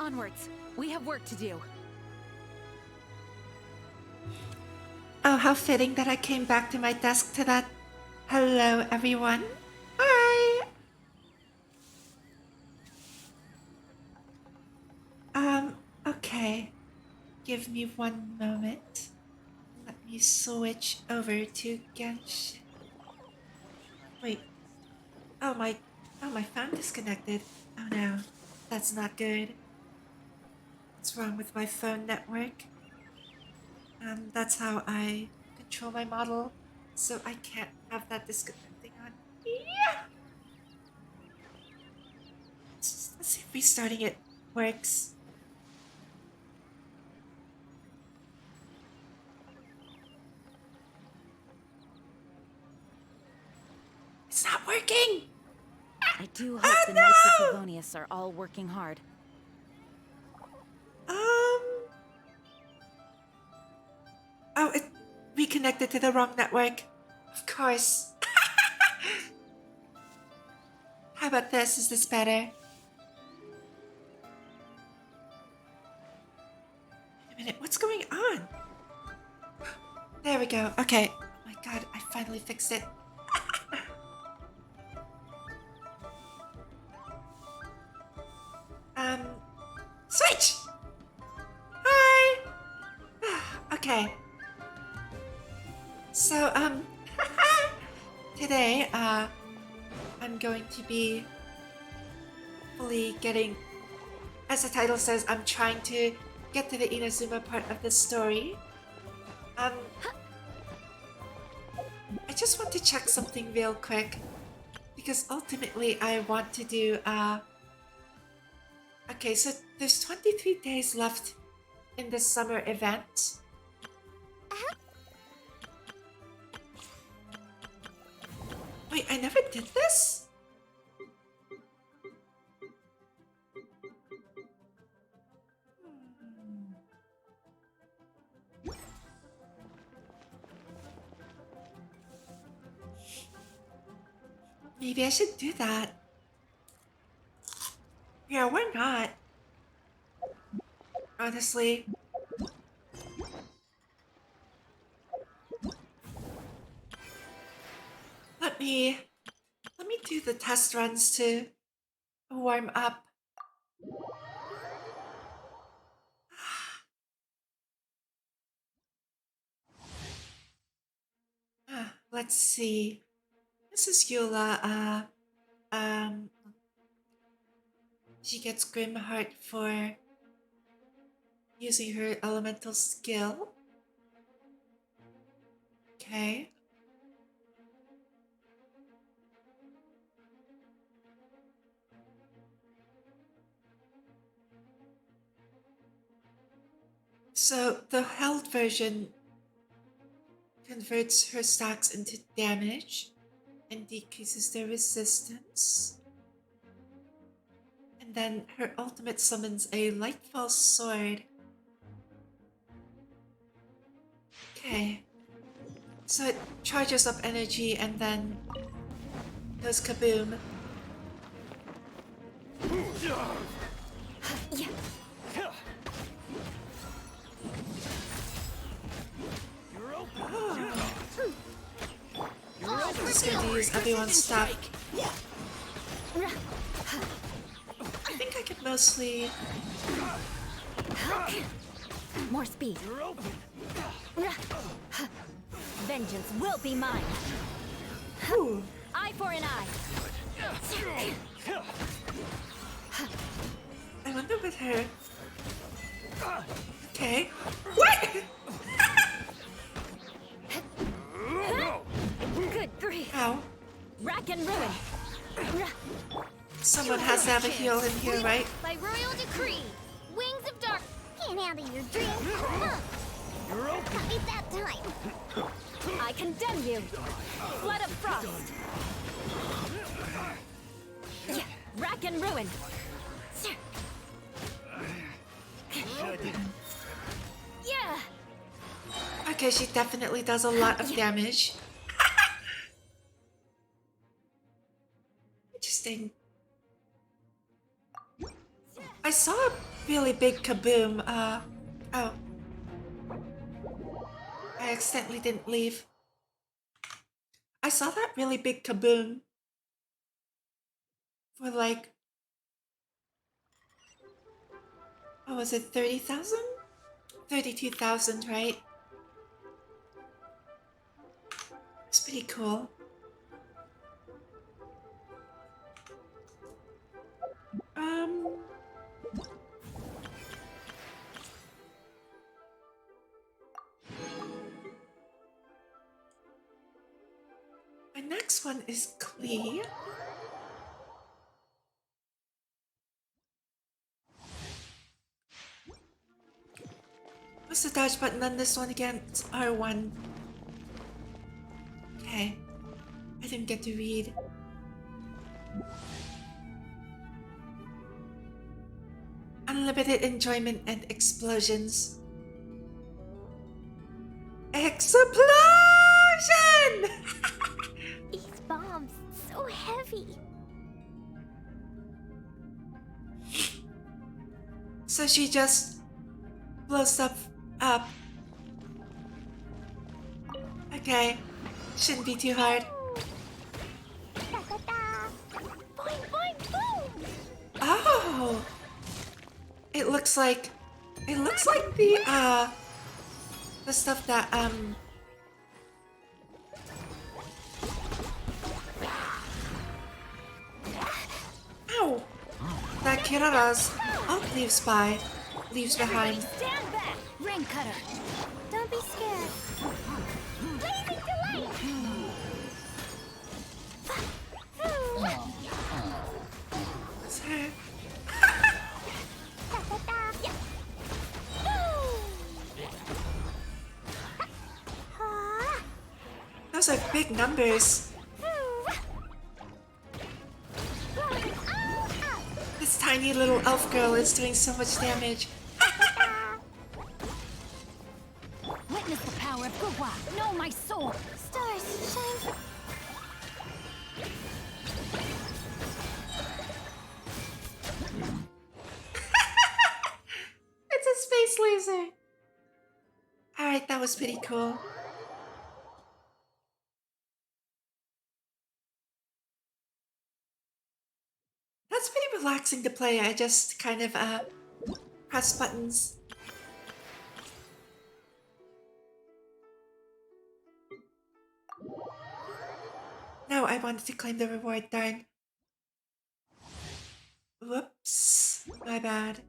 Onwards. We have work to do. Oh, how fitting that I came back to my desk to that. Hello, everyone. Hi. Okay. Give me one moment. Let me switch over to Genshin. Wait. Oh my phone disconnected. Oh no. That's not good. What's wrong with my phone network? That's how I control my model. So I can't have that disconnecting on. Yeah. Let's see if restarting it works. It's not working! I do hope the Knights of Favonius are all working hard. Oh, it reconnected to the wrong network. Of course. How about this? Is this better? Wait a minute, what's going on? There we go. Okay. Oh my god, I finally fixed it. Switch! Hi! Okay. So, today, I'm going to be hopefully getting, as the title says, I'm trying to get to the Inazuma part of the story. I just want to check something real quick, because ultimately I want to do, okay, so there's 23 days left in the summer event. Wait, I never did this? Maybe I should do that. Yeah, why not? Honestly. Let me do the test runs to warm up. Let's see. Mrs. Eula, she gets Grim Heart for using her elemental skill. Okay. So the held version converts her stacks into damage and decreases their resistance. And then her ultimate summons a Lightfall Sword. Okay. So it charges up energy and then goes kaboom. Yeah. I'm just going to use everyone's stuff. I think I could mostly... More speed. Vengeance will be mine. Ooh. Eye for an eye. I wonder with her... Okay. What? Good grief. Ow. Rack and ruin. Someone has to have a heal in here, right? By royal decree, wings of dark can't handle your dreams. Huh. Not it that time. I condemn you. Flood of frost. Yeah. Rack and ruin. Yeah. Okay, she definitely does a lot of damage. Interesting. I saw really big kaboom. Oh. I accidentally didn't leave. I saw that really big kaboom for like, oh, was it 30,000? 32,000, right? It's pretty cool. Um, my next one is Klee. What's the dodge button on this one again? It's R1. Okay. I didn't get to read. Unlimited enjoyment and explosions. Explosion! These bombs, so heavy. So she just blows stuff up. Okay. Shouldn't be too hard. Da, da, da. Boing, boing, boom. Oh! It looks like the stuff that ow! That Kirara's leaves behind. Stand back. Rain cutter. Don't be scared. Blazing delight. It's her. Da, da, da. Yeah. Ah. Those are big numbers. This tiny little elf girl is doing so much damage. Witness the power of Gugwa. Know my soul. Stars shine for... It's a space laser. Alright, that was pretty cool. That's pretty relaxing to play. I just kind of press buttons. No, I wanted to claim the reward, darn. Whoops. My bad.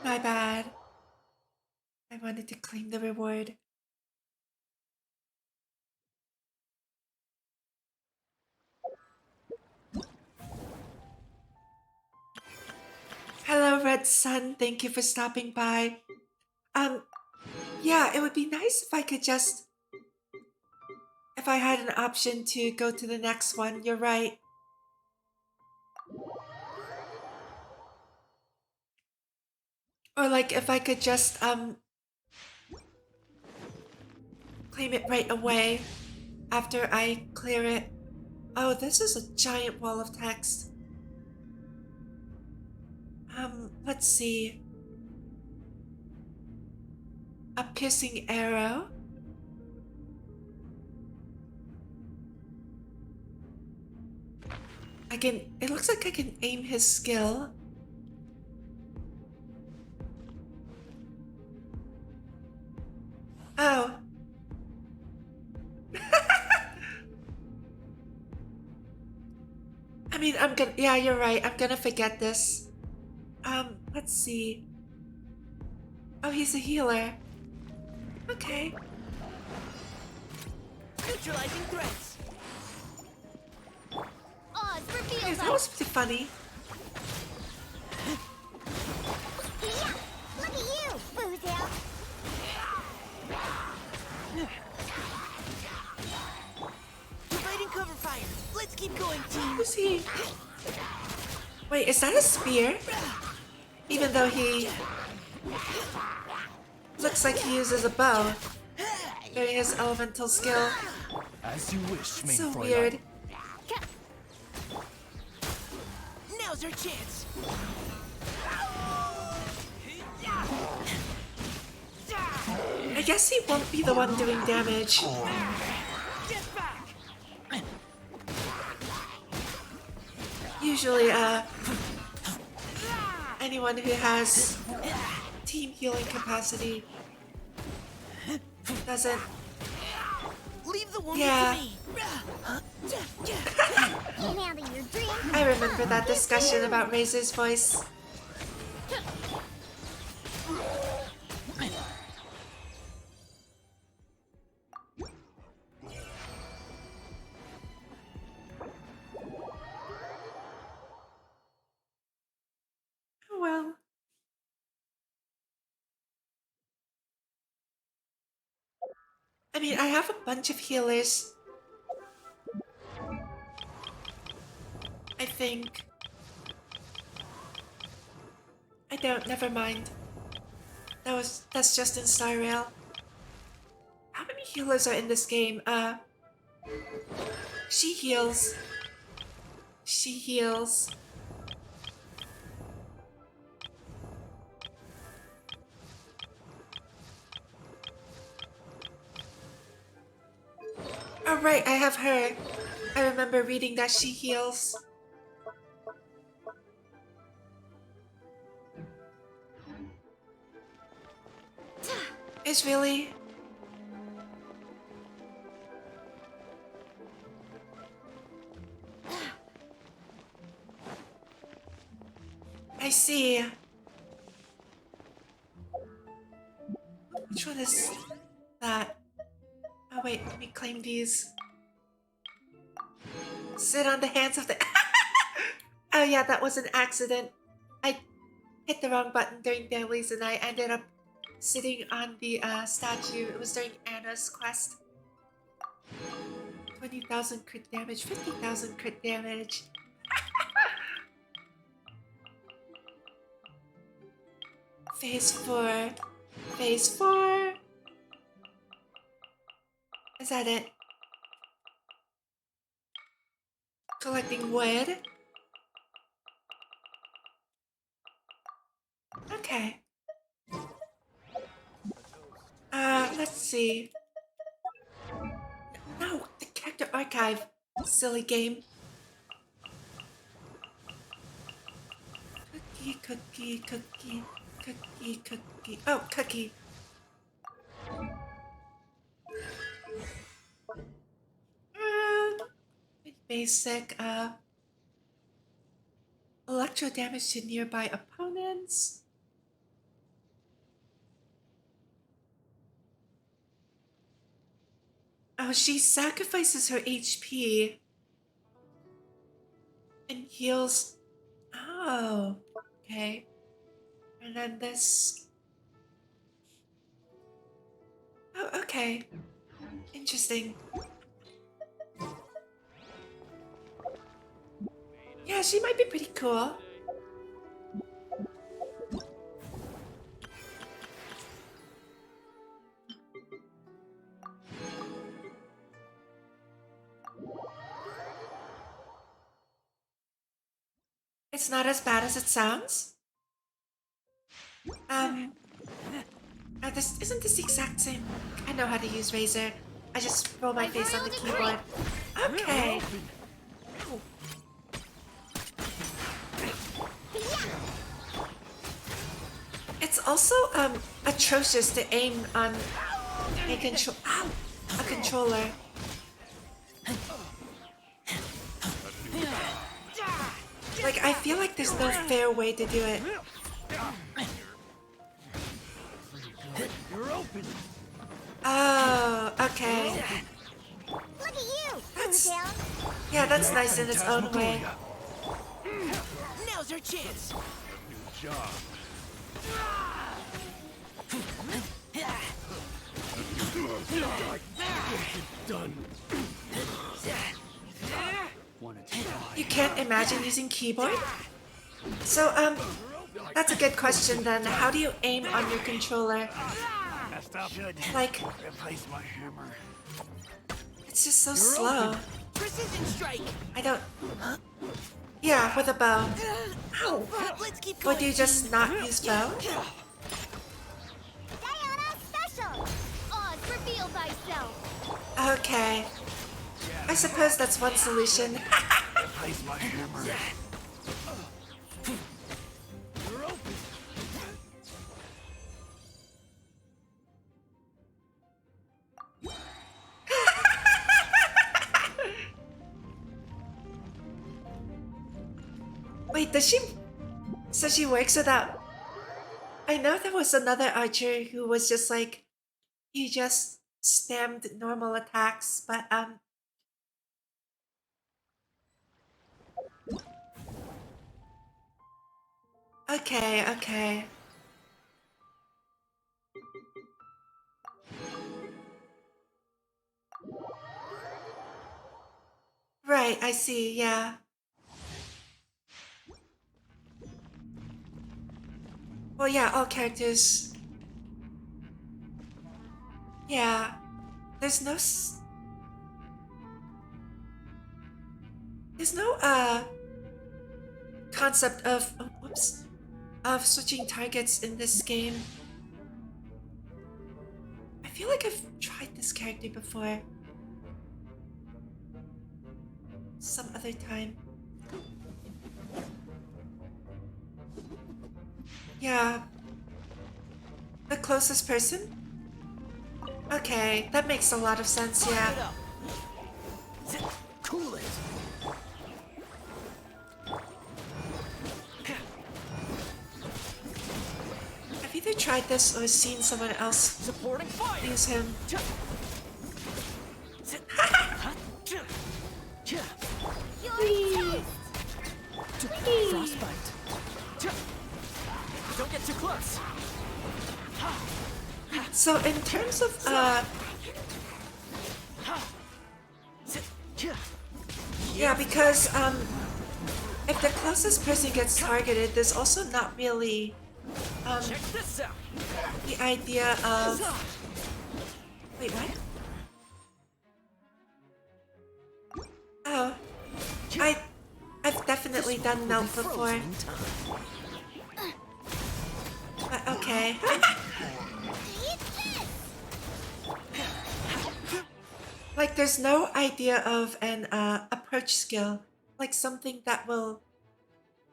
My bad. I wanted to claim the reward. Hello, Red Sun. Thank you for stopping by. Yeah, it would be nice if I could just... If I had an option to go to the next one. You're right. Or like if I could just claim it right away after I clear it. Oh, this is a giant wall of text. Let's see. A piercing arrow. It looks like I can aim his skill. Oh. I mean, yeah, you're right. I'm gonna forget this. Let's see. Oh, he's a healer. Okay. Neutralizing threats. Oz Yeah, reveals that was pretty funny. Yeah, look at you, Boozle. Providing cover fire. Let's keep going, team. Who's he? Wait, is that a spear? Even though he looks like he uses a bow during his elemental skill. As you wish, main So Fräulein. weird. Now's our chance. I guess he won't be the one doing damage. Get back. Usually, anyone who has team healing capacity doesn't. Leave the woman Yeah. to me. Can't handle your dream. I remember that discussion about Razor's voice. Oh well. I mean, I have a bunch of healers. I think. I don't, never mind. That's just in Cyril. How many healers are in this game? She heals. She heals. Oh right, I have her. I remember reading that she heals. Is really? I see. Which one is that? Oh wait, let me claim these. Sit on the hands of the... Oh yeah, that was an accident. I hit the wrong button during dailies and I ended up sitting on the statue. It was during Anna's quest. 20,000 crit damage, 50,000 crit damage. Phase 4. Phase 4. Is that it? Collecting wood. Okay. Let's see. No, the character archive. Silly game. Cookie, cookie, cookie, cookie, cookie. Oh, cookie. Basic, electro damage to nearby opponents. Oh, she sacrifices her HP and heals. Oh, okay. And then this. Oh, okay. Interesting. Yeah, she might be pretty cool. It's not as bad as it sounds. Isn't this the exact same? I know how to use Razor. I just roll my face on the keyboard. Okay. It's also atrocious to aim on a controller. Like, I feel like there's no fair way to do it. You're open. Oh, okay. Look at you, Undertale. Yeah, that's nice in its own way. Now's our chance. New job. Done. You can't imagine using keyboard? So, that's a good question then. How do you aim on your controller? Messed up. Like, Replace my hammer. it's just so slow. Precision strike. I don't... Yeah, with a bow. Ow! Let's keep Or going. do you just not use bow? Diana Special! Oz, reveal thyself! Okay. I suppose that's one solution. Place my hammer. You're open. Wait, does she... So she works without... I know there was another archer who was just like... He just spammed normal attacks, but Okay, okay. Right, I see, yeah. Well, yeah, all characters... Yeah. There's no... There's no, concept of... Oh, whoops. Of switching targets in this game. I feel like I've tried this character before. Some other time. Yeah. The closest person? Okay, that makes a lot of sense, yeah. Cool it. I've either tried this or seen someone else Supporting fire. use him. Your taste! Frostbite. Don't get too close. So in terms of yeah, because if the closest person gets targeted, there's also not really Check this out. the idea of... Wait, what? Oh, I've definitely done melt before. But okay. Like there's no idea of an approach skill, like something that will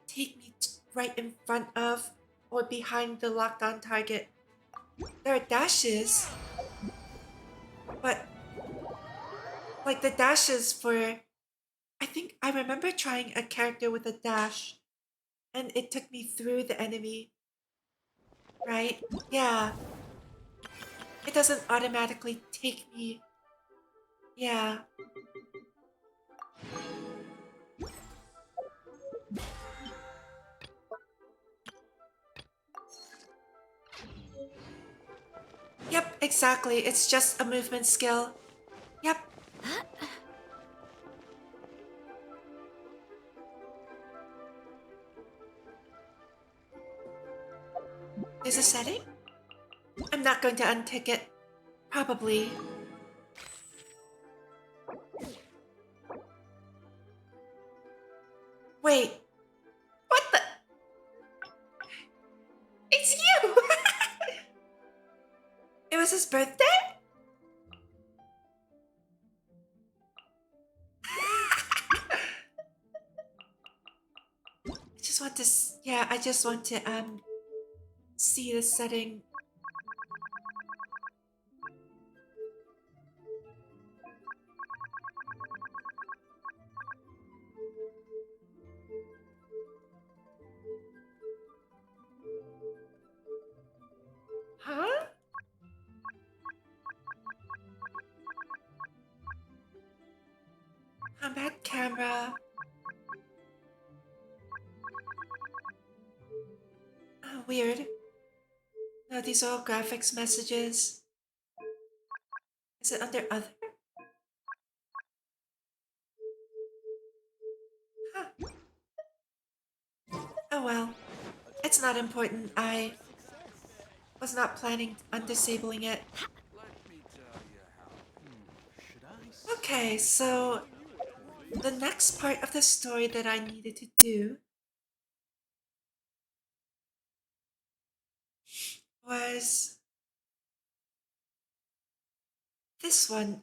take me right in front of or behind the locked on target. There are dashes, but like the dashes for... I think I remember trying a character with a dash and it took me through the enemy. Right? Yeah. It doesn't automatically take me... Yeah. Yep, exactly. It's just a movement skill. Yep. There's a setting? I'm not going to untick it. Probably. Wait. What the? It's you! It was his birthday? I just want to... Yeah, I just want to, see the setting. Huh? Combat camera. Oh, weird. No, these are all graphics messages. Is it under other? Huh. Oh well. It's not important. I was not planning on disabling it. Okay, so the next part of the story that I needed to do was this one.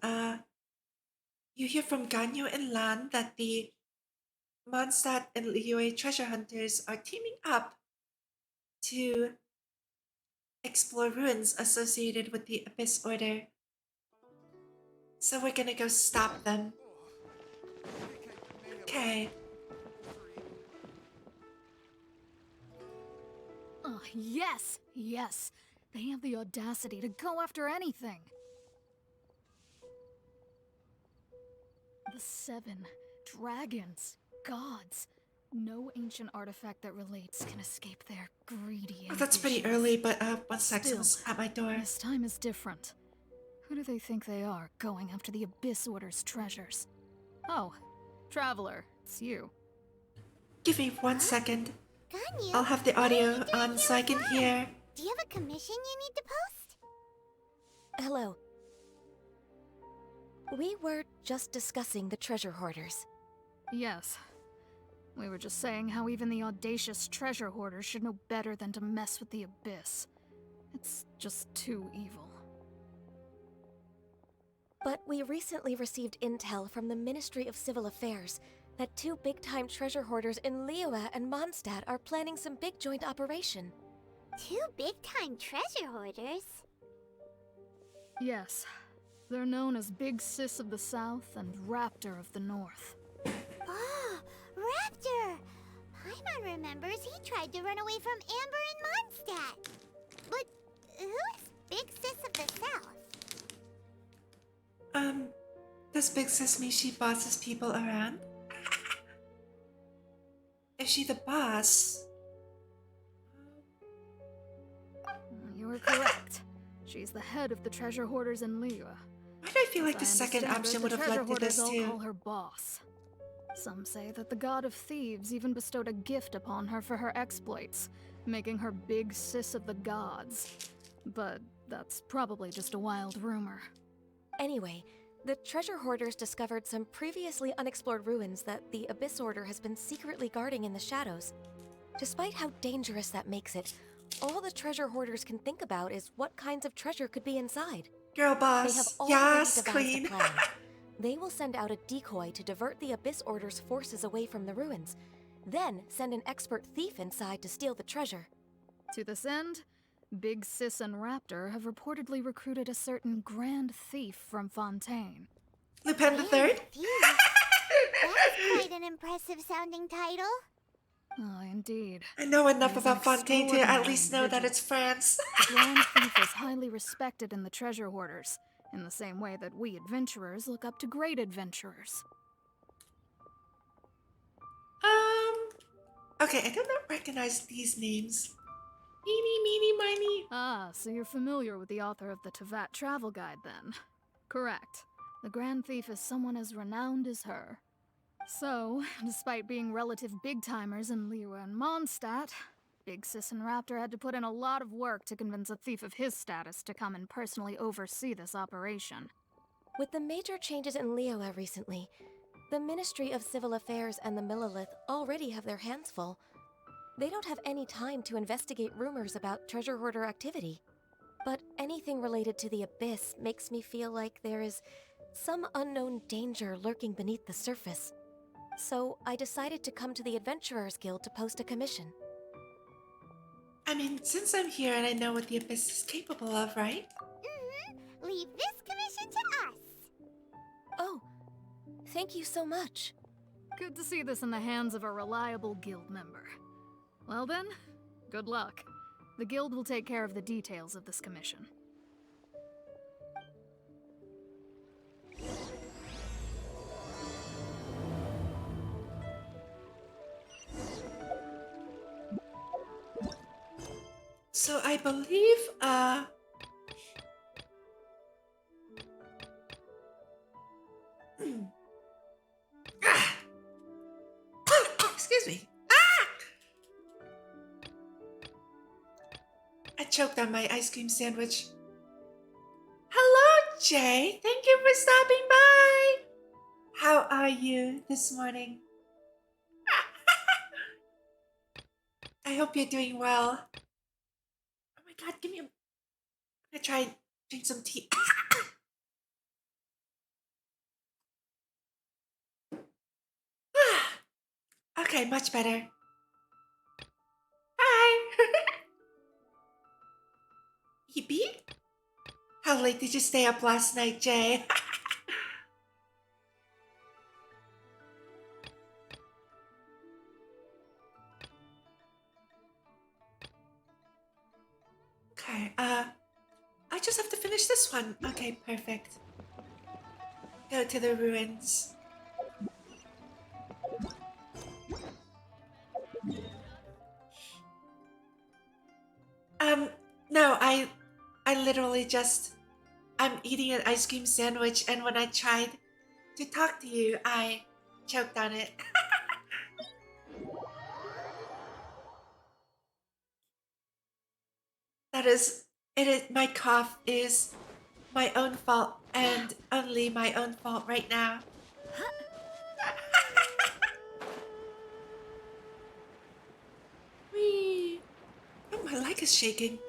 You hear from Ganyu and Lan that the Mondstadt and Liyue treasure hunters are teaming up to explore ruins associated with the Abyss Order. So we're gonna go stop them. Okay. Oh, yes, yes. They have the audacity to go after anything. The 7 dragons, gods. No ancient artifact that relates can escape their greedy Oh, that's pretty ambitions. early, but one sec, Still, someone's at my door. This time is different. Who do they think they are, going after the Abyss Order's treasures? Oh, Traveler, it's you. Give me 1 second. Ganyu, I'll have the what are you audio doing on so here I can alone? hear. Do you have a commission you need to post? Hello. We were just discussing the treasure hoarders. Yes. We were just saying how even the audacious treasure hoarders should know better than to mess with the Abyss. It's just too evil. But we recently received intel from the Ministry of Civil Affairs that 2 big-time treasure hoarders in Liyue and Mondstadt are planning some big joint operation. 2 big-time treasure hoarders? Yes. They're known as Big Sis of the South and Raptor of the North. Oh, Raptor! Paimon remembers he tried to run away from Amber and Mondstadt. But who is Big Sis of the South? Does Big Sis mean she bosses people around? Is she the boss? You were correct. She's the head of the treasure hoarders in Liyue. Why do I feel like As the I second understand option it, would the have treasure led to this hoarders all call too? her boss. Some say that the god of thieves even bestowed a gift upon her for her exploits, making her Big Sis of the gods. But that's probably just a wild rumor. Anyway, the treasure hoarders discovered some previously unexplored ruins that the Abyss Order has been secretly guarding in the shadows. Despite how dangerous that makes it, all the treasure hoarders can think about is what kinds of treasure could be inside. Girl They have boss. already Yes, devised queen. a plan. They will send out a decoy to divert the Abyss Order's forces away from the ruins, then send an expert thief inside to steal the treasure. To this end, Big Sis and Raptor have reportedly recruited a certain Grand Thief from Fontaine. Lupin the Third? Phew. That's quite an impressive sounding title. Oh, indeed. I know enough He's about an Fontaine to at extraordinary least know that individual. it's France. The Grand Thief is highly respected in the treasure hoarders, in the same way that we adventurers look up to great adventurers. Okay, I do not recognize these names. Meeny, meeny, miny. Ah, so you're familiar with the author of the Tevat Travel Guide, then? Correct. The Grand Thief is someone as renowned as her. So, despite being relative big-timers in Liyue and Mondstadt, Big Sis and Raptor had to put in a lot of work to convince a thief of his status to come and personally oversee this operation. With the major changes in Liyue recently, the Ministry of Civil Affairs and the Millilith already have their hands full. They don't have any time to investigate rumors about treasure hoarder activity. But anything related to the Abyss makes me feel like there is some unknown danger lurking beneath the surface. So I decided to come to the Adventurers Guild to post a commission. I mean, since I'm here and I know what the Abyss is capable of, right? Mm-hmm. Leave this commission to us. Oh, thank you so much. Good to see this in the hands of a reliable guild member. Well then, good luck. The guild will take care of the details of this commission. So I believe, excuse me. I choked on my ice cream sandwich. Hello, Jay. Thank you for stopping by. How are you this morning? I hope you're doing well. Oh my god, give me a... I'm gonna try and drink some tea. Okay, much better. Hi! Yippee? How late did you stay up last night, Jay? Okay, I just have to finish this one. Okay, perfect. Go to the ruins. No, I literally just, I'm eating an ice cream sandwich, and when I tried to talk to you, I choked on it. That is, it is, my cough is my own fault and only my own fault right now. Whee! Oh, my leg is shaking.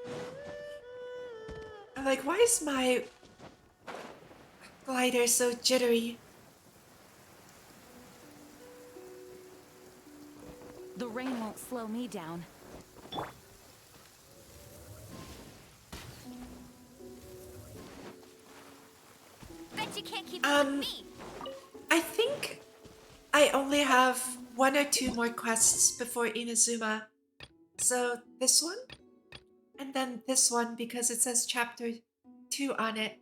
I'm like, why is my glider so jittery? The rain won't slow me down. Bet you can't keep up with me. I think I only have 1 or 2 more quests before Inazuma. So this one, and then this one because it says chapter 2 on it.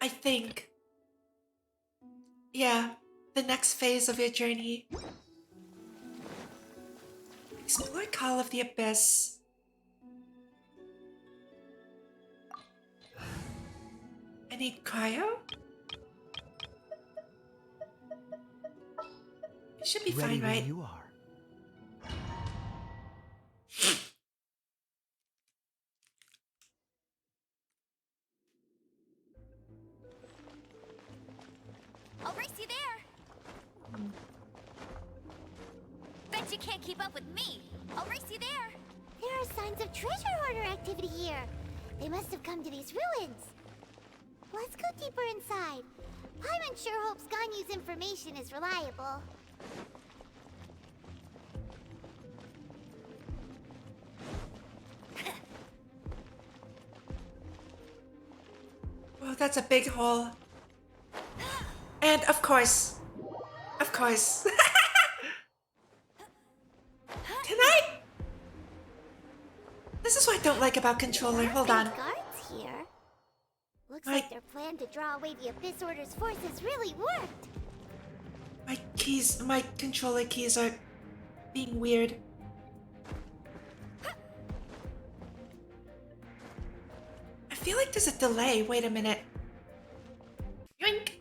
I think. Yeah, the next phase of your journey. Explore Call of the Abyss. I need cryo? It should be Ready fine, when right? you are. I'll race you there. Bet you can't keep up with me. I'll race you there. There are signs of treasure hoarder activity here. They must have come to these ruins. Let's go deeper inside. Paimon sure hopes Ganyu's information is reliable. Well, that's a big hole. And of course. Can I? This is what I don't like about controller. Hold on. Guards here. Looks My- like their plan to draw away the Abyss Order's forces really worked. My controller keys are being weird. I feel like there's a delay. Wait a minute. Yoink.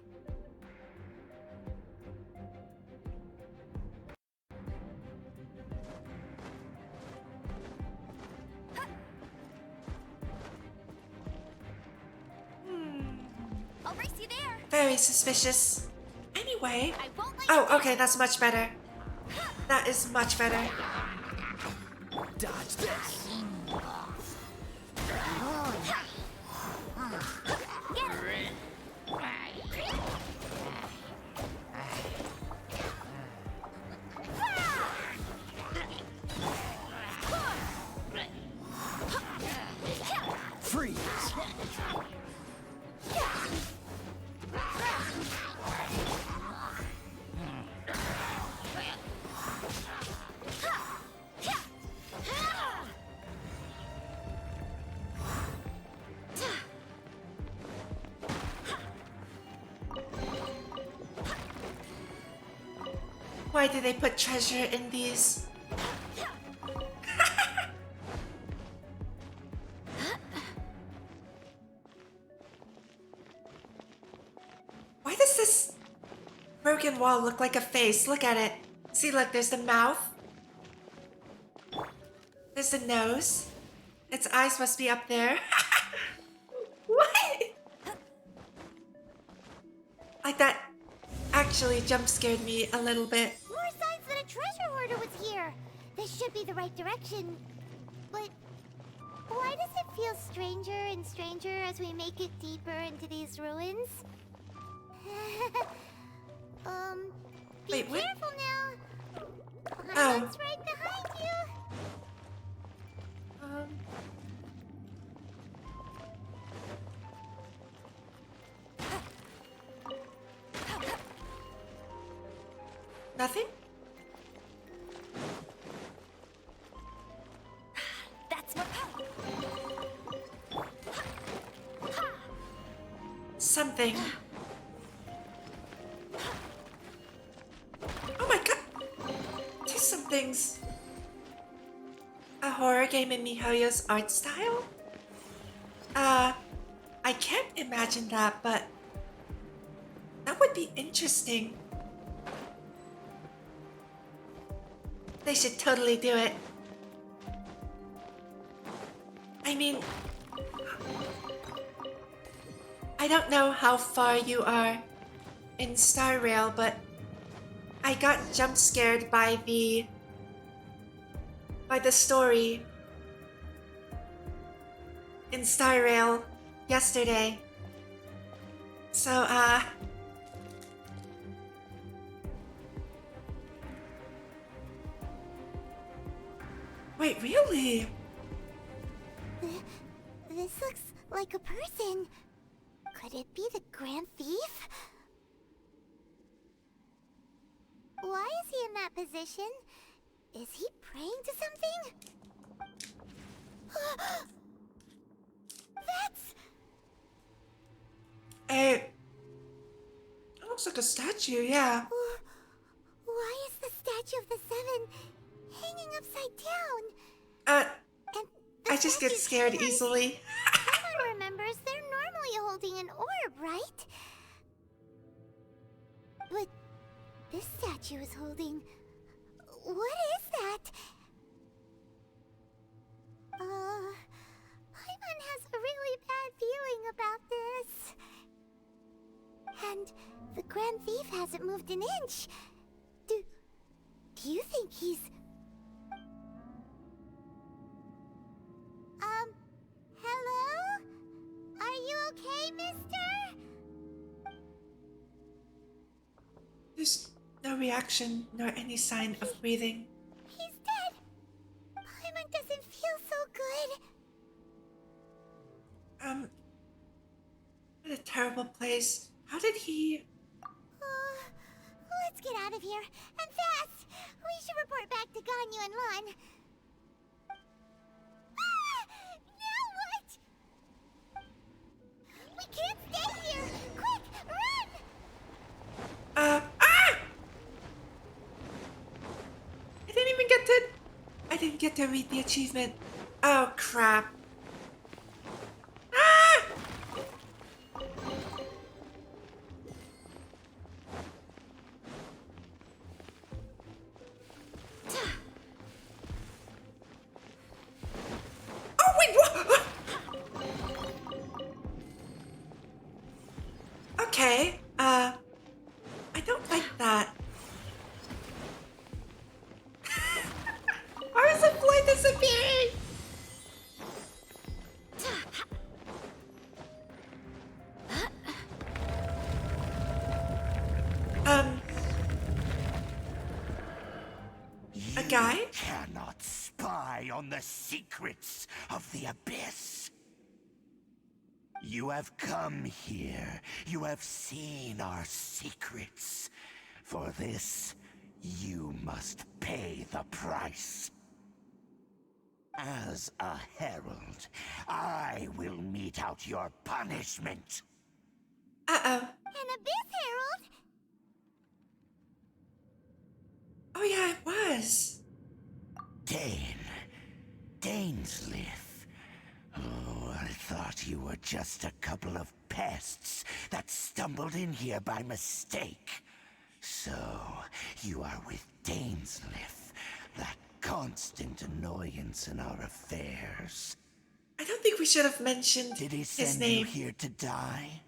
I'll race you there. Very suspicious. Anyway. I won't let Oh, okay, that's much better. That is much better. Dodge this. Freeze. Why do they put treasure in these? Why does this broken wall look like a face? Look at it. See, look, there's the mouth. There's the nose. Its eyes must be up there. What? Like that actually jump scared me a little bit. More signs that a treasure hoarder was here. This should be the right direction. But why does it feel stranger and stranger as we make it deeper into these ruins? Be Wait, what? careful now. Oh. What's right behind you? Nothing? That's what. Something. Oh my god! Do some things. A horror game in MiHoYo's art style? I can't imagine that, but that would be interesting. They should totally do it. I mean, I don't know how far you are in Star Rail, but I got jump scared by the story in Star Rail yesterday. So wait, really? This looks like a person. Could it be the Grand Thief? Why is he in that position? Is he praying to something? That's... It looks like a statue, yeah. Why is the statue of the Seven hanging upside down? I just get scared easily. Someone remembers they're normally holding an orb, right? But this statue is holding... What is that? Paimon has a really bad feeling about this. And the Grand Thief hasn't moved an inch. Do you think he's... Hello? Are you okay, mister? There's no reaction nor any sign of breathing. He's dead. Paimon doesn't feel so good. What a terrible place. How did he... Let's get out of here, and fast! We should report back to Ganyu and Lon. Now what? We can't stay here! Quick, run! I didn't get to read the achievement. Oh, crap. Oh, wait, what? Okay, I don't like that. Why is the boy disappearing? A guy? You cannot spy on the secrets of the abyss. You have come here. You have seen our secrets. For this, you must pay the price. As a herald, I will mete out your punishment. Uh-oh. An Abyss Herald? Oh yeah, it was. Dainsleif. Oh, I thought you were just a couple of pests that stumbled in here by mistake. So, you are with Dainsleif, that constant annoyance in our affairs. I don't think we should have mentioned Did he his send you name. here to die?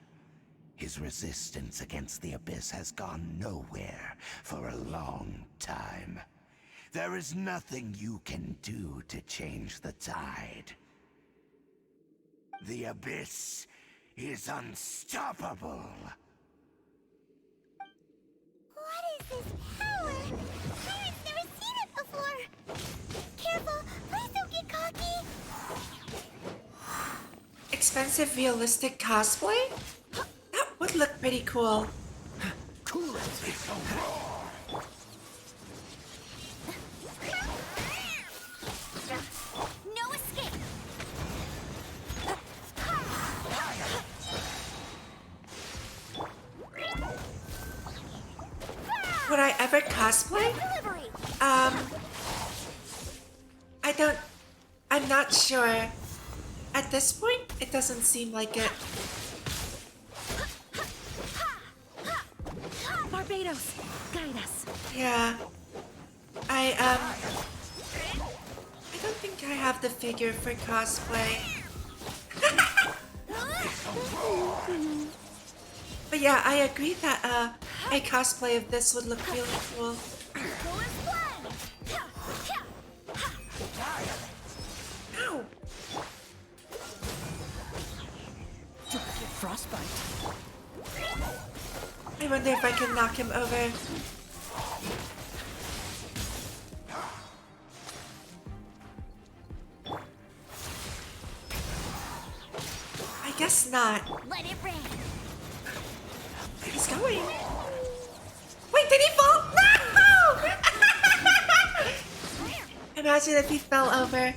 His resistance against the Abyss has gone nowhere for a long time. There is nothing you can do to change the tide. The Abyss is unstoppable. What is this power? Pirate's never seen it before. Careful, please don't get cocky. Expensive realistic cosplay? That would look pretty cool. Cool as No escape. Would I ever cosplay? Delivery. I'm not sure. At this point, it doesn't seem like it. Barbados, guide us. Yeah. I don't think I have the figure for cosplay. But yeah, I agree that a cosplay of this would look really cool. Ow! Frostbite. I wonder if I can knock him over. I guess not. Let it rain. He's going. Wait, did he fall? No! Imagine if he fell over.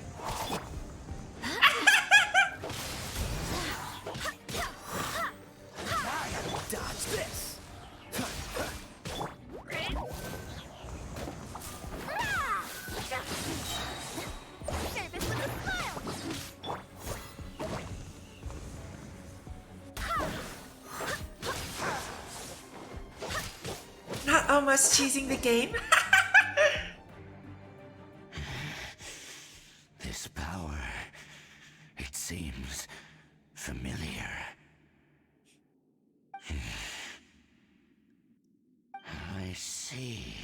Dodge this. Service with a smile. Not almost cheesing the game. This power, it seems familiar. I see.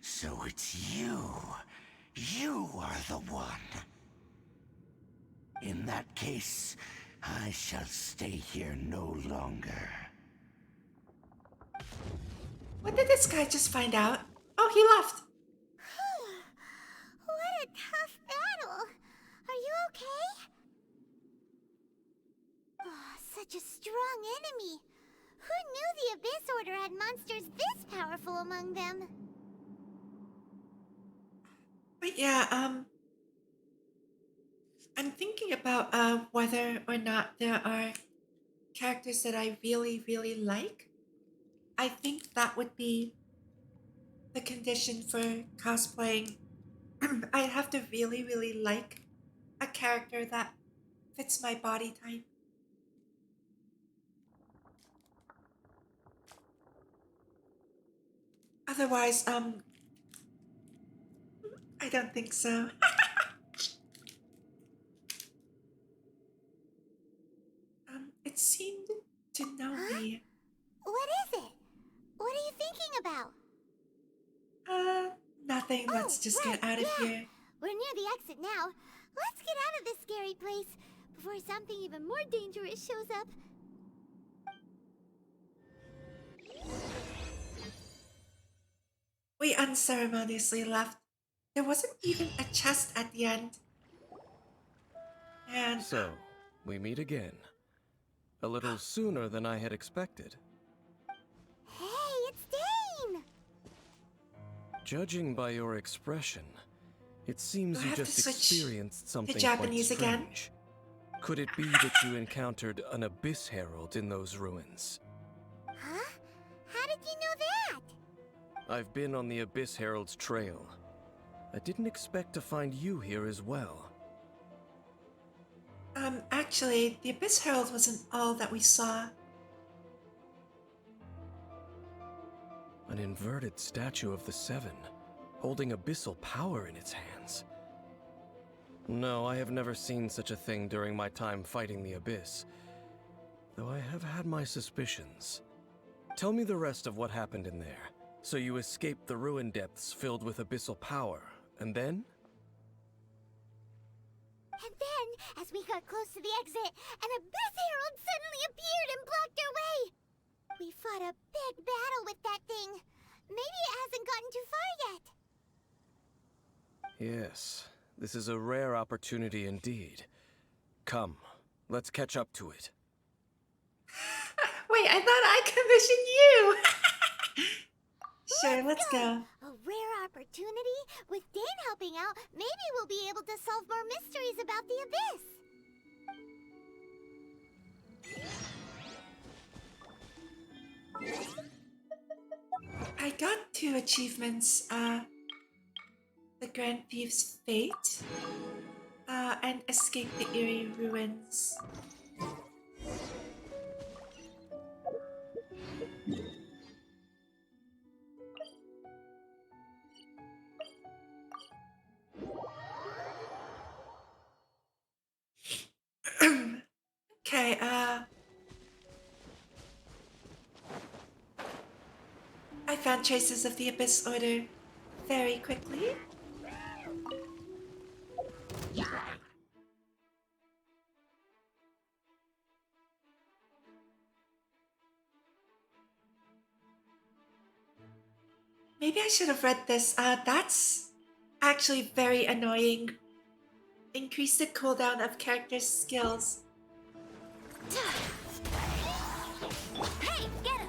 So it's you. You are the one. In that case, I shall stay here no longer. What did this guy just find out? Oh, he left. What a tough battle. Are you okay? Oh, such a strong enemy. Who knew the Abyss Order had monsters this powerful among them? But yeah, I'm thinking about whether or not there are characters that I really, really like. I think that would be the condition for cosplaying. I have to really, really like a character that fits my body type. Otherwise, I don't think so. It seemed to know me. What is it? What are you thinking about? Nothing. Let's just right, get out of yeah. here. We're near the exit now. Let's get out of this scary place before something even more dangerous shows up. We unceremoniously left. There wasn't even a chest at the end. And So, we meet again. A little sooner than I had expected. Hey, it's Dane! Judging by your expression, it seems Do I you have to just switch experienced something Japanese quite again? strange. Could it be that you encountered an Abyss Herald in those ruins? Huh? How did you know that? I've been on the Abyss Herald's trail. I didn't expect to find you here as well. Actually, the Abyss Herald wasn't all that we saw. An inverted statue of the Seven, holding abyssal power in its hands. No, I have never seen such a thing during my time fighting the Abyss. though I have had my suspicions. Tell me the rest of what happened in there. So you escaped the ruin depths filled with abyssal power, and then? And then, as we got close to the exit, an Abyss Herald suddenly appeared and blocked our way! We fought a big battle with that thing. Maybe it hasn't gotten too far yet. Yes, this is a rare opportunity indeed. Come, let's catch up to it. Wait, I thought I commissioned you! Sure, let's go. A rare opportunity? With Dane helping out, maybe we'll be able to solve more mysteries about the Abyss. I got 2 achievements. The Grand Thief's Fate, and Escape the Eerie Ruins. Okay, I found traces of the Abyss Order very quickly. Maybe I should have read this. That's actually very annoying. Increase the cooldown of character skills. Hey, get him!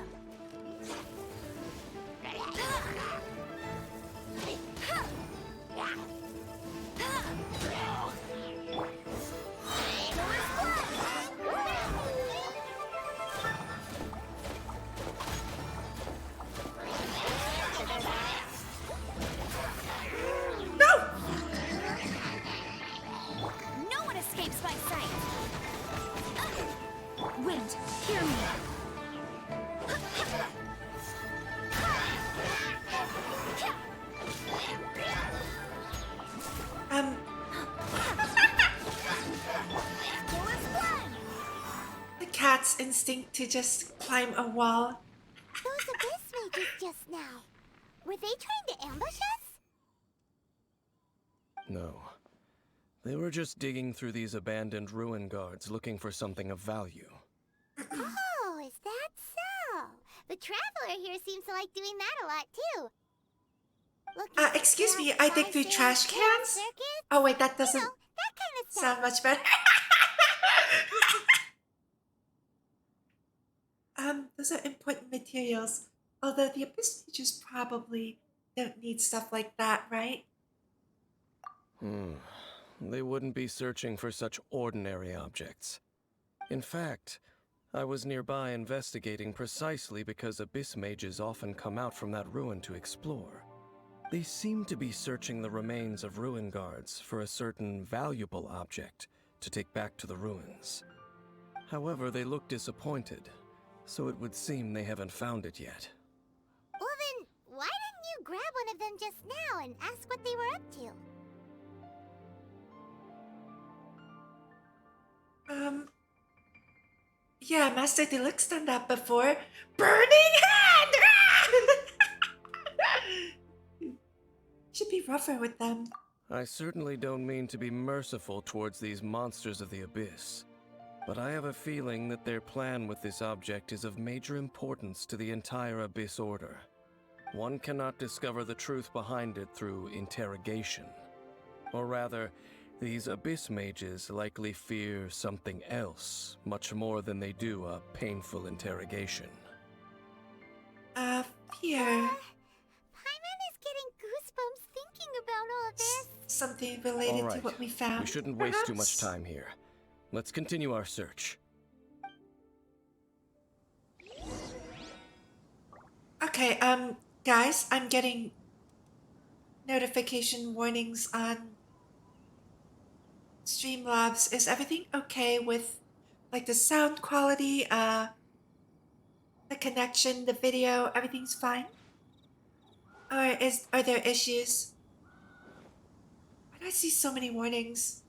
No one escapes my sight. Wind, hear me. The cat's instinct to just climb a wall. Those Abyss mages just now. Were they trying to ambush us? No. They were just digging through these abandoned ruin guards looking for something of value. Oh, is that so? The Traveler here seems to like doing that a lot too. Looking for Excuse me, gas, I dig through spices, trash cans? circuits, Oh wait, that doesn't that kind of stuff. sound much better. Those are important materials. Although the Abyss mages probably don't need stuff like that, right? They wouldn't be searching for such ordinary objects. In fact, I was nearby investigating precisely because Abyss mages often come out from that ruin to explore. They seem to be searching the remains of ruin guards for a certain valuable object to take back to the ruins. However, they look disappointed, so it would seem they haven't found it yet. Well then, why didn't you grab one of them just now and ask what they were up to? Yeah, Master Deluxe done that before. Burning hand! Should be rougher with them. I certainly don't mean to be merciful towards these monsters of the Abyss, but I have a feeling that their plan with this object is of major importance to the entire Abyss Order. One cannot discover the truth behind it through interrogation. Or rather, these Abyss mages likely fear something else, much more than they do a painful interrogation. Fear. Paimon is getting goosebumps thinking about all this. Something related All right, to what we found. we shouldn't waste too much perhaps? time here. Let's continue our search. Okay, guys, I'm getting notification warnings on Streamlabs. Is everything okay with, like, the sound quality, the connection, the video, everything's fine? Or are there issues? Why do I see so many warnings?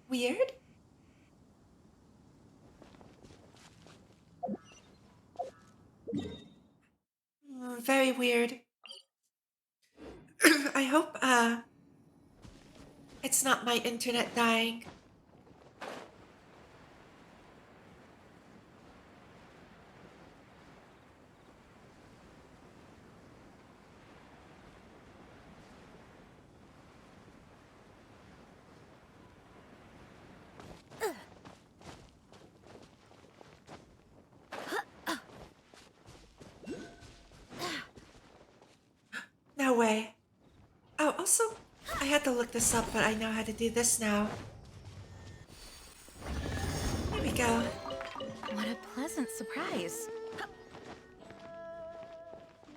Weird? Very weird. I hope it's not my internet dying. No way. Oh, also, I had to look this up, but I know how to do this now. Here we go. What a pleasant surprise.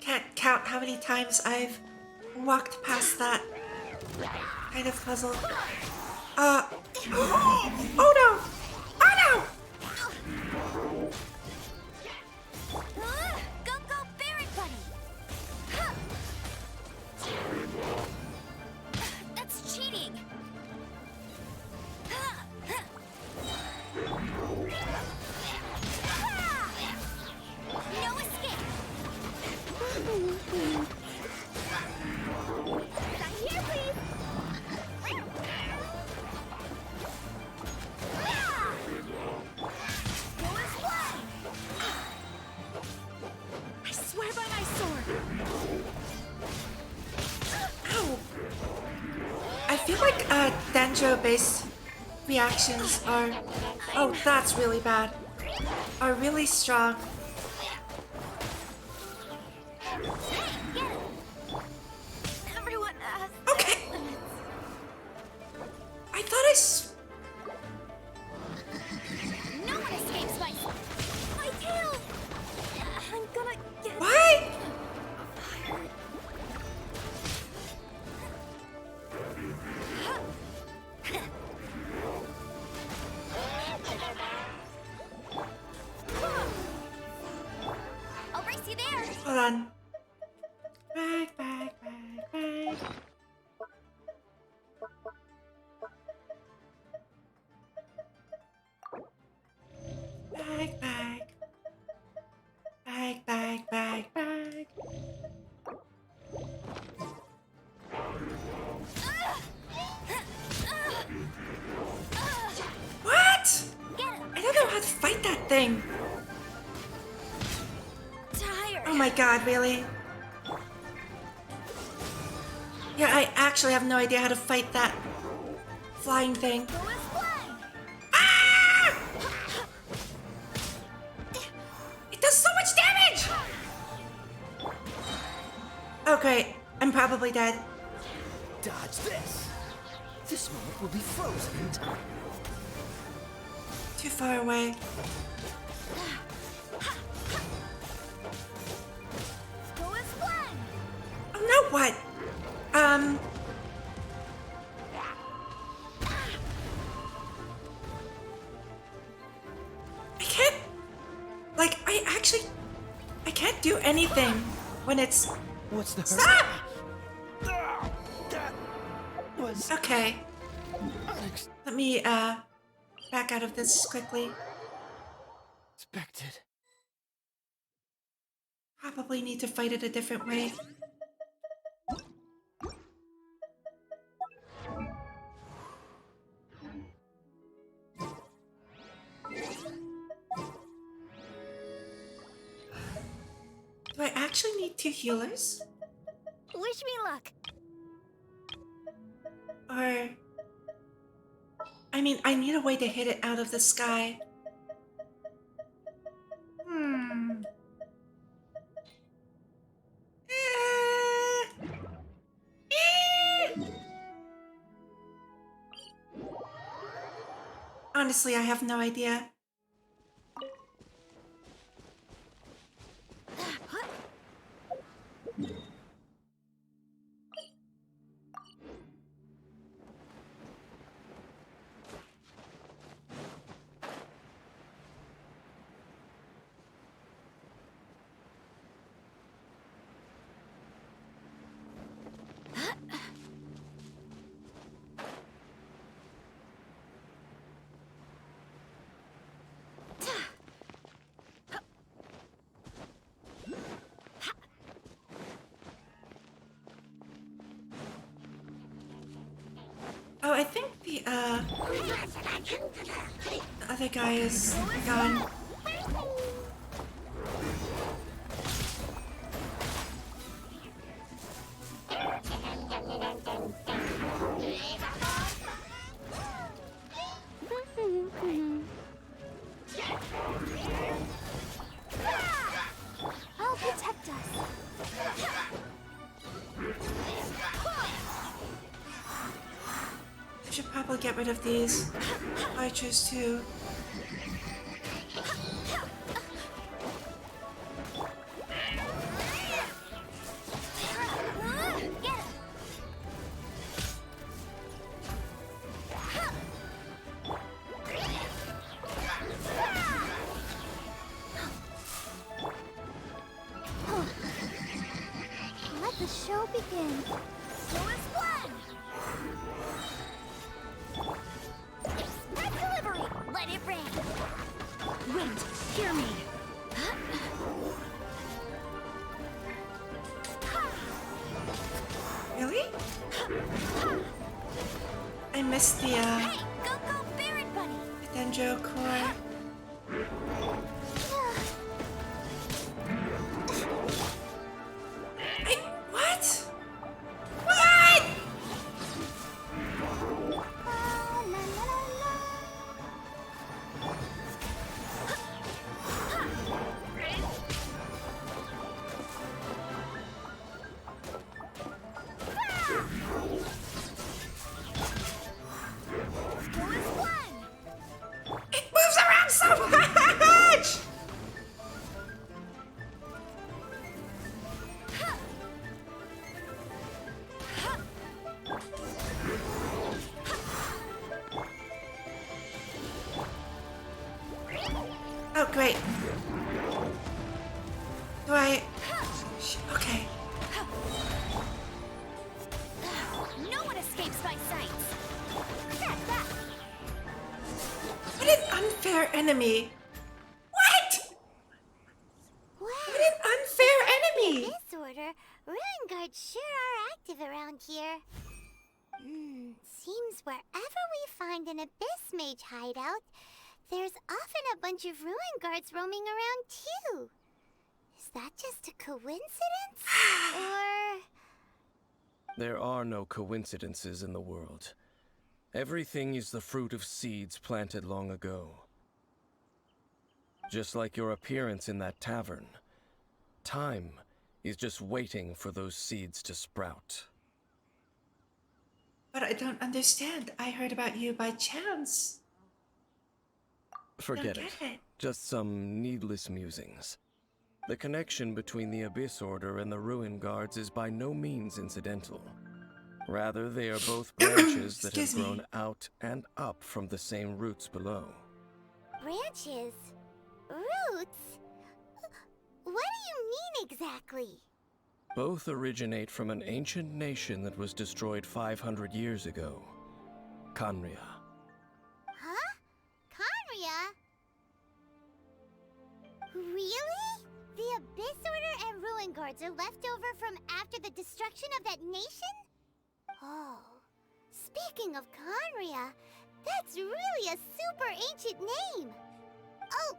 Can't count how many times I've walked past that kind of puzzle. Oh no! Oh no! Go, go, Barret Bunny! That's cheating! No escape! Not here, please! Go as one! I swear by my sword. Ow! I feel like Dendro-based reactions are... Oh, that's really bad. Are really strong. Everyone has Okay! I thought no one escapes my tail! I'm gonna get What? I'll race you there! Hold on. Back, back, back, back. Back, back. Back, back, back, back. What? I don't know how to fight that thing. Tired! Oh my god, really? Yeah, I actually have no idea how to fight that flying thing. Go as one! Ah! It does so much damage! Oh great, I'm probably dead. Dodge this. This moment will be frozen in time. Too far away. Go as one! Oh no, what? I can't... Like, I can't do anything when it's... What's the hurry? Stop! That was Okay, let me, back out of this quickly. unexpected. Probably need to fight it a different way. Do I actually need 2 healers? Wish me luck! Or... I mean, I need a way to hit it out of the sky. Honestly, I have no idea. I think the other guy is gone. I'll protect us. I should probably get rid of these archers too. Let the show begin. So is one. Red delivery. Let it rain. Wait, hear me. Really? I missed the Hey, go Baron Bunny. Dendro core. What? What? La, la, la, la. It moves around so much! Oh, great. Do I... Okay. No one escapes my sights. Protect that. What an unfair enemy. What? What an unfair enemy. This order, ruin guards sure are active around here. Seems wherever we find an abyss mage hideout, there's often a bunch of ruin guards roaming around too. Is that just a coincidence? Or... There are no coincidences in the world. Everything is the fruit of seeds planted long ago. Just like your appearance in that tavern, time is just waiting for those seeds to sprout. But I don't understand. I heard about you by chance. Forget Don't it. get it. Just some needless musings. The connection between the Abyss Order and the Ruin Guards is by no means incidental. Rather, they are both branches that have Excuse me. grown out and up from the same roots below. branches? Roots? What do you mean exactly? Both originate from an ancient nation that was destroyed 500 years ago. Khaenri'ah. Huh? Khaenri'ah? Really? The Abyss Order and Ruin Guards are left over from after the destruction of that nation? Oh. Speaking of Khaenri'ah, that's really a super ancient name. Oh,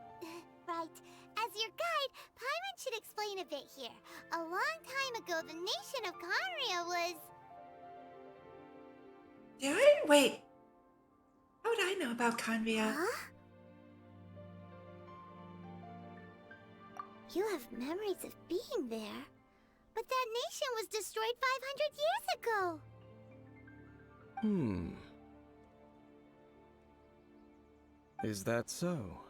right. As your guide, Paimon should explain a bit here. A long time ago, the nation of Khaenri'ah was... Did I? Wait. How would I know about Khaenri'ah? Huh? You have memories of being there. But that nation was destroyed 500 years ago. Is that so?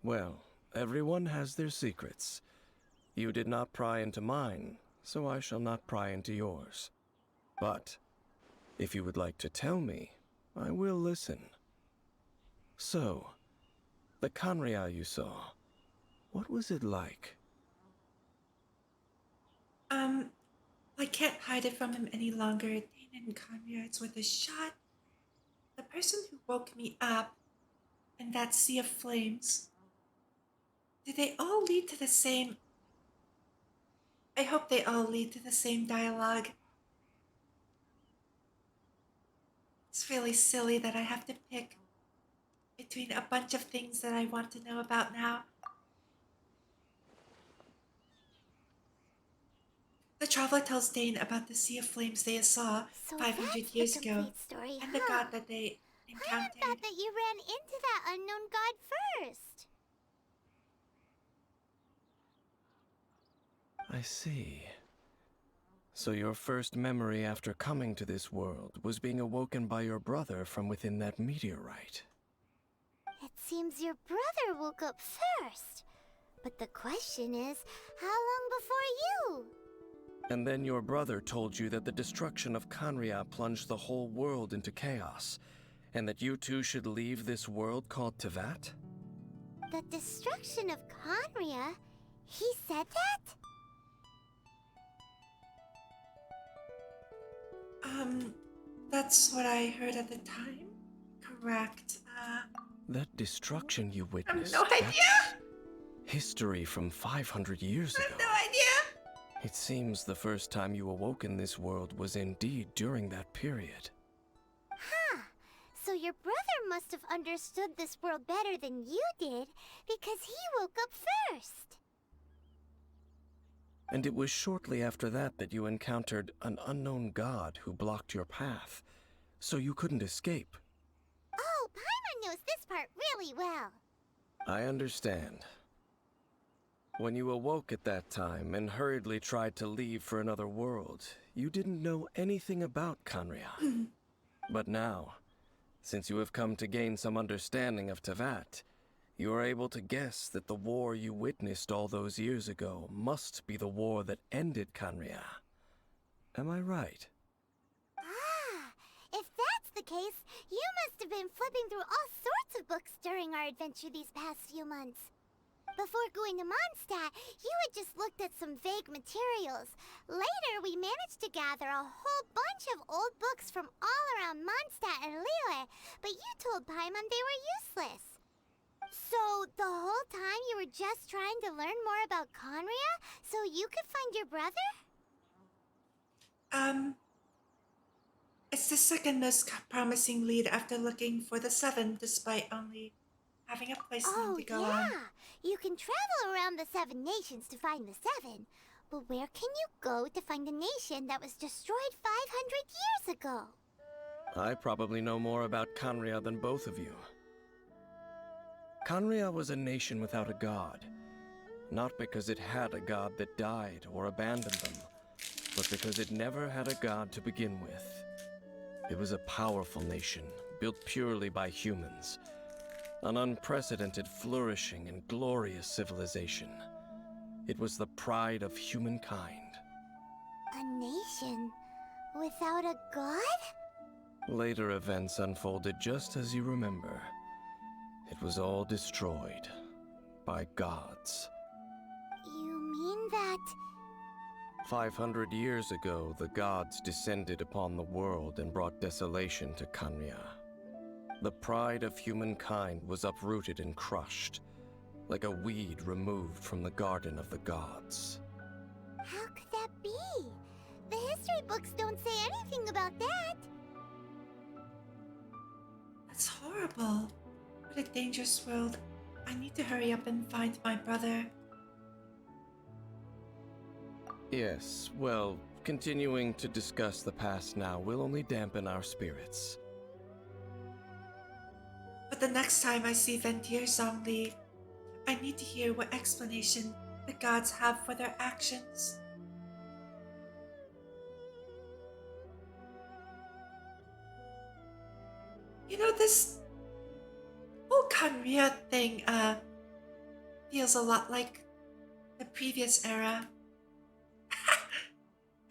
Well, everyone has their secrets. You did not pry into mine, so I shall not pry into yours. But, if you would like to tell me, I will listen. So, the Khaenri'ah you saw, what was it like? I can't hide it from him any longer. Dane and Khaenri'ah, it's worth a shot. The person who woke me up and that sea of flames, did they all lead to the same... I hope they all lead to the same dialogue. It's really silly that I have to pick between a bunch of things that I want to know about now. The traveler tells Dane about the sea of flames they saw So 500 that's the years ago complete story, and the huh? god that they Paimon encountered. thought that you ran into that unknown god first. I see. So your first memory after coming to this world was being awoken by your brother from within that meteorite. It seems your brother woke up first. But the question is, how long before you? And then your brother told you that the destruction of Kanria plunged the whole world into chaos, and that you two should leave this world called Tevat? The destruction of Conria? He said that? That's what I heard at the time. Correct. That destruction you I have witnessed, no idea. that's history from 500 years I ago. have no idea. It seems the first time you awoke in this world was indeed during that period. Huh. So your brother must have understood this world better than you did, because he woke up first. And it was shortly after that that you encountered an unknown god who blocked your path, so you couldn't escape. Oh, Paimon knows this part really well. I understand. When you awoke at that time and hurriedly tried to leave for another world, you didn't know anything about Kanria. But now, since you have come to gain some understanding of Tevat, you are able to guess that the war you witnessed all those years ago must be the war that ended Kanria. Am I right? Ah, if that's the case, you must have been flipping through all sorts of books during our adventure these past few months. Before going to Mondstadt, you had just looked at some vague materials. Later, we managed to gather a whole bunch of old books from all around Mondstadt and Liyue, but you told Paimon they were useless. So, the whole time you were just trying to learn more about Conria so you could find your brother? It's the second most promising lead after looking for the 7, despite only having a place name to go on. You can travel around the 7 nations to find the 7. But where can you go to find a nation that was destroyed 500 years ago? I probably know more about Kanria than both of you. Kanria was a nation without a god, not because it had a god that died or abandoned them, but because it never had a god to begin with. It was a powerful nation, built purely by humans, an unprecedented, flourishing, and glorious civilization. It was the pride of humankind. A nation without a god? Later events unfolded just as you remember. It was all destroyed by gods. You mean that... 500 years ago, the gods descended upon the world and brought desolation to Kanria. The pride of humankind was uprooted and crushed, like a weed removed from the garden of the gods. How could that be? The history books don't say anything about that. That's horrible. What a dangerous world. I need to hurry up and find my brother. Yes, well, continuing to discuss the past now will only dampen our spirits. But the next time I see Ventir Zhongli, I need to hear what explanation the gods have for their actions. You know, this whole Kanria thing, feels a lot like the previous era.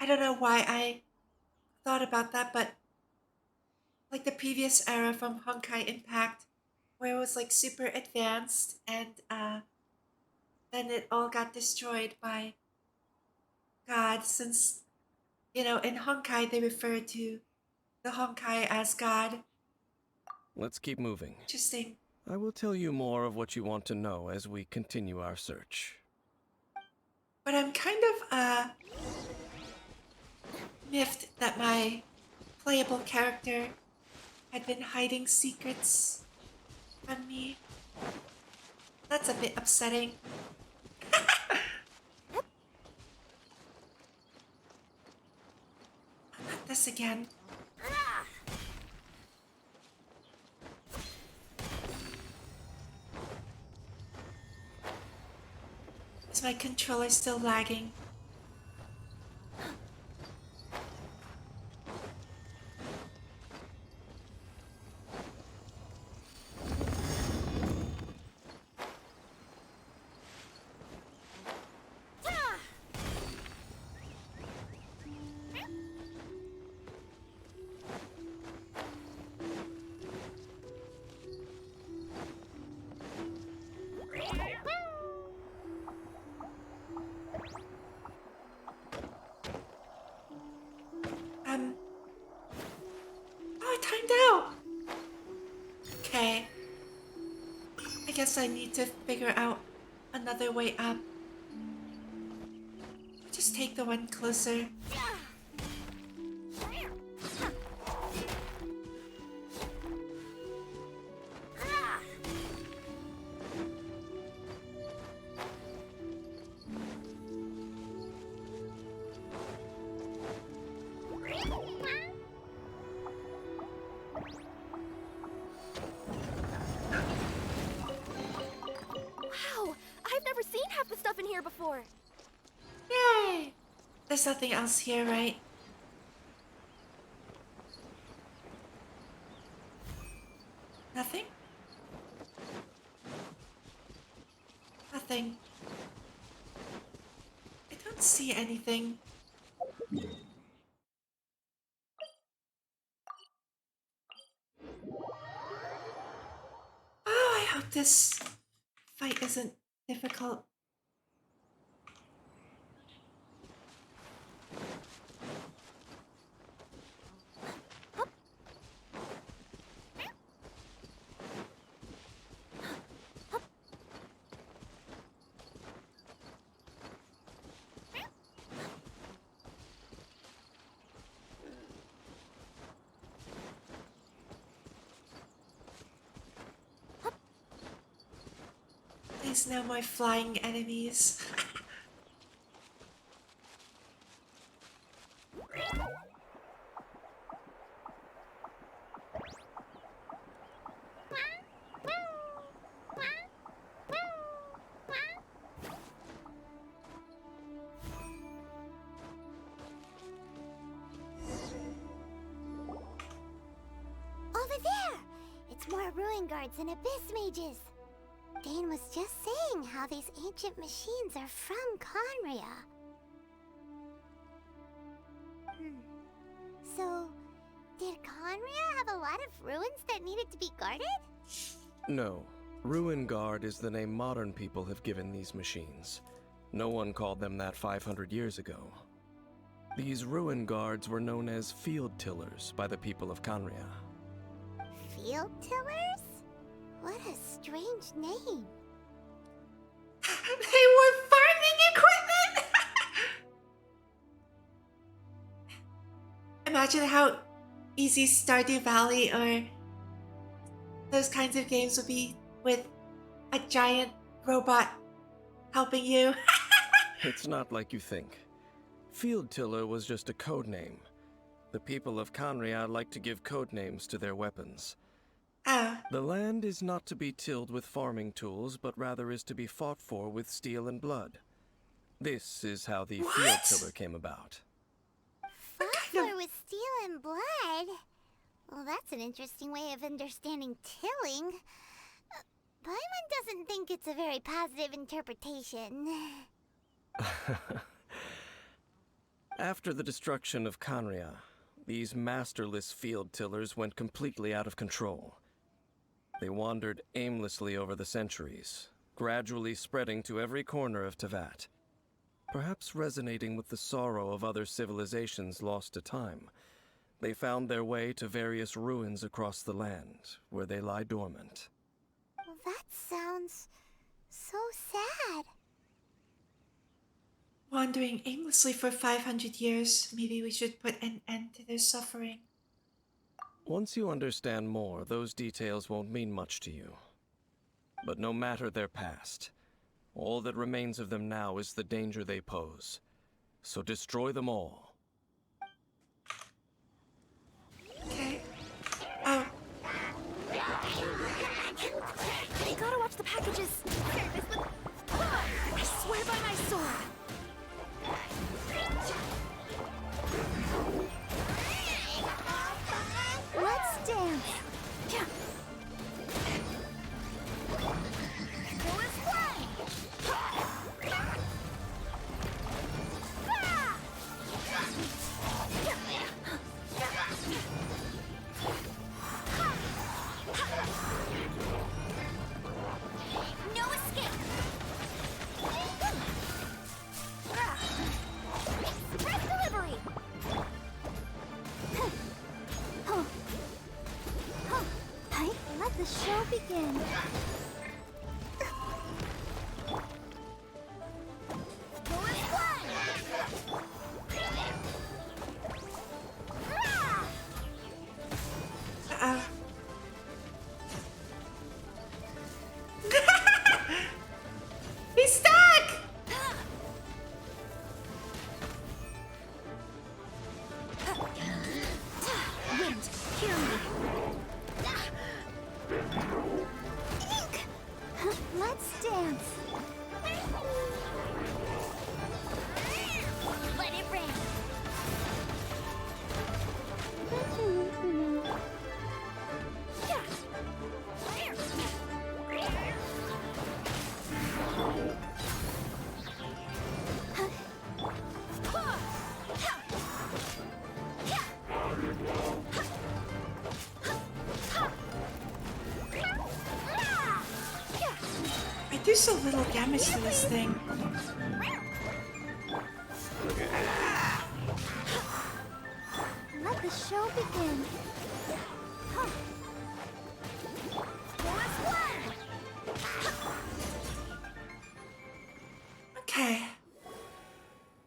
I don't know why I thought about that, but like the previous era from Honkai Impact, where it was like super advanced and then it all got destroyed by God, since, you know, in Honkai they refer to the Honkai as God. Let's keep moving. Interesting. I will tell you more of what you want to know as we continue our search. But I'm kind of miffed that my playable character had been hiding secrets from me. That's a bit upsetting. Not this again. Is my controller still lagging? Oh, it timed out. Okay. I guess I need to figure out another way up. Just take the one closer. Wow! I've never seen half the stuff in here before. Yay! There's nothing else here, right? Nothing? Nothing. I don't see anything. Oh, I hope this fight isn't difficult. Please, no more flying enemies. Over there! It's more ruin guards and abyss mages. Dane was just saying how these ancient machines are from Conria. So, did Conria have a lot of ruins that needed to be guarded? No. Ruin Guard is the name modern people have given these machines. No one called them that 500 years ago. These Ruin Guards were known as Field Tillers by the people of Conria. Field tillers? What a strange name. They were farming equipment! Imagine how easy Stardew Valley or those kinds of games would be with a giant robot helping you. It's not like you think. Field Tiller was just a code name. The people of Conria like to give code names to their weapons. Oh, The land is not to be tilled with farming tools, but rather is to be fought for with steel and blood. This is how the What? Field Tiller came about. Fosfor with steel and blood? Well, that's an interesting way of understanding tilling. Paimon doesn't think it's a very positive interpretation. After the destruction of Conria, these masterless field tillers went completely out of control. They wandered aimlessly over the centuries, gradually spreading to every corner of Teyvat. Perhaps resonating with the sorrow of other civilizations lost to time, they found their way to various ruins across the land, where they lie dormant. Well, that sounds so sad. wandering aimlessly for 500 years. Maybe we should put an end to their suffering. Once you understand more, those details won't mean much to you. But no matter their past, all that remains of them now is the danger they pose. So destroy them all. Okay. Oh, You gotta watch the packages. I swear by my sword. Let's dance. Yeah. Go as one. No escape. Express delivery. Let the show begin. Go as one. uh-oh. He's stuck! Wind, hear me. Ink. Let's dance. Let it rain. I do so little damage to this thing. Let the show begin. Okay.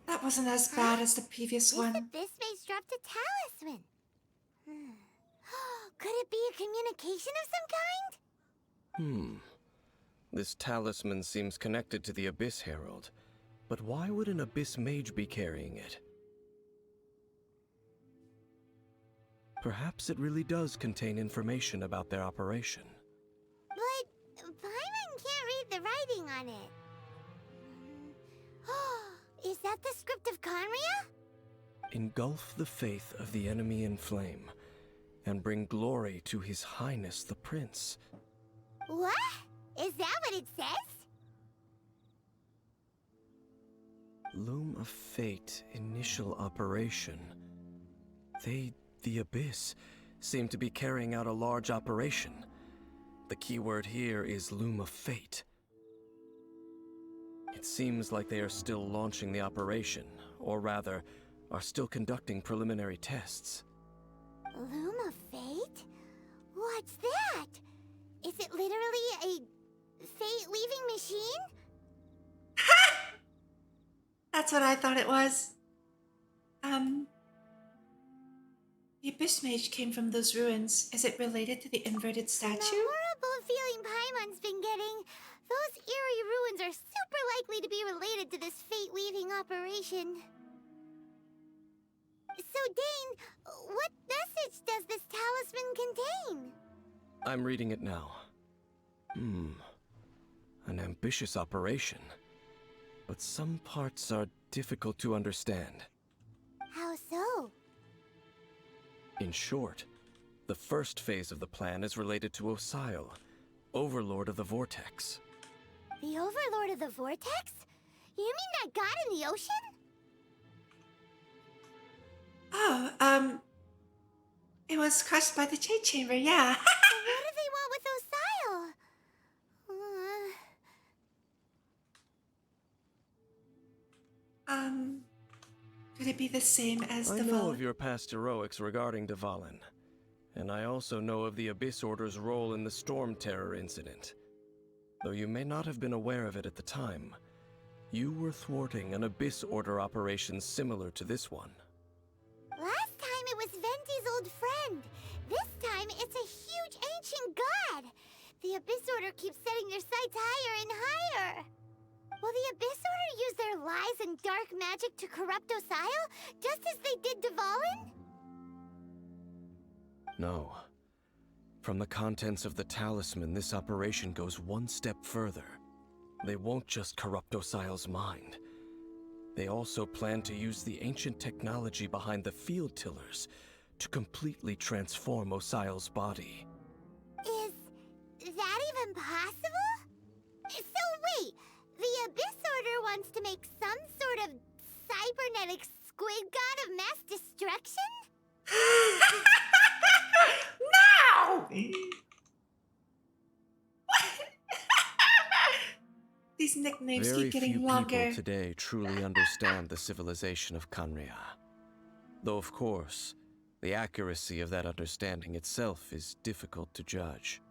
That wasn't as bad as the previous This one. abyss maze dropped a talisman. Could it be a communication of some kind? This talisman seems connected to the Abyss Herald. But why would an Abyss Mage be carrying it? Perhaps it really does contain information about their operation. But Paimon can't read the writing on it. Is that the script of Conria? Engulf the faith of the enemy in flame, and bring glory to His Highness the Prince. What? Is that what it says? Loom of Fate, initial operation. They, the Abyss, seem to be carrying out a large operation. The keyword here is Loom of Fate. It seems like they are still launching the operation, or rather, are still conducting preliminary tests. Loom of Fate? What's that? Is it literally a fate-weaving machine? That's what I thought it was. The Abyss Mage came from those ruins. Is it related to the inverted The statue? horrible feeling Paimon's been getting. Those eerie ruins are super likely to be related to this fate-weaving operation. So, Dane, what message does this talisman contain? I'm reading it now. An ambitious operation. But some parts are difficult to understand. How so? In short, the first phase of the plan is related to Osile, Overlord of the Vortex. The Overlord of the Vortex? You mean that god in the ocean? Oh, it was crushed by the Jade Chamber, yeah. What do they want with Osile? Could it be the same as I the know Vault? of your past heroics regarding Dvalin, and I also know of the Abyss Order's role in the Storm Terror incident. Though you may not have been aware of it at the time, you were thwarting an Abyss Order operation similar to this one. Last time it was Venti's old friend. This time, it's a huge ancient god. The Abyss Order keeps setting their sights higher and higher. Will the Abyss Order use their lies and dark magic to corrupt Osile, just as they did Dvalin? No. From the contents of the talisman, this operation goes one step further. They won't just corrupt Osile's mind. They also plan to use the ancient technology behind the field tillers to completely transform Osile's body. Is that even possible? So wait, the Abyss Order wants to make some sort of cybernetic squid god of mass destruction? No! These nicknames Very keep getting few longer. people today truly understand the civilization of Khaenri'ah. Though, of course, the accuracy of that understanding itself is difficult to judge.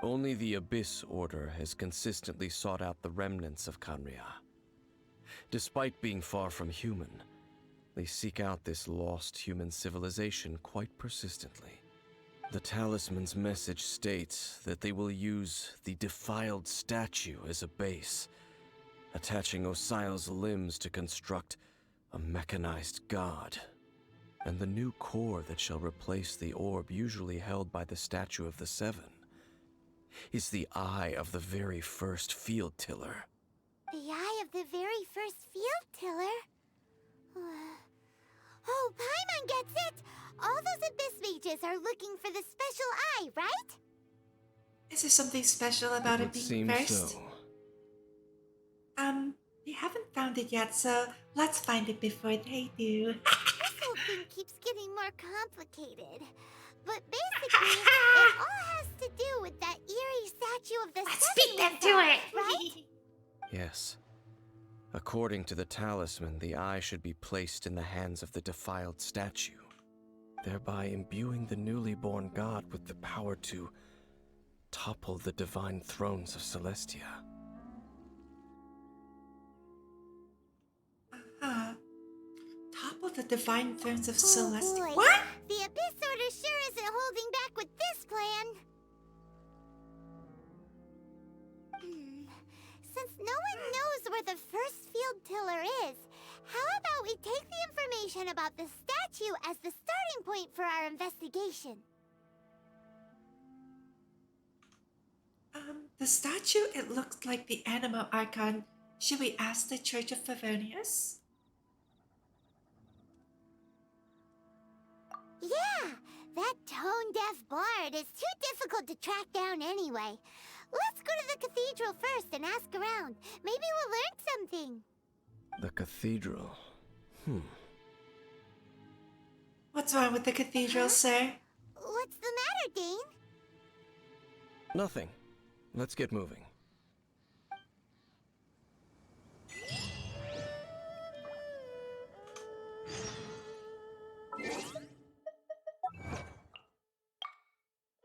Only the Abyss Order has consistently sought out the remnants of Khaenri'ah. Despite being far from human, they seek out this lost human civilization quite persistently. The talisman's message states that they will use the defiled statue as a base, attaching Osile's limbs to construct a mechanized god. And the new core that shall replace the orb usually held by the Statue of the Seven is the eye of the very first field tiller. The eye of the very first field tiller? Oh, Paimon gets it! All those Abyss mages are looking for the special eye, right? Is there something special about it Would being seem first? so. We haven't found it yet, so let's find it before they do. This whole thing keeps getting more complicated. But basically, it all has to do with that eerie statue of the Let's Seven beat them we to saw, it! right? Yes. According to the talisman, the eye should be placed in the hands of the defiled statue, thereby imbuing the newly born god with the power to topple the divine thrones of Celestia. Topple the divine thrones of Oh Celestia. boy. What? The Abyss Order sure isn't holding back with this plan. Since no one knows where the first field tiller is, how about we take the information about the statue as the starting point for our investigation? The statue, it looks like the animal icon. Should we ask the Church of Favonius? Yeah, that tone-deaf bard is too difficult to track down anyway. Let's go to the cathedral first and ask around. Maybe we'll learn something. The cathedral. What's wrong with the cathedral, sir? What's the matter, Dane? Nothing. Let's get moving.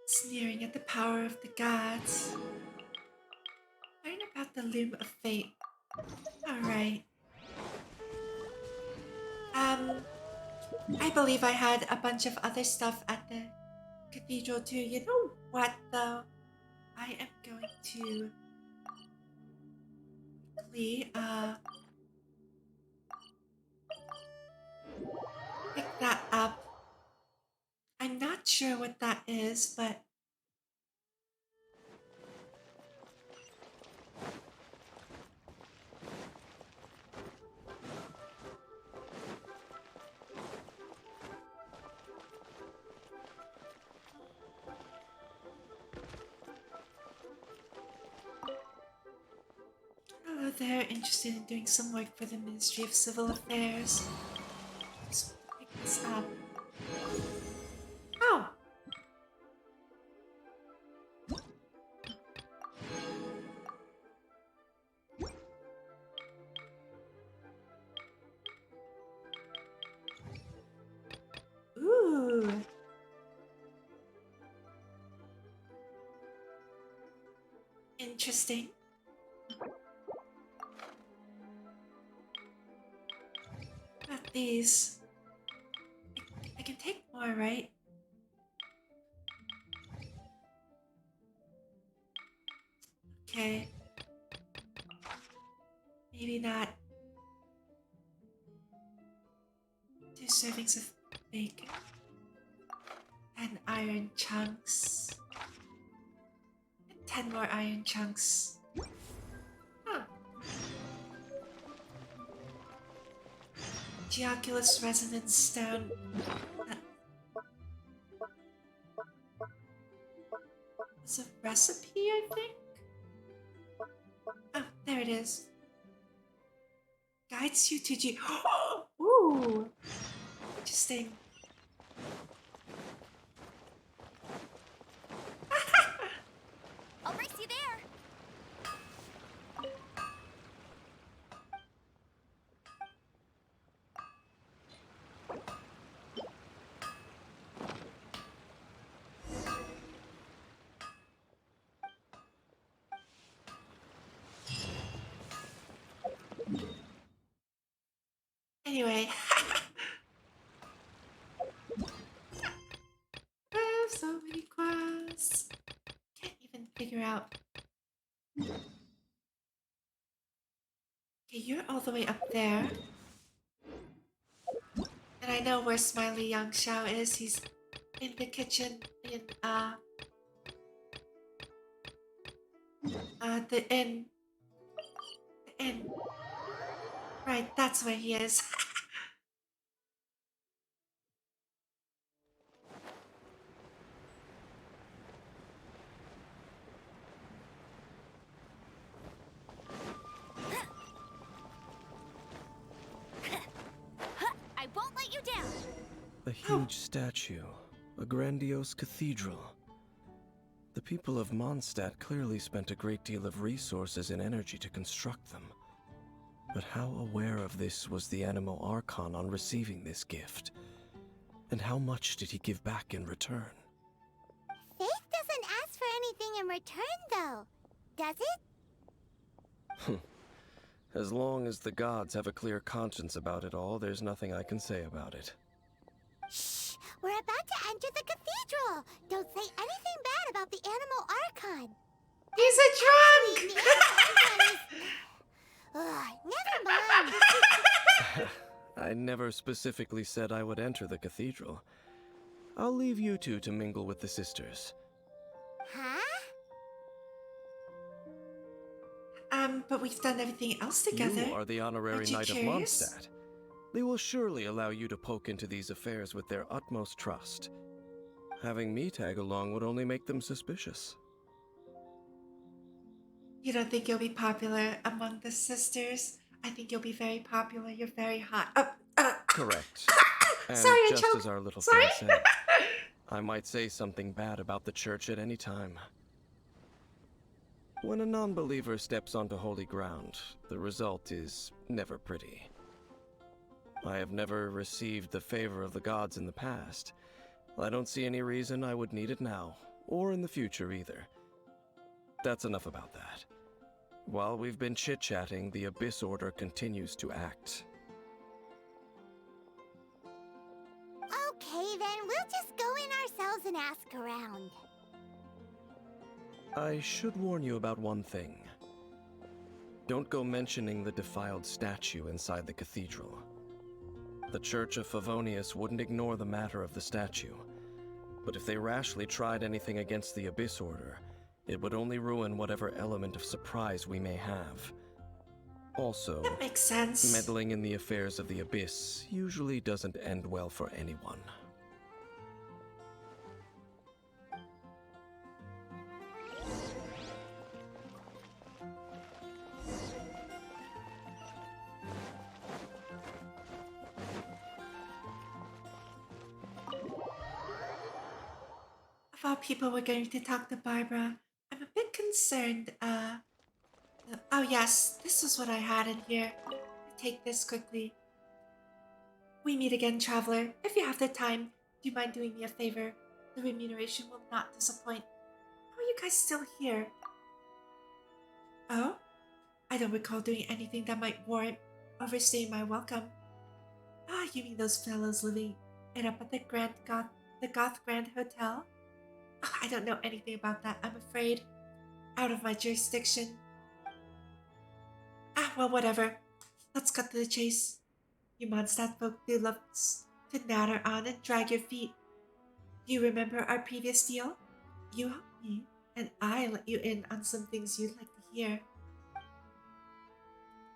Sneering at the power of the gods. Learn about the Loom of Fate. Alright. I believe I had a bunch of other stuff at the cathedral too. You know what though? I am going to quickly pick that up. I'm not sure what that is, but oh, they're interested in doing some work for the Ministry of Civil Affairs. Let's pick this up. Oh! Ooh! Interesting. Got these. I can take more, right? Okay. Maybe not. 2 servings of bacon. 10 iron chunks. And 10 more iron chunks. Huh. Geoculus resonance stone. It's a recipe, I think? Oh, there it is. Guides you to Ooh! Interesting. I'll race you there. Anyway. I have so many quests. Can't even figure out. Okay, you're all the way up there. And I know where Smiley Young Xiao is. He's in the kitchen in the inn. The inn. Right, that's where he is. I won't let you down. A huge statue, a grandiose cathedral. The people of Mondstadt clearly spent a great deal of resources and energy to construct them. But how aware of this was the Animo Archon on receiving this gift? And how much did he give back in return? Faith doesn't ask for anything in return, though. Does it? As long as the gods have a clear conscience about it all, there's nothing I can say about it. Shh! We're about to enter the cathedral! Don't say anything bad about the Animal Archon! He's a The drunk! Animal Archon is... Ugh, never mind! I never specifically said I would enter the cathedral. I'll leave you two to mingle with the sisters. Huh? But we've done everything else together. You are the honorary Aren't you knight of curious? Mondstadt. They will surely allow you to poke into these affairs with their utmost trust. Having me tag along would only make them suspicious. You don't think you'll be popular among the sisters? I think you'll be very popular. You're very hot. Correct. And Sorry, I just choked. as our little Sorry. friend said, I might say something bad about the church at any time. When a non-believer steps onto holy ground, the result is never pretty. I have never received the favor of the gods in the past. I don't see any reason I would need it now, or in the future either. That's enough about that. While we've been chit-chatting, the Abyss Order continues to act. Okay, then we'll just go in ourselves and ask around. I should warn you about one thing. Don't go mentioning the defiled statue inside the cathedral. The Church of Favonius wouldn't ignore the matter of the statue, but if they rashly tried anything against the Abyss Order, it would only ruin whatever element of surprise we may have. Also, That makes sense. meddling in the affairs of the Abyss usually doesn't end well for anyone. Of all people, we're going to talk to Barbara. I'm a bit concerned. Oh yes, this is what I had in here. Take this quickly. We meet again, traveler. If you have the time, do you mind doing me a favor? The remuneration will not disappoint. How are you guys still here? Oh? I don't recall doing anything that might warrant overstaying my welcome. Ah, you mean those fellows living it up at the Goth Grand Hotel? I don't know anything about that, I'm afraid. out of my jurisdiction. Ah, well, whatever. Let's cut to the chase. You Mondstadt folk do love to natter on and drag your feet. Do you remember our previous deal? You helped me, and I let you in on some things you'd like to hear.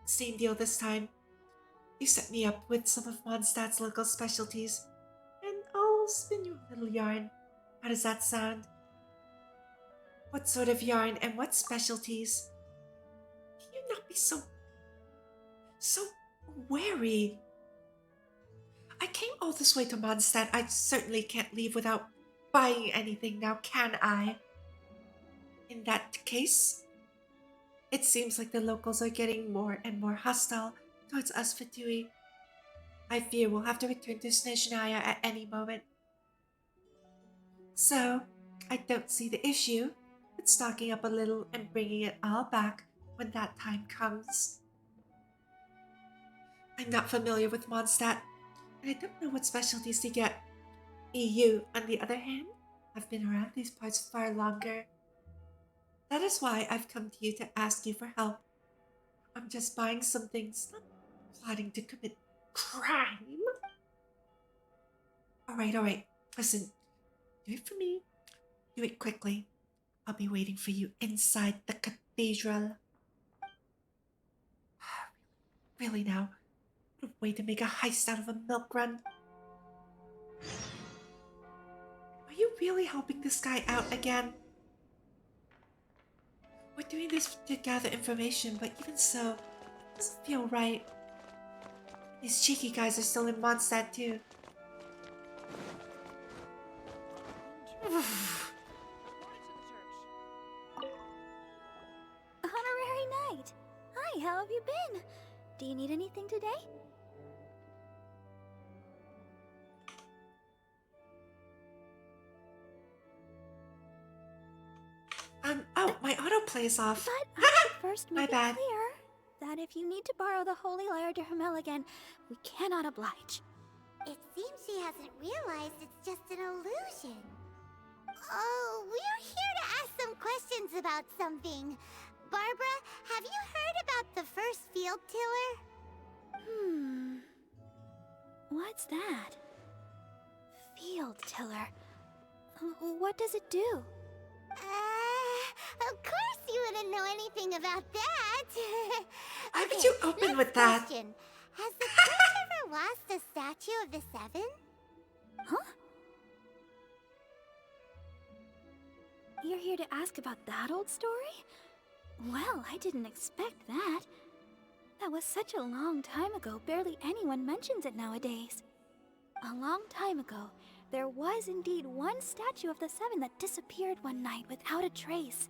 Same deal this time. You set me up with some of Mondstadt's local specialties, and I'll spin you a little yarn. How does that sound? What sort of yarn and what specialties? Can you not be so wary? I came all this way to Mondstadt. I certainly can't leave without buying anything now, can I? In that case, it seems like the locals are getting more and more hostile towards us Fatui. I fear we'll have to return to Snezhnaya at any moment. So, I don't see the issue with stocking up a little and bringing it all back when that time comes. I'm not familiar with Mondstadt, and I don't know what specialties to get. EU, on the other hand, have been around these parts far longer. That is why I've come to you to ask you for help. I'm just buying some things, not plotting to commit crime. Alright. Listen, do it for me. Do it quickly. I'll be waiting for you inside the cathedral. Really now? What a way to make a heist out of a milk run. Are you really helping this guy out again? We're doing this to gather information, but even so, it doesn't feel right. These cheeky guys are still in Mondstadt too. Honorary Knight! Hi, how have you been? Do you need anything today? Oh, my autoplay is off. But I should first My make it bad. clear that if you need to borrow the Holy Lyre to Hermel again, we cannot oblige. It seems she hasn't realized it's just an illusion. Oh, we're here to ask some questions about something. Barbara, have you heard about the first field tiller? What's that? Field tiller. What does it do? Of course you wouldn't know anything about that. Why would you open with that? Question. Has the church ever lost a statue of the Seven? Huh? You're here to ask about that old story? Well, I didn't expect that. That was such a long time ago, barely anyone mentions it nowadays. A long time ago, there was indeed one statue of the Seven that disappeared one night without a trace.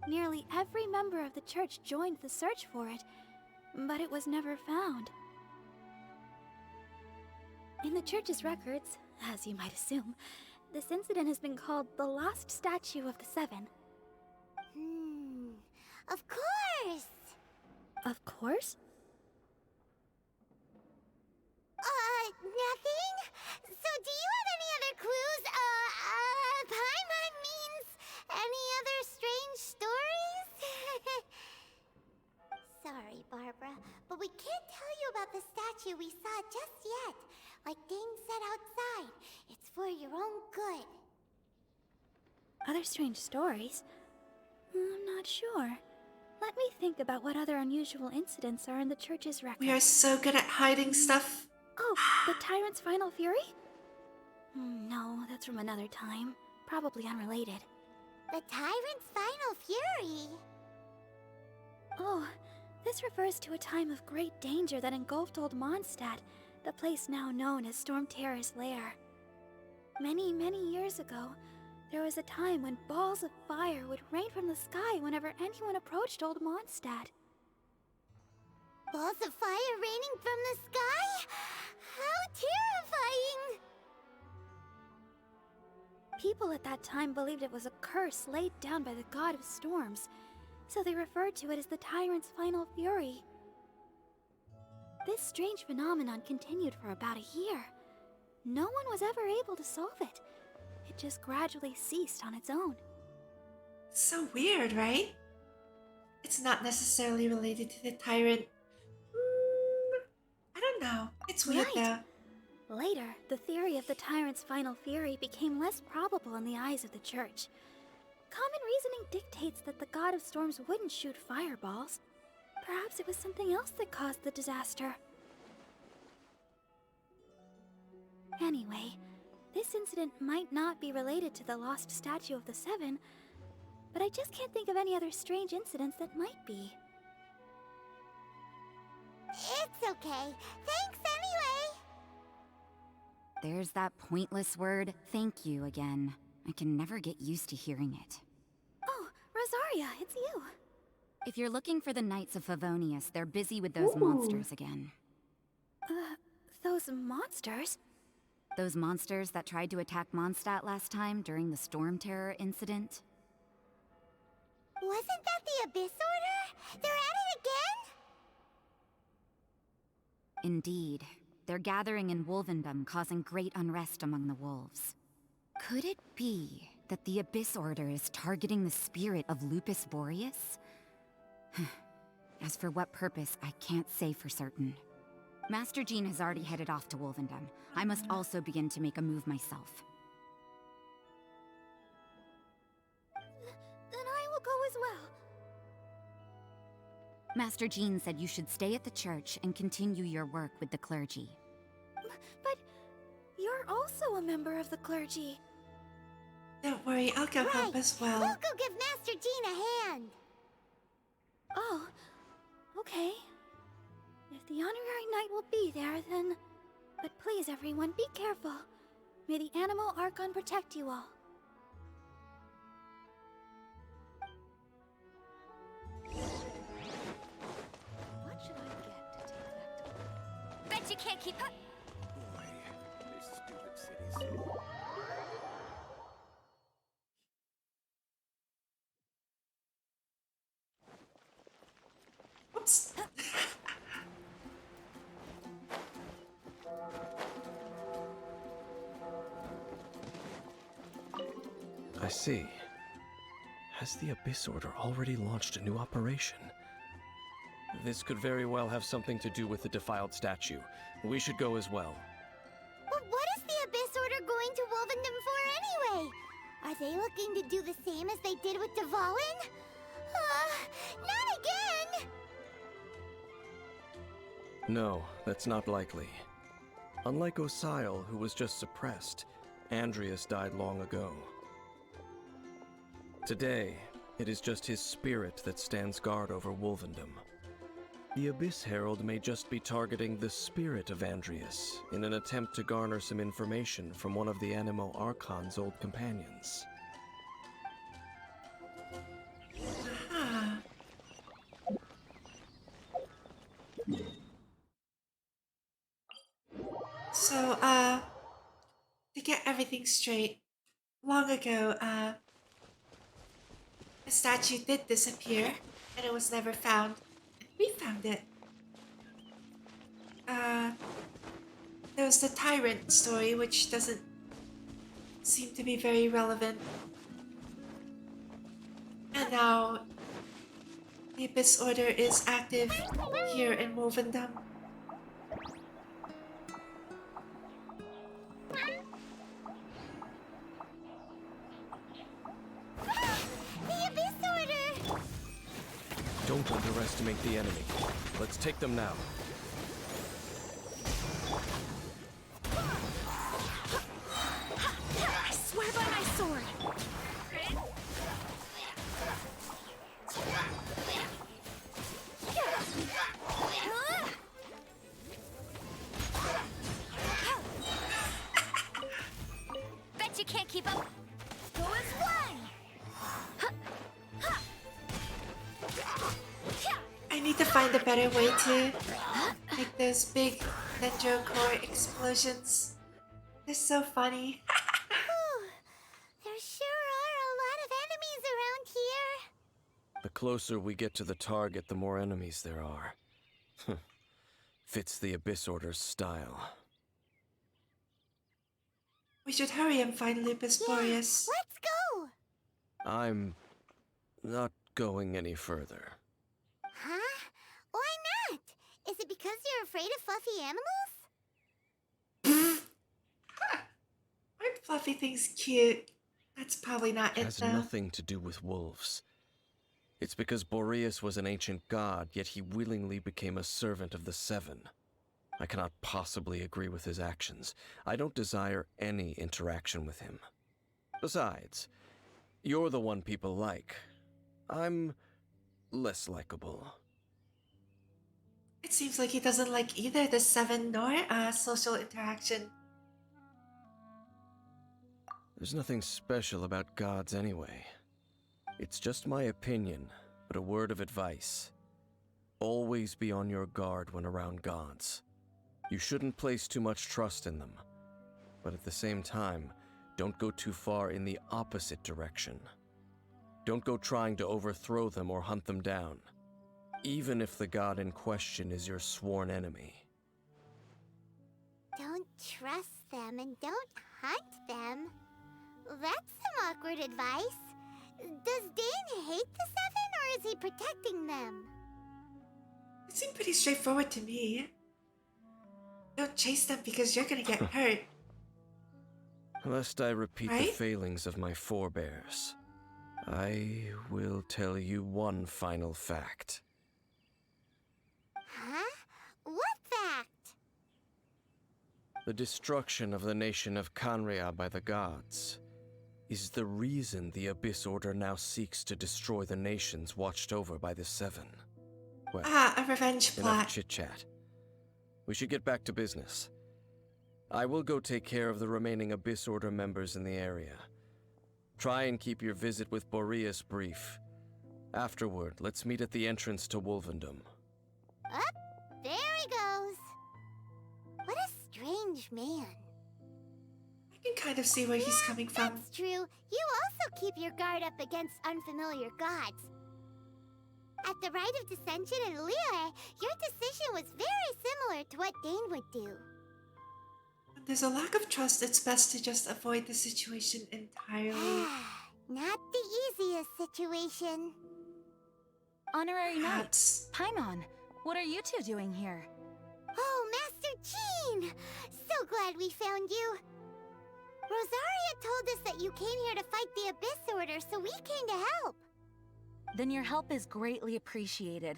Nearly every member of the church joined the search for it, but it was never found. In the church's records, as you might assume, this incident has been called the Lost Statue of the Seven. Of course! Of course? Nothing? So do you have any other clues? Paimon means any other strange stories? Sorry, Barbara, but we can't tell you about the statue we saw just yet. Like Dane said outside, it's for your own good. Other strange stories? I'm not sure. Let me think about what other unusual incidents are in the church's record. We are so good at hiding stuff. Oh, the Tyrant's Final Fury? No, that's from another time. Probably unrelated. The Tyrant's Final Fury? Oh, this refers to a time of great danger that engulfed Old Mondstadt, the place now known as Storm Terror's lair. Many, many years ago, there was a time when balls of fire would rain from the sky whenever anyone approached Old Mondstadt. Balls of fire raining from the sky? How terrifying! People at that time believed it was a curse laid down by the god of storms, so they referred to it as the Tyrant's Final Fury. This strange phenomenon continued for about a year. No one was ever able to solve it. It just gradually ceased on its own. So weird, right? It's not necessarily related to the tyrant. I don't know. It's weird Right. though. Later, the theory of the tyrant's final fury became less probable in the eyes of the church. Common reasoning dictates that the god of storms wouldn't shoot fireballs. Perhaps it was something else that caused the disaster. Anyway, this incident might not be related to the lost statue of the Seven, but I just can't think of any other strange incidents that might be. It's okay. Thanks anyway. There's that pointless word, thank you, again. I can never get used to hearing it. Oh, Rosaria, it's you. If you're looking for the Knights of Favonius, they're busy with those monsters again. Those monsters? Those monsters that tried to attack Mondstadt last time during the Storm Terror incident? Wasn't that the Abyss Order? They're at it again? Indeed. They're gathering in Wolvendom, causing great unrest among the wolves. Could it be that the Abyss Order is targeting the spirit of Lupus Boreas? As for what purpose, I can't say for certain. Master Jean has already headed off to Wolvendom. I must also begin to make a move myself. Then I will go as well. Master Jean said you should stay at the church and continue your work with the clergy. But you're also a member of the clergy. Don't worry, I'll go help as well. We'll go give Master Jean a hand. Oh, okay. If the honorary knight will be there, then... But please, everyone, be careful. May the Animal Archon protect you all. What should I get to take back to Bet you can't keep up. Boy, these stupid cities. Oops. I see. Has the Abyss Order already launched a new operation? This could very well have something to do with the defiled statue. We should go as well. But what is the Abyss Order going to Wolvendom for anyway? Are they looking to do the same as they did with Dvalin? Not again! No, that's not likely. Unlike Osile, who was just suppressed, Andreas died long ago. Today, it is just his spirit that stands guard over Wolvendom. The Abyss Herald may just be targeting the spirit of Andreas in an attempt to garner some information from one of the Animo Archon's old companions. Ah. So, to get everything straight, long ago, a statue did disappear, and it was never found. We found it. There was the Tyrant story, which doesn't seem to be very relevant. And now, the Abyss Order is active here in Wolvendom. The Abyss Order! Don't underestimate the enemy. Let's take them now. I swear by my sword! Bet you can't keep up. Go as one! I need to find a better way to make those big Dendro core explosions. They're so funny. There sure are a lot of enemies around here. The closer we get to the target, the more enemies there are. Fits the Abyss Order's style. We should hurry and find Lupus Boreas. Let's go! I'm not going any further. Huh? Why not? Is it because you're afraid of fluffy animals? Aren't fluffy things cute? That's probably not It it, has though. nothing to do with wolves. It's because Boreas was an ancient god, yet he willingly became a servant of the Seven. I cannot possibly agree with his actions. I don't desire any interaction with him. Besides, you're the one people like. I'm less likable. It seems like he doesn't like either the Seven nor social interaction. There's nothing special about gods anyway. It's just my opinion, but a word of advice. Always be on your guard when around gods. You shouldn't place too much trust in them, but at the same time, don't go too far in the opposite direction. Don't go trying to overthrow them or hunt them down, even if the god in question is your sworn enemy. Don't trust them and don't hunt them. That's some awkward advice. Does Dane hate the Seven, or is he protecting them? It seemed pretty straightforward to me. Don't chase them because you're gonna get hurt. Lest I repeat the Right? failings of my forebears, I will tell you one final fact. Huh? What fact? The destruction of the nation of Canria by the gods is the reason the Abyss Order now seeks to destroy the nations watched over by the Seven. Well, A revenge enough plot. chit-chat. We should get back to business. I will go take care of the remaining Abyss Order members in the area. Try and keep your visit with Boreas brief. Afterward, let's meet at the entrance to Wolvendom. Up, there he goes. What a strange man. I can kind of see where he's coming from. That's true. You also keep your guard up against unfamiliar gods. At the Rite of Dissension in Liyue, your decision was very similar to what Dane would do. When there's a lack of trust, it's best to just avoid the situation entirely. Not the easiest situation. Honorary Knight, Perhaps. Paimon, what are you two doing here? Oh, Master Jean! So glad we found you. Rosaria told us that you came here to fight the Abyss Order, so we came to help. Then your help is greatly appreciated.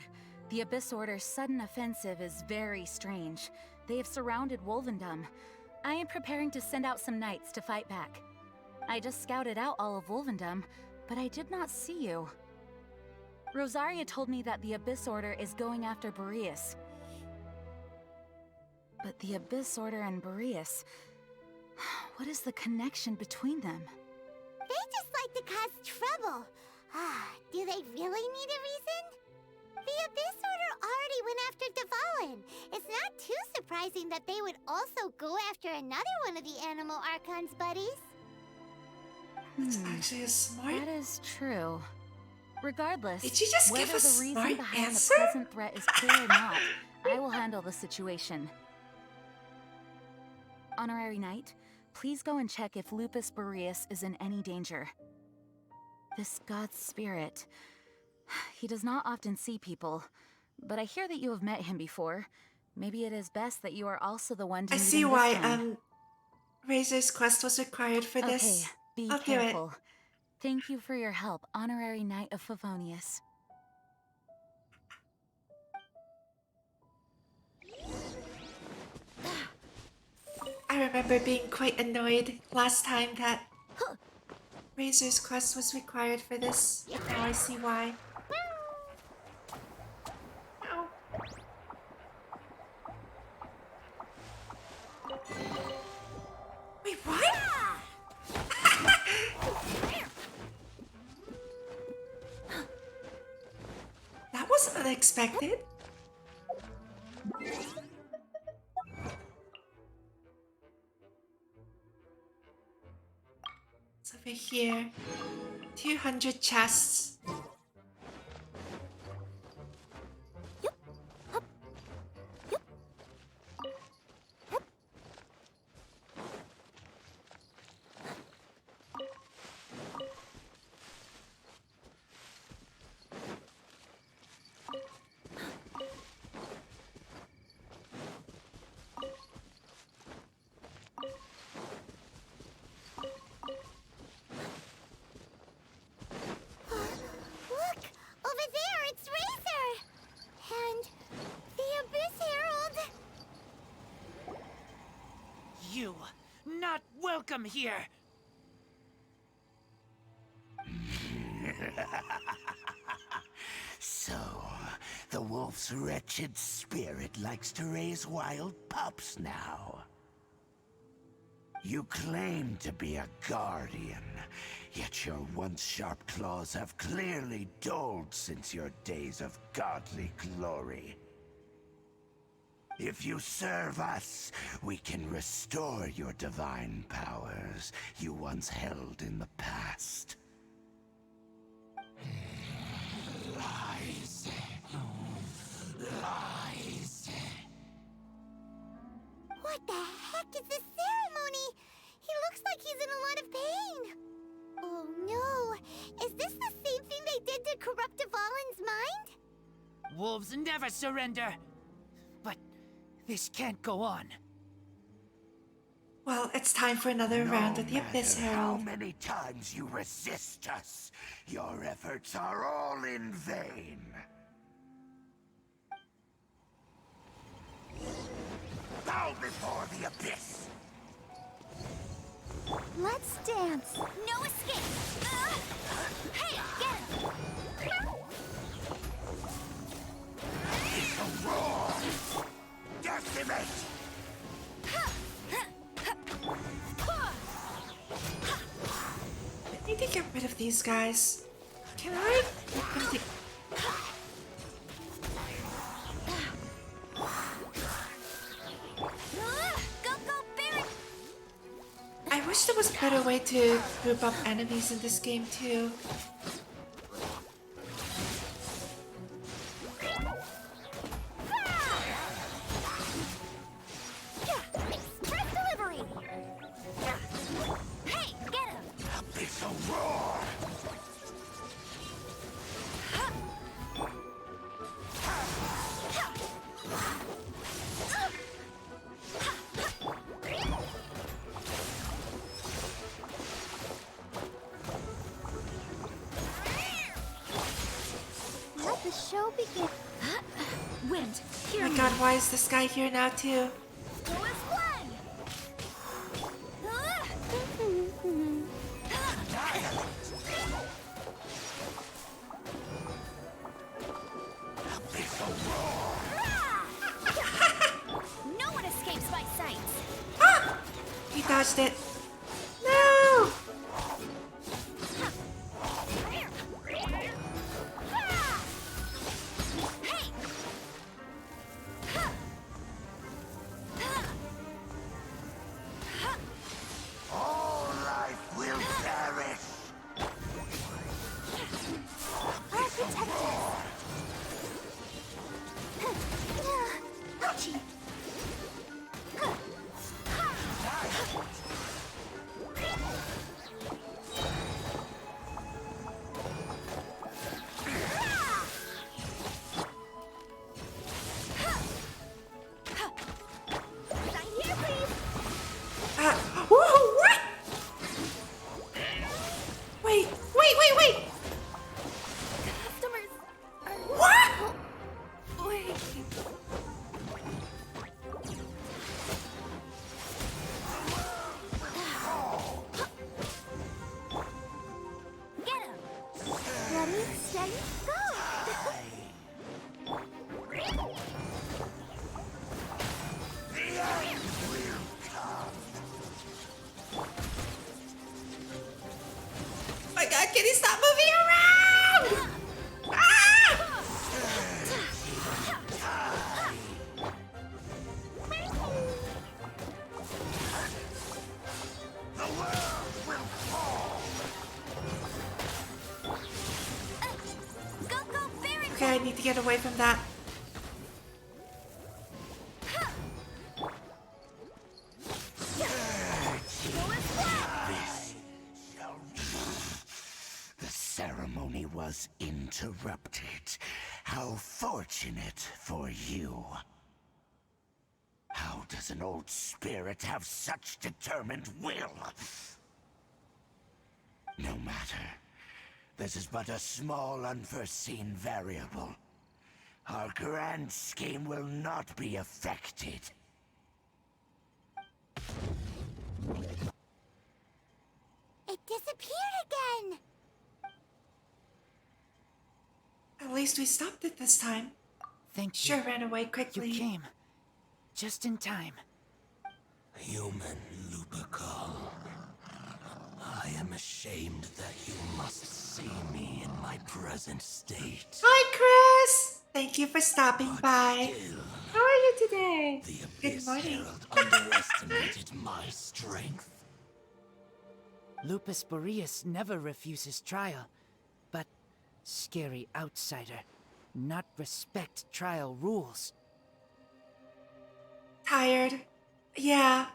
The Abyss Order's sudden offensive is very strange. They have surrounded Wolvendom. I am preparing to send out some knights to fight back. I just scouted out all of Wolvendom, but I did not see you. Rosaria told me that the Abyss Order is going after Boreas. But the Abyss Order and Boreas... what is the connection between them? They just like to cause trouble. Do they really need a reason? The Abyss Order already went after Dvalin. It's not too surprising that they would also go after another one of the Animal Archon's buddies. That's actually a smart. That is true. Regardless, Did you just give whether a the reason smart behind answer? the present threat is clear or not, I will handle the situation. Honorary Knight, please go and check if Lupus Boreas is in any danger. This god's spirit... he does not often see people, but I hear that you have met him before. Maybe it is best that you are also the one to I meet see him this why time. Razor's quest was required for Okay, this. be I'll do it. careful. Thank you for your help, Honorary Knight of Favonius. I remember being quite annoyed last time that Razor's quest was required for this. Now I see why. Ow. Wait, what? That was unexpected. It's over here. 200 chests. welcome here. So, the wolf's wretched spirit likes to raise wild pups now. You claim to be a guardian, yet your once sharp claws have clearly dulled since your days of godly glory. If you serve us, we can restore your divine powers you once held in the past. Lies. Lies. What the heck is this ceremony? He looks like he's in a lot of pain. Oh no, is this the same thing they did to corrupt Dvalin's mind? Wolves never surrender. But this can't go on. Well, it's time for another round of the Abyss How Herald. many times you resist us, your efforts are all in vain. Bow before the abyss! Let's dance. No escape! Hey, get him! It's a roar! Decimate! I need to get rid of these guys. Can I? I wish there was a better way to group up enemies in this game too. Express delivery! Hey, get him! Abyssal roar! Let the show begin. Wind, Oh hear my me! god, why is this guy here now too? Go as one! Abyssal roar! No one escapes my sight! Ah! He dodged it. No! Hey! All life will perish! I'll protect us. Ouchie. Sign here, please! Whoa, what? Wait. Customers are... What? Wait... Get him! Ready, steady, go. The end will come! My god, can he stop moving around? Ah! The world will fall! Go, very Okay, I need to get away from that. The ceremony was interrupted. How fortunate for you. How does an old spirit have such determined will? No matter. This is but a small unforeseen variable. Our grand scheme will not be affected. least we stopped it this time. Thank Sure you. ran away quickly. You came. Just in time. Human Lupercal, I am ashamed that you must see me in my present state. Hi, Chris! Thank you for stopping But by. still, How are you today? the Good Abyss morning. Herald underestimated my strength. Lupus Boreas never refuses trial, but scary outsider, not respect trial rules. Tired. Yeah,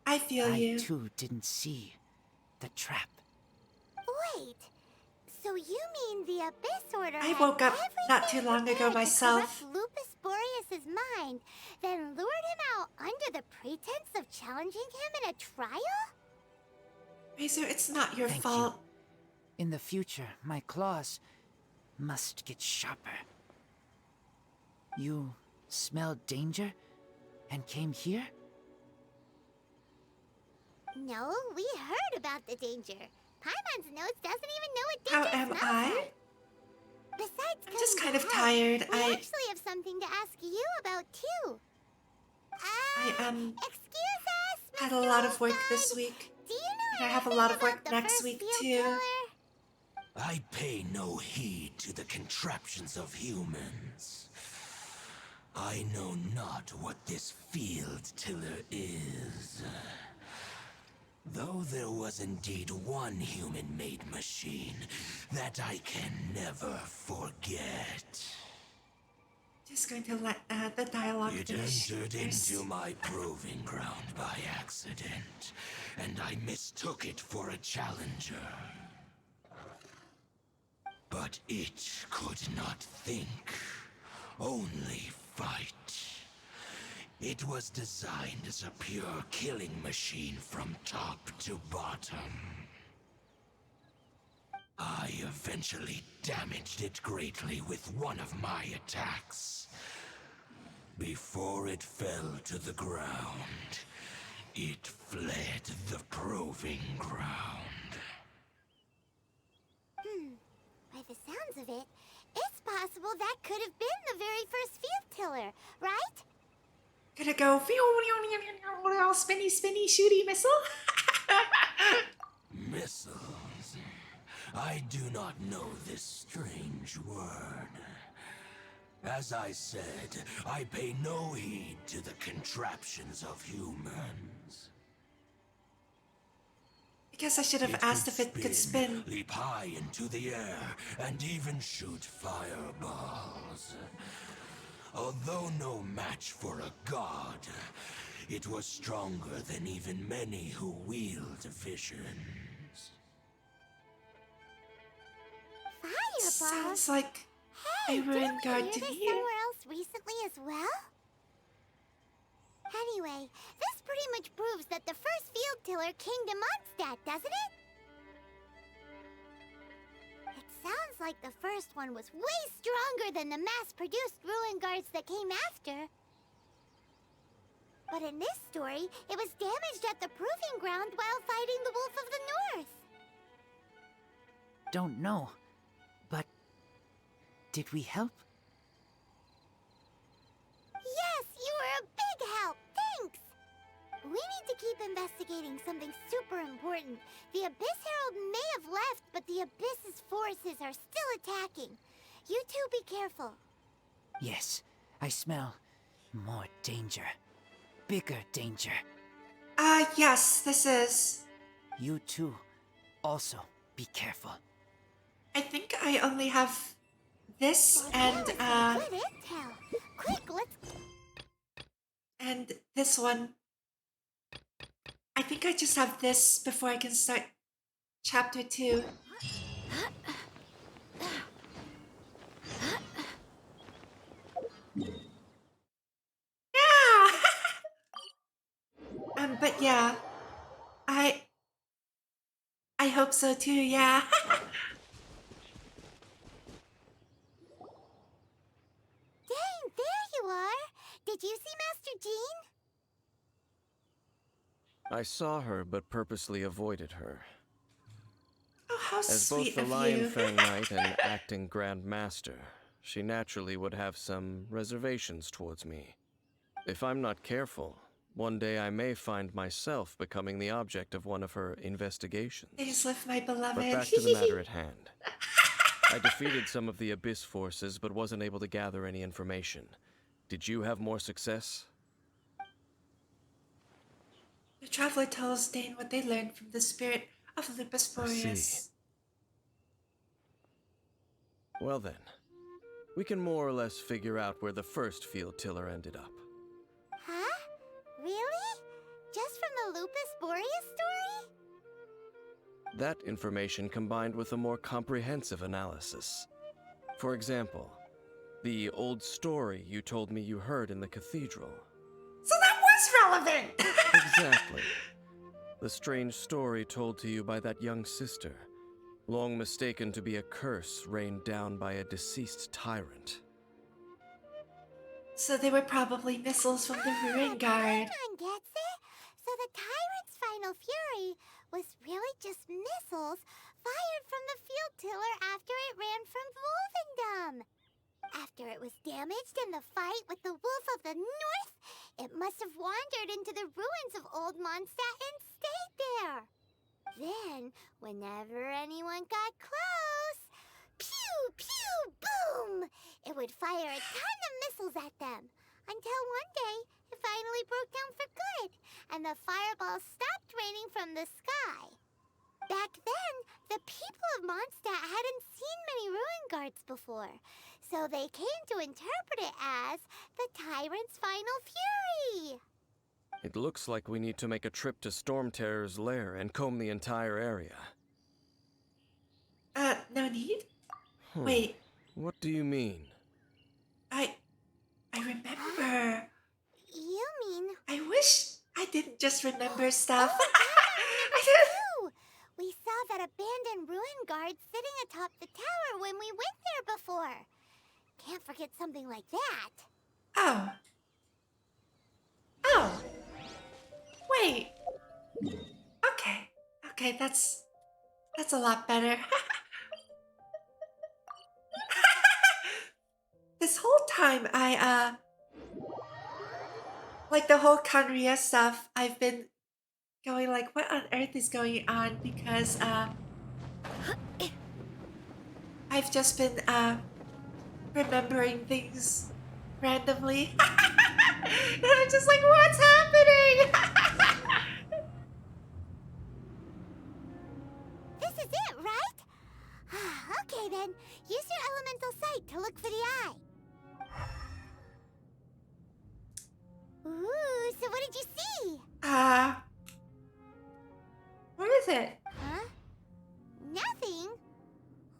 I feel you. I too didn't see the trap. Wait, so you mean the Abyss Order I had woke up not too everything long ago prepared to myself. corrupt Lupus Boreas's mind, then lured him out under the pretense of challenging him in a trial? Razor, it's not your Thank fault. you. In the future, my claws must get sharper. You smelled danger and came here? No, we heard about the danger. Paimon's nose doesn't even know what How danger am smells I? like. Besides I'm just coming kind to of help, tired. we I actually have something to ask you about too. Excuse us, had a Mr. lot of work Wolfguard. this week. Do you know And I have a anything lot of work about the next first week, field too. killer? I pay no heed to the contraptions of humans. I know not what this field tiller is. Though there was indeed one human-made machine that I can never forget. Just going to let the dialogue It finish. entered There's- into my proving ground by accident, and I mistook it for a challenger. But it could not think, only fight. It was designed as a pure killing machine from top to bottom. I eventually damaged it greatly with one of my attacks. Before it fell to the ground, it fled the proving ground. By the sounds of it, it's possible that could have been the very first field tiller, right? Gonna go spinny, spinny, shooty missile. Missiles. I do not know this strange word. As I said, I pay no heed to the contraptions of humans. I guess I should have asked if it could spin. Leap high into the air, and even shoot fireballs. Although no match for a god, it was stronger than even many who wield visions. Fireballs? Sounds like Hey, a ruined didn't we guard hear to this hear. somewhere else recently as well? Anyway, this pretty much proves that the first field tiller came to Mondstadt, doesn't it? It sounds like the first one was way stronger than the mass-produced ruin guards that came after. But in this story, it was damaged at the proving ground while fighting the Wolf of the North. Don't know, but did we help? Yes, you were a big help. Thanks. We need to keep investigating something super important. The Abyss Herald may have left, but the Abyss's forces are still attacking. You two be careful. Yes, I smell more danger. Bigger danger. Yes, this is. You too. Also, be careful. I think I only have this and, Good intel. Quick, let's... and this one. I think I just have this before I can start chapter 2. Yeah! But yeah. I hope so too, yeah. Dang, there you are. Did you see Master Jean? I saw her, but purposely avoided her. Oh, how As sweet both the of Lion you. Fang Knight and acting Grand Master, she naturally would have some reservations towards me. If I'm not careful, one day I may find myself becoming the object of one of her investigations. I just left my beloved. But back to the matter at hand. I defeated some of the Abyss forces, but wasn't able to gather any information. Did you have more success? The traveler tells Dane what they learned from the spirit of Lupus Boreas. Well then, we can more or less figure out where the first field tiller ended up. Huh? Really? Just from the Lupus Boreas story? That information combined with a more comprehensive analysis. For example, the old story you told me you heard in the cathedral. So that was relevant! Exactly. The strange story told to you by that young sister, long mistaken to be a curse rained down by a deceased tyrant. So they were probably missiles from the Ruin Guard. Paimon gets it. So the tyrant's final fury was really just missiles fired from the field tiller after it ran from Wolvendom. After it was damaged in the fight with the Wolf of the North, it must have wandered into the ruins of Old Mondstadt and stayed there. Then, whenever anyone got close, pew, pew, boom! It would fire a ton of missiles at them, until one day it finally broke down for good, and the fireballs stopped raining from the sky. Back then, the people of Mondstadt hadn't seen many ruin guards before, so they came to interpret it as the tyrant's final fury. It looks like we need to make a trip to Storm Terror's lair and comb the entire area. No need? Wait. What do you mean? I remember. You mean... I wish I didn't just remember stuff. Oh, I did. too. We saw that abandoned ruin guard sitting atop the tower when we went there before. Can't forget something like that. Oh. Oh. Wait. Okay. Okay, that's a lot better. This whole time like the whole Kanria stuff, I've been going like, what on earth is going on? Because I've just been remembering things randomly. And I'm just like, what's happening? This is it, right? Okay then, use your elemental sight to look for the eye. Ooh, so what did you see? What is it? Huh? Nothing?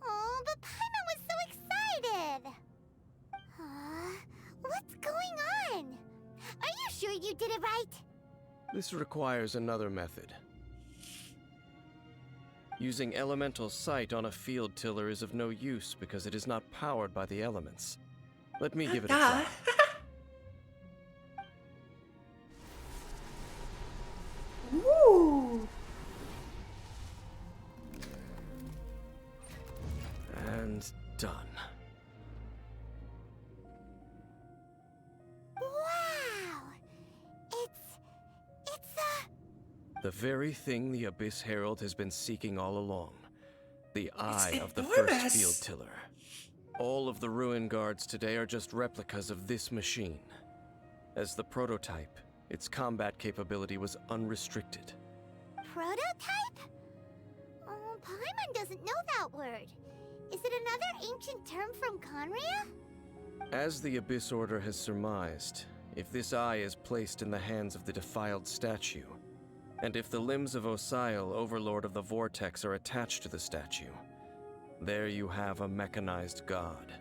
Oh, but Paimon was so excited. What's going on? Are you sure you did it right? This requires another method. Using elemental sight on a field tiller is of no use because it is not powered by the elements. Let me give it a try. Ooh. And done. Wow! It's The very thing the Abyss Herald has been seeking all along. The eye It's of the enormous. first field tiller. All of the ruin guards today are just replicas of this machine. As the prototype, its combat capability was unrestricted. prototype? Oh, Paimon doesn't know that word. Is it another ancient term from Conria? As the Abyss Order has surmised, if this eye is placed in the hands of the defiled statue, and if the limbs of Osiel, Overlord of the Vortex, are attached to the statue, there you have a mechanized god.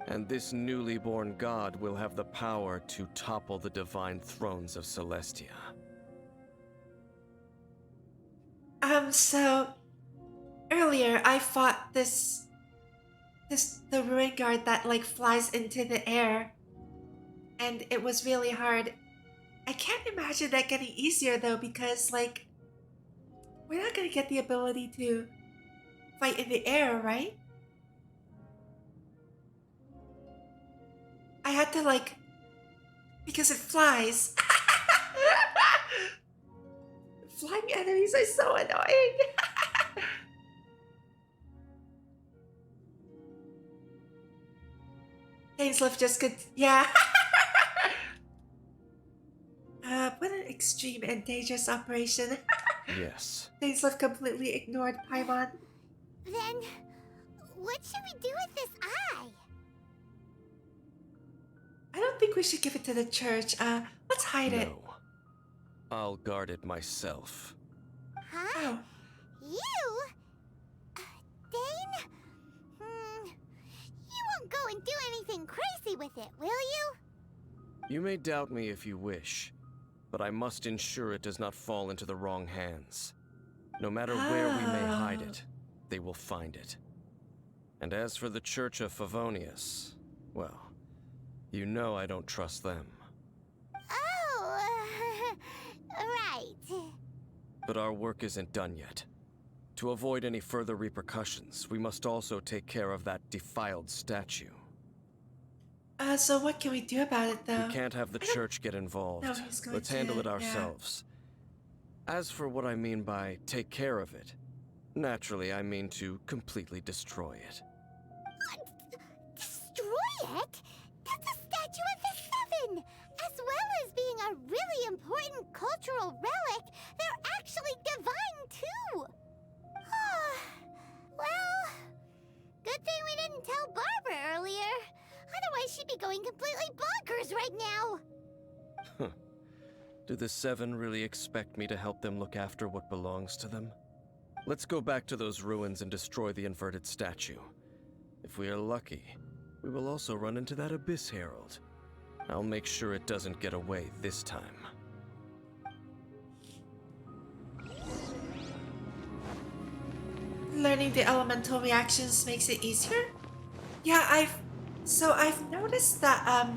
And this newly born god will have the power to topple the divine thrones of Celestia. So earlier I fought the ruin guard that like flies into the air, and it was really hard. I can't imagine that getting easier though, because like we're not gonna get the ability to fight in the air, right? I had to like, because it flies. Flying enemies are so annoying. Ainsliff just could, yeah. What an extreme and dangerous operation. Yes. Ainsliff completely ignored Paimon. Then, what should we do with this eye? I don't think we should give it to the church. Let's hide it. No. I'll guard it myself. Huh? Oh, You? Dane? You won't go and do anything crazy with it, will you? You may doubt me if you wish, but I must ensure it does not fall into the wrong hands. No matter where we may hide it, they will find it. And as for the Church of Favonius, well, you know I don't trust them. Oh, right. But our work isn't done yet. To avoid any further repercussions, we must also take care of that defiled statue. So what can we do about it, though? We can't have the church get involved. No, he's going Let's to, handle it yeah. ourselves. As for what I mean by take care of it, naturally I mean to completely destroy it. Destroy it? That's a statue of the Seven! As well as being a really important cultural relic, they're actually divine, too! Well, good thing we didn't tell Barbara earlier. Otherwise, she'd be going completely bonkers right now. Do the Seven really expect me to help them look after what belongs to them? Let's go back to those ruins and destroy the inverted statue. If we are lucky, we will also run into that Abyss Herald. I'll make sure it doesn't get away this time. Learning the elemental reactions makes it easier? Yeah, I've noticed that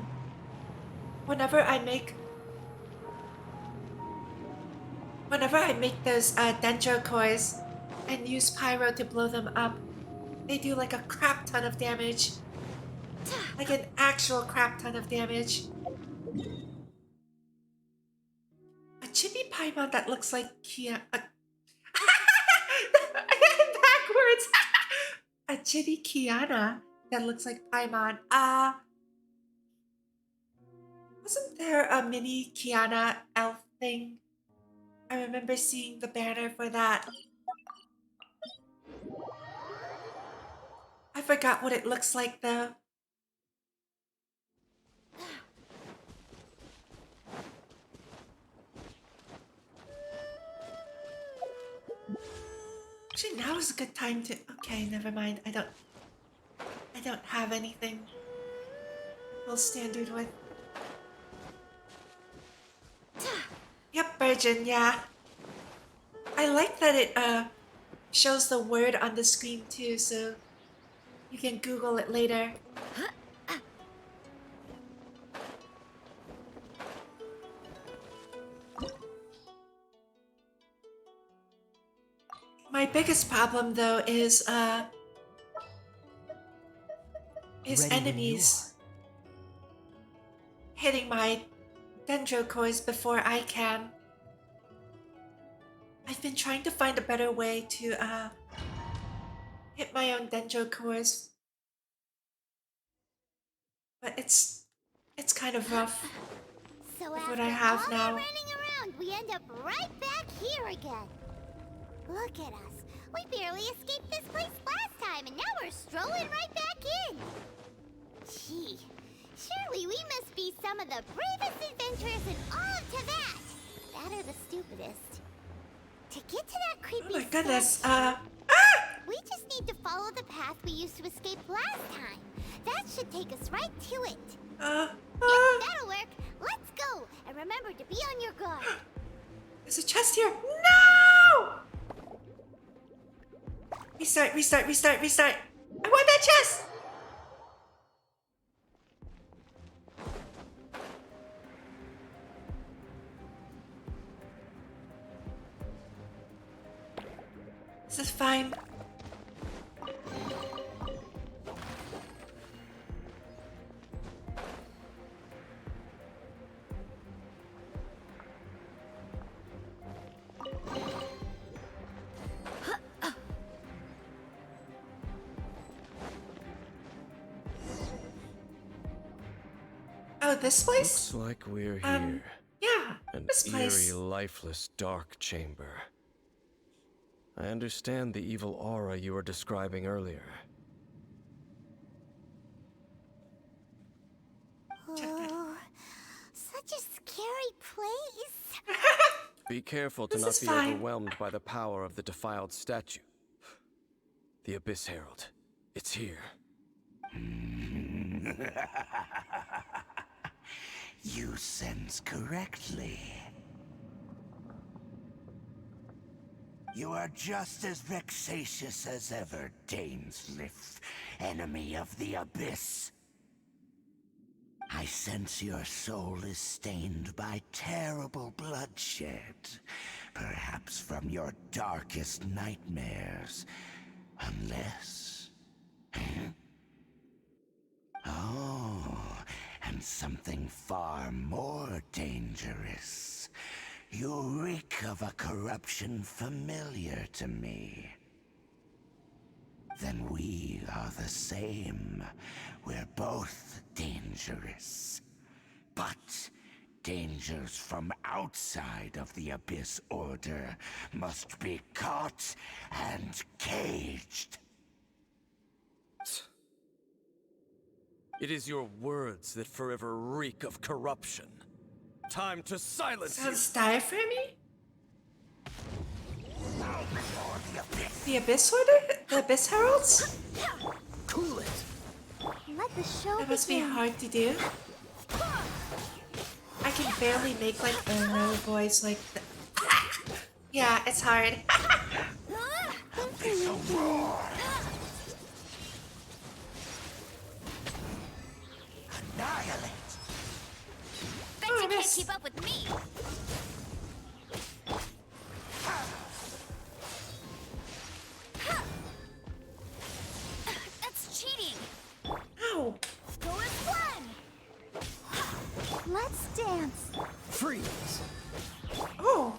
whenever I make those dendro cores and use pyro to blow them up, they do like a crap ton of damage. Like an actual crap ton of damage. A chibi Paimon that looks like backwards. A chibi Kiana that looks like Paimon. Wasn't there a mini Kiana elf thing? I remember seeing the banner for that. I forgot what it looks like though. Actually, now is a good time to. Okay, never mind. I don't have anything. Full standard with. Yep, Virgin. Yeah. I like that it shows the word on the screen too, so you can Google it later. My biggest problem though is enemies hitting my dendro cores before I can. I've been trying to find a better way to hit my own dendro cores, but it's kind of rough So with after what I have all now. that running around, we end up right back here again. Look at us. We barely escaped this place last time, and now we're strolling right back in. Gee, surely we must be some of the bravest adventurers in all of Teyvat. That or the stupidest. To get to that creepy Oh my goodness, statue, we just need to follow the path we used to escape last time. That should take us right to it. Yep, that'll work. Let's go, and remember to be on your guard. There's a chest here. No! Restart. I want that chest! This is fine. this place? Looks like we're here. Yeah, An this place. eerie, lifeless, dark chamber. I understand the evil aura you were describing earlier. Oh, such a scary place. Be careful to This not is be fine. overwhelmed by the power of the defiled statue. The Abyss Herald. It's here. You sense correctly. You are just as vexatious as ever, Dainsleif, enemy of the Abyss. I sense your soul is stained by terrible bloodshed, perhaps from your darkest nightmares, unless... Oh, and something far more dangerous. You reek of a corruption familiar to me. Then we are the same. We're both dangerous. But dangers from outside of the Abyss Order must be caught and caged. It is your words that forever reek of corruption. Time to silence you! Sounds diaphragmy? The Abyss Order? The Abyss Heralds? Cool it. Let the show That must be begin. hard to do. I can barely make like a low voice like that. Yeah, it's hard. Annihilate! Bet you can't keep up with me. That's cheating. Ow! Go as one. Let's dance. Freeze. Oh!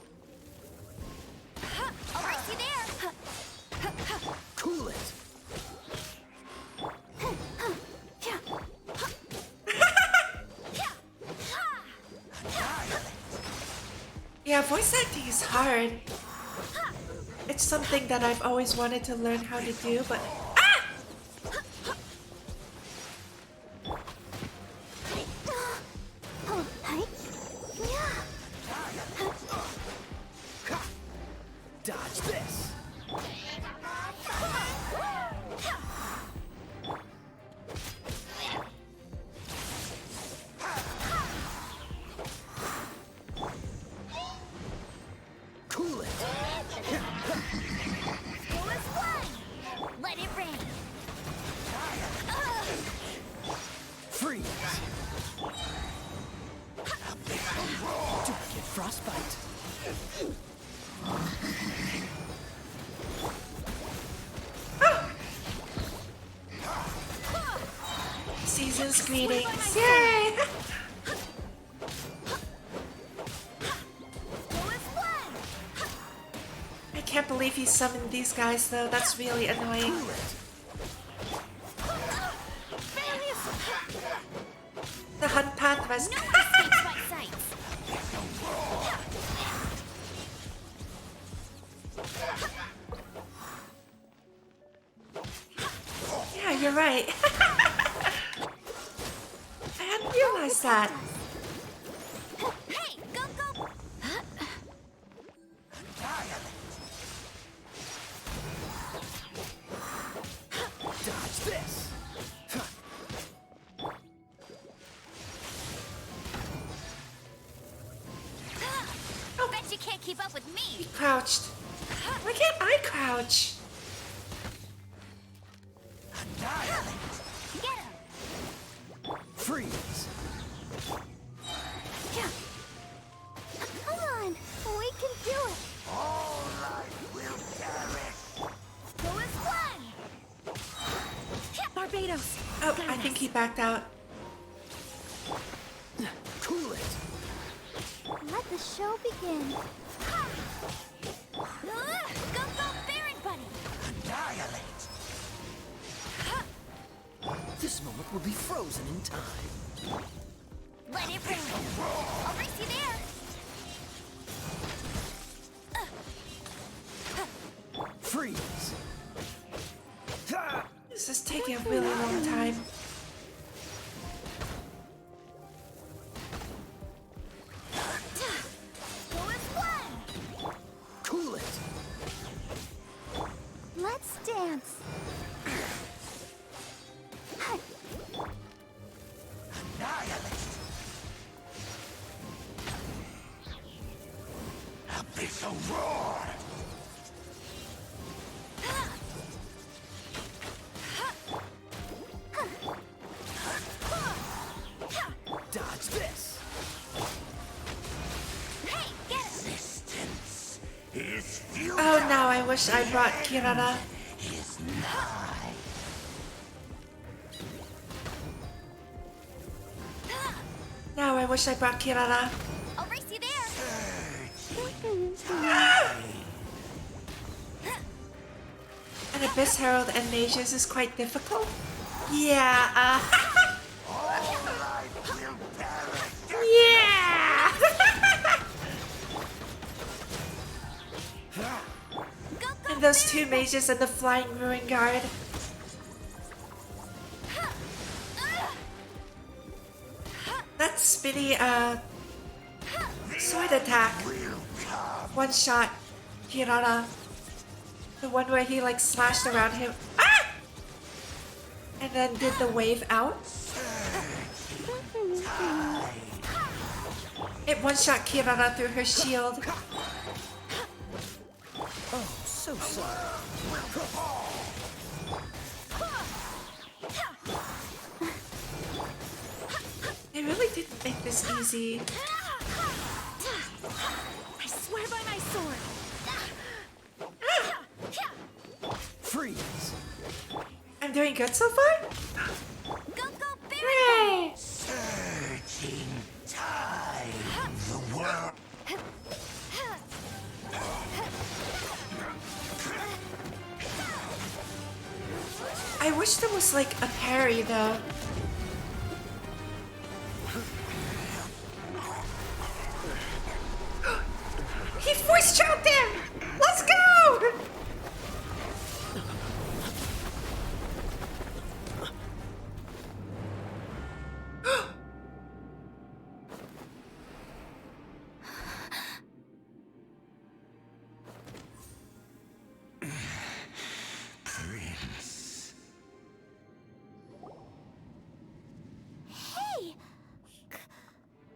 I'll race you there. Cool it. Yeah, voice acting is hard. It's something that I've always wanted to learn how to do, but... Ah! Dodge this. Cool it. Go as one. Let it rain. Freeze. Don't get frostbite. Season's greetings. Yay! I can't believe he summoned these guys though. That's really annoying. The hunt path was... Yeah, you're right. I hadn't realized that. Hey, go, go. Dodge this. Bet you can't keep up with me. He crouched. Why can't I crouch? Get him. Freeze. Come on, we can do it. All life will perish. Go as one. Barbados! Oh, I think he backed out. Cool it. Let the show begin. Go, go, Baron Bunny. Annihilate! This moment will be frozen in time. Let it ring! I'll race you there! Freeze! This is taking a really long time. Go as one! Cool it! Let's dance. Annihilate! Abyssal roar! Dodge this! Hey, get it! Resistance is futile. Oh, now I wish I brought Kirara. Is nigh. Now I wish I brought Kirara. I'll race you there! An Abyss Herald and Mages is quite difficult. Yeah, All life will perish. yeah! And those two mages and the Flying Ruin Guard. That spinny, sword attack. One shot Kirara. The one where he like slashed around him. Ah! And then did the wave out. It one shot Kirara through her shield. Oh, so sorry. They really didn't make this easy. I swear by my sword. Freeze! I'm doing good so far? Go, Barry! Hooray! Surging tide. The world. I wish there was like a parry though. He voice chopped him! Let's go! Prince. Hey!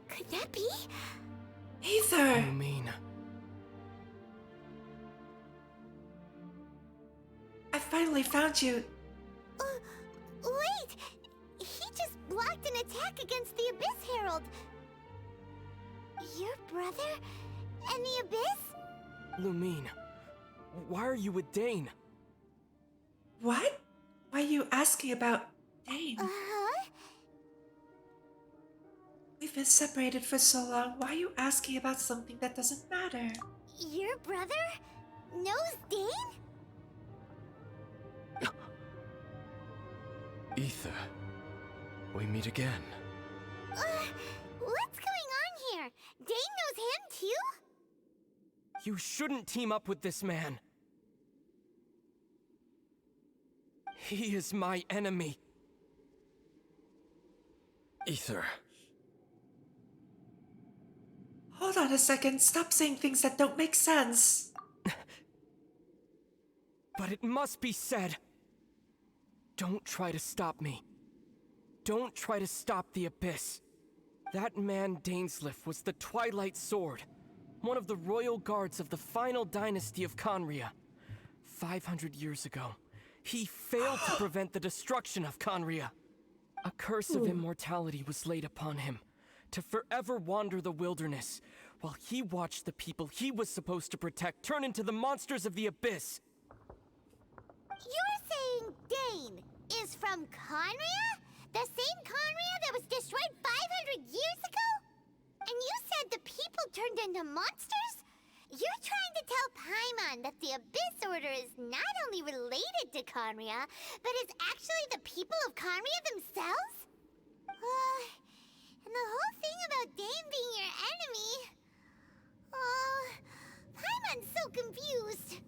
Could that be? Ether! You mean... I finally found you. Wait! He just blocked an attack against the Abyss Herald. Your brother? And the Abyss? Lumine, why are you with Dane? What? Why are you asking about Dane? Uh-huh. We've been separated for so long. Why are you asking about something that doesn't matter? Your brother knows Dane? Ether, we meet again. What's going on here? Dane knows him too? You shouldn't team up with this man. He is my enemy. Ether, Hold on a second. Stop saying things that don't make sense. But it must be said. Don't try to stop me. Don't try to stop the Abyss. That man Dainsleif was the Twilight Sword, one of the royal guards of the final dynasty of Conria. 500 years ago, he failed to prevent the destruction of Conria. A curse of immortality was laid upon him, to forever wander the wilderness, while he watched the people he was supposed to protect turn into the monsters of the Abyss. You're saying Dane is from Conria? The same Conria that was destroyed 500 years ago? And you said the people turned into monsters? You're trying to tell Paimon that the Abyss Order is not only related to Conria, but is actually the people of Conria themselves? And the whole thing about Dane being your enemy... Oh, Paimon's so confused.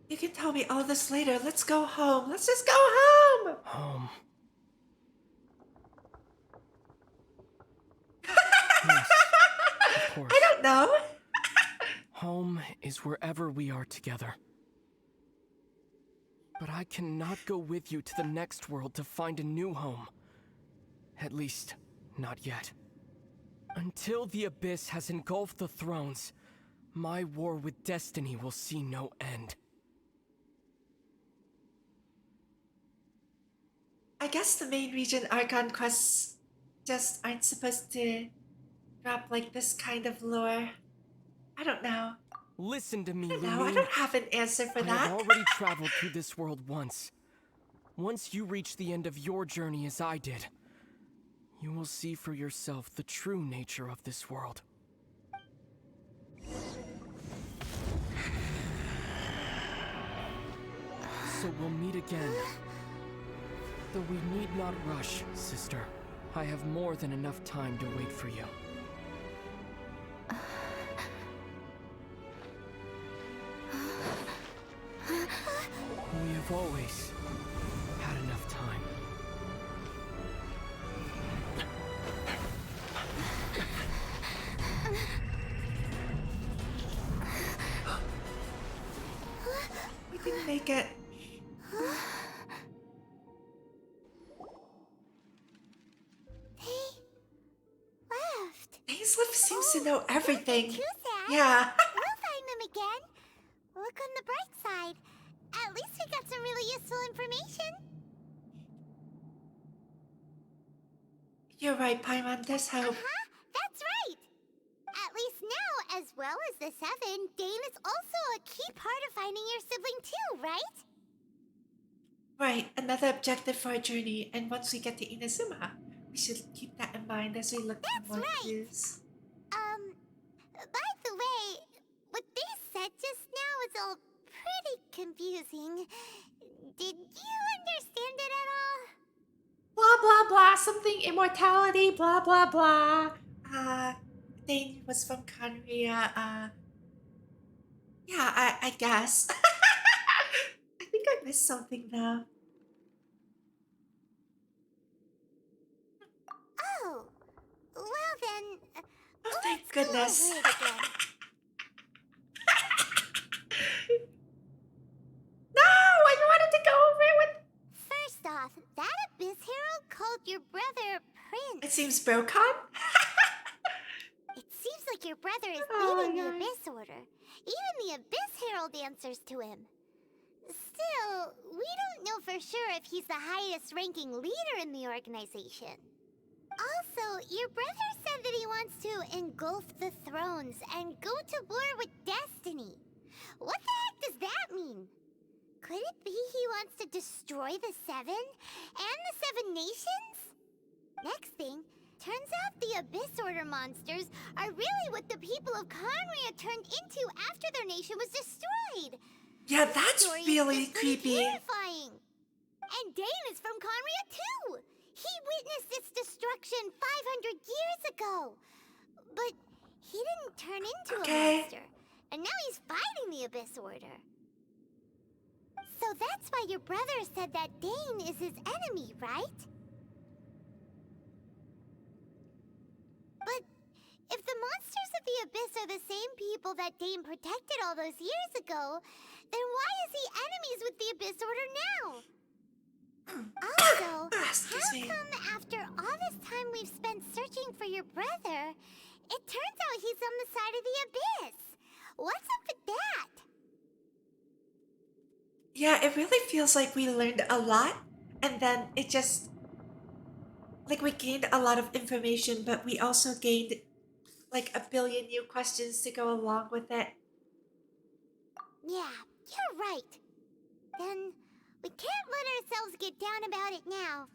You can tell me all this later. Let's go home. Let's just go home! Home. Yes, of course. I don't know. Home is wherever we are together. But I cannot go with you to the next world to find a new home. At least, not yet. Until the Abyss has engulfed the thrones, my war with destiny will see no end. I guess the main region Archon quests just aren't supposed to drop like this kind of lore. I don't know. Listen to me, I Lumine. don't have an answer for I that. have already traveled through this world once. Once you reach the end of your journey as I did, you will see for yourself the true nature of this world. So we'll meet again. Though we need not rush, sister. I have more than enough time to wait for you. We have always had enough time. We didn't make it. Left. Ainsliff seems to know everything. Too sad. Yeah. We'll find them again. Look on the bright side. At least we got some really useful information. You're right, Paimon. There's hope. That's right. At least now, as well as the Seven, Dane is also a key part of finding your sibling too, right? Right, another objective for our journey. And once we get to Inazuma, we should keep that in mind as we look for more clues. By the way, what they said just now is all pretty confusing. Did you understand it at all? Blah blah blah, something immortality, blah blah blah. Dane was from Conria, yeah, I guess. I think I missed something though. Oh, well then, Oh, thank let's go goodness. over it again. No, I wanted to go over it with... First off, that Abyss Herald called your brother Prince. It seems Brocon? It seems like your brother is Oh, leading the my Abyss Order. Even the Abyss Herald answers to him. Still, we don't know for sure if he's the highest ranking leader in the organization. Also, your brother said that he wants to engulf the thrones and go to war with destiny. What the heck does that mean? Could it be he wants to destroy the Seven and the Seven Nations? Next thing, turns out the Abyss Order monsters are really what the people of Conria turned into after their nation was destroyed. Yeah, that's Story is really just pretty creepy. terrifying. And Dane is from Conria too. He witnessed its destruction 500 years ago. But he didn't turn into a monster. And now he's fighting the Abyss Order. So that's why your brother said that Dane is his enemy, right? But if the monsters of the Abyss are the same people that Dane protected all those years ago, then why is he enemies with the Abyss Order now? Also, Excuse how me. come after all this time we've spent searching for your brother, it turns out he's on the side of the Abyss? What's up with that? Yeah, it really feels like we learned a lot, and then it just... Like, we gained a lot of information, but we also gained, like, a billion new questions to go along with it. Yeah, you're right. Then we can't let ourselves get down about it now.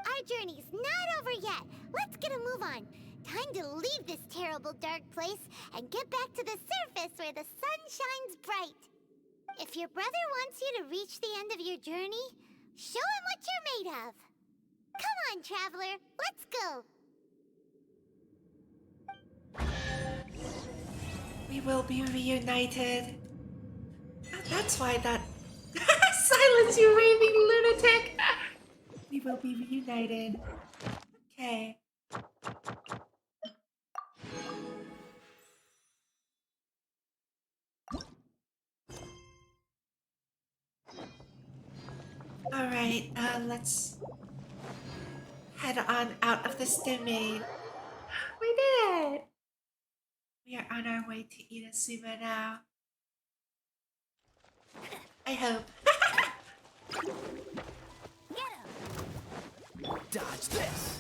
Our journey's not over yet. Let's get a move on. Time to leave this terrible dark place and get back to the surface where the sun shines bright. If your brother wants you to reach the end of your journey, show him what you're made of. Come on, traveler, let's go. We will be reunited. Oh, that's why that. Silence, you raving lunatic! We will be reunited. Okay. Alright, let's head on out of this domain. We did it! We are on our way to Inazuma now. I hope. Dodge this!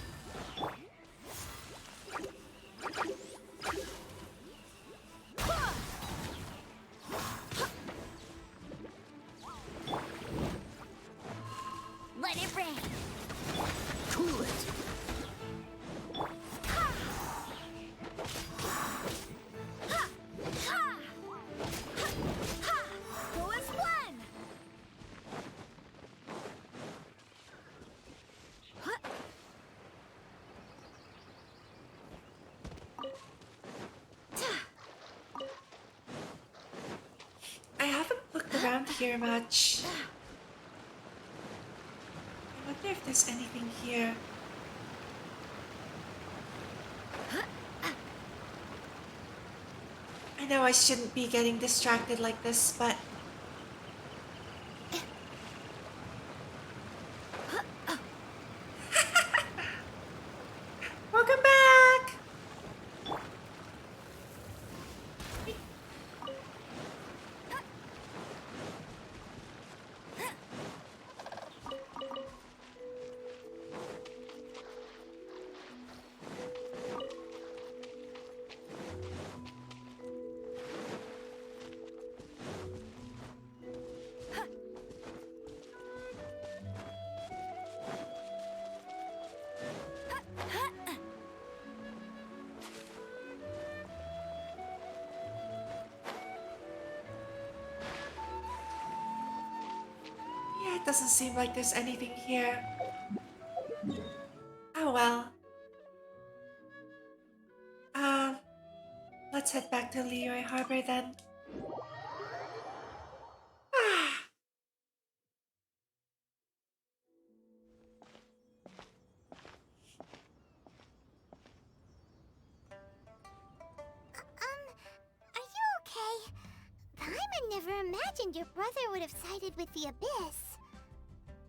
Let it rain. Cool it! Go as one. I haven't looked around here much. I wonder if there's anything here. I know I shouldn't be getting distracted like this, but... Welcome back! Yeah, it doesn't seem like there's anything here. Oh well. Let's head back to Leroy Harbor then. Ah. Are you okay? Paimon never imagined your brother would have sided with the Abyss.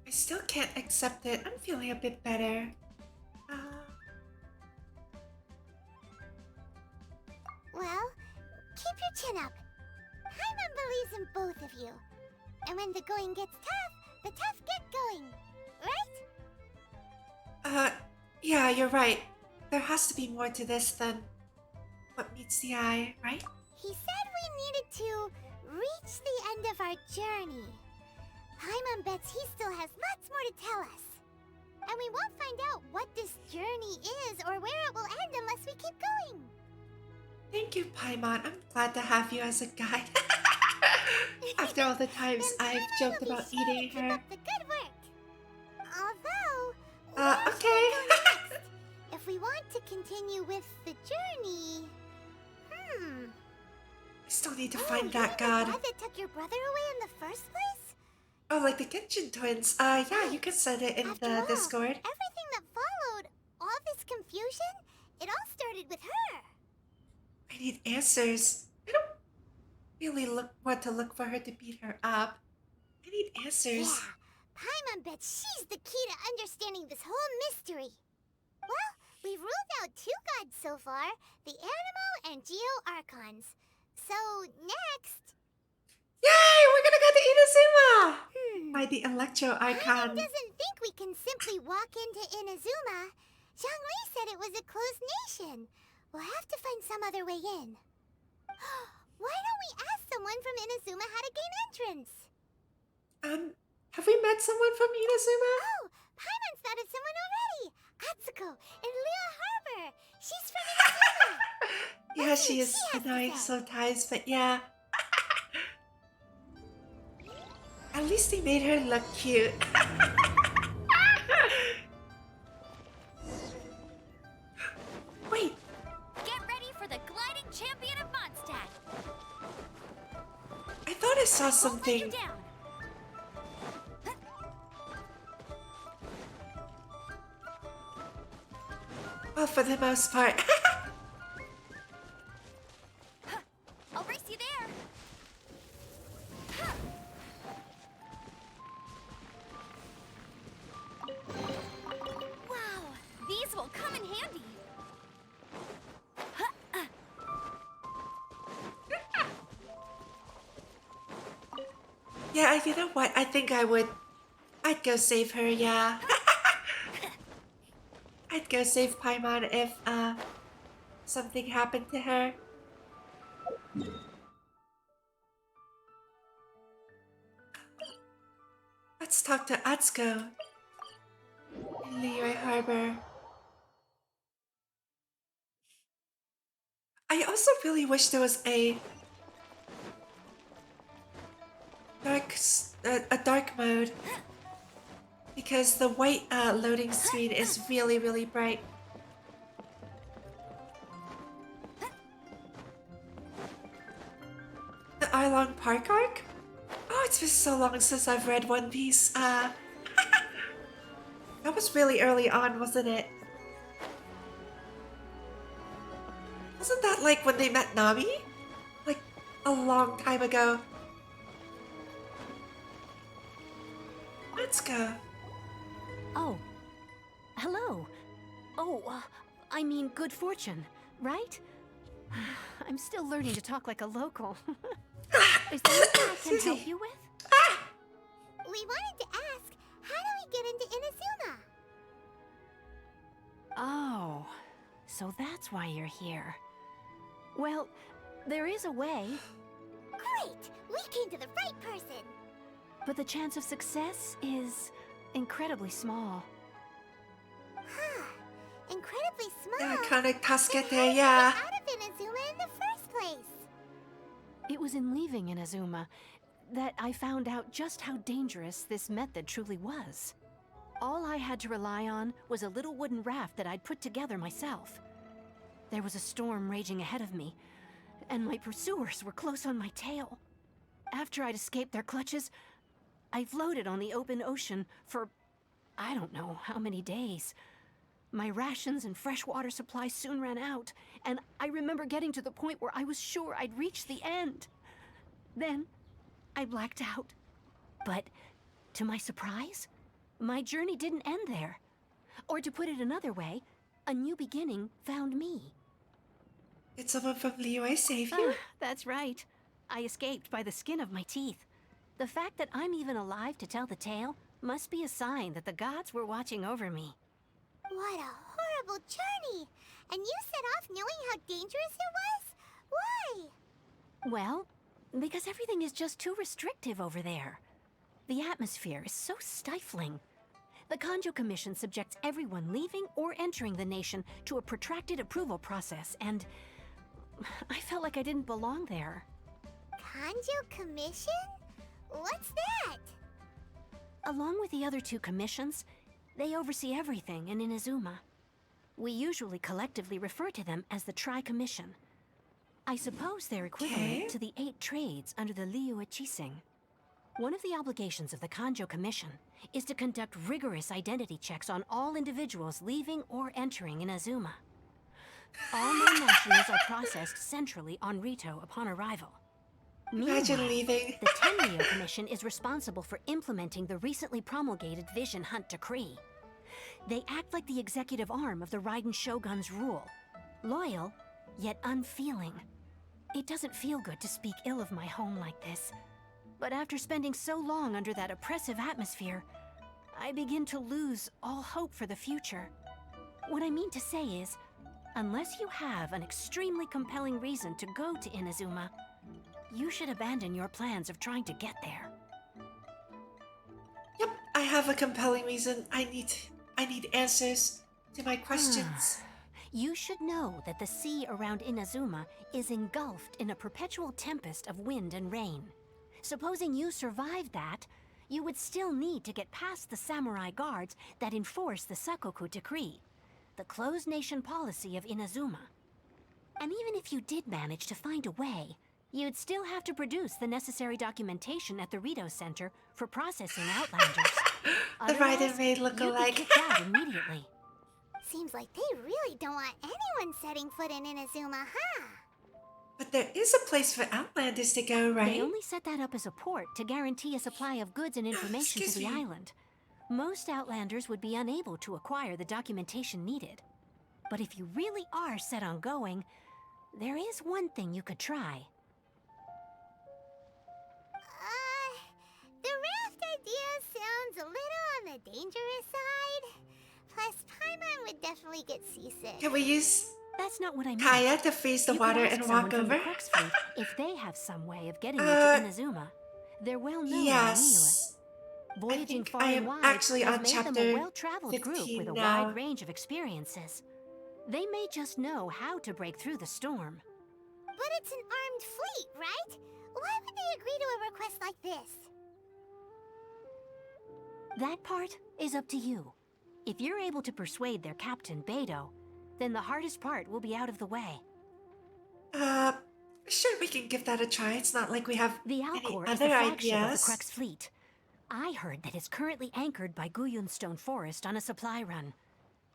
I still can't accept it. I'm feeling a bit better. Well, keep your chin up. Paimon believes in both of you. And when the going gets tough, the tough get going. Right? Yeah, you're right. There has to be more to this than what meets the eye, right? He said we needed to reach the end of our journey. Paimon bets he still has lots more to tell us. And we won't find out what this journey is or where it will end unless we keep going. Thank you, Paimon. I'm glad to have you as a guide. After all the times Then I've Paimon joked will be about sure to eating keep her. up the good work. Although, Okay. where should we go next? If we want to continue with the journey, I still need to Oh, find you're that the god. god that took your brother away in the first place? Oh, like the Genshin twins. Yeah, you can send it in After the all, Discord. everything that followed, all this confusion, it all started with her. I need answers. I don't really want to look for her to beat her up. I need answers. Yeah, Paimon bets she's the key to understanding this whole mystery. Well, we've ruled out 2 gods so far, the Animo and Geo Archons. So, next... Yay! We're gonna go to Inazuma! By the Electro Paimon Icon. doesn't think we can simply walk into Inazuma. Zhongli said it was a closed nation. We'll have to find some other way in. Why don't we ask someone from Inazuma how to gain entrance? Have we met someone from Inazuma? Oh, Paimon's thought of someone already. Atsuko in Leo Harbor. She's from Inazuma. Yeah, she Let's is see what she has to annoying say. sometimes, but yeah. At least they made her look cute. Wait, Get ready for the gliding champion of Mondstadt. something. Well, for the most part. I'll race you there. Wow, these will come in handy. Yeah, you know what? I think I'd go save her, yeah. I'd go save Paimon if, something happened to her. Let's talk to Atsuko in Liyue Harbor. I also really wish there was a dark mode, because the white loading screen is really, really bright. The Arlong Park arc? Oh, it's been so long since I've read One Piece. That was really early on, wasn't it? Wasn't that like when they met Nami? Like a long time ago. Let's go. Oh. Hello. Oh, I mean good fortune, right? I'm still learning to talk like a local. Is there anything I can help you with? We wanted to ask, how do we get into Inazuma? Oh, so that's why you're here. Well, there is a way. Great! We came to the right person! But the chance of success is incredibly small. Huh. Incredibly small. Yeah, kind of Cascade, Then yeah. how did we get out of Inazuma in the first place? It was in leaving Inazuma that I found out just how dangerous this method truly was. All I had to rely on was a little wooden raft that I'd put together myself. There was a storm raging ahead of me, and my pursuers were close on my tail. After I'd escaped their clutches, I floated on the open ocean for I don't know how many days. My rations and fresh water supplies soon ran out, and I remember getting to the point where I was sure I'd reached the end. Then, I blacked out. But, to my surprise, my journey didn't end there. Or to put it another way, a new beginning found me. Did someone from Liyue save you? That's right. I escaped by the skin of my teeth. The fact that I'm even alive to tell the tale must be a sign that the gods were watching over me. What a horrible journey! And you set off knowing how dangerous it was? Why? Well, because everything is just too restrictive over there. The atmosphere is so stifling. The Kanjo Commission subjects everyone leaving or entering the nation to a protracted approval process, and I felt like I didn't belong there. Kanjo Commission? What's that? Along with the other two commissions, they oversee everything in Inazuma. We usually collectively refer to them as the Tri-Commission. I suppose they're equivalent to the 8 trades under the Liyue Chising. One of the obligations of the Kanjo Commission is to conduct rigorous identity checks on all individuals leaving or entering Inazuma. All known nationals are processed centrally on Rito upon arrival. Imagine Meanwhile, leaving. the Tenryou Commission is responsible for implementing the recently promulgated Vision Hunt Decree. They act like the executive arm of the Raiden Shogun's rule. Loyal, yet unfeeling. It doesn't feel good to speak ill of my home like this. But after spending so long under that oppressive atmosphere, I begin to lose all hope for the future. What I mean to say is, unless you have an extremely compelling reason to go to Inazuma, you should abandon your plans of trying to get there. Yep, I have a compelling reason. I need answers to my questions. You should know that the sea around Inazuma is engulfed in a perpetual tempest of wind and rain. Supposing you survived that, you would still need to get past the samurai guards that enforce the Sakoku Decree, the closed nation policy of Inazuma. And even if you did manage to find a way, You'd still have to produce the necessary documentation at the Rito Center for processing Outlanders. The bride and Otherwise, maid look you'd be alike. kicked out immediately. Seems like they really don't want anyone setting foot in Inazuma, huh? But there is a place for Outlanders to go, right? They only set that up as a port to guarantee a supply of goods and information to the island. Most Outlanders would be unable to acquire the documentation needed. But if you really are set on going, there is one thing you could try. The raft idea sounds a little on the dangerous side. Plus, Paimon would definitely get seasick. Can we use That's not what I mean. Kaya to freeze the You water could ask and someone walk from the over? Crux fleet if they have some way of getting you to Inazuma. They're well known Yes. in Niue. Voyaging think far I and am wide actually has on made them chapter a well-traveled group 15 with a now. wide range of experiences. They may just know how to break through the storm. But it's an armed fleet, right? Why would they agree to a request like this? That part is up to you. If you're able to persuade their captain, Beidou, then the hardest part will be out of the way. Sure, we can give that a try. It's not like we have The any Alcor is the other flagship of the ideas. Crux fleet. I heard that it's currently anchored by Guyunstone Forest on a supply run.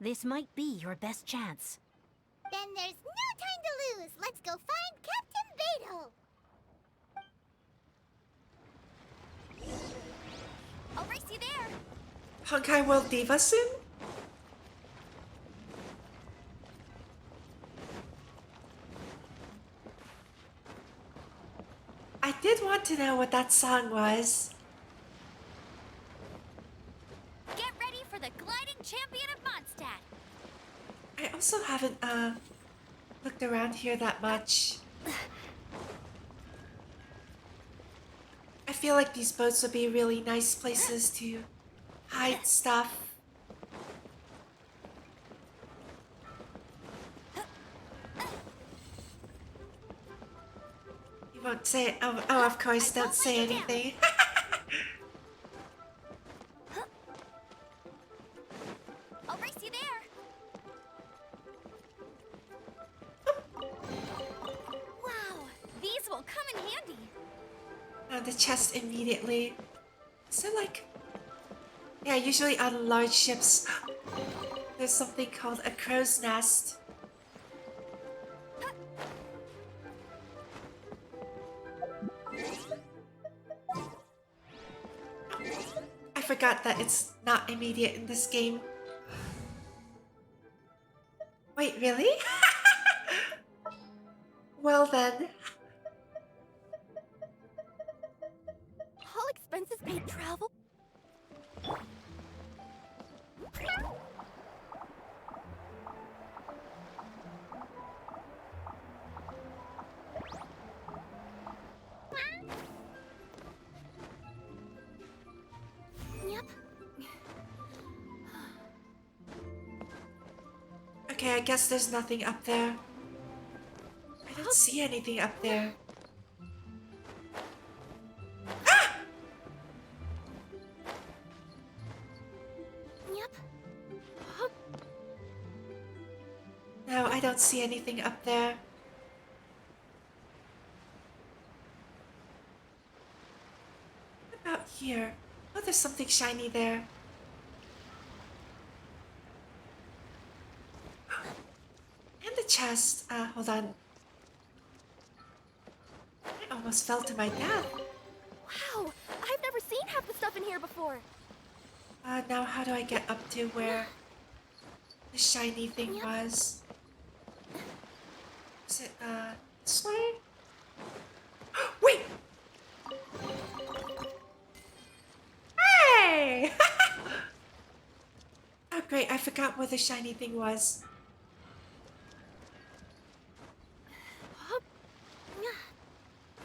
This might be your best chance. Then there's no time to lose. Let's go find Captain Beidou. I'll race you there. Honkai World Diva soon? I did want to know what that song was. Get ready for the gliding champion of Mondstadt. I also haven't looked around here that much. I feel like these boats would be really nice places to hide stuff. You won't say it. Oh, of course, don't say anything. I'll race you there. Wow, these will come in handy. The chest immediately. So like, yeah, usually on large ships, there's something called a crow's nest. I forgot that it's not immediate in this game. Wait, really? Well then. All expenses paid travel? Yep. Okay, I guess there's nothing up there. I don't see anything up there. Yep. No, I don't see anything up there. What about here? Oh, there's something shiny there. And the chest. Hold on. I almost fell to my death. Wow, I've never seen half the stuff in here before. Now how do I get up to where the shiny thing was? Is it, this way? Wait! Hey! Oh great, I forgot where the shiny thing was.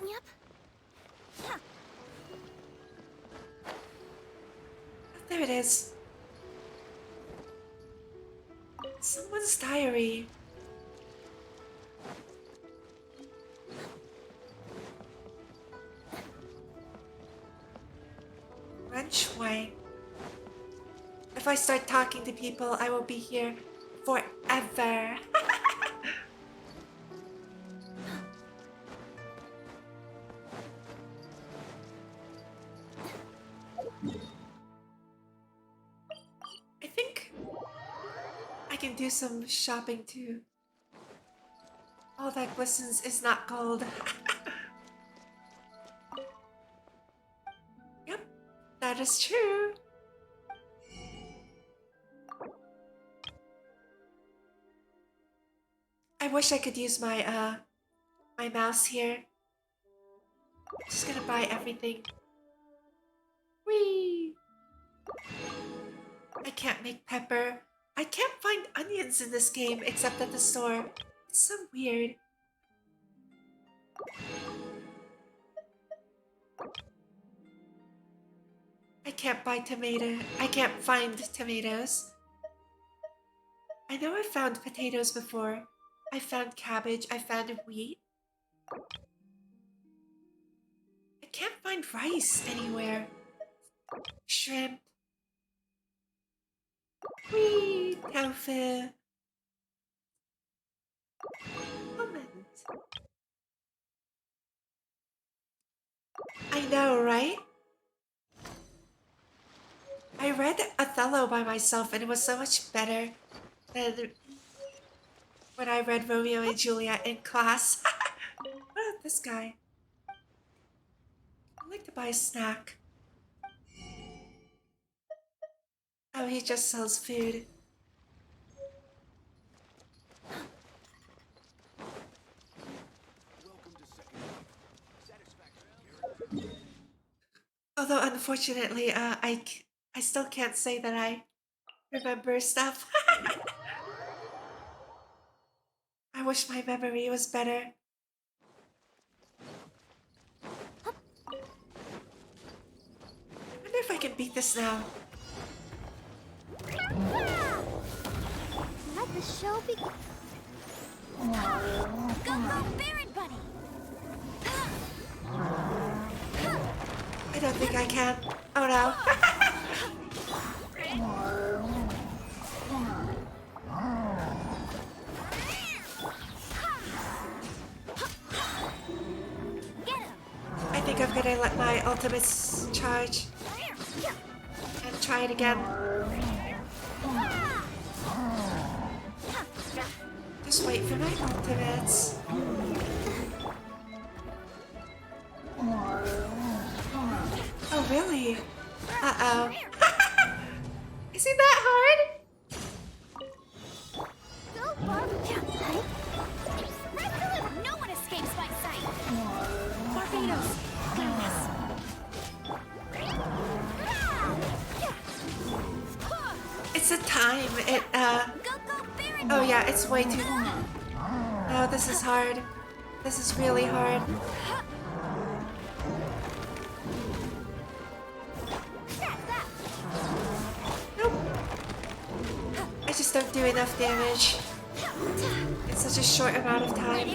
Yep. Oh, there it is. Someone's diary. Wrench Wang. If I start talking to people, I will be here forever. can do some shopping too. All that glistens is not gold. Yep, that is true. I wish I could use my my mouse here. Just gonna buy everything. Whee! I can't make pepper. I can't find onions in this game except at the store. It's so weird. I can't buy tomato. I can't find tomatoes. I know I found potatoes before. I found cabbage. I found wheat. I can't find rice anywhere. Shrimp. Wheat. Tofu. Almonds. I know, right? I read Othello by myself and it was so much better than when I read Romeo and Juliet in class. What about this guy? I'd like to buy a snack. Oh, he just sells food. Although unfortunately, I still can't say that I remember stuff. I wish my memory was better. I wonder if I can beat this now. Let the show begin. Go, Baron Bunny! I don't think I can. Oh no. I think I'm gonna let my ultimates charge and try it again. Just wait for my ultimates. Oh, really? Uh-oh. Is it that hard? Go, no one escapes my sight! Barbados! Goodness! It's a time. Oh yeah, it's way too... Oh, this is hard. This is really hard. Nope. I just don't do enough damage in such a short amount of time.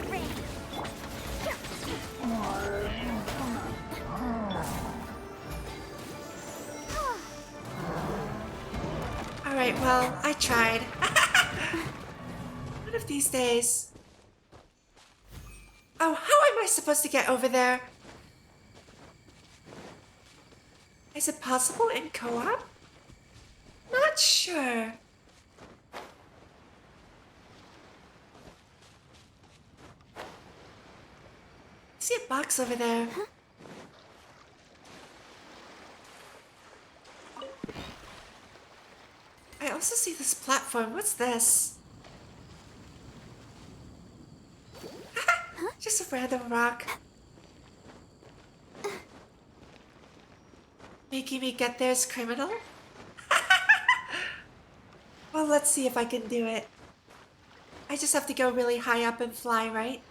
Alright, well, I tried. One of these days. Oh, how am I supposed to get over there? Is it possible in co-op? Not sure. I see a box over there. I also see this platform. What's this? Just a random rock. Making me get there is criminal? Well, let's see if I can do it. I just have to go really high up and fly, right?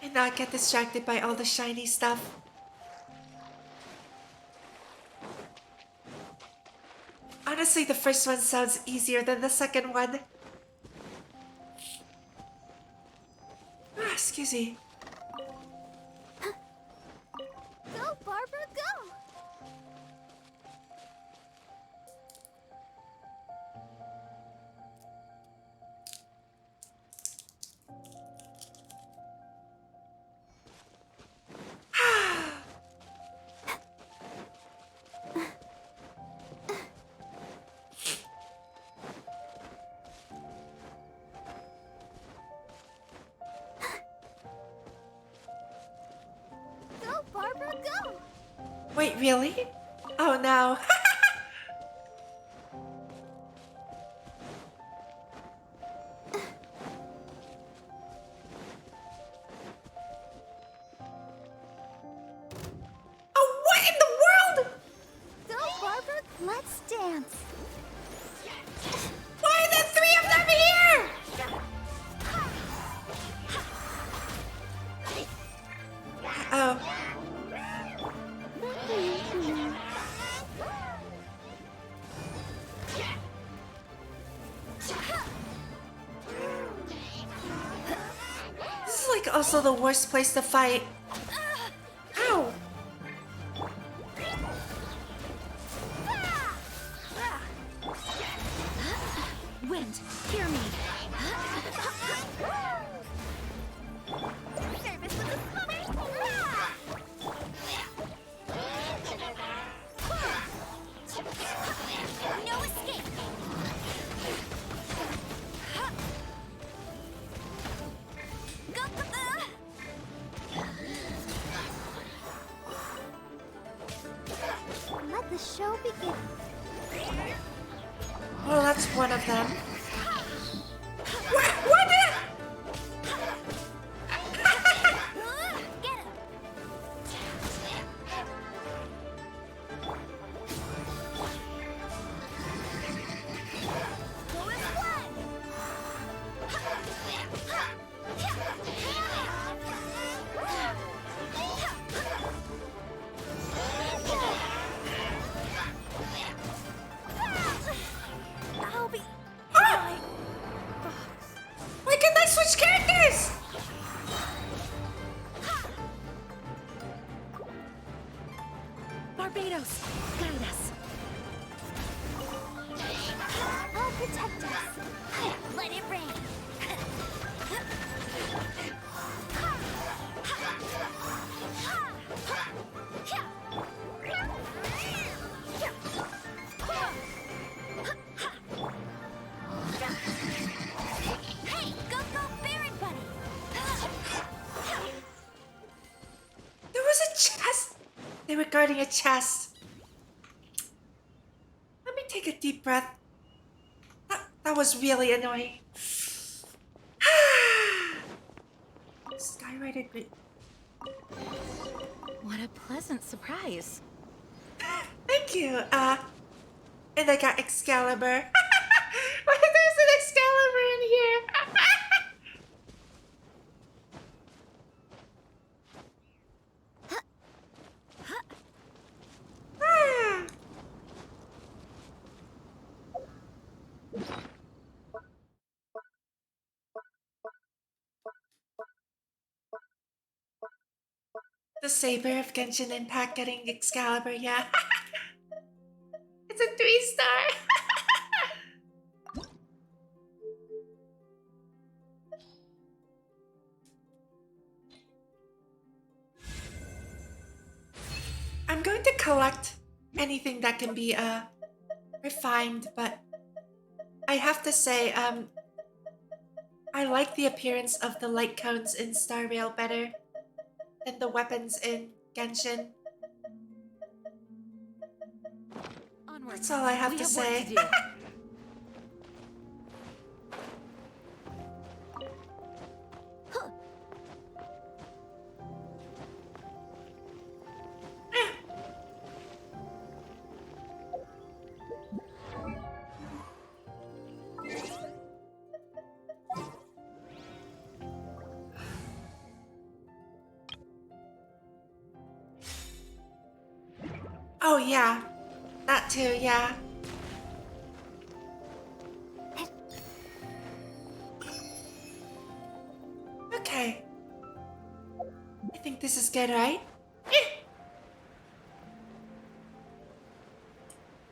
And not get distracted by all the shiny stuff. Honestly, the first one sounds easier than the second one. Ah, excuse me. Go, Barbara, go! Wait, really? Oh no. Oh, what in the world? Go, Barbara, let's dance. Why are there three of them here? Oh. This is like also the worst place to fight. Ow. Wind, hear me. Service with a smother. No escape. Go. Let the show begin. Well, that's one of them. What? Get him. Go as one. I'll be Ah! Why can't I switch characters? Barbados, guide us. I'll protect us. Let it rain. Hey, go, Baron Buddy. There was a chest. They were guarding a chest. Let me take a deep breath. That was really annoying. Skywriter Great. What a pleasant surprise. Thank you. And I got Excalibur. Why there's an Excalibur in here? Ah. The Saber of Genshin Impact getting Excalibur, yeah. It's a 3-star. I'm going to collect anything that can be refined, but I have to say, I like the appearance of the light cones in Star Rail better than the weapons in Genshin. Onward. That's all I have We to have work say. to do. Oh yeah, that too, yeah. Okay. I think this is good, right?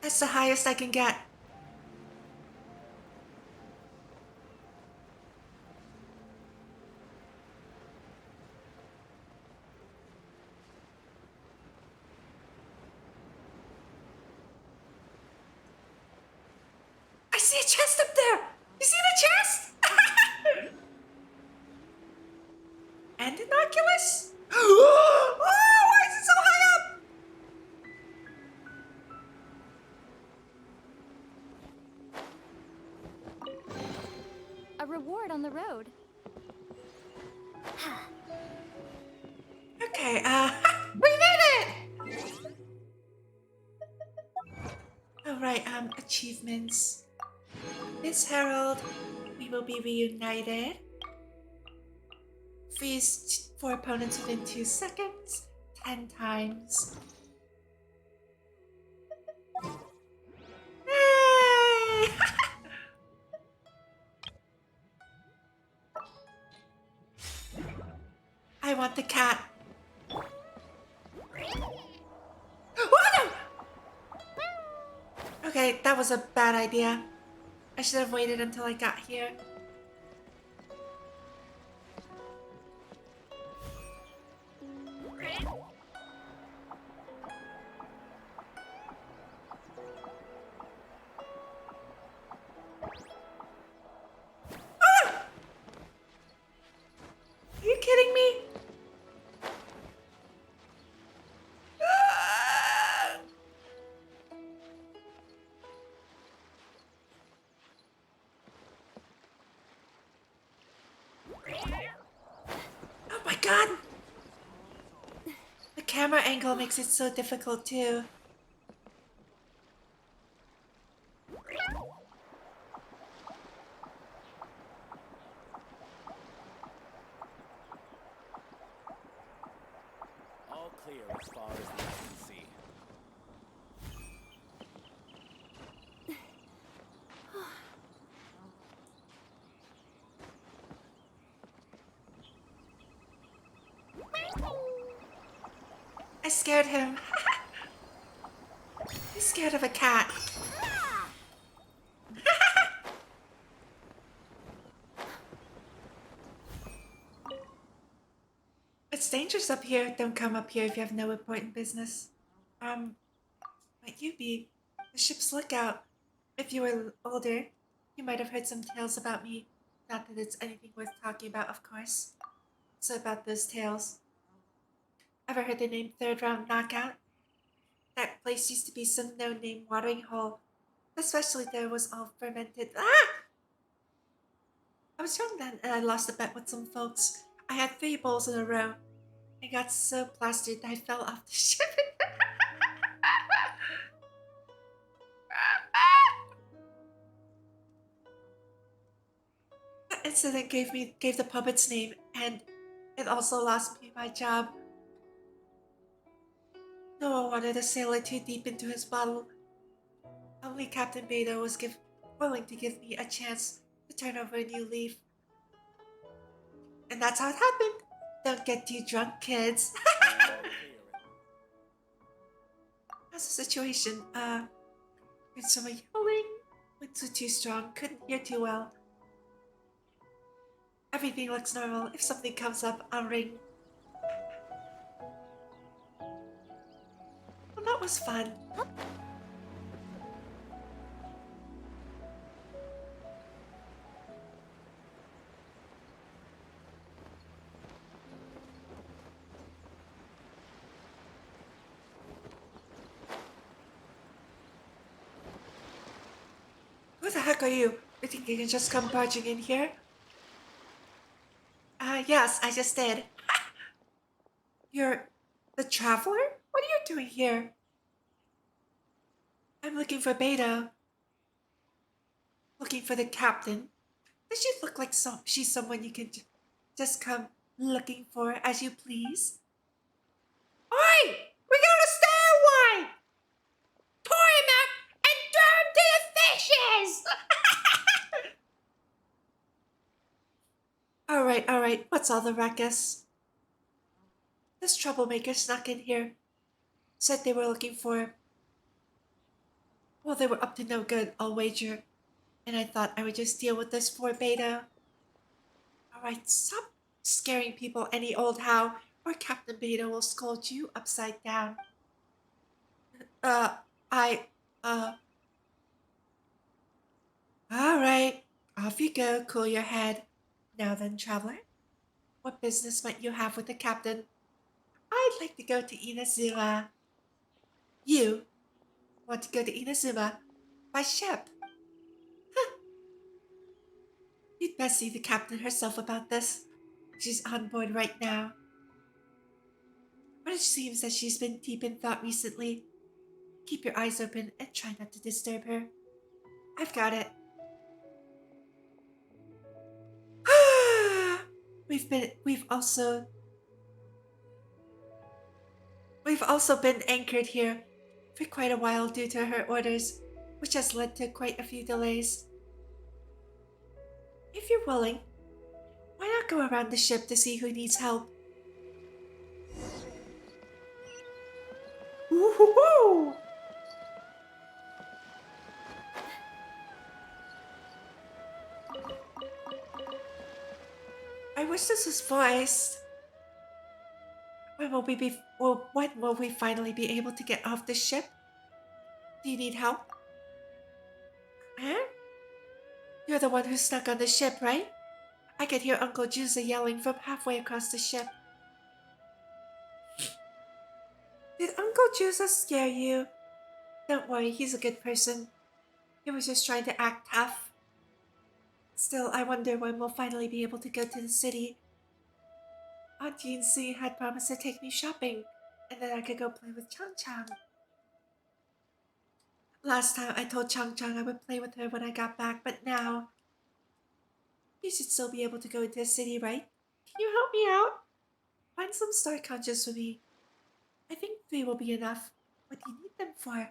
That's the highest I can get. I see a chest up there! You see the chest? And an Oculus? Oh, why is it so high up? the road. Okay, we did it! Alright, achievements. Miss Harold, we will be reunited. Freeze 4 opponents within 2 seconds, 10 times. Yay! I want the cat. Oh, no! Okay, that was a bad idea. I should have waited until I got here. Ah! Are you kidding me? Ah! Oh my god! The camera angle makes it so difficult too. All clear as far as the eye can see. I scared him. He's scared of a cat. It's dangerous up here. Don't come up here if you have no important business. Might you be the ship's lookout? If you were older, you might have heard some tales about me. Not that it's anything worth talking about, of course. So about those tales. Ever heard the name Third Round Knockout? That place used to be some no-name watering hole. Especially there was all fermented. Ah! I was young then and I lost a bet with some folks. I had 3 bowls in a row. I got so plastered I fell off the ship. That incident gave the pub its name, and it also lost me my job. No one wanted a sailor too deep into his bottle. Only Captain Beta was willing to give me a chance to turn over a new leaf. And that's how it happened. Don't get too drunk, kids. How's the situation? Heard someone yelling. Winds were too strong, couldn't hear too well. Everything looks normal. If something comes up, I'll ring. Well, that was fun. Who the heck are you? You think you can just come barging in here? Yes, I just did. You're the traveler? What are you doing here? I'm looking for Beta. Looking for the captain. Does she look like she's someone you can just come looking for as you please? Oi! We got a stairway! Pour him up and throw him to the fishes! Alright, what's all the ruckus? This troublemaker snuck in here. Said they were looking for... Well, they were up to no good, I'll wager. And I thought I would just deal with this for Beta. Alright, stop scaring people any old how, or Captain Beta will scold you upside down. Alright, off you go, cool your head. Now then, traveler, what business might you have with the captain? I'd like to go to Inazuma. You want to go to Inazuma by ship? Huh. You'd best see the captain herself about this. She's on board right now. But it seems that she's been deep in thought recently. Keep your eyes open and try not to disturb her. I've got it. We've also been anchored here for quite a while due to her orders, which has led to quite a few delays. If you're willing, why not go around the ship to see who needs help? Woohoo! I wish this was voiced. When will we finally be able to get off the ship? Do you need help? Huh? You're the one who's stuck on the ship, right? I could hear Uncle Juza yelling from halfway across the ship. Did Uncle Juza scare you? Don't worry, he's a good person. He was just trying to act tough. Still, I wonder when we'll finally be able to go to the city. Aunt Jinsi had promised to take me shopping, and then I could go play with Chang Chang. Last time I told Chang Chang I would play with her when I got back, but now... You should still be able to go into the city, right? Can you help me out? Find some star conches for me. I think 3 will be enough. What do you need them for?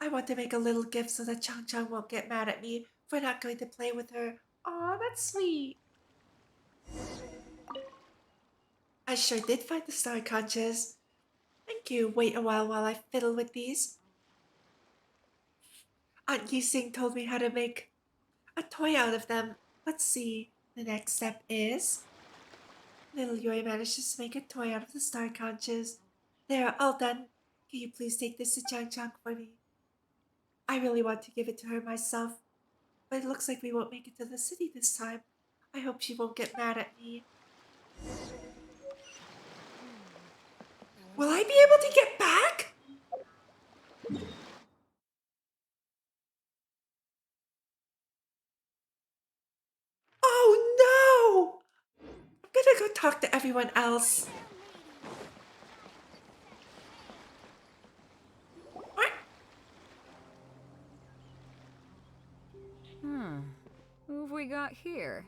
I want to make a little gift so that Chang Chang won't get mad at me for not going to play with her. Aw, that's sweet. I sure did find the star conches. Thank you. Wait a while I fiddle with these. Aunt Yising told me how to make a toy out of them. Let's see. The next step is... Little Yuri manages to make a toy out of the star conches. There, all done. Can you please take this to Chang Chang for me? I really want to give it to her myself, but it looks like we won't make it to the city this time. I hope she won't get mad at me. Will I be able to get back? Oh no! I'm gonna go talk to everyone else. Who have we got here?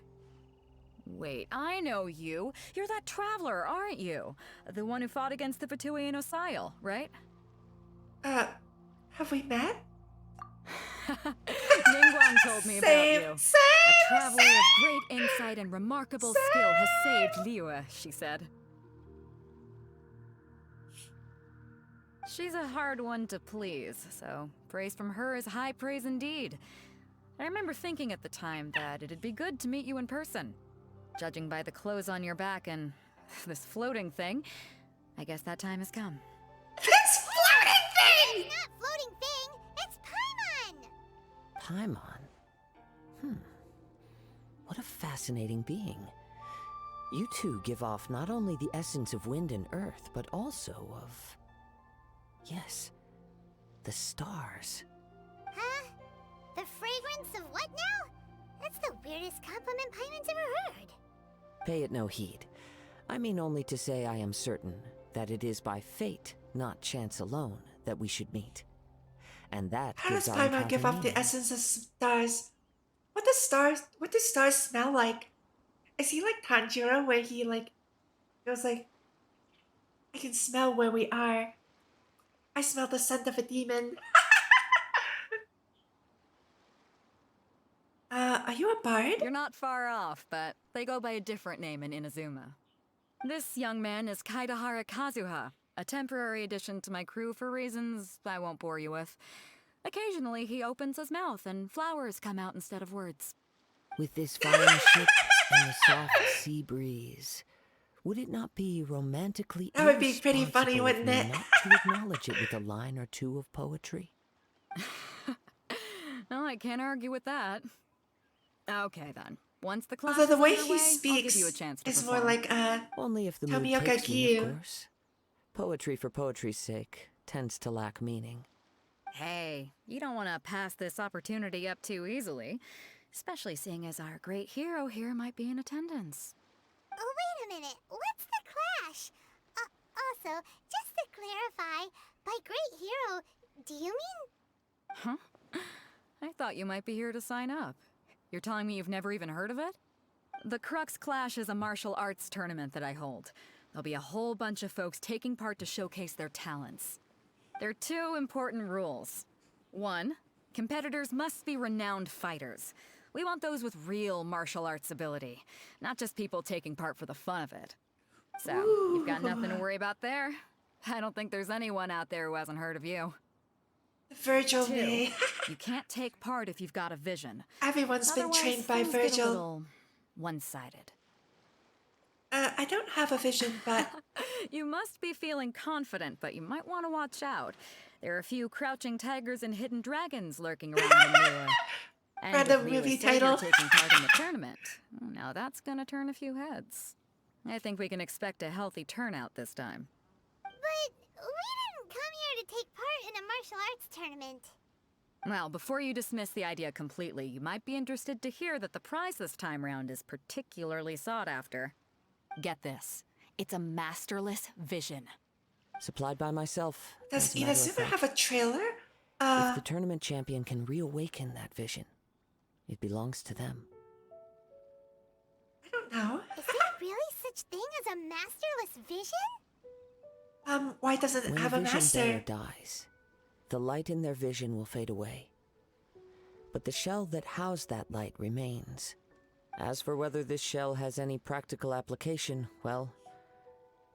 Wait, I know you. You're that traveler, aren't you? The one who fought against the Vtuberpriestessshizuru Osile, right? Have we met? Ningguang told me about you. A traveler of great insight and remarkable skill has saved Liyue, she said. She's a hard one to please, so praise from her is high praise indeed. I remember thinking at the time that it'd be good to meet you in person. Judging by the clothes on your back and this floating thing, I guess that time has come. This floating thing! It's not floating thing, it's Paimon! Paimon? What a fascinating being. You two give off not only the essence of wind and earth, but also of... Yes, the stars. Huh? The fragrance of what now? That's the weirdest compliment Paimon's ever heard. Pay it no heed. I mean only to say I am certain that it is by fate, not chance alone, that we should meet. And that How gives does our Paimon give off meaning. the essence of stars? What do stars smell like? Is he like Tanjiro, where he goes like, I can smell where we are. I smell the scent of a demon. Are you a bard? You're not far off, but they go by a different name in Inazuma. This young man is Kaidahara Kazuha, a temporary addition to my crew for reasons I won't bore you with. Occasionally, he opens his mouth and flowers come out instead of words. With this fine ship and the soft sea breeze, would it not be romantically That would be pretty funny, irresponsible of wouldn't me it? not to acknowledge it with a line or two of poetry? Well, I can't argue with that. Okay then. Once the class Although the way is underway, he I'll speaks give you a chance to is perform. more like Only if the mood Tomioka takes me, of Gyu. course. Poetry for poetry's sake tends to lack meaning. Hey, you don't want to pass this opportunity up too easily. Especially seeing as our great hero here might be in attendance. Oh, wait a minute. What's the clash? Also, just to clarify, by great hero, do you mean... Huh? I thought you might be here to sign up. You're telling me you've never even heard of it? The Crux Clash is a martial arts tournament that I hold. There'll be a whole bunch of folks taking part to showcase their talents. There are 2 important rules. 1, competitors must be renowned fighters. We want those with real martial arts ability, not just people taking part for the fun of it. So, you've got nothing to worry about there. I don't think there's anyone out there who hasn't heard of you. Virgil 2, me. you can't take part if you've got a vision. Everyone's been Otherwise, trained by things get a Virgil. little one-sided. I don't have a vision, but... You must be feeling confident, but you might want to watch out. There are a few crouching tigers and hidden dragons lurking around the mirror. And Random if Leo movie said you're title. taking part in the tournament, now that's gonna turn a few heads. I think we can expect a healthy turnout this time. But we didn't come here to take part in a martial arts tournament. Well, before you dismiss the idea completely, you might be interested to hear that the prize this time round is particularly sought after. Get this. It's a masterless vision. Supplied by myself. Does as a matter of Inazuma fact. have a trailer? If the tournament champion can reawaken that vision, it belongs to them. I don't know. Is there really such thing as a masterless vision? Why doesn't it When have a a vision master? bearer dies, the light in their vision will fade away. But the shell that housed that light remains. As for whether this shell has any practical application, well,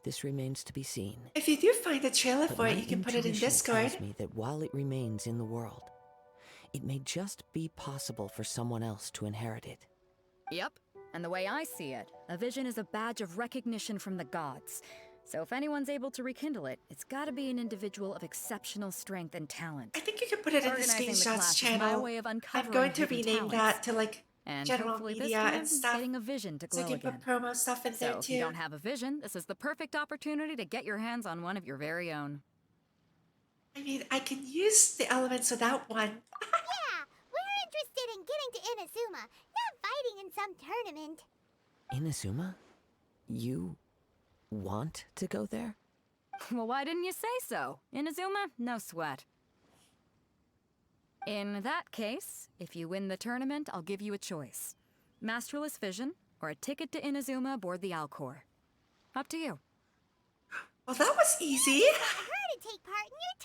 this remains to be seen. If you do find a trailer But for my it, you can put it in intuition Discord. tells me that while it remains in the world, it may just be possible for someone else to inherit it. Yep. And the way I see it, a vision is a badge of recognition from the gods. So if anyone's able to rekindle it, it's gotta be an individual of exceptional strength and talent. I think you can put it in the Organizing screenshots class is my channel. way of I'm uncovering going to hidden rename that talents. to like And general hopefully this media time, and stuff. getting a vision to So glow you can again. put promo stuff in there So if too. you don't have a vision, this is the perfect opportunity to get your hands on one of your very own. I mean, I can use the elements without one. Yeah, we're interested in getting to Inazuma, not fighting in some tournament. Inazuma? You want to go there? Well, why didn't you say so? Inazuma, no sweat. In that case, if you win the tournament, I'll give you a choice. Masterless Vision, or a ticket to Inazuma aboard the Alcor. Up to you. Well, that was easy. Want her to take part in your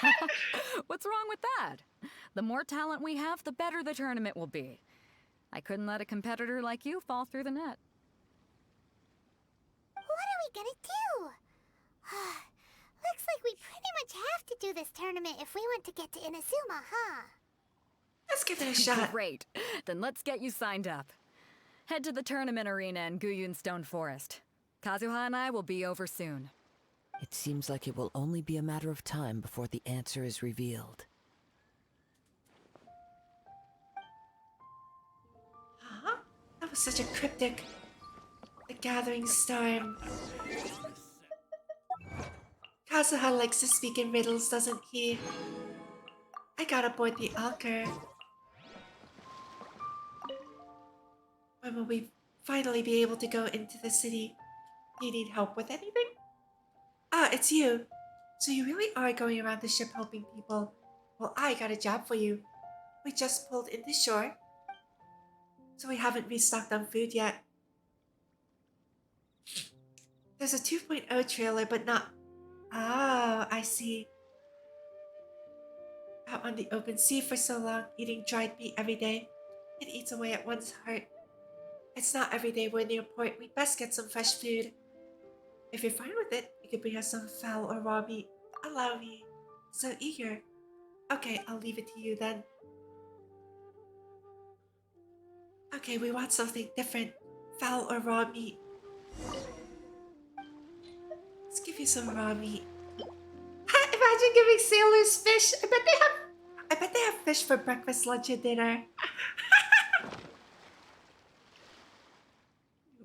tournament. What's wrong with that? The more talent we have, the better the tournament will be. I couldn't let a competitor like you fall through the net. What are we gonna do? Looks like we pretty much have to do this tournament if we want to get to Inazuma, huh? Let's give it a shot. Great. Then let's get you signed up. Head to the tournament arena in Guyun Stone Forest. Kazuha and I will be over soon. It seems like it will only be a matter of time before the answer is revealed. Huh? That was such a cryptic. The Gathering Storm. Kazuha likes to speak in riddles, doesn't he? I got aboard the Alker. When will we finally be able to go into the city? Do you need help with anything? Ah, it's you. So you really are going around the ship helping people. Well, I got a job for you. We just pulled into shore. So we haven't restocked on food yet. There's a 2.0 trailer, but not... Oh, I see. Out on the open sea for so long, eating dried meat every day. It eats away at one's heart. It's not every day we're near port. We'd best get some fresh food. If you're fine with it, you could bring us some fowl or raw meat. Allow me. So eager. Okay, I'll leave it to you then. Okay, we want something different. Fowl or raw meat. Let's give you some raw meat. Imagine giving sailors fish. I bet they have fish for breakfast, lunch, and dinner.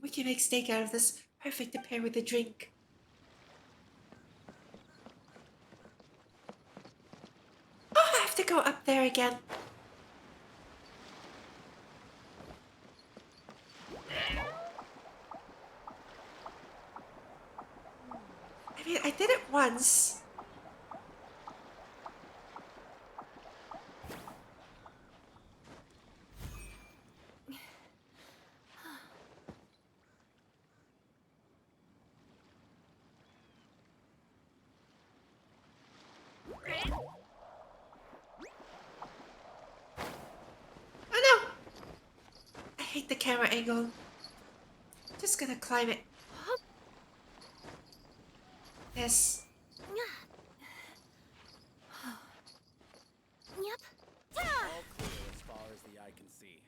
We can make steak out of this. Perfect to pair with a drink. Oh, I have to go up there again. mean, I did it once. Oh no! I hate the camera angle. Just gonna climb it. Yes. Yep. All clear as far as the eye can see.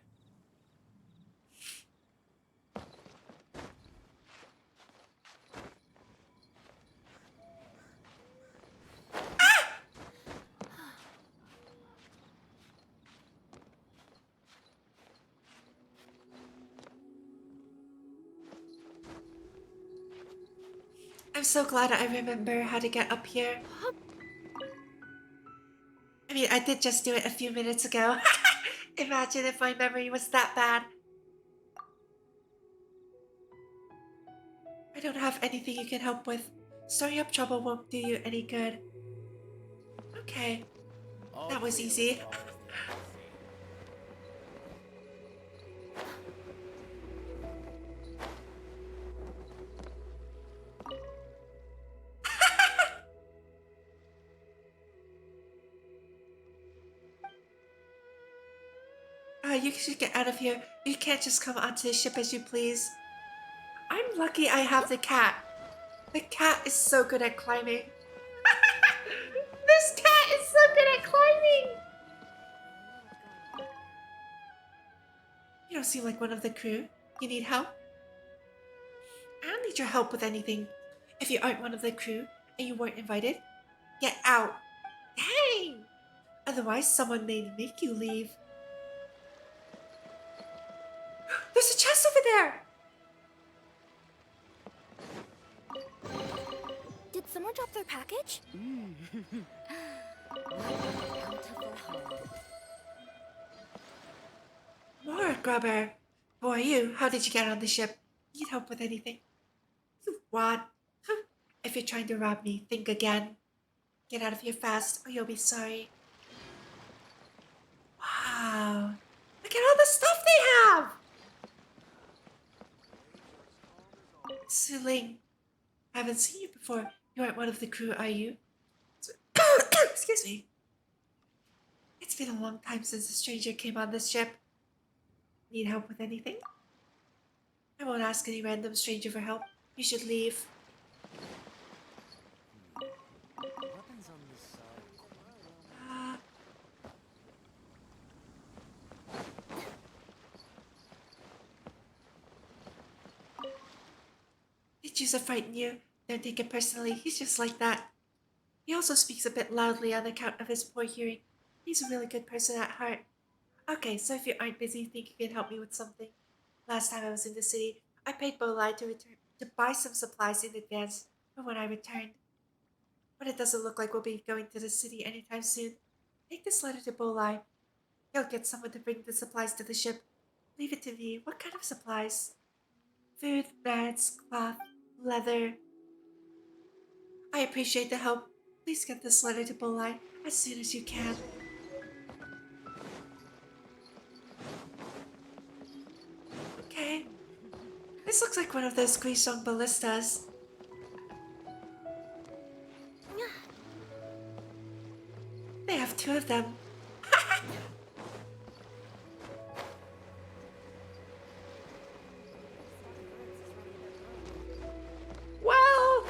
I'm so glad I remember how to get up here. I mean, I did just do it a few minutes ago. Imagine if my memory was that bad. I don't have anything you can help with. Stirring up trouble won't do you any good. Okay, All that was clear as easy. far as the eye can You should get out of here. You can't just come onto the ship as you please. I'm lucky I have the cat. The cat is so good at climbing. This cat is so good at climbing. You don't seem like one of the crew. You need help? I don't need your help with anything. If you aren't one of the crew and you weren't invited, get out. Dang! Otherwise, someone may make you leave. There's a chest over there! Did someone drop their package? More grubber. Who are you? How did you get on the ship? Need help with anything? You what? If you're trying to rob me, think again. Get out of here fast or you'll be sorry. Wow. Look at all the stuff they have! Suling, I haven't seen you before. You aren't one of the crew, are you? Excuse me. It's been a long time since a stranger came on this ship. Need help with anything? I won't ask any random stranger for help. You should leave. Weapons on this side. Did Juice frighten you? Don't take it personally. He's just like that. He also speaks a bit loudly on account of his poor hearing. He's a really good person at heart. Okay, so if you aren't busy, think you can help me with something. Last time I was in the city, I paid Bolai to buy some supplies in advance for when I returned. But it doesn't look like we'll be going to the city anytime soon. Take this letter to Bolai. He'll get someone to bring the supplies to the ship. Leave it to me. What kind of supplies? Food, mats, cloth, leather. I appreciate the help. Please get this letter to Bolai as soon as you can. Okay. This looks like one of those Guishong ballistas. They have two of them. Well.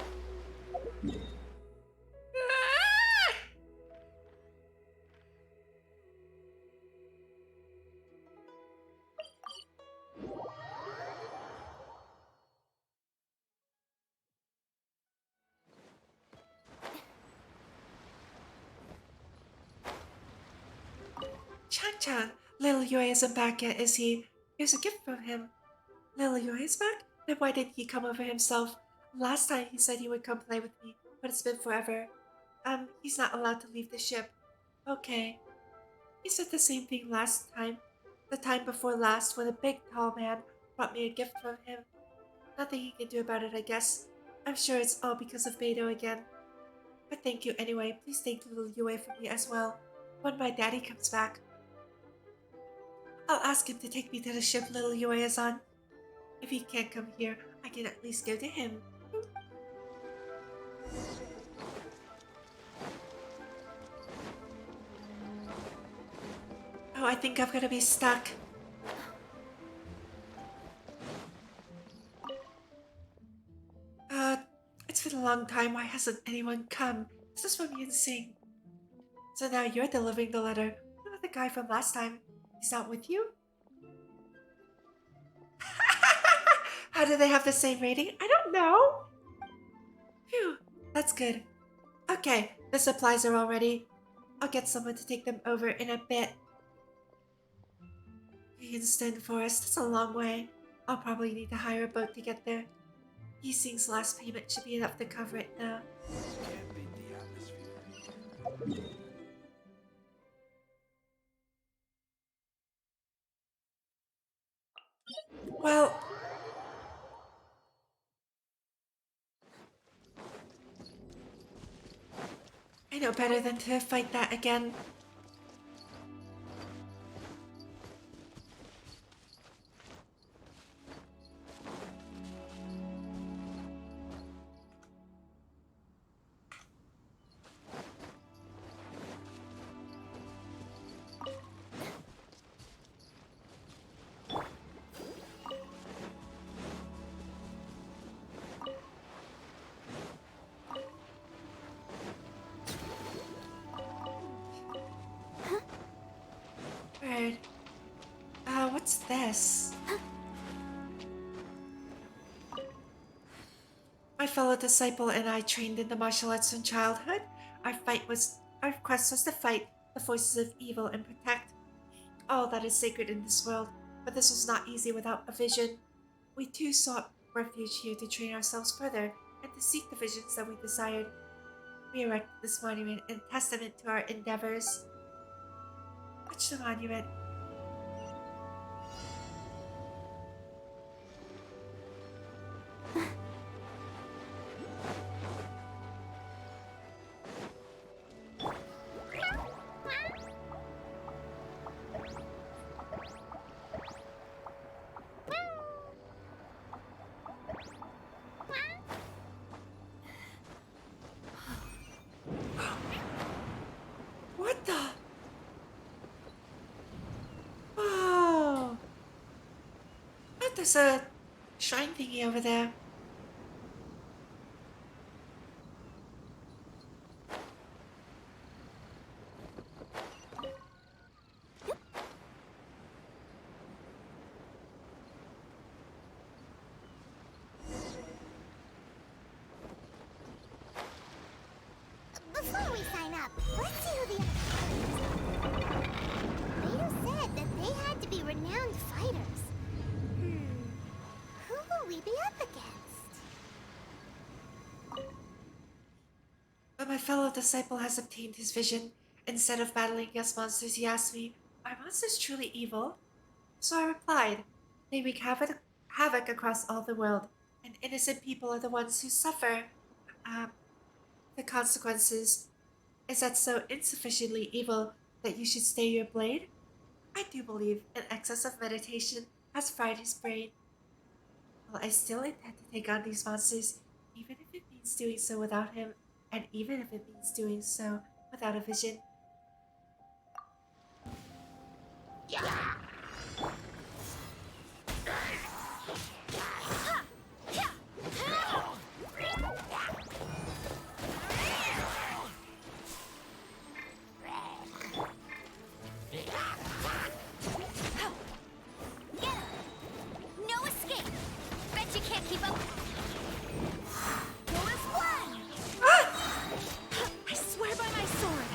Chan-chan, little Yue isn't back yet, is he? Here's a gift from him. Little Yue is back? Then why didn't he come over himself? Last time he said he would come play with me, but it's been forever. He's not allowed to leave the ship. Okay. He said the same thing last time. The time before last when a big tall man brought me a gift from him. Nothing he can do about it, I guess. I'm sure it's all because of Beto again. But thank you anyway. Please thank little Yue for me as well. When my daddy comes back, I'll ask him to take me to the ship little Yue is on. If he can't come here, I can at least go to him. Oh, I think I'm gonna be stuck. It's been a long time. Why hasn't anyone come? Is this from Sing? So now you're delivering the letter. What about the guy from last time? He's not with you? How do they have the same rating? I don't know. Phew, that's good. Okay, the supplies are all ready. I'll get someone to take them over in a bit. Instant Forest, that's a long way. I'll probably need to hire a boat to get there. Yixing's last payment should be enough to cover it though. Can't beat the atmosphere. Well, I know better than to fight that again. Bird. What's this? My fellow disciple and I trained in the martial arts from childhood. Our quest was to fight the forces of evil and protect all that is sacred in this world. But this was not easy without a vision. We too sought refuge here to train ourselves further and to seek the visions that we desired. We erected this monument in testament to our endeavors. Watch the monument. What the? Oh! Look, there's a shrine thingy over there. Before we sign up, let's see who the Vader said that they had to be renowned fighters. Who will we be up against? When my fellow disciple has obtained his vision, instead of battling against monsters, he asked me, "Are monsters truly evil?" So I replied, "They wreak havoc across all the world, and innocent people are the ones who suffer the consequences. Is that so insufficiently evil that you should stay your blade?" I do believe an excess of meditation has fried his brain. Well, I still intend to take on these monsters, even if it means doing so without him, and even if it means doing so without a vision. No escape! Bet you can't keep up. Go as one! I swear by my sword!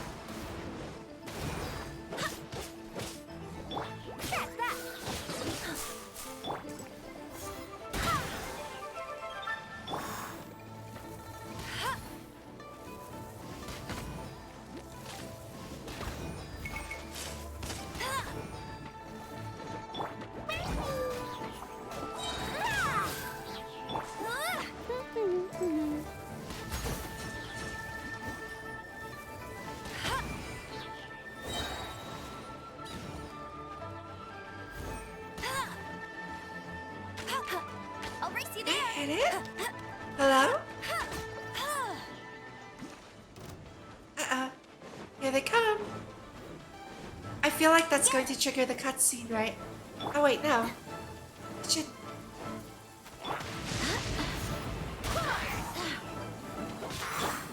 That's feel like that's going to trigger the cutscene, right? Oh wait, no. It should.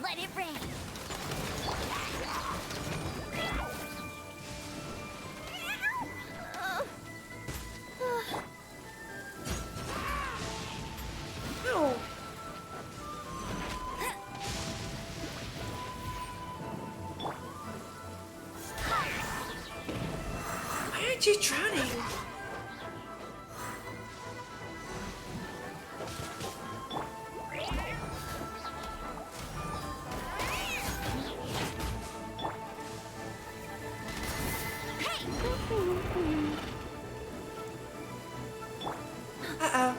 Let it rain. No. Why aren't you drowning? Uh-oh.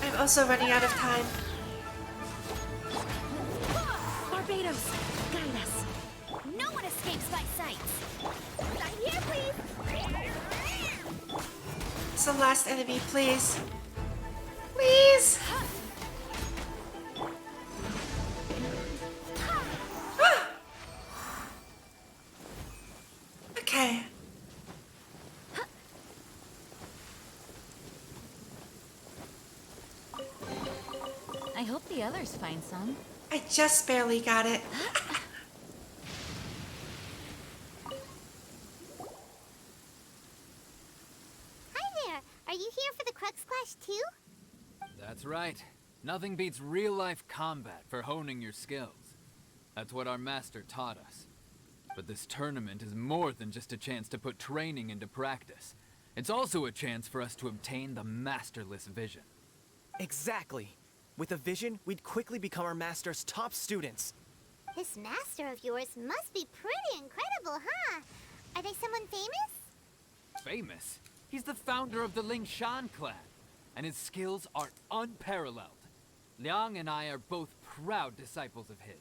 I'm also running out of time. Barbados, guide us. No one escapes my sights. Right here, please. It's the last enemy, please. Please! Ah! Okay. I hope the others find some. I just barely got it. Hi there. Are you here for the Crux Clash too? That's right. Nothing beats real-life combat for honing your skills. That's what our master taught us. But this tournament is more than just a chance to put training into practice. It's also a chance for us to obtain the masterless vision. Exactly. With a vision, we'd quickly become our master's top students. This master of yours must be pretty incredible, huh? Are they someone famous? Famous? He's the founder of the Lingshan clan, and his skills are unparalleled. Liang and I are both proud disciples of his.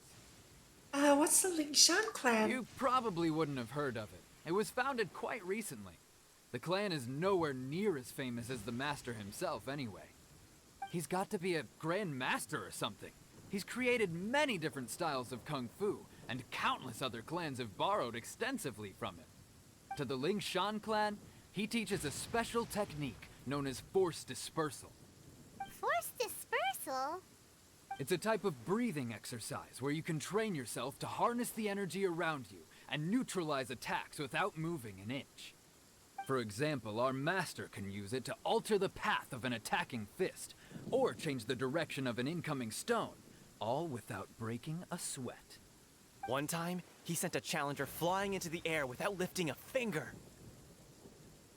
What's the Lingshan clan? You probably wouldn't have heard of it. It was founded quite recently. The clan is nowhere near as famous as the master himself anyway. He's got to be a grand master or something. He's created many different styles of kung fu, and countless other clans have borrowed extensively from it. To the Lingshan clan, he teaches a special technique known as force dispersal. Force dispersal? It's a type of breathing exercise where you can train yourself to harness the energy around you and neutralize attacks without moving an inch. For example, our master can use it to alter the path of an attacking fist, or change the direction of an incoming stone, all without breaking a sweat. One time, he sent a challenger flying into the air without lifting a finger.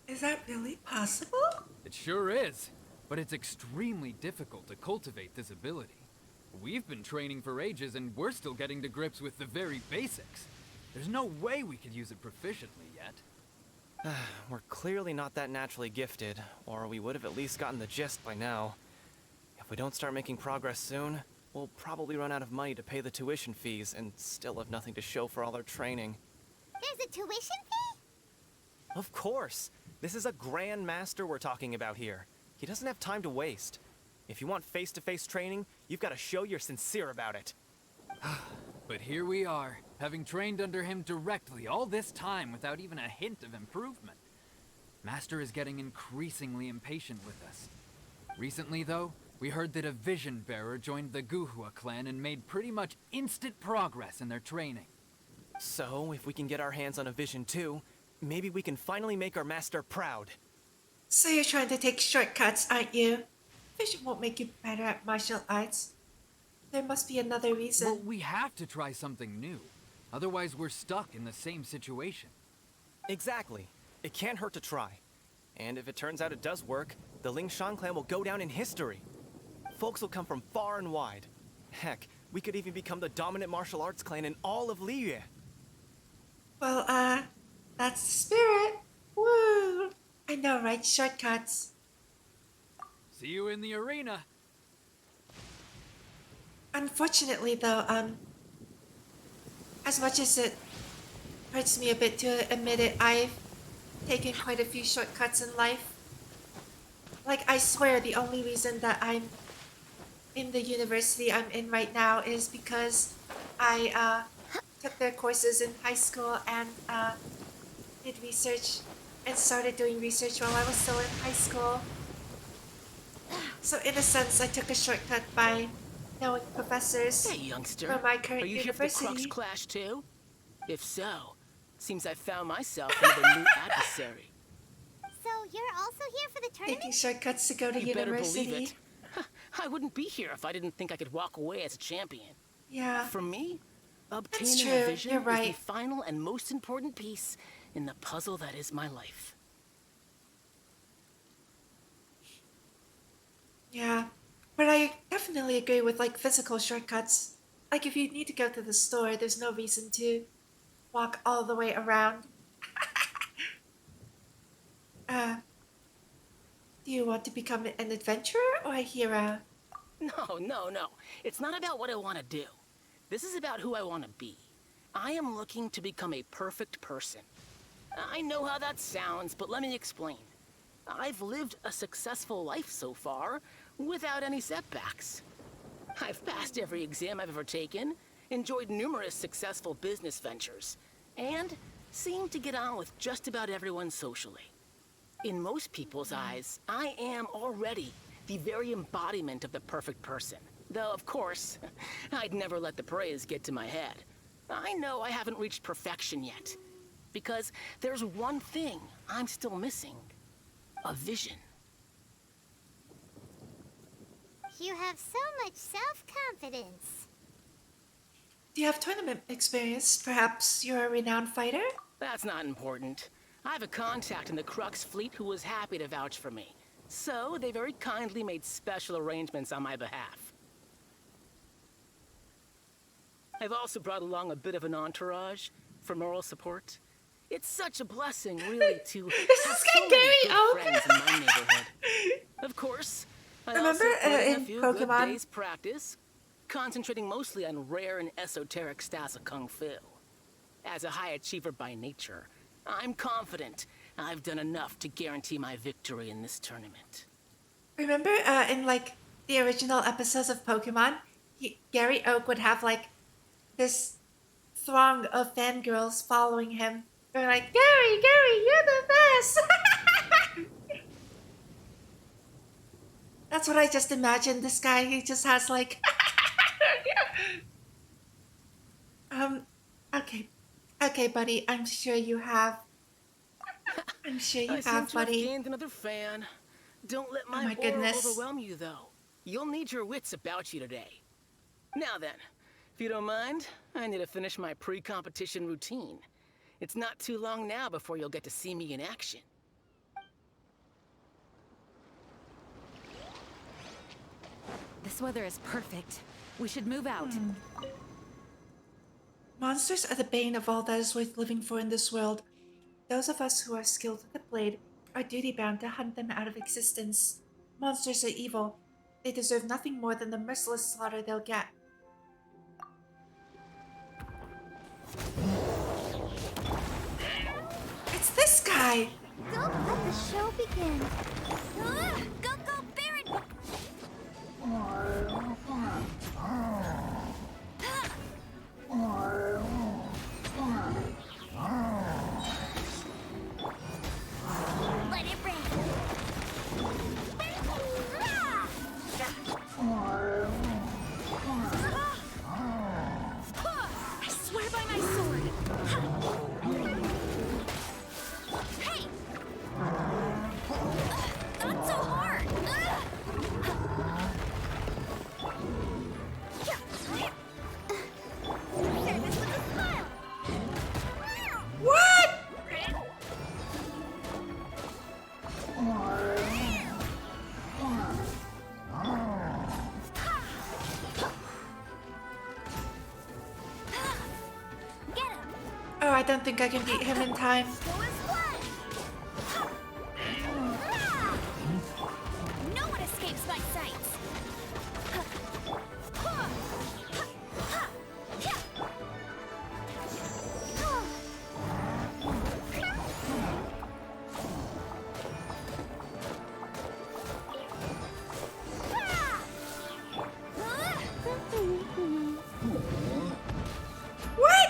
Is that really possible? It sure is, but it's extremely difficult to cultivate this ability. We've been training for ages and we're still getting to grips with the very basics. There's no way we could use it proficiently yet. We're clearly not that naturally gifted, or we would have at least gotten the gist by now. If we don't start making progress soon, we'll probably run out of money to pay the tuition fees and still have nothing to show for all our training. There's a tuition fee? Of course! This is a grand master we're talking about here. He doesn't have time to waste. If you want face-to-face training, you've got to show you're sincere about it. But here we are, having trained under him directly all this time without even a hint of improvement. Master is getting increasingly impatient with us. Recently, though, we heard that a vision bearer joined the Guhua clan and made pretty much instant progress in their training. So, if we can get our hands on a vision too, maybe we can finally make our master proud. So you're trying to take shortcuts, aren't you? Vision won't make you better at martial arts. There must be another reason. Well, we have to try something new. Otherwise, we're stuck in the same situation. Exactly. It can't hurt to try. And if it turns out it does work, the Lingshan clan will go down in history. Folks will come from far and wide. Heck, we could even become the dominant martial arts clan in all of Liyue. Well, that's the spirit. Woo! I know, right? Shortcuts. See you in the arena. Unfortunately, though, as much as it hurts me a bit to admit it, I've taken quite a few shortcuts in life. Like, I swear the only reason that I'm in the university I'm in right now is because I took their courses in high school and did research and started doing research while I was still in high school. So in a sense, I took a shortcut by knowing professors Hey, youngster. from my current Are you here for the Crux university. Clash too? If so, seems I found myself another new adversary. So you're also here for the tournament? Taking shortcuts to go to You better university. believe it. I wouldn't be here if I didn't think I could walk away as a champion. Yeah. For me, That's obtaining true. a vision You're is right. the final and most important piece in the puzzle that is my life. Yeah. But I definitely agree with like physical shortcuts. Like if you need to go to the store, there's no reason to walk all the way around. Do you want to become an adventurer or a hero? No. It's not about what I want to do. This is about who I want to be. I am looking to become a perfect person. I know how that sounds, but let me explain. I've lived a successful life so far, without any setbacks. I've passed every exam I've ever taken, enjoyed numerous successful business ventures, and seemed to get on with just about everyone socially. In most people's eyes, I am already the very embodiment of the perfect person. Though, of course, I'd never let the praise get to my head. I know I haven't reached perfection yet, because there's one thing I'm still missing. A vision. You have so much self-confidence. Do you have tournament experience? Perhaps you're a renowned fighter? That's not important. I have a contact in the Crux fleet who was happy to vouch for me. So they very kindly made special arrangements on my behalf. I've also brought along a bit of an entourage for moral support. It's such a blessing, really, to have so many good friends in my neighborhood. Of course, I Remember, also put in a in few Pokemon? good days' practice, concentrating mostly on rare and esoteric styles of Kung Fu. As a high achiever by nature, I'm confident I've done enough to guarantee my victory in this tournament. Remember in like the original episodes of Pokemon, Gary Oak would have like this throng of fangirls following him. They're like, Gary, you're the best! That's what I just imagined. This guy, he just has like... Okay, buddy, I'm sure you have... I'm sure you I have, seem to buddy. have gained another fan. Don't let my, my aura goodness. overwhelm you, though. You'll need your wits about you today. Now then, if you don't mind, I need to finish my pre-competition routine. It's not too long now before you'll get to see me in action. This weather is perfect. We should move out. Monsters are the bane of all that is worth living for in this world. Those of us who are skilled with the blade are duty-bound to hunt them out of existence. Monsters are evil. They deserve nothing more than the merciless slaughter they'll get. It's this guy! Don't let the show begin. Go, Baron! Let it rain. I swear by my sword. Hey! Not so hard! Say this with a smile! What? Get him! Oh, I don't think I can beat him in time. Go as one! No one escapes my sights! What?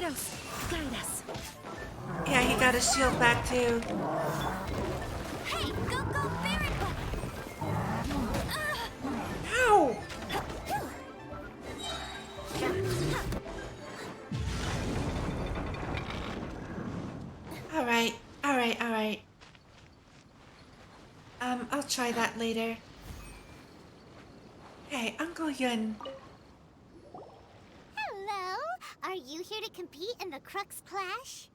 Gyarados, guide us. Yeah, he got his shield back too. Hey, go, Baron! Ow! Alright. I'll try that later. Hey, Uncle Yun. Hello? Are you here to compete in the Crux Clash?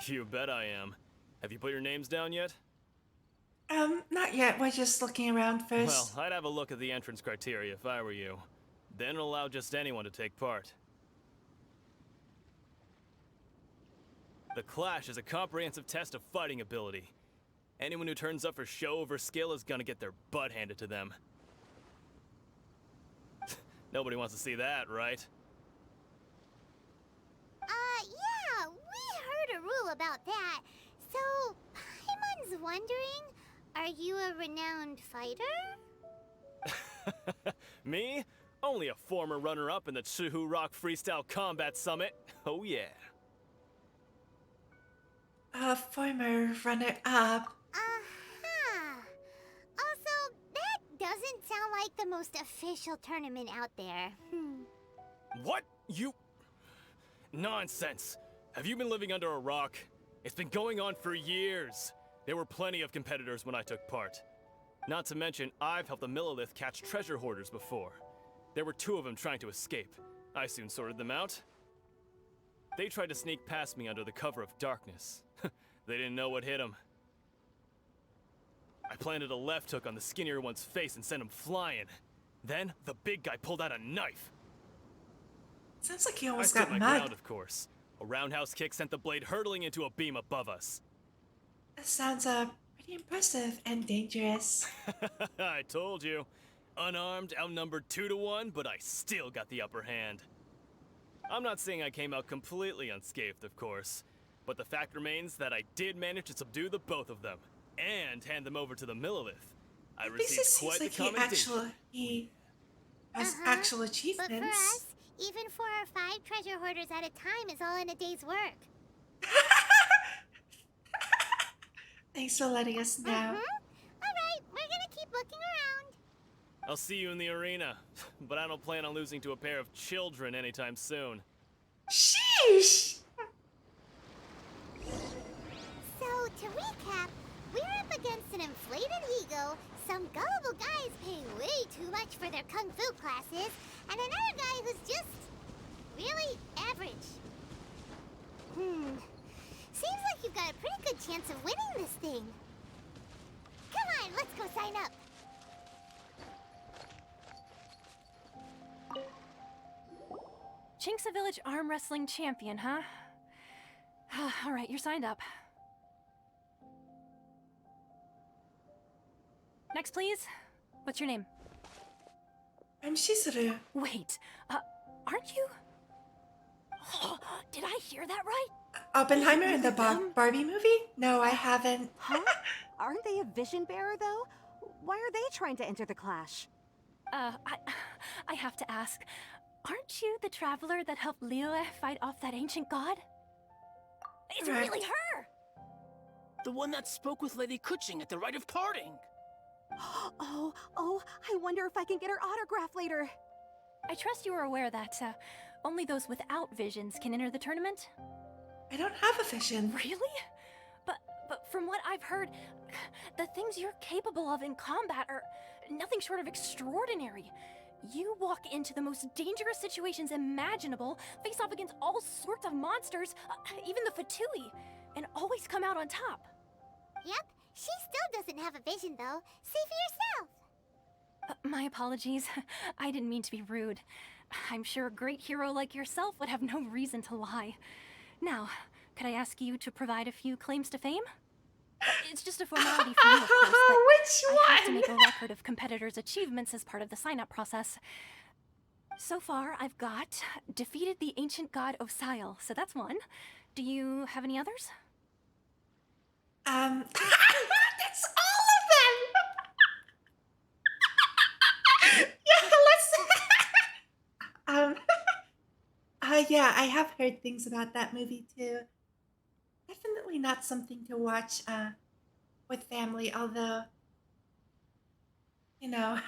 You bet I am. Have you put your names down yet? Not yet. We're just looking around first. Well, I'd have a look at the entrance criteria if I were you. Then allow just anyone to take part. The Clash is a comprehensive test of fighting ability. Anyone who turns up for show over skill is gonna get their butt handed to them. Nobody wants to see that, right? Yeah, we heard a rule about that. So, Paimon's wondering, are you a renowned fighter? Me? Only a former runner-up in the Chihu Rock Freestyle Combat Summit. Oh yeah. A former runner-up. Uh-huh. Also, that doesn't sound like the most official tournament out there. What? You... Nonsense. Have you been living under a rock? It's been going on for years. There were plenty of competitors when I took part. Not to mention, I've helped the Millilith catch treasure hoarders before. There were 2 of them trying to escape. I soon sorted them out. They tried to sneak past me under the cover of darkness. They didn't know what hit them. I planted a left hook on the skinnier one's face and sent him flying. Then, the big guy pulled out a knife. Sounds like he almost I got stood my mugged. ground, of course. A roundhouse kick sent the blade hurtling into a beam above us. That sounds pretty impressive and dangerous. I told you. Unarmed, outnumbered 2 to 1, but I still got the upper hand. I'm not saying I came out completely unscathed, of course, but the fact remains that I did manage to subdue the both of them, and hand them over to the Millilith. I At least it received seems quite like the commendation. he has actual achievements. But for us, even 4 or 5 treasure hoarders at a time is all in a day's work. Thanks for letting us know. Alright, we're gonna keep looking around. I'll see you in the arena, but I don't plan on losing to a pair of children anytime soon. Sheesh! So, to recap, we're up against an inflated ego, some gullible guys paying way too much for their kung fu classes, and another guy who's just really average. Seems like you've got a pretty good chance of winning this thing. Come on, let's go sign up. Chinksa Village arm wrestling champion, huh? All right, you're signed up. Next, please. What's your name? I'm Shizuru. Wait, aren't you? Did I hear that right? Oppenheimer in the Barbie movie? No, I haven't. Huh? Aren't they a vision bearer, though? Why are they trying to enter the Clash? I have to ask. Aren't you the traveler that helped Liyue fight off that ancient god? It's Correct. really her! The one that spoke with Lady Kuching at the rite of parting. Oh, I wonder if I can get her autograph later. I trust you are aware that, only those without visions can enter the tournament? I don't have a vision. Really? But from what I've heard, the things you're capable of in combat are nothing short of extraordinary. You walk into the most dangerous situations imaginable, face off against all sorts of monsters, even the Fatui, and always come out on top. Yep, she still doesn't have a vision, though. See for yourself. My apologies. I didn't mean to be rude. I'm sure a great hero like yourself would have no reason to lie. Now, could I ask you to provide a few claims to fame? It's just a formality for you, of course, but I have to make a record of competitors' achievements as part of the sign-up process. So far, I've got defeated the ancient god Osile, so that's one. Do you have any others? That's all of them! Yeah, let's... Yeah, I have heard things about that movie too. Definitely not something to watch with family, although, you know,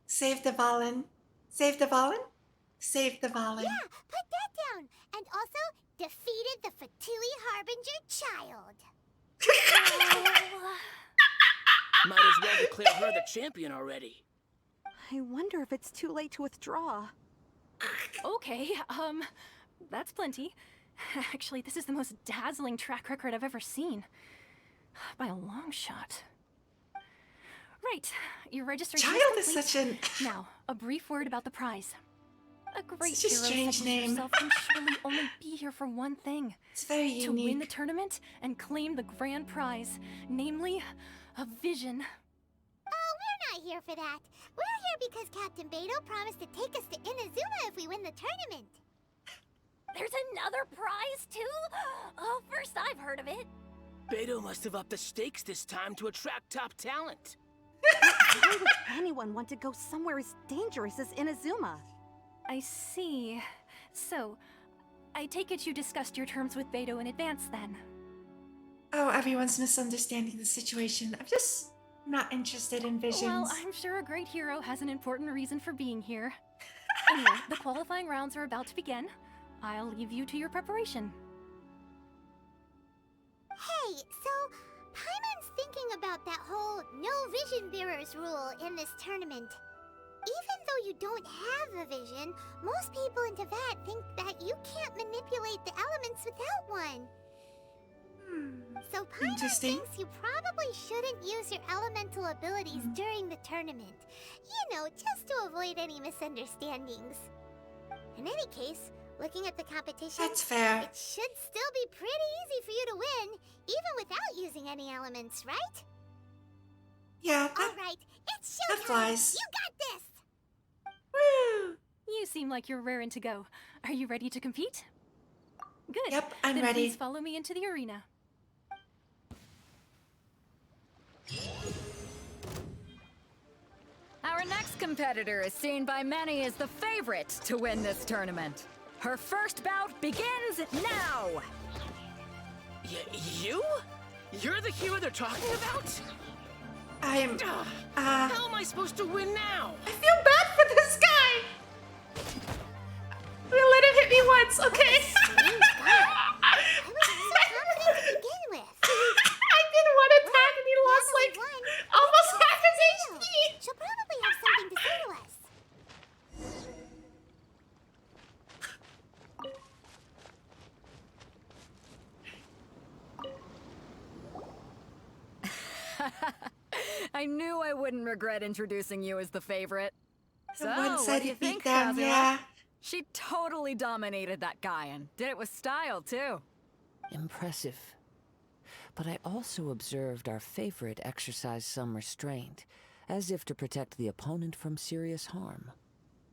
save the Valen. Save the Valen? Save the Valen. Yeah, put that down. And also, defeated the Fatui Harbinger child. Might as well declare her the champion already. I wonder if it's too late to withdraw. Okay, that's plenty. Actually, this is the most dazzling track record I've ever seen. By a long shot. Right, your registration Child is is complete. such an... Now, a brief word about the prize. A great Such a hero strange such as name. yourself can surely only be here for one thing. It's very to win unique. the tournament and claim the grand prize, namely, a vision. Oh, we're not here for that. We're here because Captain Beto promised to take us to Inazuma if we win the tournament. There's another prize, too? Oh, first I've heard of it. Beto must have upped the stakes this time to attract top talent. Why would anyone want to go somewhere as dangerous as Inazuma? I see. So, I take it you discussed your terms with Beto in advance, then? Oh, everyone's misunderstanding the situation. I'm just not interested in visions. Well, I'm sure a great hero has an important reason for being here. Anyway, the qualifying rounds are about to begin. I'll leave you to your preparation. Hey, so Paimon's thinking about that whole no vision bearers rule in this tournament. Even though you don't have a vision, most people in Teyvat think that you can't manipulate the elements without one. So Paimon thinks you probably shouldn't use your elemental abilities during the tournament. You know, just to avoid any misunderstandings. In any case, looking at the competition, That's fair. it should still be pretty easy for you to win, even without using any elements, right? Yeah, Alright, it's showtime! that flies. You got this! Woo! You seem like you're raring to go. Are you ready to compete? Good. Yep, I'm then ready. Please follow me into the arena. Our next competitor is seen by many as the favorite to win this tournament. Her first bout begins now! You? You're the hero they're talking about? I'm... How am I supposed to win now? I feel bad for this guy! We'll let him hit me once, okay? I did one attack and he lost like almost half his HP! She'll probably have something to say to us. I knew I wouldn't regret introducing you as the favorite. So, one said what do you he'd beat think, them, Kazuha? yeah. She totally dominated that guy and did it with style, too. Impressive. But I also observed our favorite exercise some restraint, as if to protect the opponent from serious harm.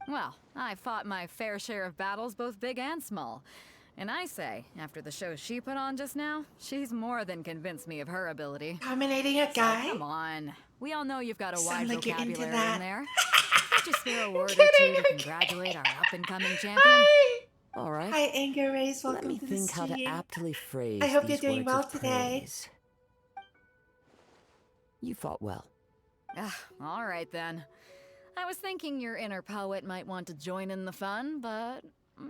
Well, I fought my fair share of battles, both big and small. And I say, after the show she put on just now, she's more than convinced me of her ability. Dominating a guy? So, come on. We all know you've got a Sound wide like you're into vocabulary that. in there. Can't you spare a word or two to congratulate our up-and-coming champion? Hi! All right. Hi, Anger Rays. Welcome Let me to the think how to stream. aptly phrase I hope these you're doing words well of today. praise. You fought well. All right, then. I was thinking your inner poet might want to join in the fun, but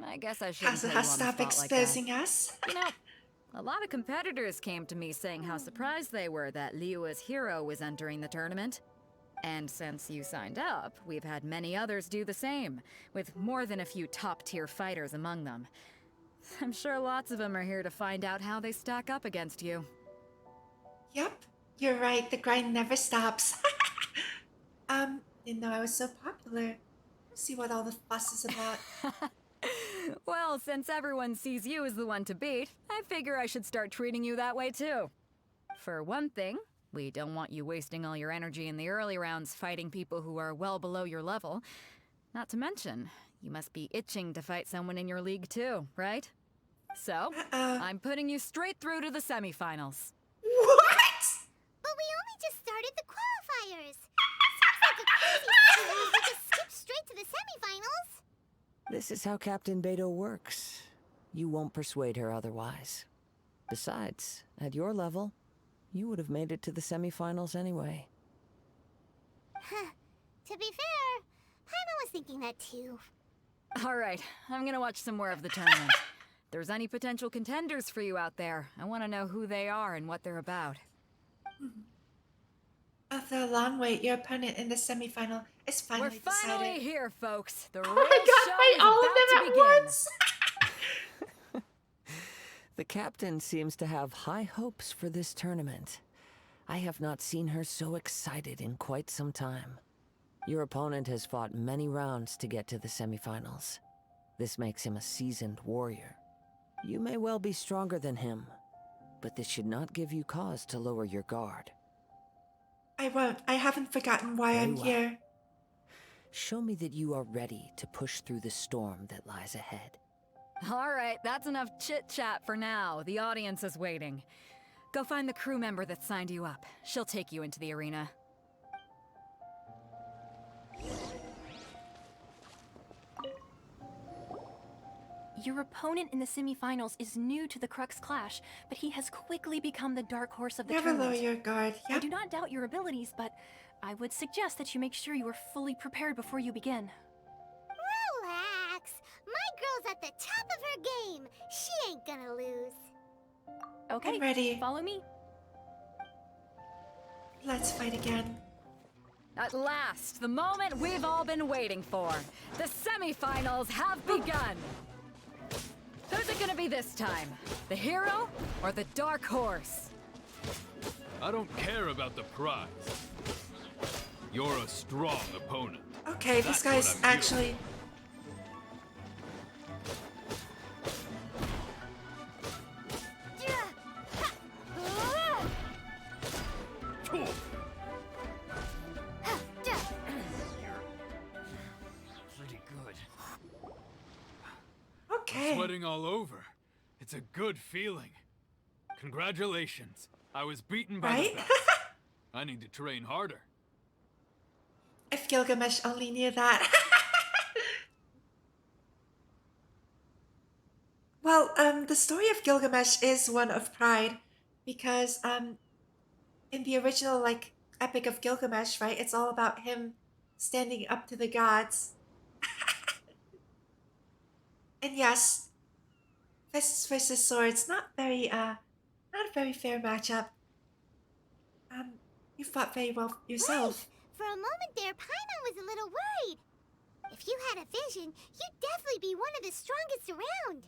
I guess I shouldn't put you on Kazuha, the stop spot like that. exposing us. You know, a lot of competitors came to me saying how surprised they were that Liyue's hero was entering the tournament. And since you signed up, we've had many others do the same, with more than a few top-tier fighters among them. I'm sure lots of them are here to find out how they stack up against you. Yep, you're right. The grind never stops. Didn't know I was so popular. Let's see what all the fuss is about. Well, since everyone sees you as the one to beat, I figure I should start treating you that way too. For one thing, we don't want you wasting all your energy in the early rounds fighting people who are well below your level. Not to mention, you must be itching to fight someone in your league too, right? So, I'm putting you straight through to the semifinals. What? But we only just started the qualifiers. Seems like a crazy scheme if we just skip straight to the semifinals. This is how Captain Beto works. You won't persuade her otherwise. Besides, at your level, you would have made it to the semifinals anyway. To be fair, Paimon was thinking that too. Alright, I'm gonna watch some more of the tournament. If there's any potential contenders for you out there, I want to know who they are and what they're about. After a long wait, your opponent in the semifinal is finally We're finally decided. here, folks. The Oh real my god, show fight is all of about them to at begin. once! The captain seems to have high hopes for this tournament. I have not seen her so excited in quite some time. Your opponent has fought many rounds to get to the semifinals. This makes him a seasoned warrior. You may well be stronger than him, but this should not give you cause to lower your guard. I won't. I haven't forgotten why Very I'm well. here. Show me that you are ready to push through the storm that lies ahead. Alright, that's enough chit-chat for now. The audience is waiting. Go find the crew member that signed you up. She'll take you into the arena. Your opponent in the semifinals is new to the Crux Clash, but he has quickly become the dark horse of the Never lower tournament. your guard. I Yep. do not doubt your abilities, but I would suggest that you make sure you are fully prepared before you begin. Relax. My girl's at the top of her game. She ain't gonna lose. Okay, I'm ready. follow me. Let's fight again. At last, the moment we've all been waiting for. The semifinals have begun. Who's it gonna be this time? The hero or the dark horse? I don't care about the prize. You're a strong opponent. Okay, this That's what guy's I'm actually... Pretty good. Okay. Sweating all over. It's a good feeling. Congratulations. I was beaten by Right? the best. I need to train harder. If Gilgamesh only knew that. Well, the story of Gilgamesh is one of pride because in the original like epic of Gilgamesh, right? It's all about him standing up to the gods. And yes, fists versus swords, not a very fair matchup. You fought very well yourself. For a moment there, Paimon was a little worried. If you had a vision, you'd definitely be one of the strongest around.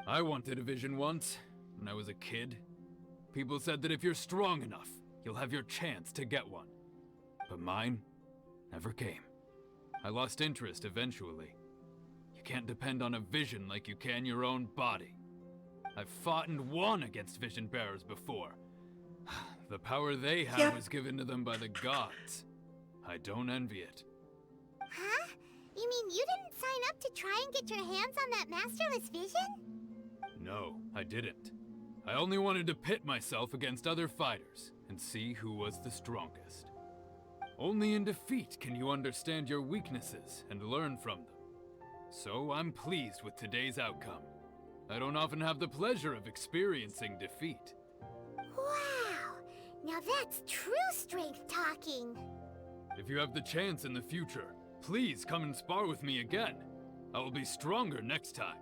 I wanted a vision once, when I was a kid. People said that if you're strong enough, you'll have your chance to get one. But mine never came. I lost interest eventually. You can't depend on a vision like you can your own body. I've fought and won against vision bearers before. The power they have Yep. was given to them by the gods. I don't envy it. Huh? You mean you didn't sign up to try and get your hands on that masterless vision? No, I didn't. I only wanted to pit myself against other fighters and see who was the strongest. Only in defeat can you understand your weaknesses and learn from them. So I'm pleased with today's outcome. I don't often have the pleasure of experiencing defeat. Wow! Now that's true strength talking. If you have the chance in the future, please come and spar with me again. I will be stronger next time.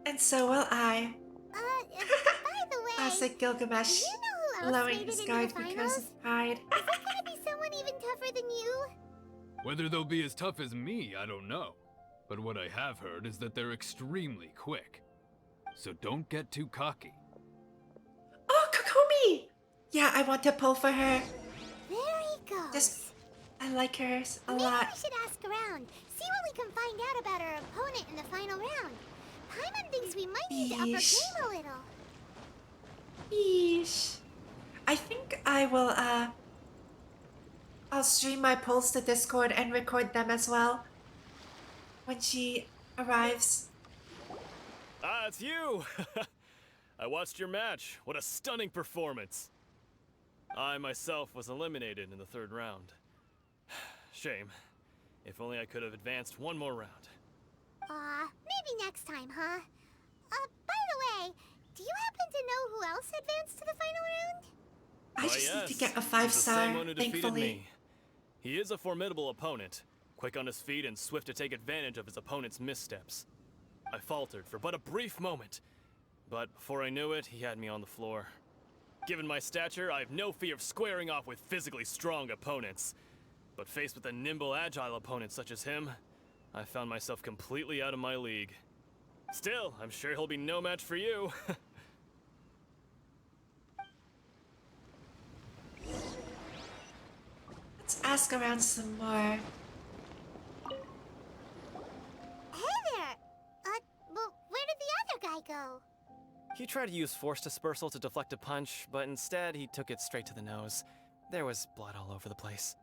And so will I. By the way, Classic Gilgamesh, do you know who else lowering made his it into guard the because finals? of pride. Is there gonna be someone even tougher than you? Whether they'll be as tough as me, I don't know. But what I have heard is that they're extremely quick. So don't get too cocky. Oh, Kokomi! Yeah, I want to pull for her. There he goes. I like her a Maybe lot. we should ask around, see what we can find out about our opponent in the final round. Paimon thinks we might need to up our Yeesh. game a little. Yeesh. I think I will, I'll stream my polls to Discord and record them as well. When she arrives. Ah, it's you! I watched your match. What a stunning performance. I myself was eliminated in the third round. Shame. If only I could have advanced one more round. Maybe next time, huh? By the way, do you happen to know who else advanced to the final round? I Why, just need to yes. get a He's 5-star, the same one who defeated thankfully. me. He is a formidable opponent, quick on his feet and swift to take advantage of his opponent's missteps. I faltered for but a brief moment, but before I knew it, he had me on the floor. Given my stature, I have no fear of squaring off with physically strong opponents. But faced with a nimble, agile opponent such as him, I found myself completely out of my league. Still, I'm sure he'll be no match for you. Let's ask around some more. Hey there! Well, where did the other guy go? He tried to use force dispersal to deflect a punch, but instead he took it straight to the nose. There was blood all over the place.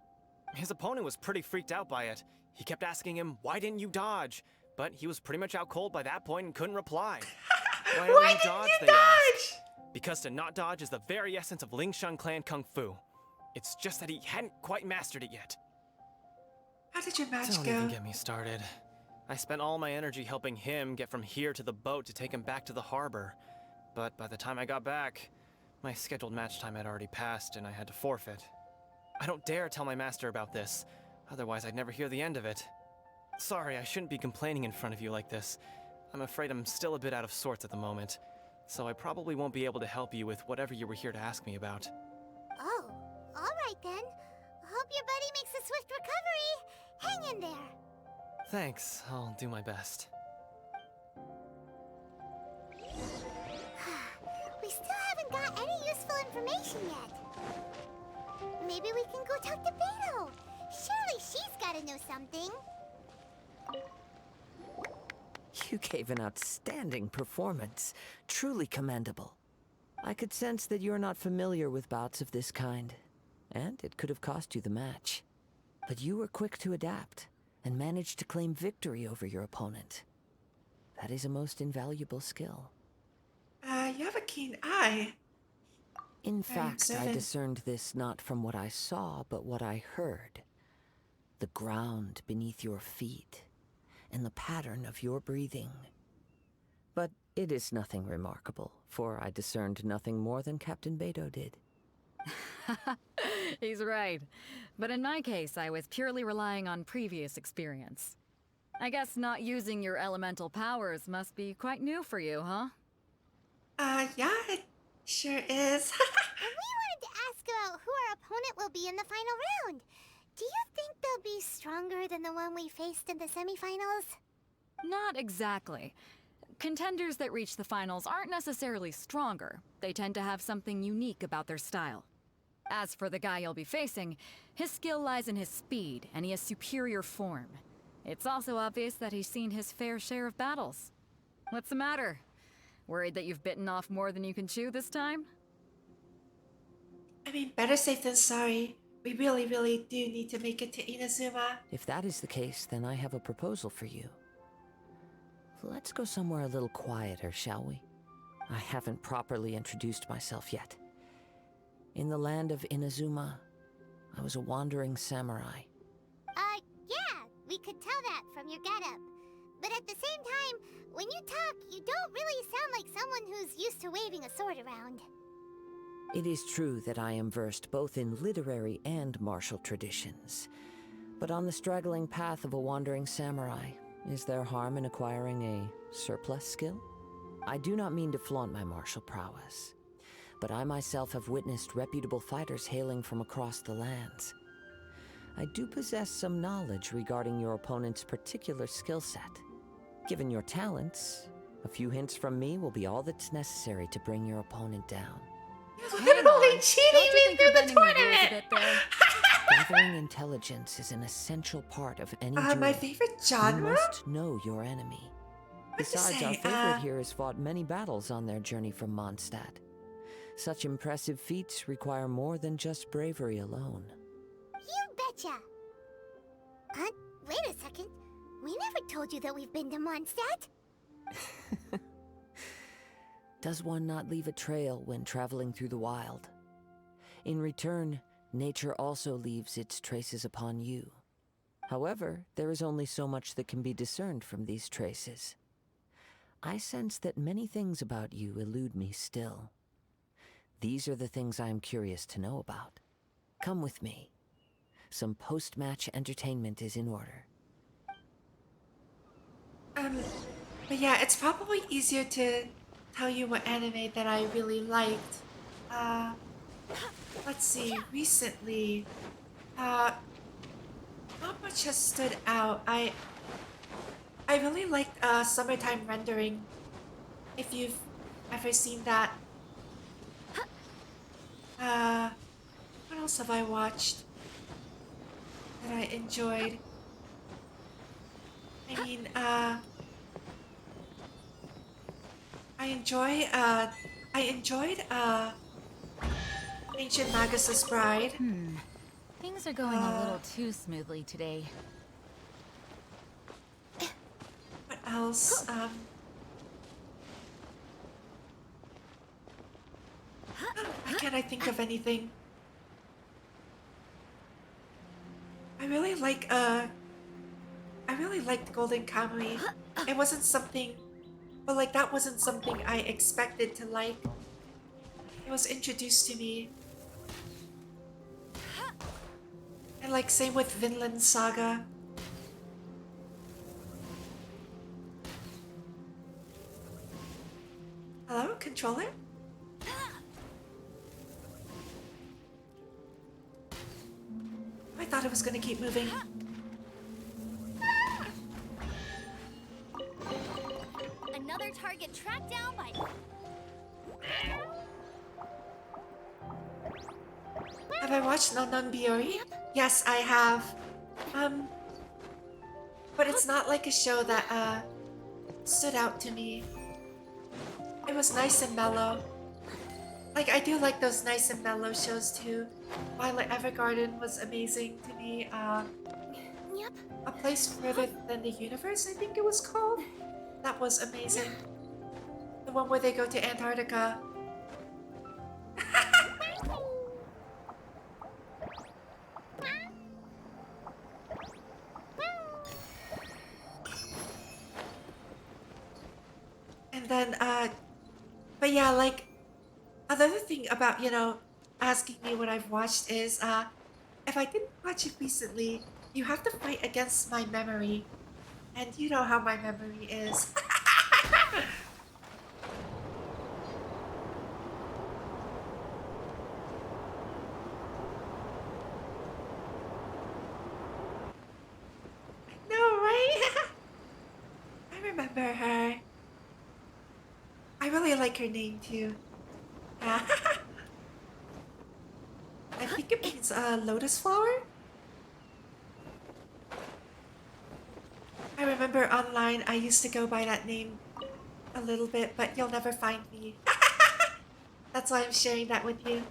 His opponent was pretty freaked out by it. He kept asking him, "Why didn't you dodge?" But he was pretty much out cold by that point and couldn't reply. Why didn't you dodge? Because to not dodge is the very essence of Lingshan clan kung fu. It's just that he hadn't quite mastered it yet. How did your match Don't go? even get me started. I spent all my energy helping him get from here to the boat to take him back to the harbor. But by the time I got back, my scheduled match time had already passed and I had to forfeit. I don't dare tell my master about this, otherwise I'd never hear the end of it. Sorry, I shouldn't be complaining in front of you like this. I'm afraid I'm still a bit out of sorts at the moment, so I probably won't be able to help you with whatever you were here to ask me about. Oh, alright then. Hope your buddy makes a swift recovery. Hang in there. Thanks, I'll do my best. We still haven't got any useful information yet. Maybe we can go talk to Beto. Surely she's gotta know something. You gave an outstanding performance. Truly commendable. I could sense that you're not familiar with bouts of this kind, and it could have cost you the match. But you were quick to adapt, and managed to claim victory over your opponent. That is a most invaluable skill. You have a keen eye. In fact, I 7. discerned this not from what I saw, but what I heard. The ground beneath your feet, and the pattern of your breathing. But it is nothing remarkable, for I discerned nothing more than Captain Beto did. He's right. But in my case, I was purely relying on previous experience. I guess not using your elemental powers must be quite new for you, huh? Yeah, it sure is. And we wanted to ask about who our opponent will be in the final round. Do you think they'll be stronger than the one we faced in the semifinals? Not exactly. Contenders that reach the finals aren't necessarily stronger. They tend to have something unique about their style. As for the guy you'll be facing, his skill lies in his speed, and he has superior form. It's also obvious that he's seen his fair share of battles. What's the matter? Worried that you've bitten off more than you can chew this time? I mean, better safe than sorry. We really, really do need to make it to Inazuma. If that is the case, then I have a proposal for you. Let's go somewhere a little quieter, shall we? I haven't properly introduced myself yet. In the land of Inazuma, I was a wandering samurai. Yeah, we could tell that from your getup. But at the same time, when you talk, you don't really sound like someone who's used to waving a sword around. It is true that I am versed both in literary and martial traditions. But on the straggling path of a wandering samurai, is there harm in acquiring a surplus skill? I do not mean to flaunt my martial prowess, but I myself have witnessed reputable fighters hailing from across the lands. I do possess some knowledge regarding your opponent's particular skill set. Given your talents, a few hints from me will be all that's necessary to bring your opponent down. Literally cheating me through the tournament! Gathering intelligence is an essential part of any duel. My favorite genre? You must know your enemy. Besides, our favorite here has fought many battles on their journey from Mondstadt. Such impressive feats require more than just bravery alone. You betcha! Wait a second. We never told you that we've been to Mondstadt. Does one not leave a trail when traveling through the wild? In return, nature also leaves its traces upon you. However, there is only so much that can be discerned from these traces. I sense that many things about you elude me still. These are the things I am curious to know about. Come with me. Some post-match entertainment is in order. But yeah, it's probably easier to tell you what anime that I really liked. Let's see, recently, not much has stood out. I really liked Summertime Rendering, if you've ever seen that. What else have I watched that I enjoyed? I mean, I enjoyed Ancient Magus's Bride. Things are going a little too smoothly today. What else? Why can't I think of anything? I really liked Golden Kamuy. It wasn't something, but like that wasn't something I expected to like. It was introduced to me. And like same with Vinland Saga. Hello, controller? I thought it was gonna keep moving. Another target tracked down by... Have I watched Non Non Biori? Yes, I have. But it's not like a show that stood out to me. It was nice and mellow. Like I do like those nice and mellow shows too. Violet Evergarden was amazing to me. A Place Further Than the Universe, I think it was called. That was amazing. The one where they go to Antarctica. And then, but yeah, like, another thing about, asking me what I've watched is, if I didn't watch it recently, you have to fight against my memory. And you know how my memory is. No, right? I remember her. I really like her name too. I think it means lotus flower. I remember online I used to go by that name a little bit, but you'll never find me. That's why I'm sharing that with you.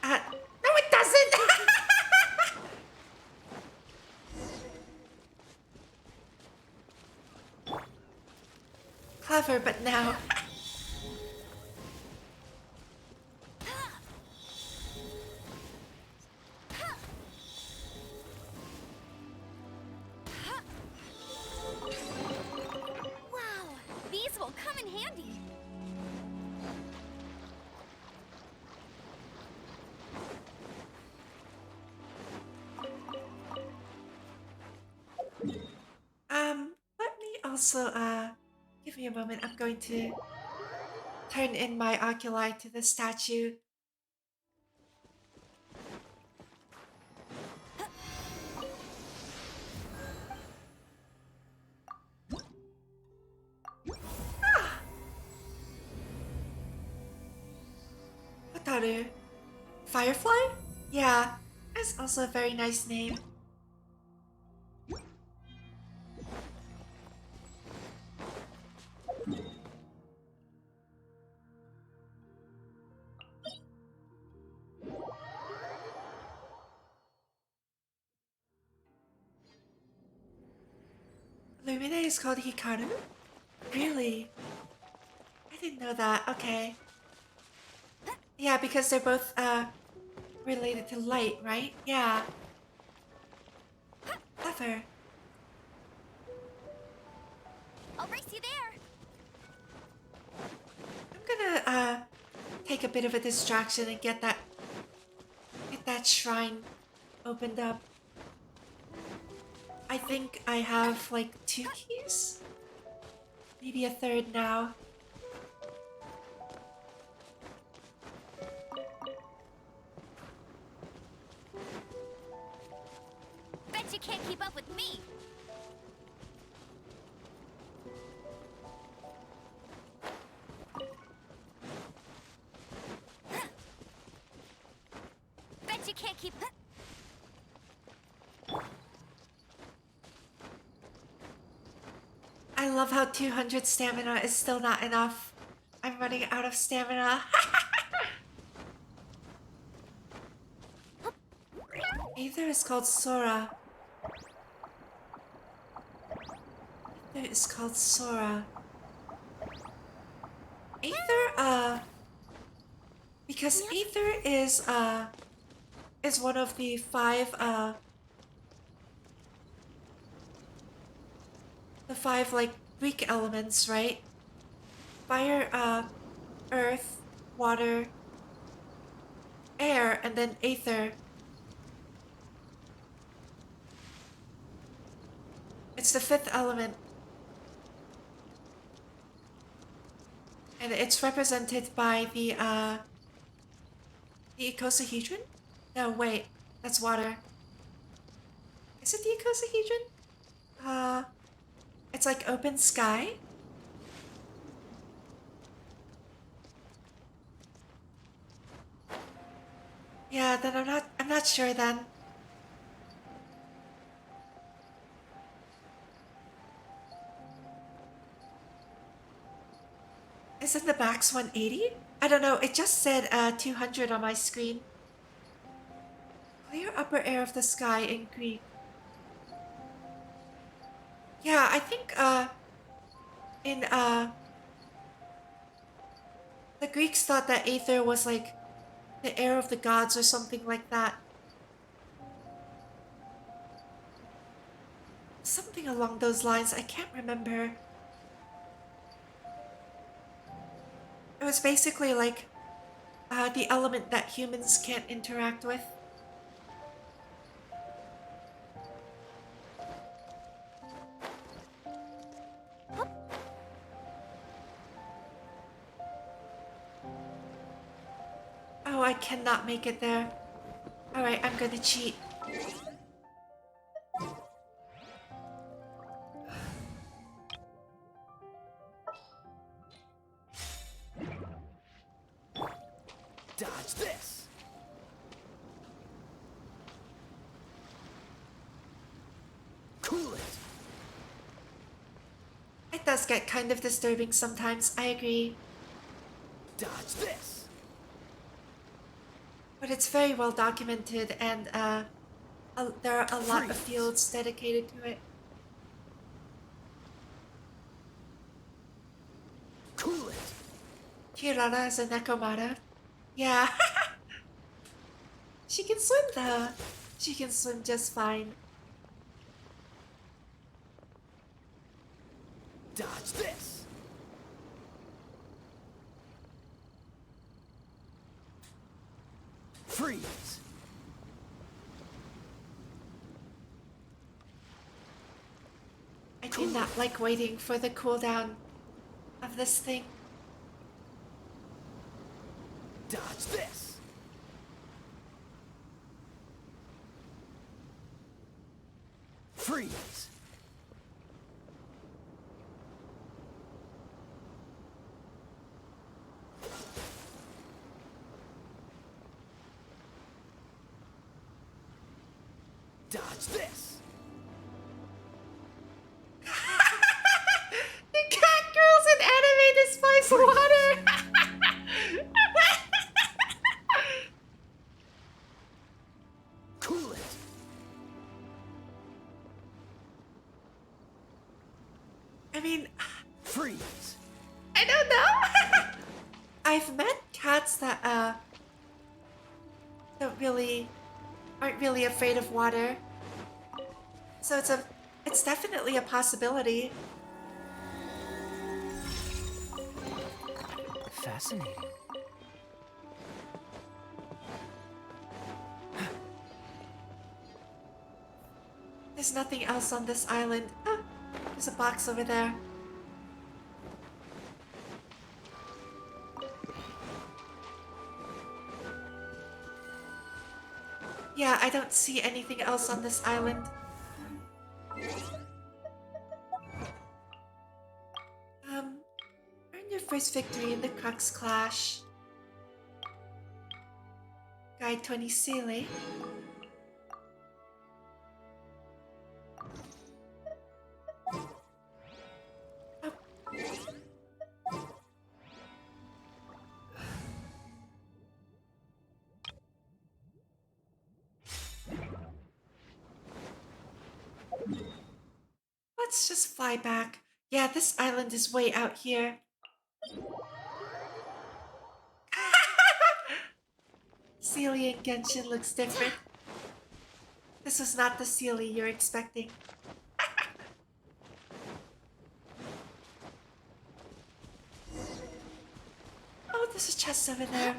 No, it doesn't! Clever, but no. Wow, these will come in handy. Let me also, give me a moment. I'm going to turn in my oculi to the statue. Wataru. Firefly? Yeah, that's also a very nice name. Lumine is called Hikaru? Really? I didn't know that. Okay. Yeah, because they're both related to light, right? Yeah. Clever. I'll race you there. I'm gonna take a bit of a distraction and get that shrine opened up. I think I have like 2 keys? Maybe a third now. Bet you can't keep up with me. Bet you can't keep. I love how 200 stamina is still not enough. I'm running out of stamina. Aether is called Sora. Aether is called Sora. Aether, because Aether is one of the 5, the 5, like, Greek elements, right? Fire, earth, water, air, and then Aether. It's the 5th element. And it's represented by the icosahedron? No, wait. That's water. Is it the icosahedron? It's like open sky. Yeah, then I'm not sure then. Isn't the max 180? I don't know, it just said 200 on my screen. Clear upper air of the sky in Greek. Yeah, I think in the Greeks thought that Aether was like the air of the gods or something like that. Something along those lines, I can't remember. It was basically like the element that humans can't interact with. Oh, I cannot make it there. Alright, I'm gonna cheat. Dodge this! Cool it! It does get kind of disturbing sometimes, I agree. Dodge this! But it's very well documented and there are a lot of fields dedicated to it. Cool it! Kirara is a Nekomata. Yeah. She can swim though. She can swim just fine. Dodge this! Freeze! I do not like waiting for the cooldown of this thing. Dodge this! Freeze! Dodge this! The cat girls in anime despise water! Cool it! I mean, Freeze! I don't know. I've met cats that aren't really afraid of water. So it's definitely a possibility. Fascinating. There's nothing else on this island. Ah, there's a box over there. Yeah, I don't see anything else on this island. Earn your first victory in the Crux Clash. Guide 20 Sealy. Let's just fly back. Yeah, this island is way out here. Sealy and Genshin looks different. This was not the Sealy you're expecting. Oh, there's a chest over there.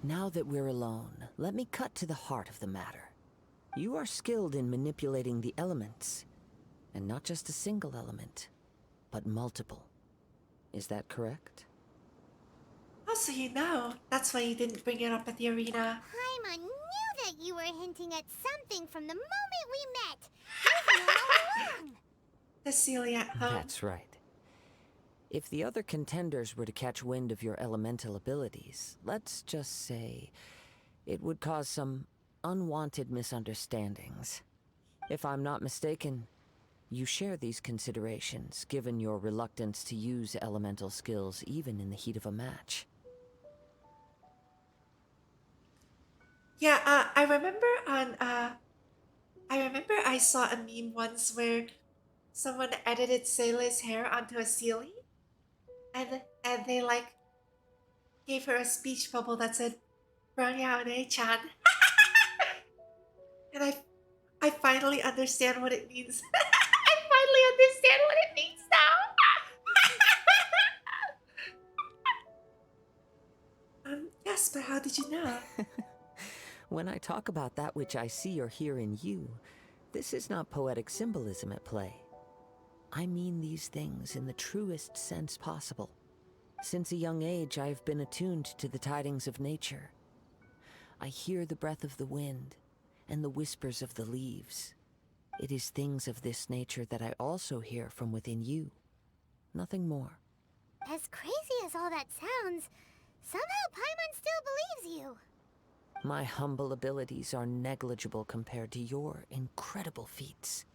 Now that we're alone, let me cut to the heart of the matter. You are skilled in manipulating the elements, and not just a single element, but multiple. Is that correct? Oh, so you know. That's why you didn't bring it up at the arena. Paimon knew that you were hinting at something from the moment we met. You've known all along. The Sealy at home. That's right. If the other contenders were to catch wind of your elemental abilities, let's just say it would cause some unwanted misunderstandings. If I'm not mistaken, you share these considerations, given your reluctance to use elemental skills even in the heat of a match. Yeah, I remember I saw a meme once where someone edited Sayla's hair onto a Sealy, and they like gave her a speech bubble that said "Chan," and I finally understand what it means. I finally understand what it means now. Yes, but how did you know? When I talk about that which I see or hear in you, this is not poetic symbolism at play. I mean these things in the truest sense possible. Since a young age, I have been attuned to the tidings of nature. I hear the breath of the wind and the whispers of the leaves. It is things of this nature that I also hear from within you. Nothing more. As crazy as all that sounds, somehow Paimon still believes you. My humble abilities are negligible compared to your incredible feats.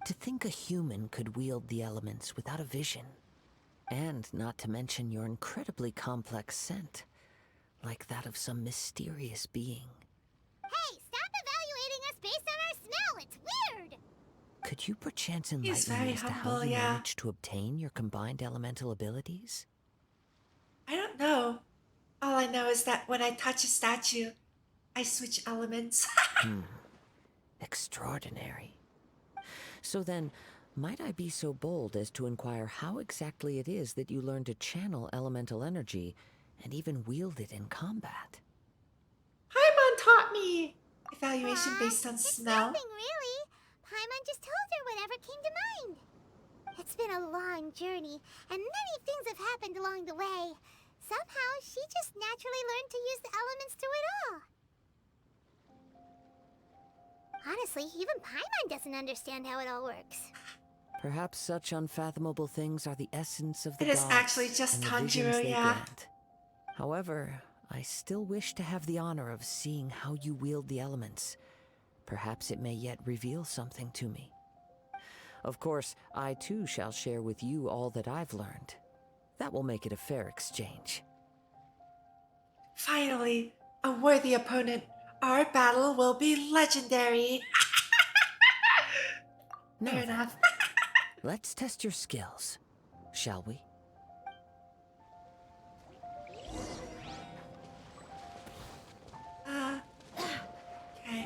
To think a human could wield the elements without a vision, and not to mention your incredibly complex scent, like that of some mysterious being. Hey, stop evaluating us based on our smell! It's weird! Could you perchance He's enlighten very me as to how humble, you yeah. managed to obtain your combined elemental abilities? I don't know. All I know is that when I touch a statue, I switch elements. Extraordinary. So then, might I be so bold as to inquire how exactly it is that you learn to channel elemental energy and even wield it in combat? Paimon taught me! Evaluation based on smell. Nothing really. Paimon just told her whatever came to mind. It's been a long journey, and many things have happened along the way. Somehow, she just naturally learned to use the elements through it all. Honestly, even Paimon doesn't understand how it all works. Perhaps such unfathomable things are the essence of the It is gods actually just and the visions Tanjiro, they yeah. grant. However, I still wish to have the honor of seeing how you wield the elements. Perhaps it may yet reveal something to me. Of course, I too shall share with you all that I've learned. That will make it a fair exchange. Finally, a worthy opponent. Our battle will be legendary. Now Fair then, enough. let's test your skills, shall we? Okay.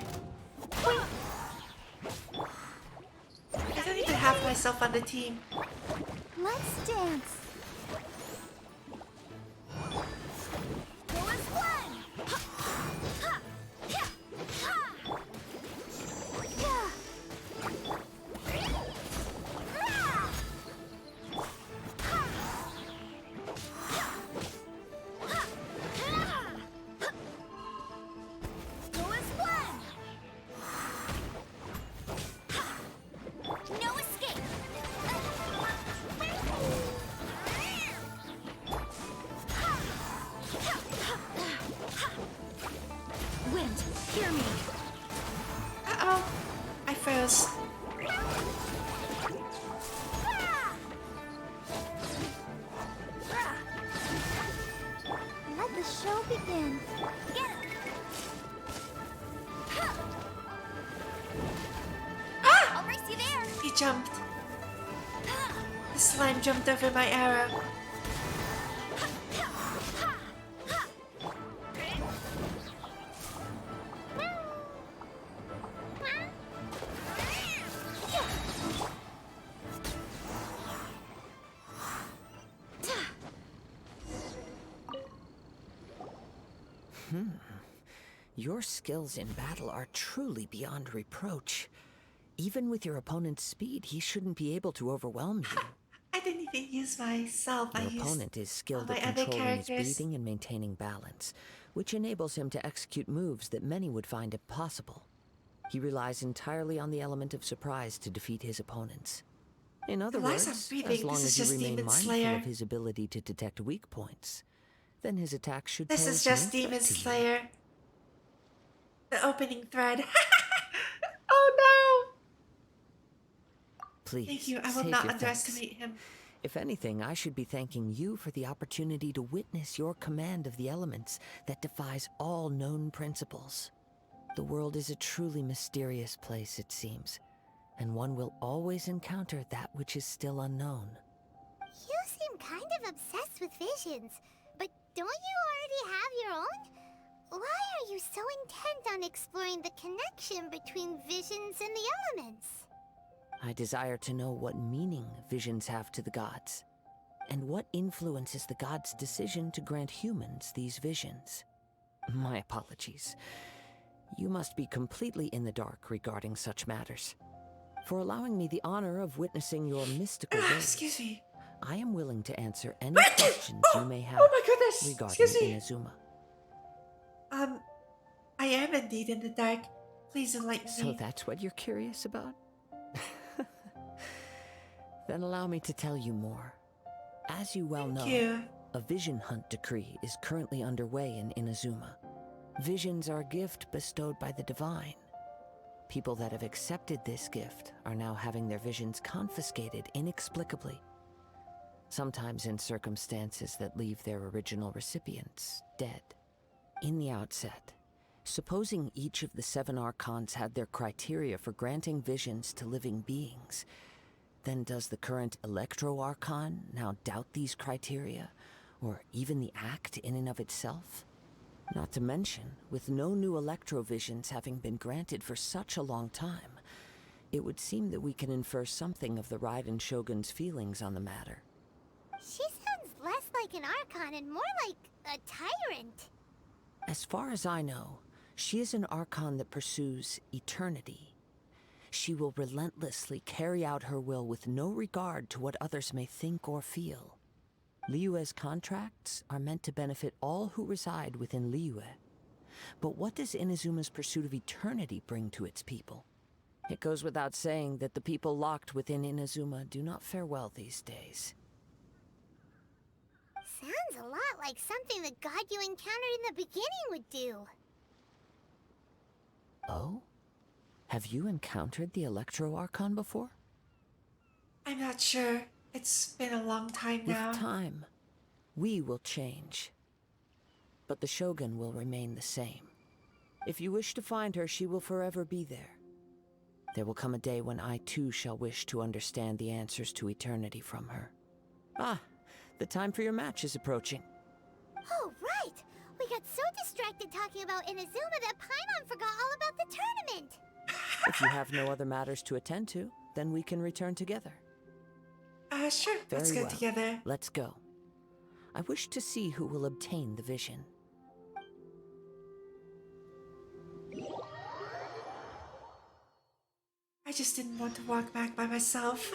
I don't even have myself on the team. Let's dance. Go as one. Ha, ha, ha, ha. Yeah. Rah. Ha. Ha. Ha. Ha. Go as one. Ha. No escape. Wind, hear me. Uh-oh. I froze. Let the show begin. Get him. I'll race you there. He jumped. The slime jumped over my arrow. Your skills in battle are truly beyond reproach. Even with your opponent's speed, he shouldn't be able to overwhelm you. I didn't even use myself. I Your used opponent is skilled all at my other controlling his characters. breathing and maintaining balance, which enables him to execute moves that many would find impossible. He relies entirely on the element of surprise to defeat his opponents. In other Relies on words, breathing. as long This is as you just remain Demon mindful Slayer. of his ability to detect weak points, then his attack should This pose is just no threat Demon to you. Slayer. The opening thread. Oh Please, no! Thank you. I will save not your underestimate him. If anything, I should be thanking you for the opportunity to witness your command of the elements that defies all known principles. The world is a truly mysterious place, it seems, and one will always encounter that which is still unknown. You seem kind of obsessed with visions, but don't you already have your own? Why are you so intent on exploring the connection between visions and the elements? I desire to know what meaning visions have to the gods, and what influences the gods' decision to grant humans these visions. My apologies. You must be completely in the dark regarding such matters. For allowing me the honor of witnessing your mystical ways, Excuse me. I am willing to answer any questions you may have Oh my goodness! regarding Excuse me. Inazuma. I am indeed in the dark. Please enlighten So me. that's what you're curious about? Then allow me to tell you more. As you well know, Thank you. a vision hunt decree is currently underway in Inazuma. Visions are a gift bestowed by the divine. People that have accepted this gift are now having their visions confiscated inexplicably. Sometimes in circumstances that leave their original recipients dead. In the outset, supposing each of the 7 archons had their criteria for granting visions to living beings, then does the current Electro-Archon now doubt these criteria, or even the act in and of itself? Not to mention, with no new Electro-Visions having been granted for such a long time, it would seem that we can infer something of the Raiden Shogun's feelings on the matter. She sounds less like an Archon and more like a tyrant. As far as I know, she is an Archon that pursues eternity. She will relentlessly carry out her will with no regard to what others may think or feel. Liyue's contracts are meant to benefit all who reside within Liyue. But what does Inazuma's pursuit of eternity bring to its people? It goes without saying that the people locked within Inazuma do not fare well these days. Sounds a lot like something the god you encountered in the beginning would do. Oh? Have you encountered the Electro-Archon before? I'm not sure. It's been a long time now. With time, we will change. But the Shogun will remain the same. If you wish to find her, she will forever be there. There will come a day when I too shall wish to understand the answers to eternity from her. Ah, the time for your match is approaching. Oh, right! We got so distracted talking about Inazuma that Paimon forgot all about the tournament! If you have no other matters to attend to, then we can return together. Sure. Let's Very go well. together. Let's go. I wish to see who will obtain the vision. I just didn't want to walk back by myself.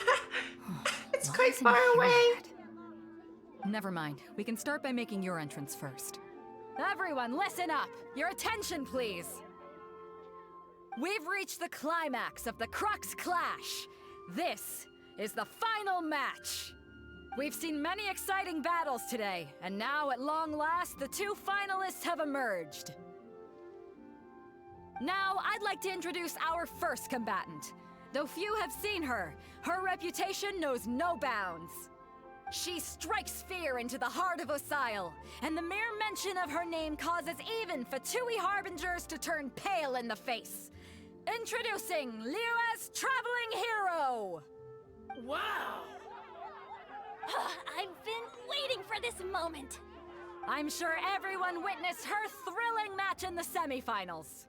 It's Why quite isn't far he away. yet? Never mind. We can start by making your entrance first. Everyone, listen up! Your attention, please! We've reached the climax of the Crux Clash. This is the final match. We've seen many exciting battles today, and now at long last, the two finalists have emerged. Now, I'd like to introduce our first combatant. Though few have seen her, her reputation knows no bounds. She strikes fear into the heart of Osile, and the mere mention of her name causes even Fatui Harbingers to turn pale in the face. Introducing Liyue's Traveling Hero! Wow! I've been waiting for this moment. I'm sure everyone witnessed her thrilling match in the semifinals.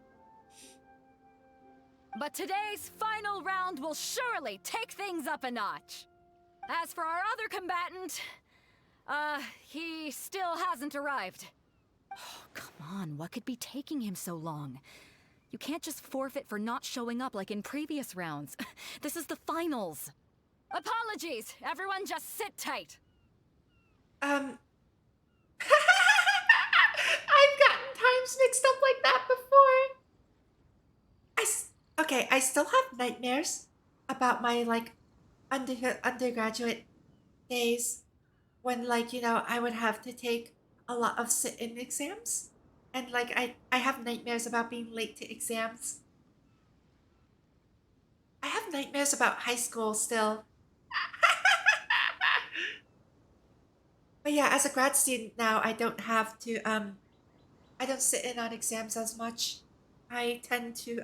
But today's final round will surely take things up a notch. As for our other combatant, he still hasn't arrived. Oh, come on, what could be taking him so long? You can't just forfeit for not showing up like in previous rounds. This is the finals. Apologies, everyone just sit tight. I've gotten times mixed up like that before. Okay, I still have nightmares about my like undergraduate days when I would have to take a lot of sit-in exams, and I have nightmares about being late to exams. I have nightmares about high school still. But yeah, as a grad student now, I don't have to I don't sit in on exams as much. I tend to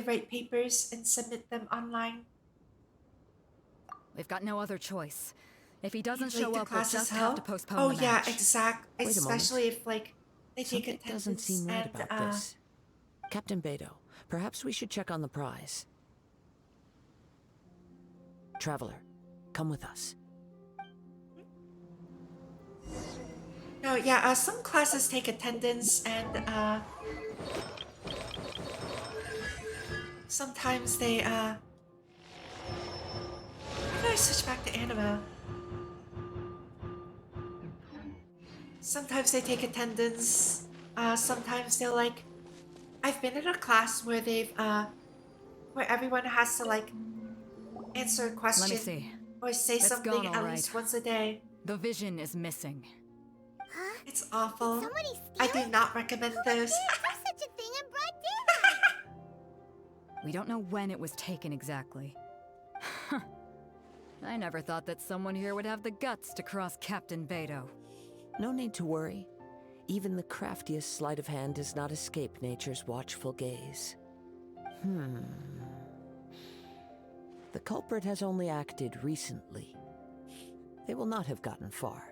write papers and submit them online. We've got no other choice. If he doesn't Late show to up, we'll class just as have hell? to postpone Oh the yeah, match. exactly. Wait a moment. Especially if they take Something attendance doesn't seem right and about this. Captain Beto, perhaps we should check on the prize. Traveler, come with us. No, yeah, some classes take attendance and sometimes they how do I switch back to anime? Sometimes they take attendance, sometimes they'll I've been in a class where where everyone has to answer a question Let me see. or say It's something gone, all at right. least once a day. The vision is missing. Huh? It's awful. Somebody I steal do it? not recommend Who those. would dare do such a thing in broad daylight? We don't know when it was taken exactly. I never thought that someone here would have the guts to cross Captain Beto. No need to worry. Even the craftiest sleight of hand does not escape nature's watchful gaze. The culprit has only acted recently. They will not have gotten far.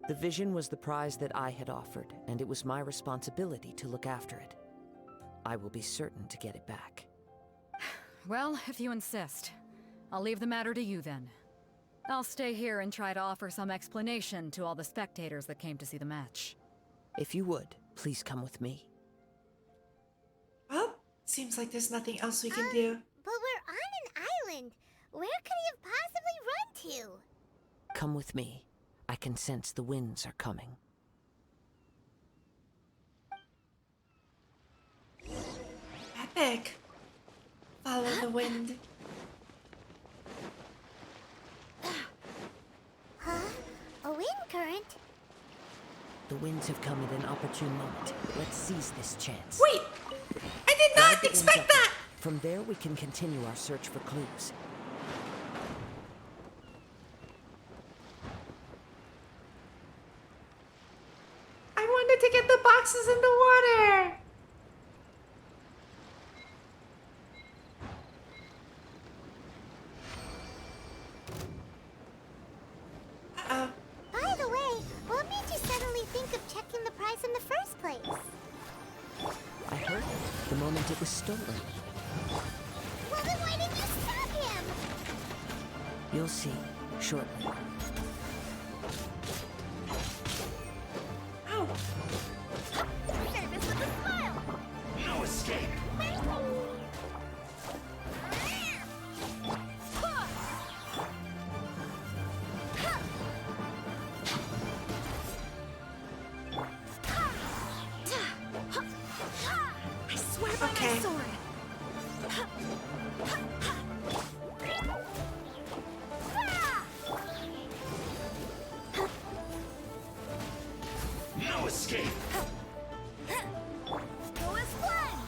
The vision was the prize that I had offered, and it was my responsibility to look after it. I will be certain to get it back. Well, if you insist. I'll leave the matter to you then. I'll stay here and try to offer some explanation to all the spectators that came to see the match. If you would, please come with me. Well, seems like there's nothing else we can do. But we're on an island. Where could he have possibly run to? Come with me. I can sense the winds are coming. Epic. Follow the wind. Huh? A wind current? The winds have come at an opportune moment. Let's seize this chance. Wait! I did Ride not the winds expect up. that! From there, we can continue our search for clues. I wanted to get the boxes in the water! hurt the moment it was stolen. Well, then why didn't you stop him? You'll see shortly. Ow! Service with a smile. No escape! I swear by Okay. my sword. No escape! Go as planned.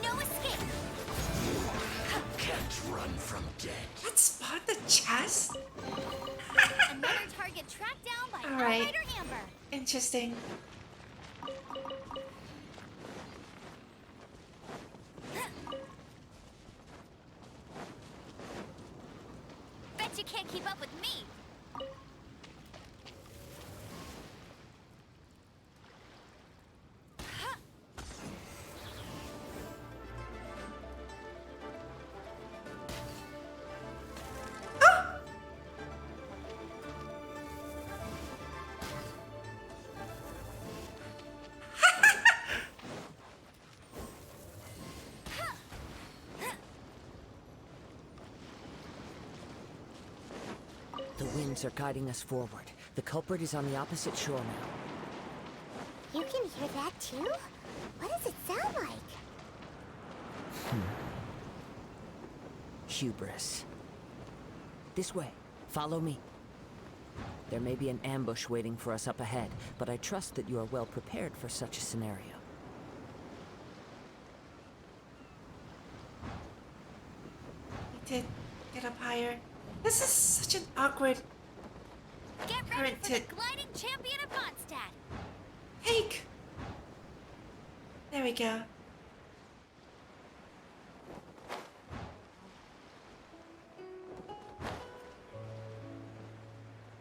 No escape. Can't run from death. Let's spot the chest? Another target tracked down by Alright. Outrider Amber. Interesting. Bet you can't keep up with me. The winds are guiding us forward. The culprit is on the opposite shore now. You can hear that too? What does it sound like? Hubris. This way. Follow me. There may be an ambush waiting for us up ahead, but I trust that you are well prepared for such a scenario. We did get up higher. This is such an awkward Get ready current for the to gliding champion of Mondstadt. take. There we go.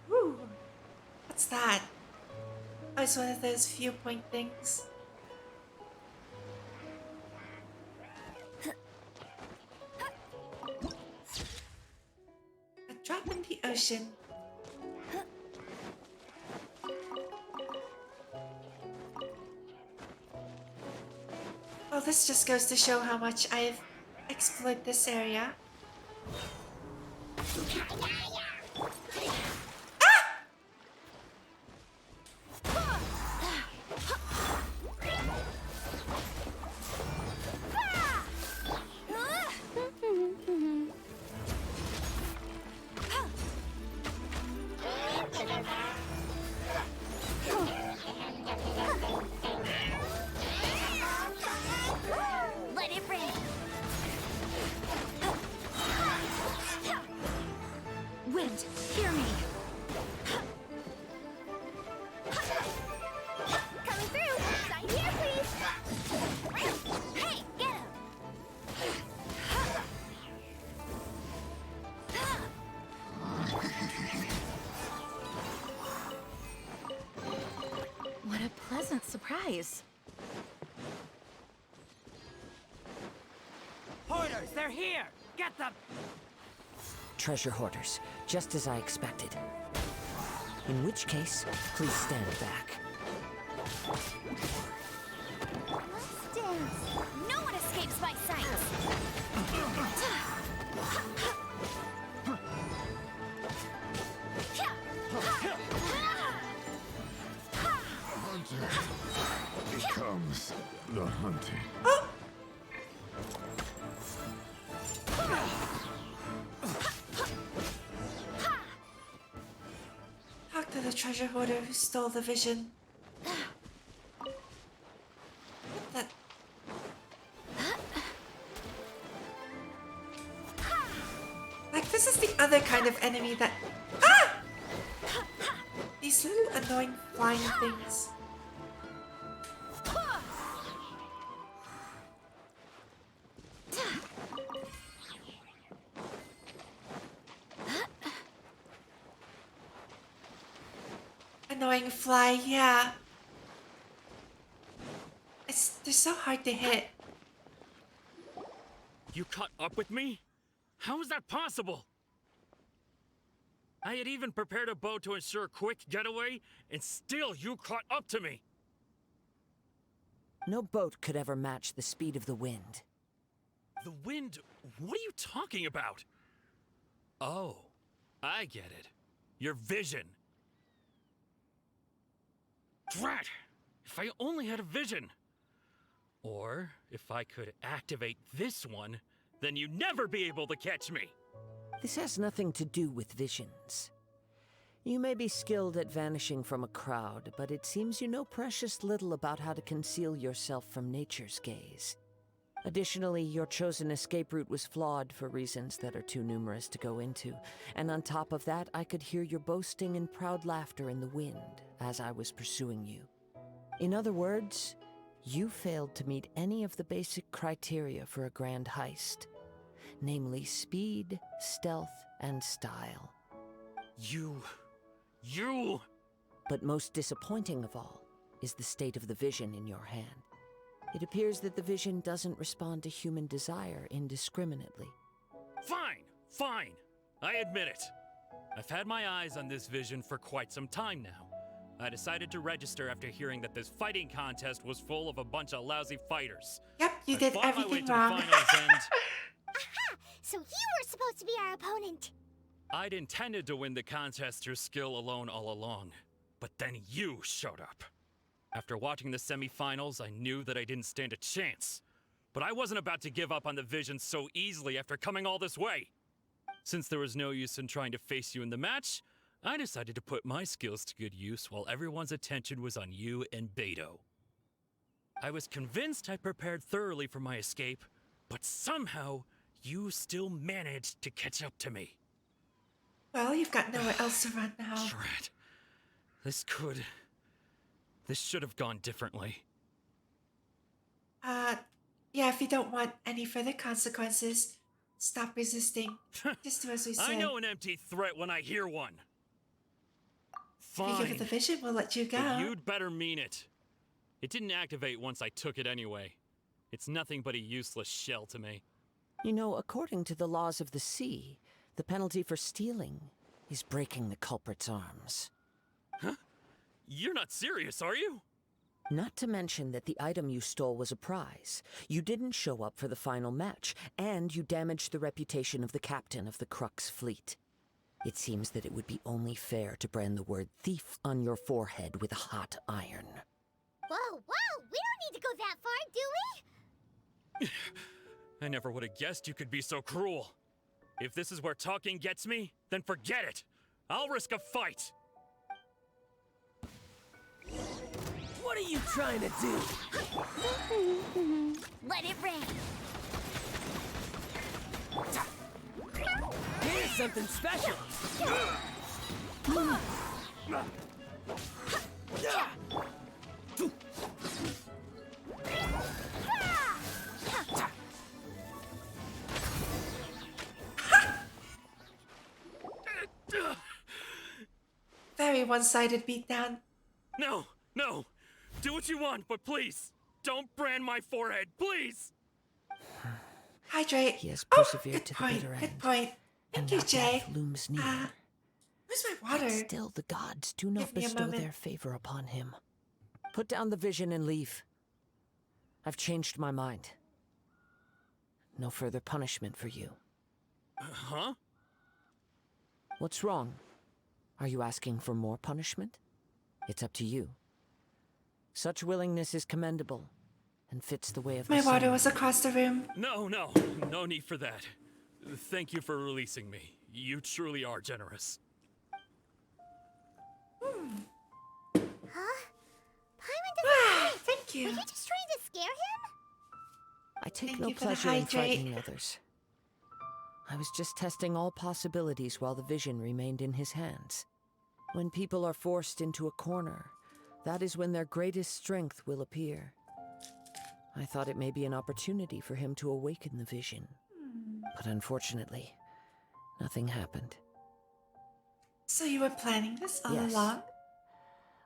Woo! What's that? Oh, it's one of those viewpoint things. A drop in the ocean. Well, this just goes to show how much I've explored this area. Let it rain. Wind, hear me. Coming through. Sign here, please. Hey, get him. What a pleasant surprise. Hoarders, they're here! Get them! Treasure hoarders, just as I expected. In which case, please stand back. Let's dance. No one escapes my sight. Becomes the hunted. Talk to the treasure hoarder who stole the vision. That. Like, this is the other kind of enemy that. Ah! These little annoying flying things. Annoying fly, yeah. They're so hard to hit. You caught up with me? How is that possible? I had even prepared a boat to ensure a quick getaway, and still you caught up to me! No boat could ever match the speed of the wind. The wind? What are you talking about? Oh, I get it. Your vision. Drat! If I only had a vision! Or, if I could activate this one, then you'd never be able to catch me! This has nothing to do with visions. You may be skilled at vanishing from a crowd, but it seems you know precious little about how to conceal yourself from nature's gaze. Additionally, your chosen escape route was flawed for reasons that are too numerous to go into, and on top of that, I could hear your boasting and proud laughter in the wind as I was pursuing you. In other words, you failed to meet any of the basic criteria for a grand heist, namely speed, stealth, and style. You... But most disappointing of all is the state of the vision in your hand. It appears that the vision doesn't respond to human desire indiscriminately. Fine. I admit it. I've had my eyes on this vision for quite some time now. I decided to register after hearing that this fighting contest was full of a bunch of lousy fighters. Yep, you did everything wrong. Aha! So you were supposed to be our opponent. I'd intended to win the contest through skill alone all along, but then you showed up. After watching the semifinals, I knew that I didn't stand a chance. But I wasn't about to give up on the vision so easily after coming all this way. Since there was no use in trying to face you in the match, I decided to put my skills to good use while everyone's attention was on you and Beto. I was convinced I prepared thoroughly for my escape, but somehow you still managed to catch up to me. Well, you've got nowhere else to run now. Drat. This should have gone differently. Yeah, if you don't want any further consequences, stop resisting. Just do as we say. I know an empty threat when I hear one. Fine. If you give it the vision, we'll let you go. But you'd better mean it. It didn't activate once I took it anyway. It's nothing but a useless shell to me. You know, according to the laws of the sea, the penalty for stealing is breaking the culprit's arms. Huh? You're not serious, are you? Not to mention that the item you stole was a prize. You didn't show up for the final match, and you damaged the reputation of the captain of the Crux fleet. It seems that it would be only fair to brand the word thief on your forehead with a hot iron. Whoa, we don't need to go that far, do we? I never would have guessed you could be so cruel. If this is where talking gets me, then forget it. I'll risk a fight. What are you trying to do? Let it rain. Here's something special. Very one-sided beatdown. No. Do what you want, but please, don't brand my forehead, please! Hydrate. He has persevered to the point, bitter end. Good point. Thank And you, now Jay. death looms near. Where's my water? Yet still, the gods do not Give me a bestow moment. their favor upon him. Put down the vision and leave. I've changed my mind. No further punishment for you. Huh? What's wrong? Are you asking for more punishment? It's up to you. Such willingness is commendable, and fits the way of My the water sun. was across the room. No need for that. Thank you for releasing me. You truly are generous. Huh? Paimon doesn't Thank you. Were you just trying to scare him? I take Thank no you for the pleasure in hydrate. frightening others. I was just testing all possibilities while the vision remained in his hands. When people are forced into a corner, that is when their greatest strength will appear. I thought it may be an opportunity for him to awaken the vision. But unfortunately, nothing happened. So you were planning this all Yes. along?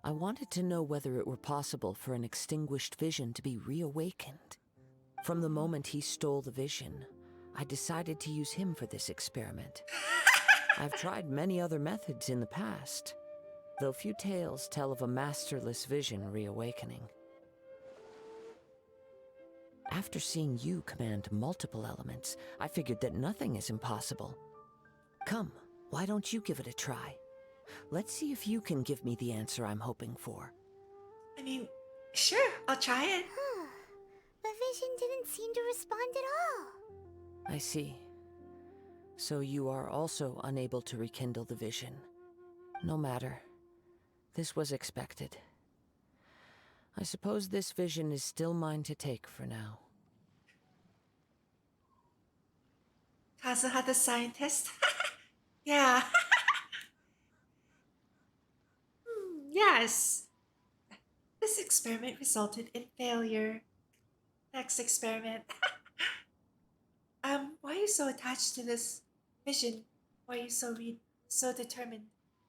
I wanted to know whether it were possible for an extinguished vision to be reawakened. From the moment he stole the vision, I decided to use him for this experiment. I've tried many other methods in the past, though few tales tell of a masterless vision reawakening. After seeing you command multiple elements, I figured that nothing is impossible. Come, why don't you give it a try? Let's see if you can give me the answer I'm hoping for. I mean, sure, I'll try it. The vision didn't seem to respond at all. I see. So you are also unable to rekindle the vision. No matter. This was expected. I suppose this vision is still mine to take for now. Kazuha the scientist? Yeah. Yes. This experiment resulted in failure. Next experiment. Why are you so attached to this vision? Why are you so determined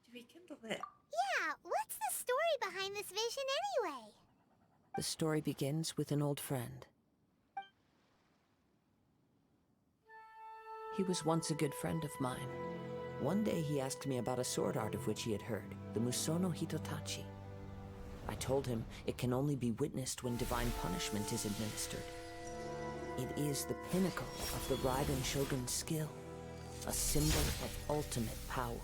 to rekindle it? Yeah, what's the story behind this vision anyway? The story begins with an old friend. He was once a good friend of mine. One day he asked me about a sword art of which he had heard, the Musono Hitotachi. I told him it can only be witnessed when divine punishment is administered. It is the pinnacle of the Raiden Shogun's skill, a symbol of ultimate power.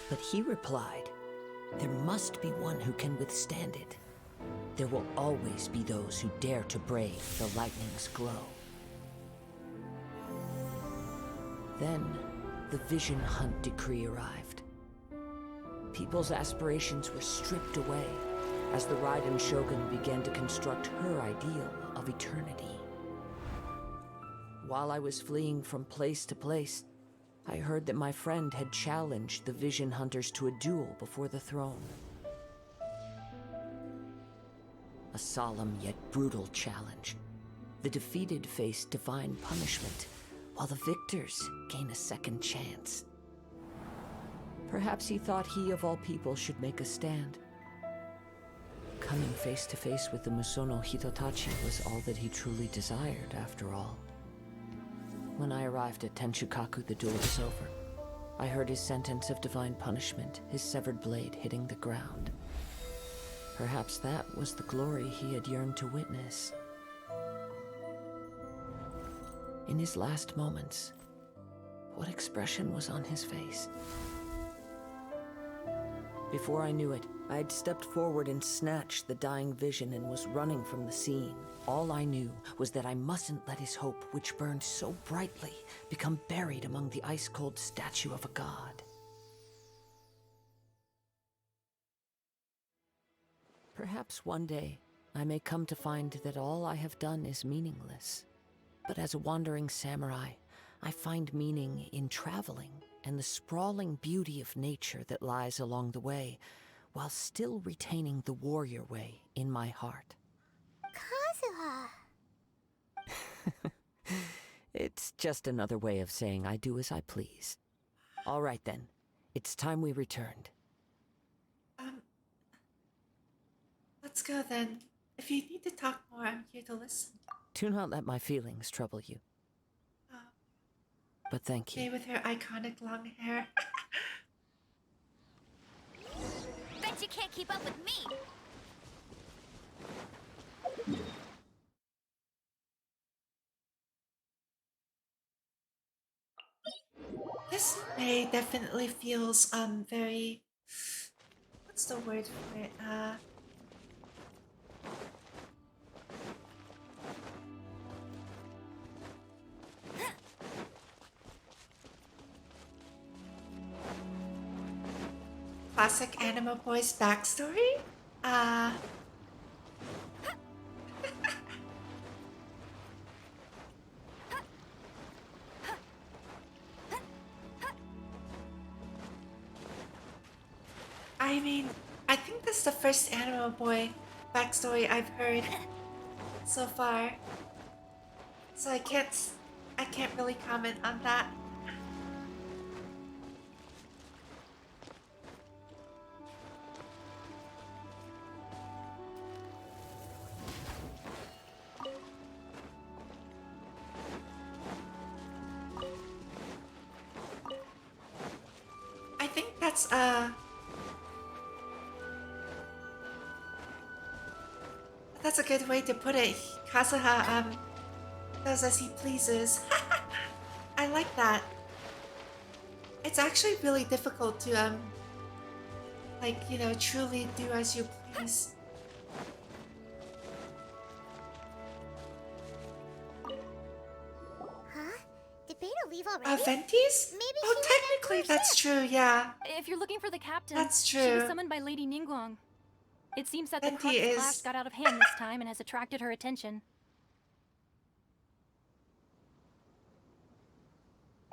But he replied, there must be one who can withstand it. There will always be those who dare to brave the lightning's glow. Then, the Vision Hunt decree arrived. People's aspirations were stripped away as the Raiden Shogun began to construct her ideal of eternity. While I was fleeing from place to place, I heard that my friend had challenged the Vision Hunters to a duel before the throne. A solemn yet brutal challenge. The defeated face divine punishment, while the victors gain a second chance. Perhaps he thought he of all people should make a stand. Coming face to face with the Musono Hitotachi was all that he truly desired, after all. When I arrived at Tenshukaku, the duel was over. I heard his sentence of divine punishment, his severed blade hitting the ground. Perhaps that was the glory he had yearned to witness. In his last moments, what expression was on his face? Before I knew it, I had stepped forward and snatched the dying vision and was running from the scene. All I knew was that I mustn't let his hope, which burned so brightly, become buried among the ice-cold statue of a god. Perhaps one day, I may come to find that all I have done is meaningless. But as a wandering samurai, I find meaning in traveling and the sprawling beauty of nature that lies along the way, while still retaining the warrior way in my heart. Kazuha! It's just another way of saying I do as I please. All right then, it's time we returned. Let's go then. If you need to talk more, I'm here to listen. Do not let my feelings trouble you. But thank you. May with her iconic long hair. Bet you can't keep up with me! This May definitely feels very, what's the word for it? Classic Anima Boys backstory? I mean, I think this is the first Anima Boy backstory I've heard so far. So I can't really comment on that. that's a good way to put it. Kazuha does as he pleases. I like that. It's actually really difficult to like, you know, truly do as you please. Huh? Did Beta leave already? Ventis? Maybe Oh, she technically that's true, yeah. If you're looking for the captain, That's she was true. summoned by Lady Ningguang. It seems that the Venti Crux is- clash got out of hand this time and has attracted her attention.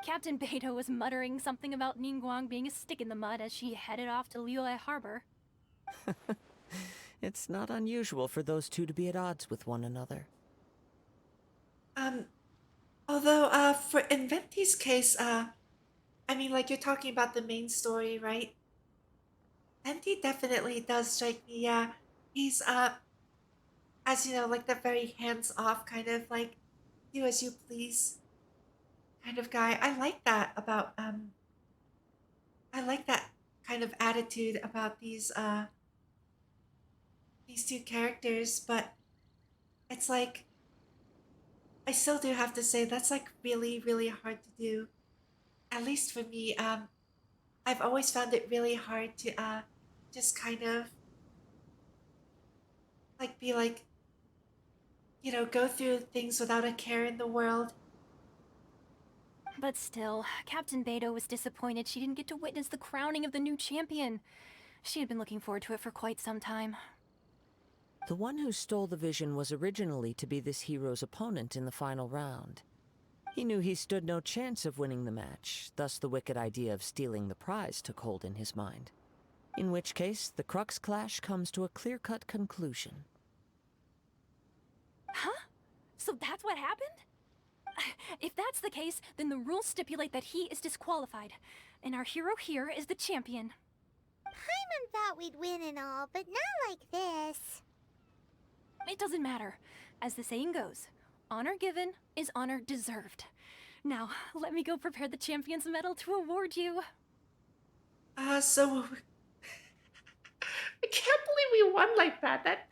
Captain Beidou was muttering something about Ningguang being a stick in the mud as she headed off to Liyue Harbor. It's not unusual for those two to be at odds with one another. Although, for Inventi's case, I mean, like, you're talking about the main story, right? Venti definitely does strike me, yeah. He's, as you know, like the very hands-off kind of, like, do as you please kind of guy. I like that about, I like that kind of attitude about these two characters, but it's like, I still do have to say that's like really, really hard to do. At least for me, I've always found it really hard to just kind of like be like, you know, go through things without a care in the world. But still, Captain Beidou was disappointed she didn't get to witness the crowning of the new champion. She had been looking forward to it for quite some time. The one who stole the vision was originally to be this hero's opponent in the final round. He knew he stood no chance of winning the match, thus the wicked idea of stealing the prize took hold in his mind. In which case, the Crux clash comes to a clear-cut conclusion. Huh? So that's what happened? If that's the case, then the rules stipulate that he is disqualified, and our hero here is the champion. Paimon thought we'd win and all, but not like this. It doesn't matter. As the saying goes, honor given is honor deserved. Now, let me go prepare the champion's medal to award you. So I can't believe we won like that.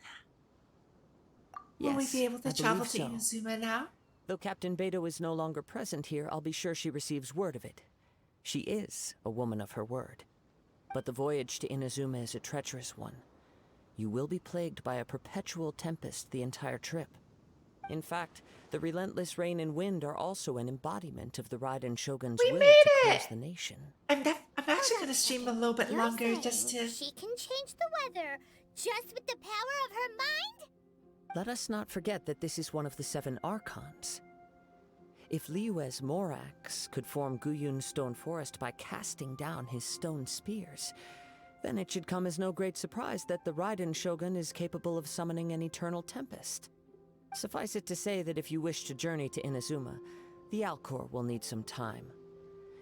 Will we Yes, be able to I travel believe to so. Inazuma now? Though Captain Beidou is no longer present here, I'll be sure she receives word of it. She is a woman of her word. But the voyage to Inazuma is a treacherous one. You will be plagued by a perpetual tempest the entire trip. In fact, the relentless rain and wind are also an embodiment of the Raiden Shogun's will to close the nation. I'm actually going to stream a little bit You're longer saying just to... she can change the weather just with the power of her mind? Let us not forget that this is one of the 7 Archons. If Liyue's Morax could form Guyun's stone forest by casting down his stone spears, then it should come as no great surprise that the Raiden Shogun is capable of summoning an eternal tempest. Suffice it to say that if you wish to journey to Inazuma, the Alcor will need some time.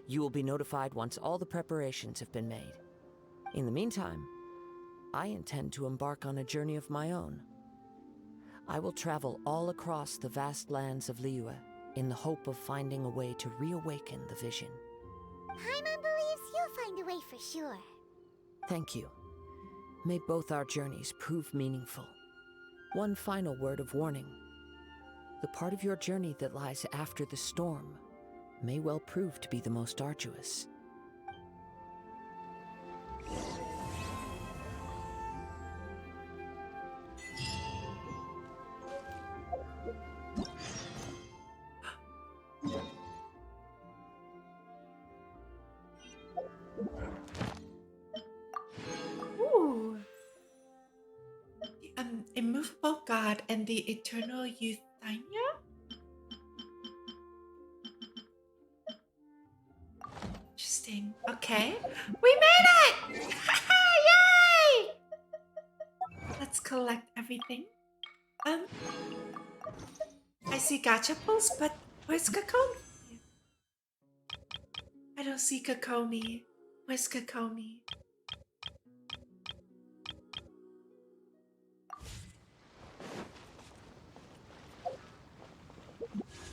You will be notified once all the preparations have been made. In the meantime, I intend to embark on a journey of my own. I will travel all across the vast lands of Liyue in the hope of finding a way to reawaken the vision. Paimon believes you'll find a way for sure. Thank you. May both our journeys prove meaningful. One final word of warning. The part of your journey that lies after the storm may well prove to be the most arduous. Ooh. The immovable God and the eternal Euthymia? Interesting. Okay. We made it! Yay! Let's collect everything. I see gachapons, but where's Kokomi? I don't see Kokomi. Where's Kokomi?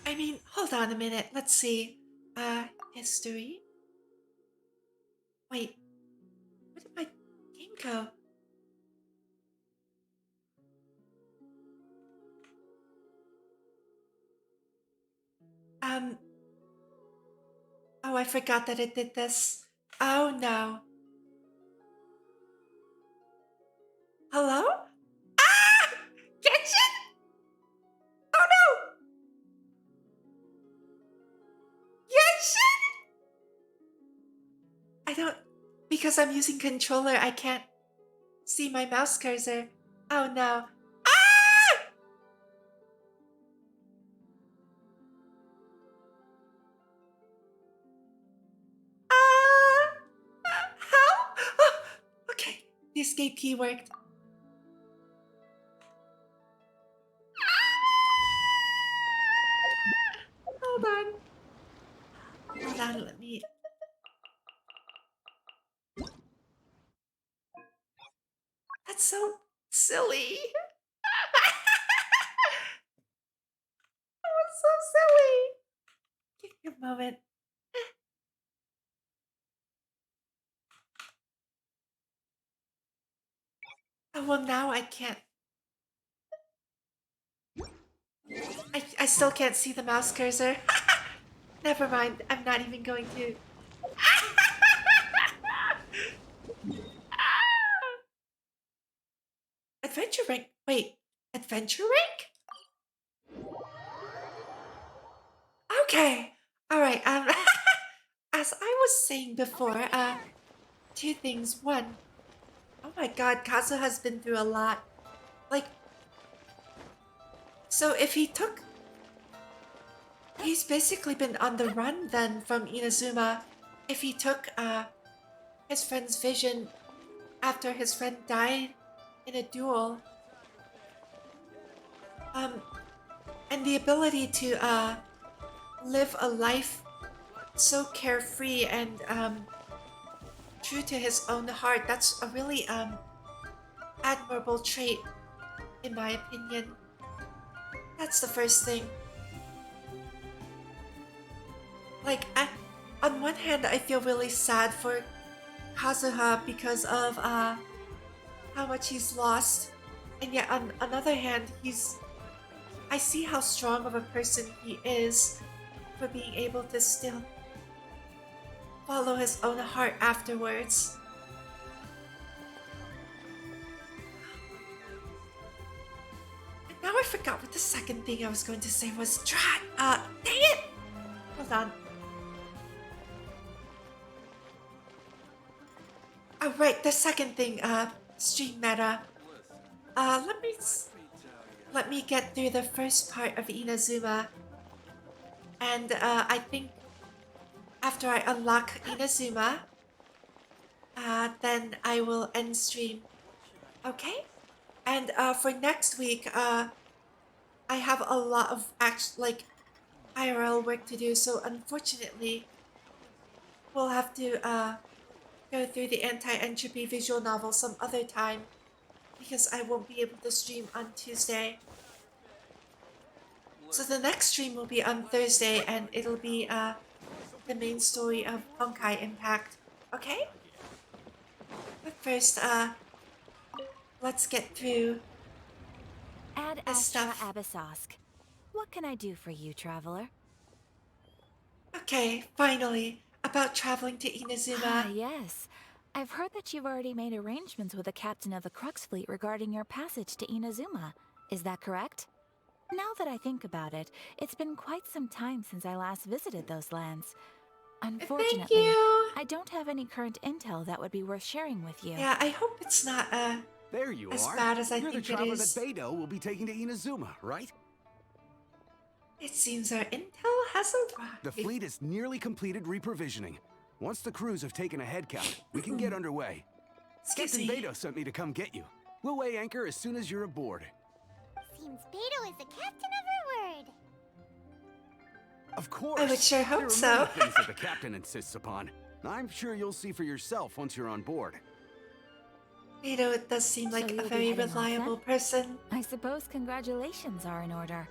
I mean, hold on a minute. Let's see. History. Wait. go? Oh, I forgot that it did this. Oh no. Hello? Ah! Genshin? Oh no! Genshin? I don't. Because I'm using controller, I can't see my mouse cursor. Oh no. Ah! How? Oh, okay, the escape key worked. Hold on. Hold on, let me. That's so silly. That was so silly. Give me a moment. Oh, well, now I can't. I still can't see the mouse cursor. Never mind. I'm not even going to. Adventure rank. Wait, adventure rank? Okay. All right. As I was saying before, two things. One, oh my God, Kazu has been through a lot. Like, so if he took, he's basically been on the run then from Inazuma. If he took his friend's vision after his friend died in a duel, and the ability to live a life so carefree and true to his own heart, that's a really admirable trait, in my opinion. That's the first thing. Like, on one hand, I feel really sad for Kazuha because of how much he's lost, and yet on another hand, I see how strong of a person he is for being able to still follow his own heart afterwards. And now I forgot what the second thing I was going to say was. Dang it! Hold on. Oh, right, the second thing, stream meta. Let me get through the first part of Inazuma. And, I think after I unlock Inazuma, then I will end stream. Okay? And, for next week, I have a lot of IRL work to do, so unfortunately, we'll have to, go through the anti-entropy visual novel some other time, because I won't be able to stream on Tuesday. So the next stream will be on Thursday, and it'll be the main story of Honkai Impact. Okay? But first, let's get through Ad this Astra stuff. Abyssosque. What can I do for you, traveler? Okay, finally, about traveling to Ah, Inazuma. yes. I've heard that you've already made arrangements with the captain of the Crux fleet regarding your passage to Inazuma. Is that correct? Now that I think about it, it's been quite some time since I last visited those lands. Unfortunately, I don't have any current intel that would be worth sharing with you. Yeah, I hope it's not There you as are. bad as I You're think the it traveler is. that Beidou will be taking to Inazuma, right? It seems our intel has arrived. The fleet has nearly completed reprovisioning. Once the crews have taken a head count, we can get underway. Captain Beidou sent me to come get you. We'll weigh anchor as soon as you're aboard. Seems Beidou is the captain of her word. Of course. I would sure hope there are so. many things that the captain insists upon. I'm sure you'll see for yourself once you're on board. It does seem like So a you'll be very heading off reliable then? person. I suppose congratulations are in order.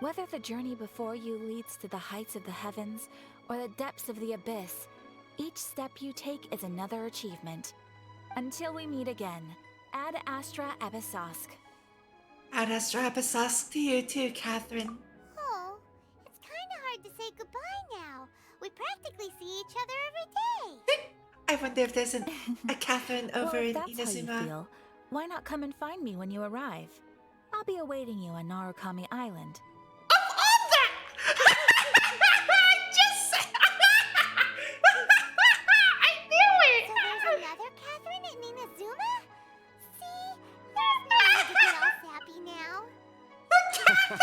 Whether the journey before you leads to the heights of the heavens or the depths of the abyss, each step you take is another achievement. Until we meet again, Ad Astra Ebisosk. Ad Astra Ebisosk to you too, Catherine. Oh, it's kind of hard to say goodbye now. We practically see each other every day. I wonder if there's a Catherine over Well, in if that's how you Inazuma. feel, why not come and find me when you arrive? I'll be awaiting you on Narukami Island. So there's another Catherine in Inazuma? See? There's no need to get all sappy now.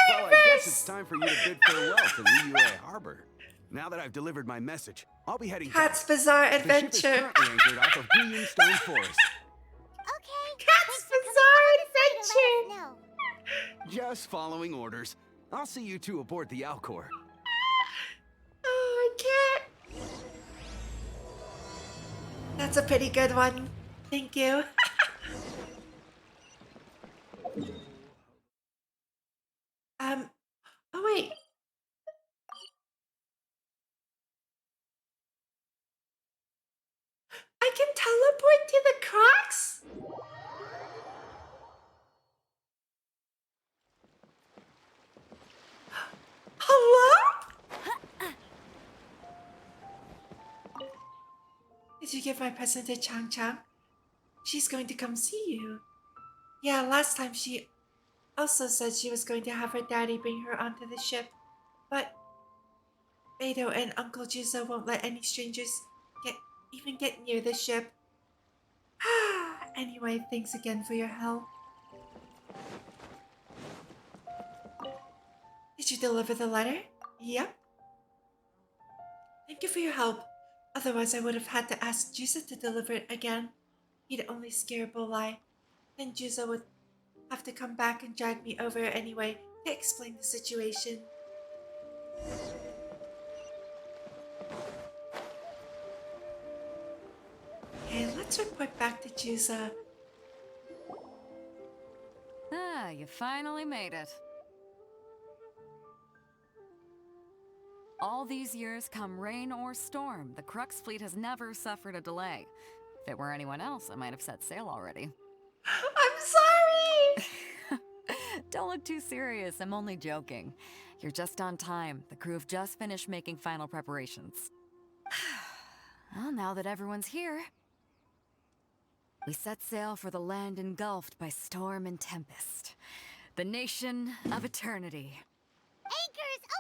Well, I guess it's time for you to bid farewell to Liyue Harbor. Now that I've delivered my message, I'll be heading Cat's back. Bizarre The ship is Adventure. currently anchored off of Greenstone Forest. Okay. Cat's Bizarre Adventure. No. Just following orders. I'll see you two aboard the Alcor. Oh, I can't. That's a pretty good one. Thank you. Oh wait. I can teleport to the Crocs? Hello? Did you give my present to Chang Chang? She's going to come see you. Yeah, last time she also said she was going to have her daddy bring her onto the ship. But Beidou and Uncle Juzo won't let any strangers even get near the ship. Anyway, thanks again for your help. Did you deliver the letter? Yep. Thank you for your help. Otherwise, I would have had to ask Juzo to deliver it again. He'd only scare Bolai. Then Juzo would have to come back and drag me over anyway to explain the situation. Okay, let's report back to Juzo. Ah, you finally made it. All these years, come rain or storm, the Crux fleet has never suffered a delay. If it were anyone else, I might have set sail already. I'm sorry! Don't look too serious, I'm only joking. You're just on time. The crew have just finished making final preparations. Well, now that everyone's here, we set sail for the land engulfed by storm and tempest. The nation of eternity. Anchors away!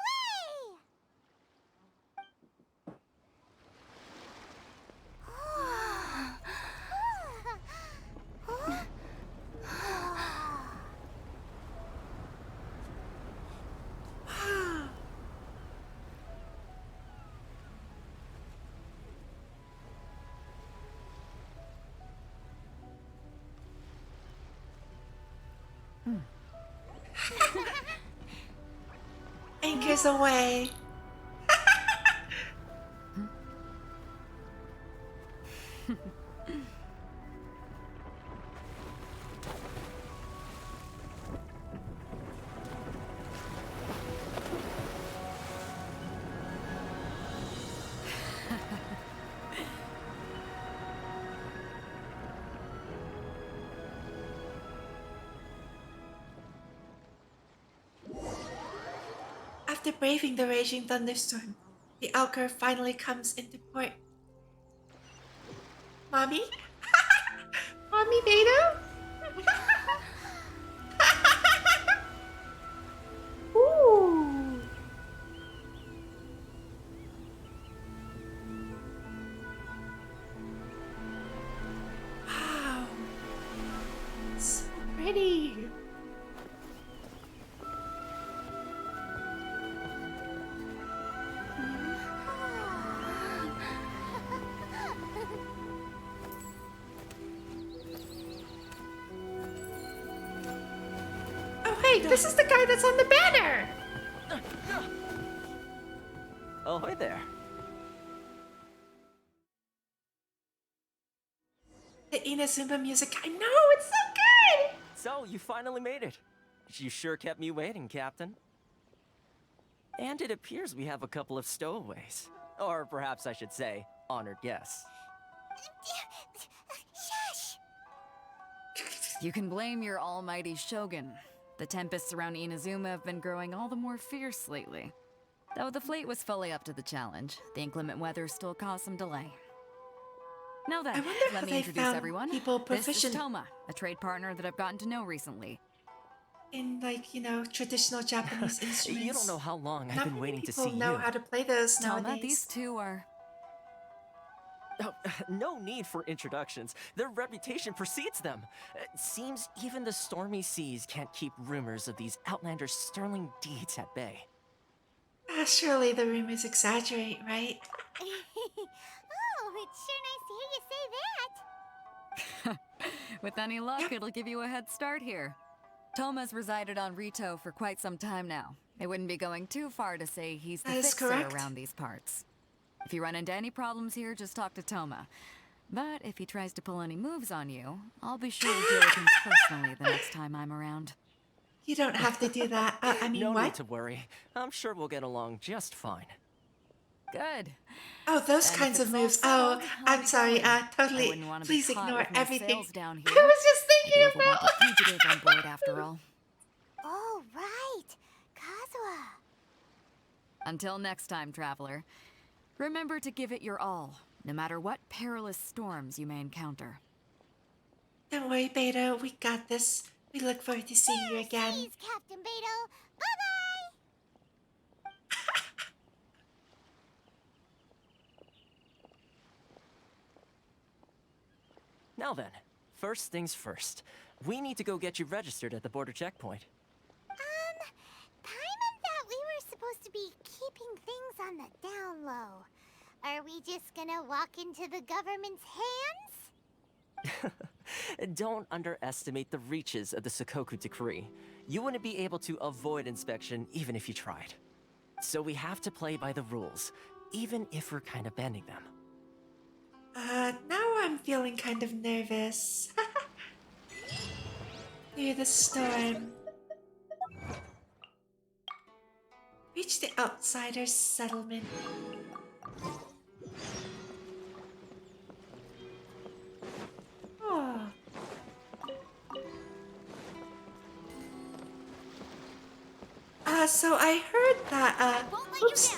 Anchors away. After braving the raging thunderstorm, the Alcor finally comes into port. Mommy? Mommy Beidou? Ooh. Wow. So pretty. Hey, this is the guy that's on the banner! Ahoy there. The Inazuma music, I know, it's so good! So, you finally made it. You sure kept me waiting, Captain. And it appears we have a couple of stowaways. Or perhaps I should say, honored guests. Shush! you can blame your almighty shogun. The tempests around Inazuma have been growing all the more fierce lately. Though the fleet was fully up to the challenge, the inclement weather still caused some delay. Now then, let me introduce everyone. This is Toma, a trade partner that I've gotten to know recently. In, like, you know, traditional Japanese instruments. You don't know how long I've been waiting to see you. People know how to play those Toma, nowadays. these two are... Oh, no need for introductions. Their reputation precedes them. Seems even the stormy seas can't keep rumors of these outlanders' sterling deeds at bay. Surely the rumors exaggerate, right? Oh, it's sure nice to hear you say that. With any luck, it'll give you a head start here. Toma's resided on Rito for quite some time now. It wouldn't be going too far to say he's the fixer around these parts. If you run into any problems here, just talk to Toma. But if he tries to pull any moves on you, I'll be sure to deal with him personally the next time I'm around. You don't have to do that. I mean, no what? need to worry. I'm sure we'll get along just fine. Good. Oh, those kinds of moves. Oh, I'm sorry. Totally. Please ignore everything. Down here. I was just thinking about. A fugitive on board after all. Oh, right. Kazuha. Until next time, traveler. Remember to give it your all, no matter what perilous storms you may encounter. Don't worry, Beto. We got this. We look forward to seeing you again. Please, Captain Beto. Bye-bye. Now then, first things first. We need to go get you registered at the border checkpoint. Paimon thought we were supposed to be keeping things on the down low. Are we just gonna walk into the government's hands? Don't underestimate the reaches of the Sakoku Decree. You wouldn't be able to avoid inspection even if you tried. So we have to play by the rules, even if we're kind of bending them. Now I'm feeling kind of nervous. Near the storm. Reach the outsider's settlement. Oh. So I heard that, oops.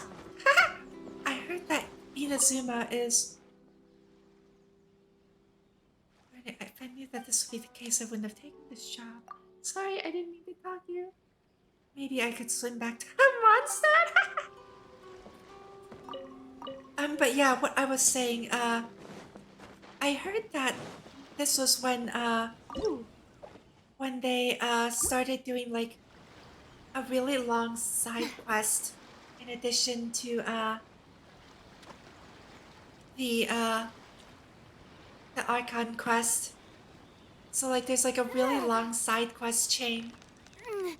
I heard that Inazuma is... If I knew that this would be the case, I wouldn't have taken this job. Sorry, I didn't mean to talk to you. Maybe I could swim back to Mondstadt? But yeah, what I was saying, I heard that this was when they, started doing, like, a really long side quest in addition to, the Archon quest. So, like, there's, like, a really long side quest chain. Oh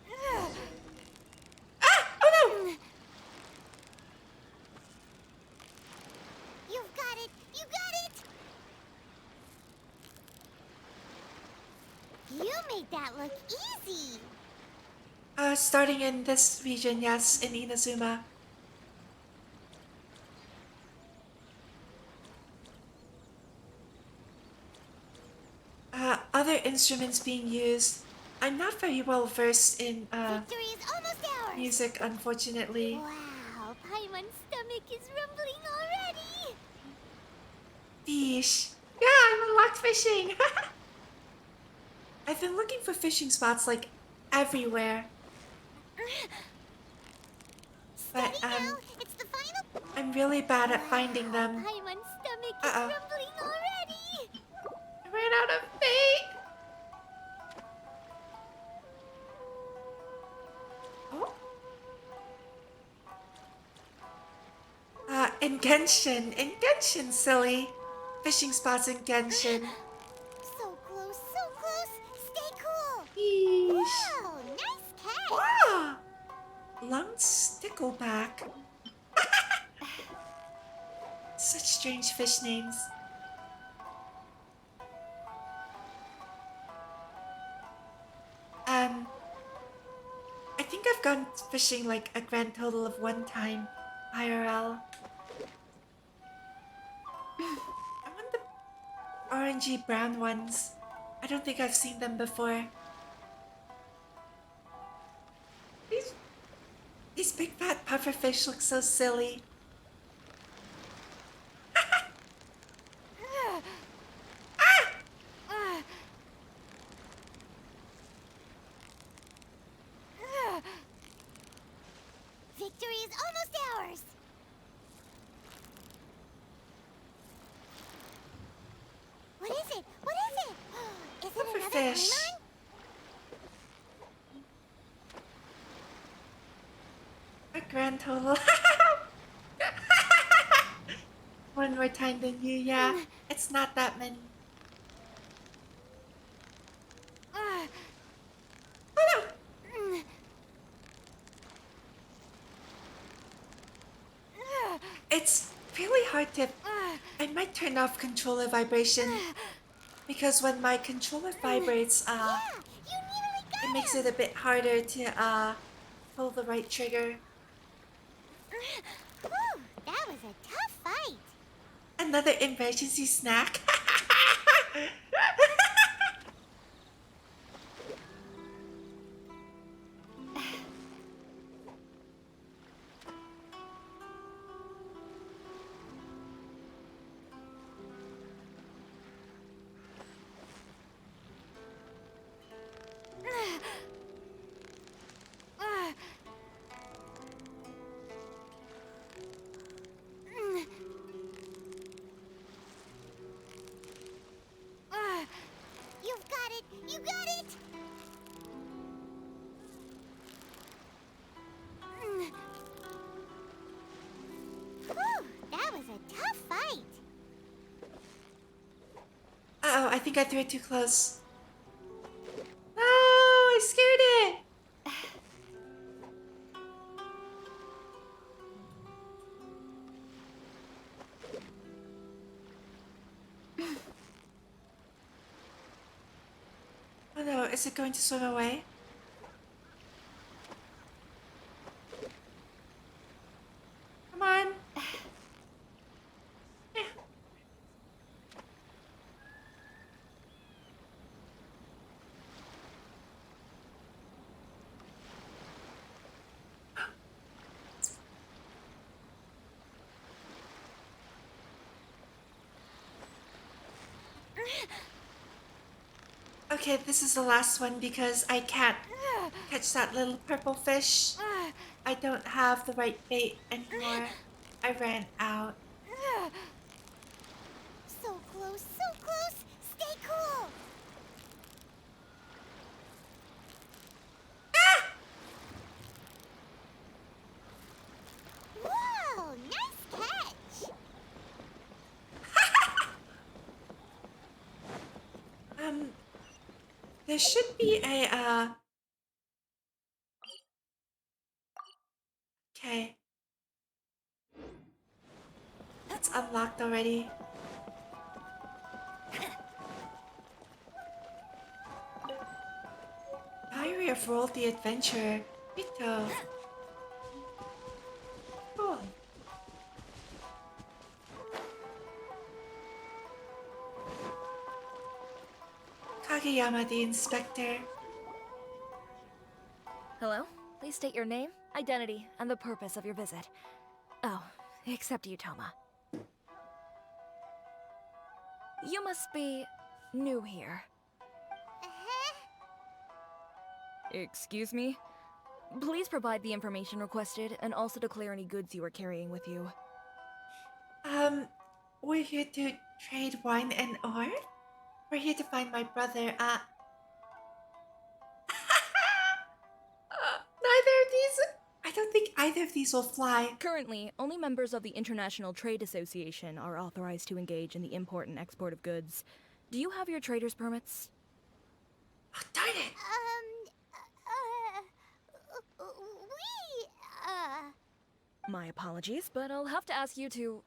no! You've got it! You got it! You made that look easy! Starting in this region, yes, in Inazuma. Other instruments being used. I'm not very well versed in, Victory is almost ours! music, unfortunately. Wow, Paimon's stomach is rumbling already! Fish. Yeah, I'm unlocked fishing! I've been looking for fishing spots, like, everywhere. But, It's the final... I'm really bad at finding them. Paimon's stomach is rumbling already! I ran out of bait! Oh. In Genshin, silly. Fishing spots in Genshin. So close, so close! Stay cool! Yeesh. Whoa, nice catch! Wow! Lung stickleback. Such strange fish names. I think I've gone fishing like a grand total of 1 time, IRL. orangey brown ones. I don't think I've seen them before. These big fat pufferfish look so silly. Victory is almost ours! What is it? What is it? Is it another Pufferfish. Paimon? A grand total. One more time than you, yeah. It's not that many. Oh no! It's really hard to... I might turn off controller vibration. Because when my controller vibrates, it makes it a bit harder to pull the right trigger. Whew, that was a tough fight. Another emergency snack. You've got it! You got it! Whew, that was a tough fight. Uh-oh, I think I threw it too close. No, I scared it! Oh no, is it going to swim away? Come on. Yeah. Okay, this is the last one because I can't catch that little purple fish. I don't have the right bait anymore. I ran out. So close, so close! Stay cool! Whoa! Nice catch! There should be a, Okay. It's unlocked already. Diary of Roll the Adventurer. Rito. Cool. Kageyama the Inspector. Hello? Please state your name, identity, and the purpose of your visit. Oh, except you, Toma. You must be new here. Excuse me? Please provide the information requested and also declare any goods you are carrying with you. We're here to trade wine and ore? We're here to find my brother, neither of these... I don't think either of these will fly. Currently, only members of the International Trade Association are authorized to engage in the import and export of goods. Do you have your trader's permits? Oh, darn it! My apologies, but I'll have to ask you to...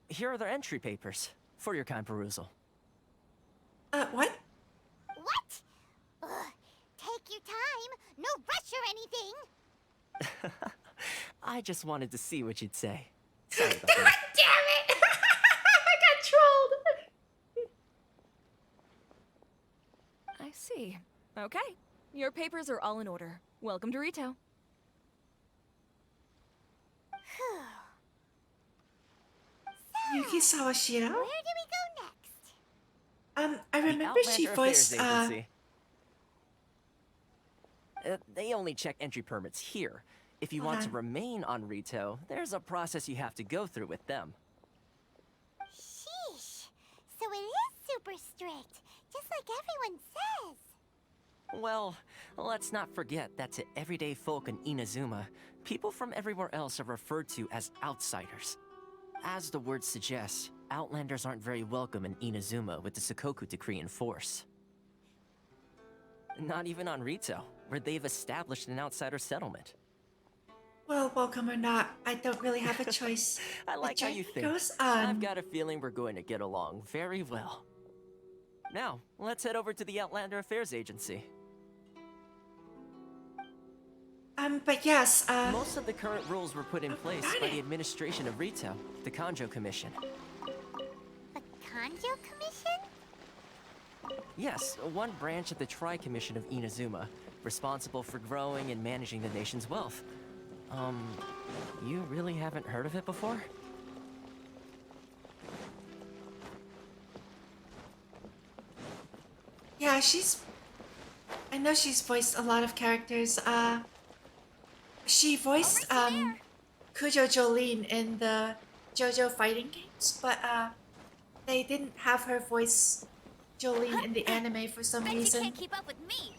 Here are their entry papers for your kind perusal. What? What? Take your time. No rush or anything. I just wanted to see what you'd say. Sorry about Damn that. it! I got trolled! see. Okay. Your papers are all in order. Welcome to Rito. Yuki Sawashiro? Where do we go next? I remember she Outlander voiced, Affairs Agency. They only check entry permits here. If you Hold want to on. remain on Rito, there's a process you have to go through with them. Sheesh. So it is super strict, just like everyone says. Well, let's not forget that to everyday folk in Inazuma, people from everywhere else are referred to as outsiders. As the word suggests, Outlanders aren't very welcome in Inazuma with the Sakoku decree in force. Not even on Rito, where they've established an outsider settlement. Well, welcome or not, I don't really have a choice. I like how you think. Goes I've on. got a feeling we're going to get along very well. Now, let's head over to the Outlander Affairs Agency. But yes, Most of the current rules were put in place by the administration of Rito, the Kanjo Commission. The Kanjo Commission? Yes, one branch of the Tri-Commission of Inazuma, responsible for growing and managing the nation's wealth. You really haven't heard of it before? yeah, I know she's voiced a lot of characters. She voiced, Kujo Jolene in the JoJo fighting games, but, they didn't have her voice Jolene in the anime for some Bet you reason. can't keep up with me.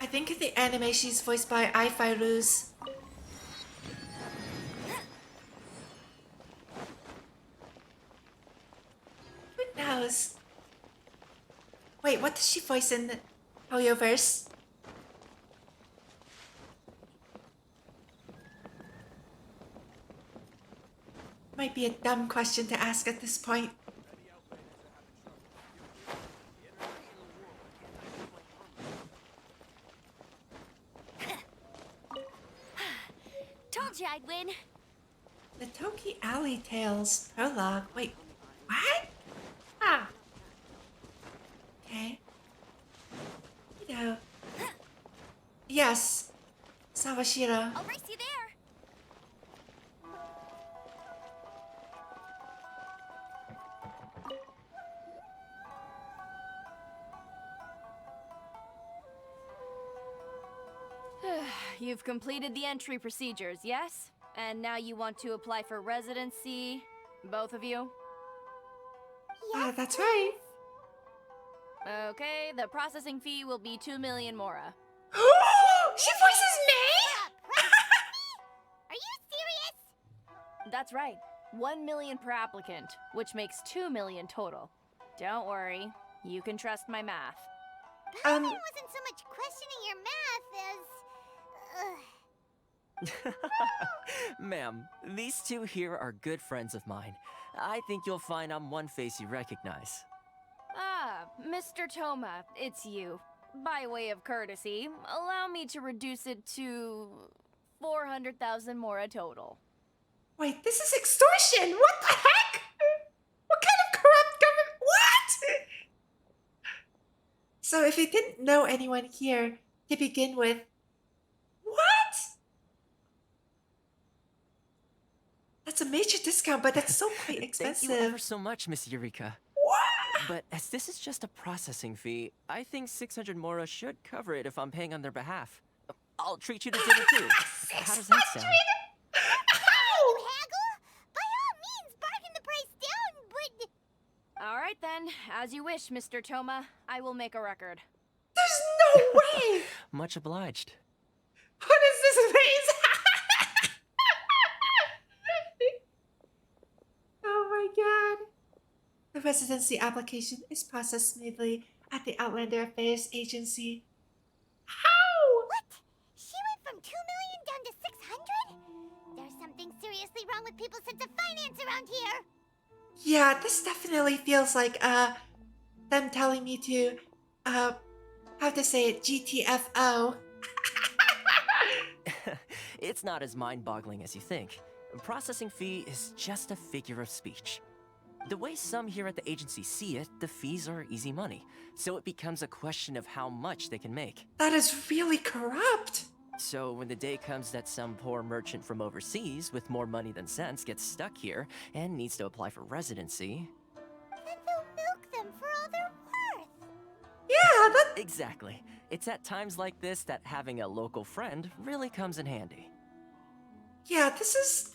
I think in the anime she's voiced by Ai Fairuz. Who knows? Wait, what does she voice in the Hoyoverse? Might be a dumb question to ask at this point. Told you I'd win. The Toki Alley Tales prologue. Wait, what? Ah. Okay. You know. Yes. Sawashiro. I'll race you there. You've completed the entry procedures, yes? And now you want to apply for residency, both of you? Yeah, that's right. Okay, the processing fee will be 2 million mora. She voices me? Are you serious? That's right. 1 million per applicant, which makes 2 million total. Don't worry, you can trust my math. I wasn't so much questioning your math as... Ma'am, these two here are good friends of mine. I think you'll find I'm one face you recognize. Ah, Mr. Toma, it's you. By way of courtesy, allow me to reduce it to 400,000 mora total. Wait, this is extortion! What the heck? What kind of corrupt government? What? So if you didn't know anyone here to begin with, what? That's a major discount, but that's so quite expensive. Thank you ever so much, Miss Eureka. What? But as this is just a processing fee, I think 600 mora should cover it if I'm paying on their behalf. I'll treat you to dinner too. How does that sound? You haggle? By all means, bargain the price down, but... All right then, as you wish, Mr. Toma. I will make a record. There's no way! Much obliged. What is this maze? Oh my god. The residency application is processed smoothly at the Outlander Affairs Agency. How? What? She went from 2 million down to 600? There's something seriously wrong with people's sense of finance around here. Yeah, this definitely feels like, them telling me to, how to say it, GTFO. It's not as mind-boggling as you think. Processing fee is just a figure of speech. The way some here at the agency see it, the fees are easy money, so it becomes a question of how much they can make. That is really corrupt. So when the day comes that some poor merchant from overseas with more money than sense gets stuck here and needs to apply for residency... Then they'll milk them for all they're worth. Yeah, that... Exactly. It's at times like this that having a local friend really comes in handy. Yeah, this is...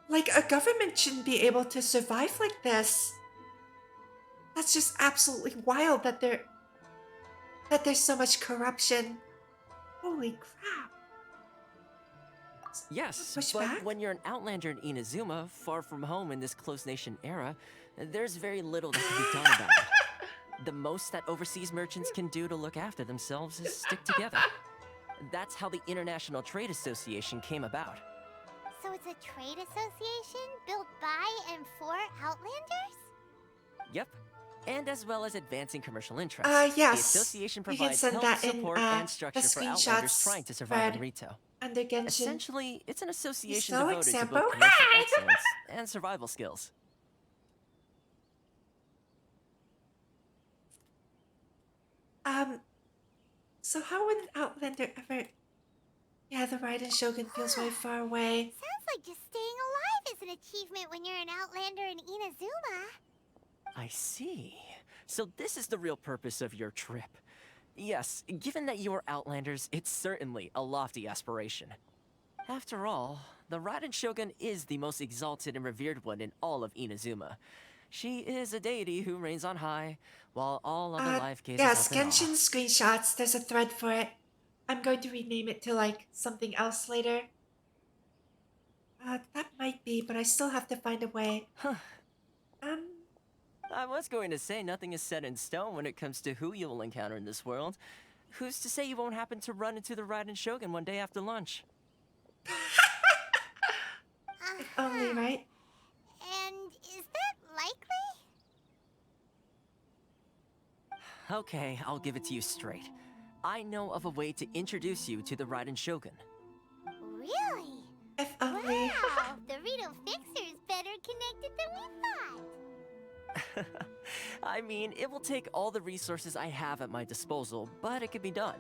Like, a government shouldn't be able to survive like this. That's just absolutely wild that there's so much corruption. Holy crap. Yes, Push but back? when you're an outlander in Inazuma, far from home in this close nation era, there's very little that can be done about it. The most that overseas merchants can do to look after themselves is stick together. That's how the International Trade Association came about. So it's a trade association built by and for Outlanders? Yep. And as well as advancing commercial interests. Yes. The association You can provides send help, that in, support, and structure the for outlanders screenshots, trying to survive in Fred, retail. under Genshin. Essentially, it's an association So devoted to example. both commercial excellence and survival skills. So how would an Outlander ever... Yeah, the Raiden Shogun feels very far away. Sounds like just staying alive is an achievement when you're an Outlander in Inazuma. I see. So this is the real purpose of your trip. Yes, given that you are Outlanders, it's certainly a lofty aspiration. After all, the Raiden Shogun is the most exalted and revered one in all of Inazuma. She is a deity who reigns on high, while all other life gazes Yes, up in awe. Genshin screenshots. There's a thread for it. I'm going to rename it to, like, something else later. That might be, but I still have to find a way. I was going to say nothing is set in stone when it comes to who you'll encounter in this world. Who's to say you won't happen to run into the Raiden Shogun one day after lunch? If only, right? And is that likely? Okay, I'll give it to you straight. I know of a way to introduce you to the Raiden Shogun. Really? If only. Wow, the Rito Fixer is better connected than we thought. I mean, it will take all the resources I have at my disposal, but it can be done.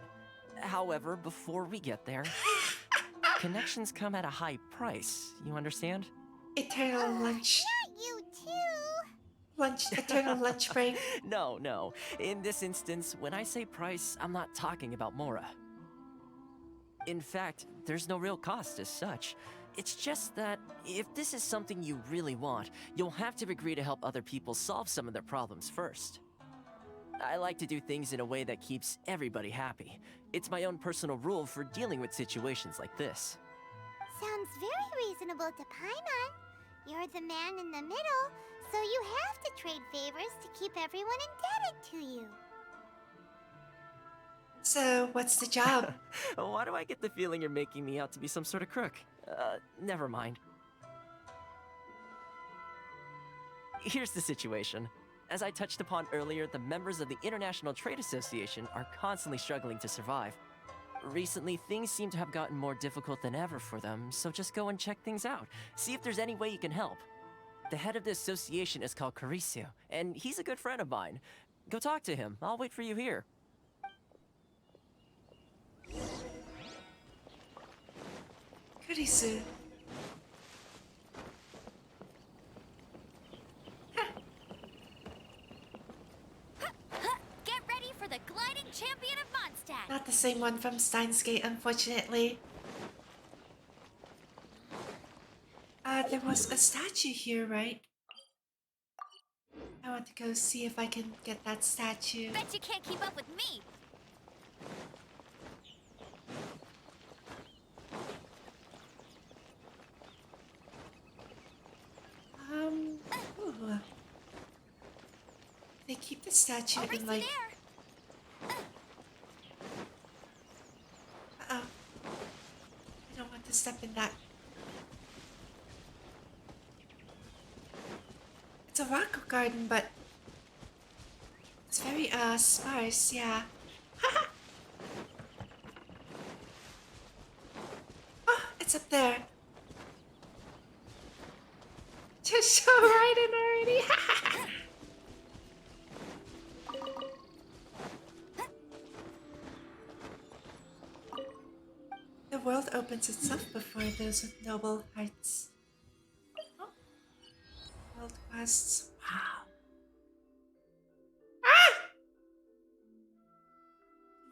However, before we get there, connections come at a high price, you understand? Eternal lunch. Not you too. Eternal lunch break. No. In this instance, when I say price, I'm not talking about Mora. In fact, there's no real cost as such. It's just that, if this is something you really want, you'll have to agree to help other people solve some of their problems first. I like to do things in a way that keeps everybody happy. It's my own personal rule for dealing with situations like this. Sounds very reasonable to Paimon. You're the man in the middle, so you have to trade favors to keep everyone indebted to you. So, what's the job? Why do I get the feeling you're making me out to be some sort of crook? Never mind. Here's the situation. As I touched upon earlier, the members of the International Trade Association are constantly struggling to survive. Recently, things seem to have gotten more difficult than ever for them, so just go and check things out. See if there's any way you can help. The head of the association is called Caricio, and he's a good friend of mine. Go talk to him. I'll wait for you here. Kurisu. Get ready for the gliding champion of Mondstadt. Not the same one from Steins Gate, unfortunately. There was a statue here, right? I want to go see if I can get that statue. Bet you can't keep up with me. Ooh. They keep the statue in like... Uh-oh. I don't want to step in that. It's a rock garden, but it's very sparse, yeah. Oh, it's up there. Just show right in already. The world opens itself before those with noble hearts. Oh. World quests. Wow. Ah!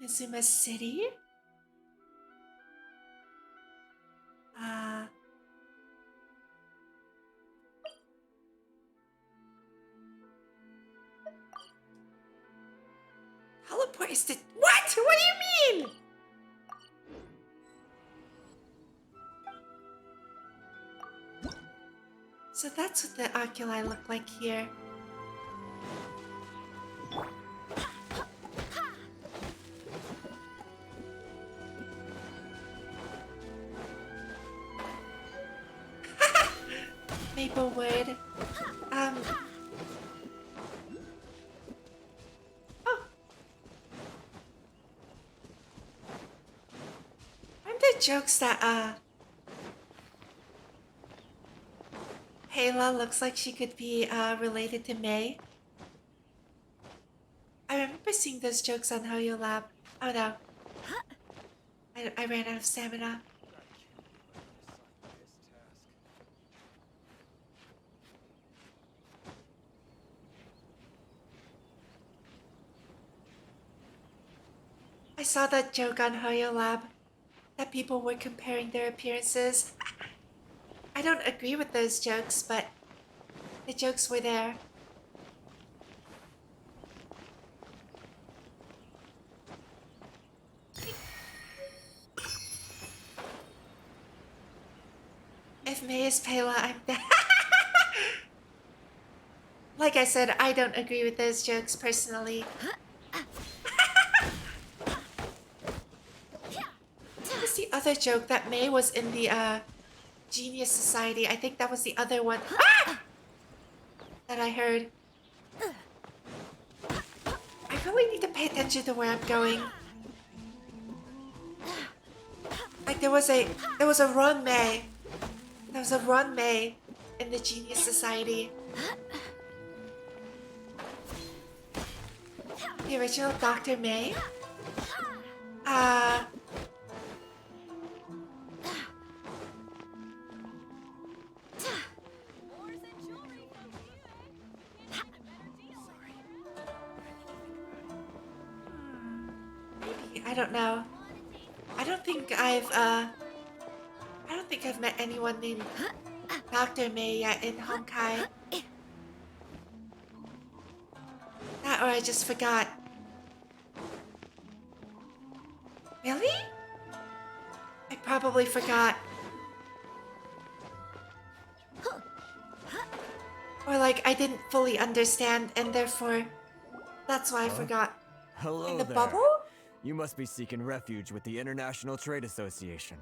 Inazuma City? Teleport is the— What? What do you mean? So that's what the oculi look like here. Maplewood. Oh. Aren't there jokes that, Hayla looks like she could be, related to May? I remember seeing those jokes on Hoyo Lab. Oh no. I ran out of stamina. I saw that joke on Hoyo Lab that people were comparing their appearances. I don't agree with those jokes, but the jokes were there. If May is Pela, I'm dead. Like I said, I don't agree with those jokes personally. What was the other joke that May was in the Genius Society? I think that was the other one. Ah! That I heard. I really need to pay attention to where I'm going. Like there was a Ron May. There was a Ron May in the Genius Society. The original Dr. May? Maybe, I don't know. I don't think I've met anyone named Dr. May yet in Honkai. That or I just forgot. Really? I probably forgot. Or like I didn't fully understand and therefore that's why I forgot. Hello In the there. bubble? You must be seeking refuge with the International Trade Association.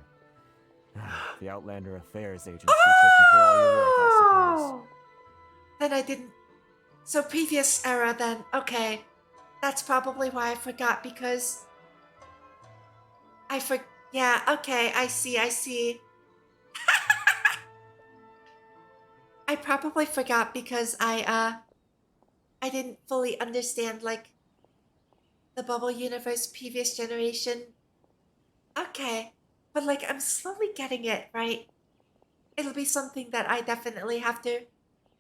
The Outlander Affairs Agency took you for all you're worth, I suppose. Then I didn't. So previous era then. Okay. That's probably why I forgot because yeah, okay, I see. I probably forgot because I didn't fully understand like the bubble universe previous generation. Okay. But like I'm slowly getting it, right? It'll be something that I definitely have to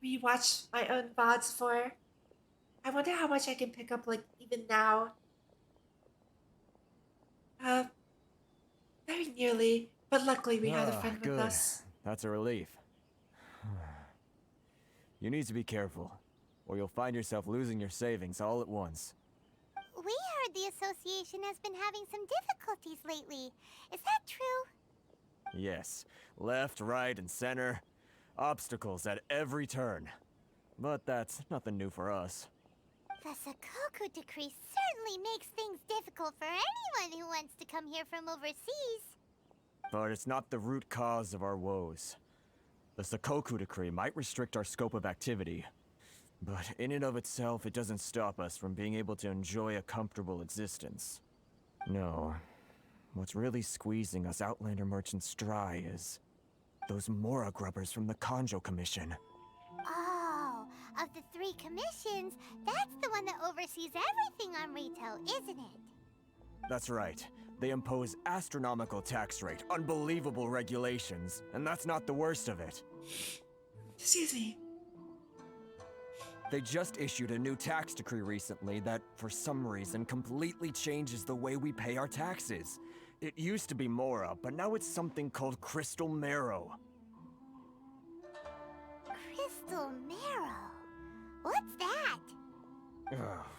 rewatch my own VODs for. I wonder how much I can pick up like even now. Very nearly, but luckily we had a friend with Good. us. That's a relief. You need to be careful, or you'll find yourself losing your savings all at once. We heard the association has been having some difficulties lately. Is that true? Yes, left, right, and center. Obstacles at every turn. But that's nothing new for us. The Sakoku decree certainly makes things difficult for anyone who wants to come here from overseas. But it's not the root cause of our woes. The Sakoku decree might restrict our scope of activity, but in and of itself, it doesn't stop us from being able to enjoy a comfortable existence. No. What's really squeezing us Outlander merchants dry is those Mora grubbers from the Kanjo Commission. of the 3 commissions, that's the one that oversees everything on Rito, isn't it? That's right. They impose astronomical tax rate, unbelievable regulations, and that's not the worst of it. Excuse me. They just issued a new tax decree recently that, for some reason, completely changes the way we pay our taxes. It used to be Mora, but now it's something called Crystal Marrow. Crystal Marrow? What's that?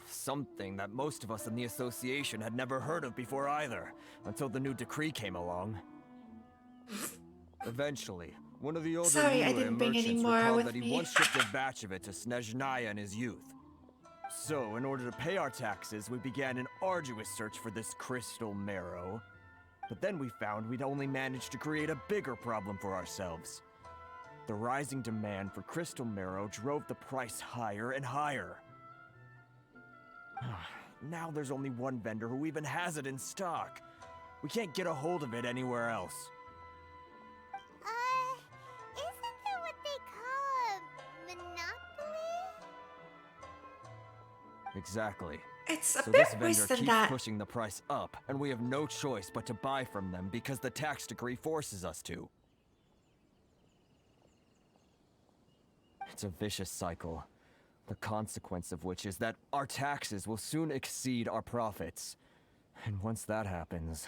Something that most of us in the association had never heard of before either, until the new decree came along. Eventually, one of the older Sorry, I Liyue didn't bring any merchants more recalled with that he me. once shipped a batch of it to Snezhnaya in his youth. So, in order to pay our taxes, we began an arduous search for this crystal marrow. But then we found we'd only managed to create a bigger problem for ourselves. The rising demand for crystal marrow drove the price higher and higher. Now there's only one vendor who even has it in stock. We can't get a hold of it anywhere else. Isn't that what they call a monopoly? Exactly. It's a So bit this worse vendor than keeps that. pushing the price up, and we have no choice but to buy from them because the tax decree forces us to. It's a vicious cycle, the consequence of which is that our taxes will soon exceed our profits. And once that happens...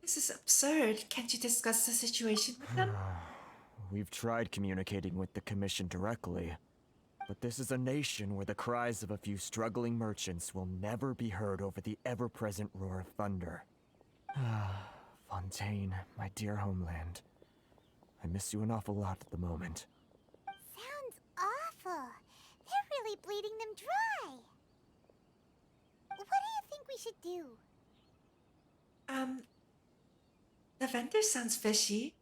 This is absurd. Can't you discuss the situation with them? We've tried communicating with the Commission directly, but this is a nation where the cries of a few struggling merchants will never be heard over the ever-present roar of thunder. Fontaine, my dear homeland. I miss you an awful lot at the moment. Sounds awful. They're really bleeding them dry. What do you think we should do? The vendor sounds fishy.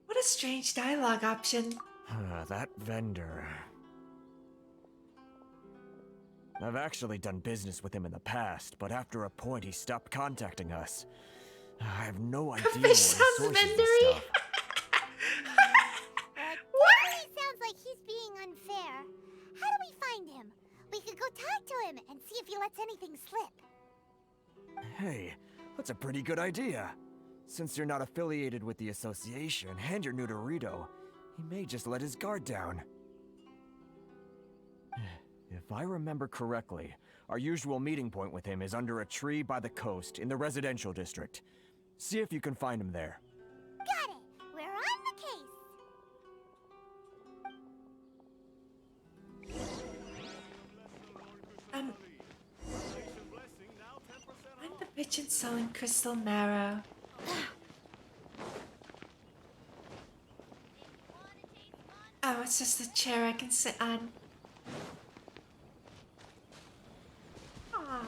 What a strange dialogue option. That vendor... I've actually done business with him in the past, but after a point he stopped contacting us. I have no idea where he sounds sources this vendery. stuff. Definitely sounds like he's being unfair. How do we find him? We could go talk to him and see if he lets anything slip. Hey, that's a pretty good idea. Since you're not affiliated with the association and you're new to Rito, he may just let his guard down. If I remember correctly, our usual meeting point with him is under a tree by the coast in the residential district. See if you can find him there. Got it. We're on the case. I'm the pigeon selling crystal marrow. Oh, it's just a chair I can sit on. Aw.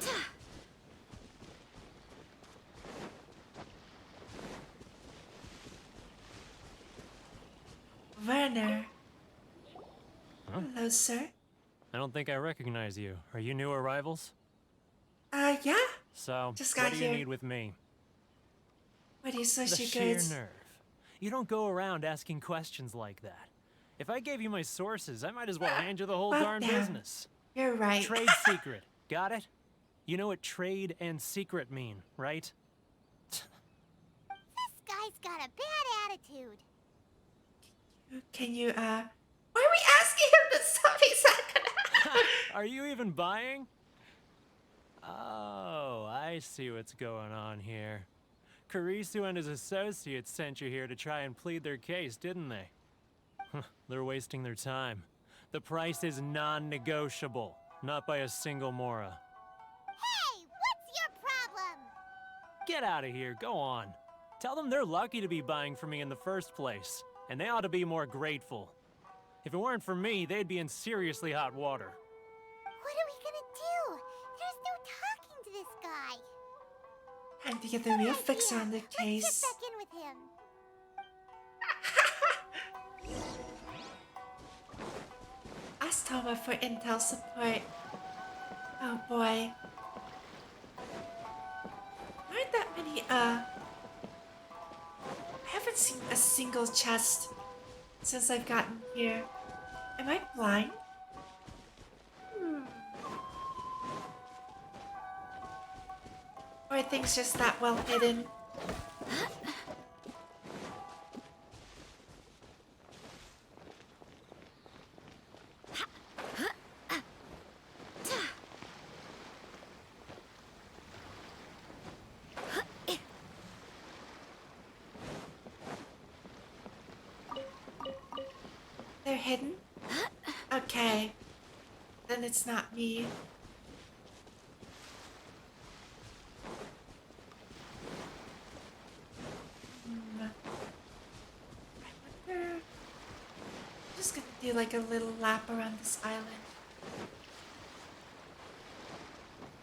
Werner. Huh? Hello, sir. I don't think I recognize you. Are you new arrivals? Yeah? So, Just what got do you here. need with me? What do you source The your sheer goods? nerve. You don't go around asking questions like that. If I gave you my sources, I might as well hand you the whole Well, darn now, business. You're right. Trade secret. Got it? You know what trade and secret mean, right? This guy's got a bad attitude. Can you, why are we asking him the stuff he's not gonna... Are you even buying? Oh, I see what's going on here. Kurisu and his associates sent you here to try and plead their case, didn't they? They're wasting their time. The price is non-negotiable, not by a single Mora. Hey, what's your problem? Get out of here, go on. Tell them they're lucky to be buying from me in the first place, and they ought to be more grateful. If it weren't for me, they'd be in seriously hot water. What are we gonna do? There's no talking to this guy. Time to get the real fix on the case. Let's get back in with him. Ask Toma for intel support. Oh boy. Aren't that many, I haven't haven't seen a single chest since I've gotten here. Am I blind? Or are things just that well hidden? They're hidden? Okay. Then it's not me. I wonder... I'm just gonna do like a little lap around this island.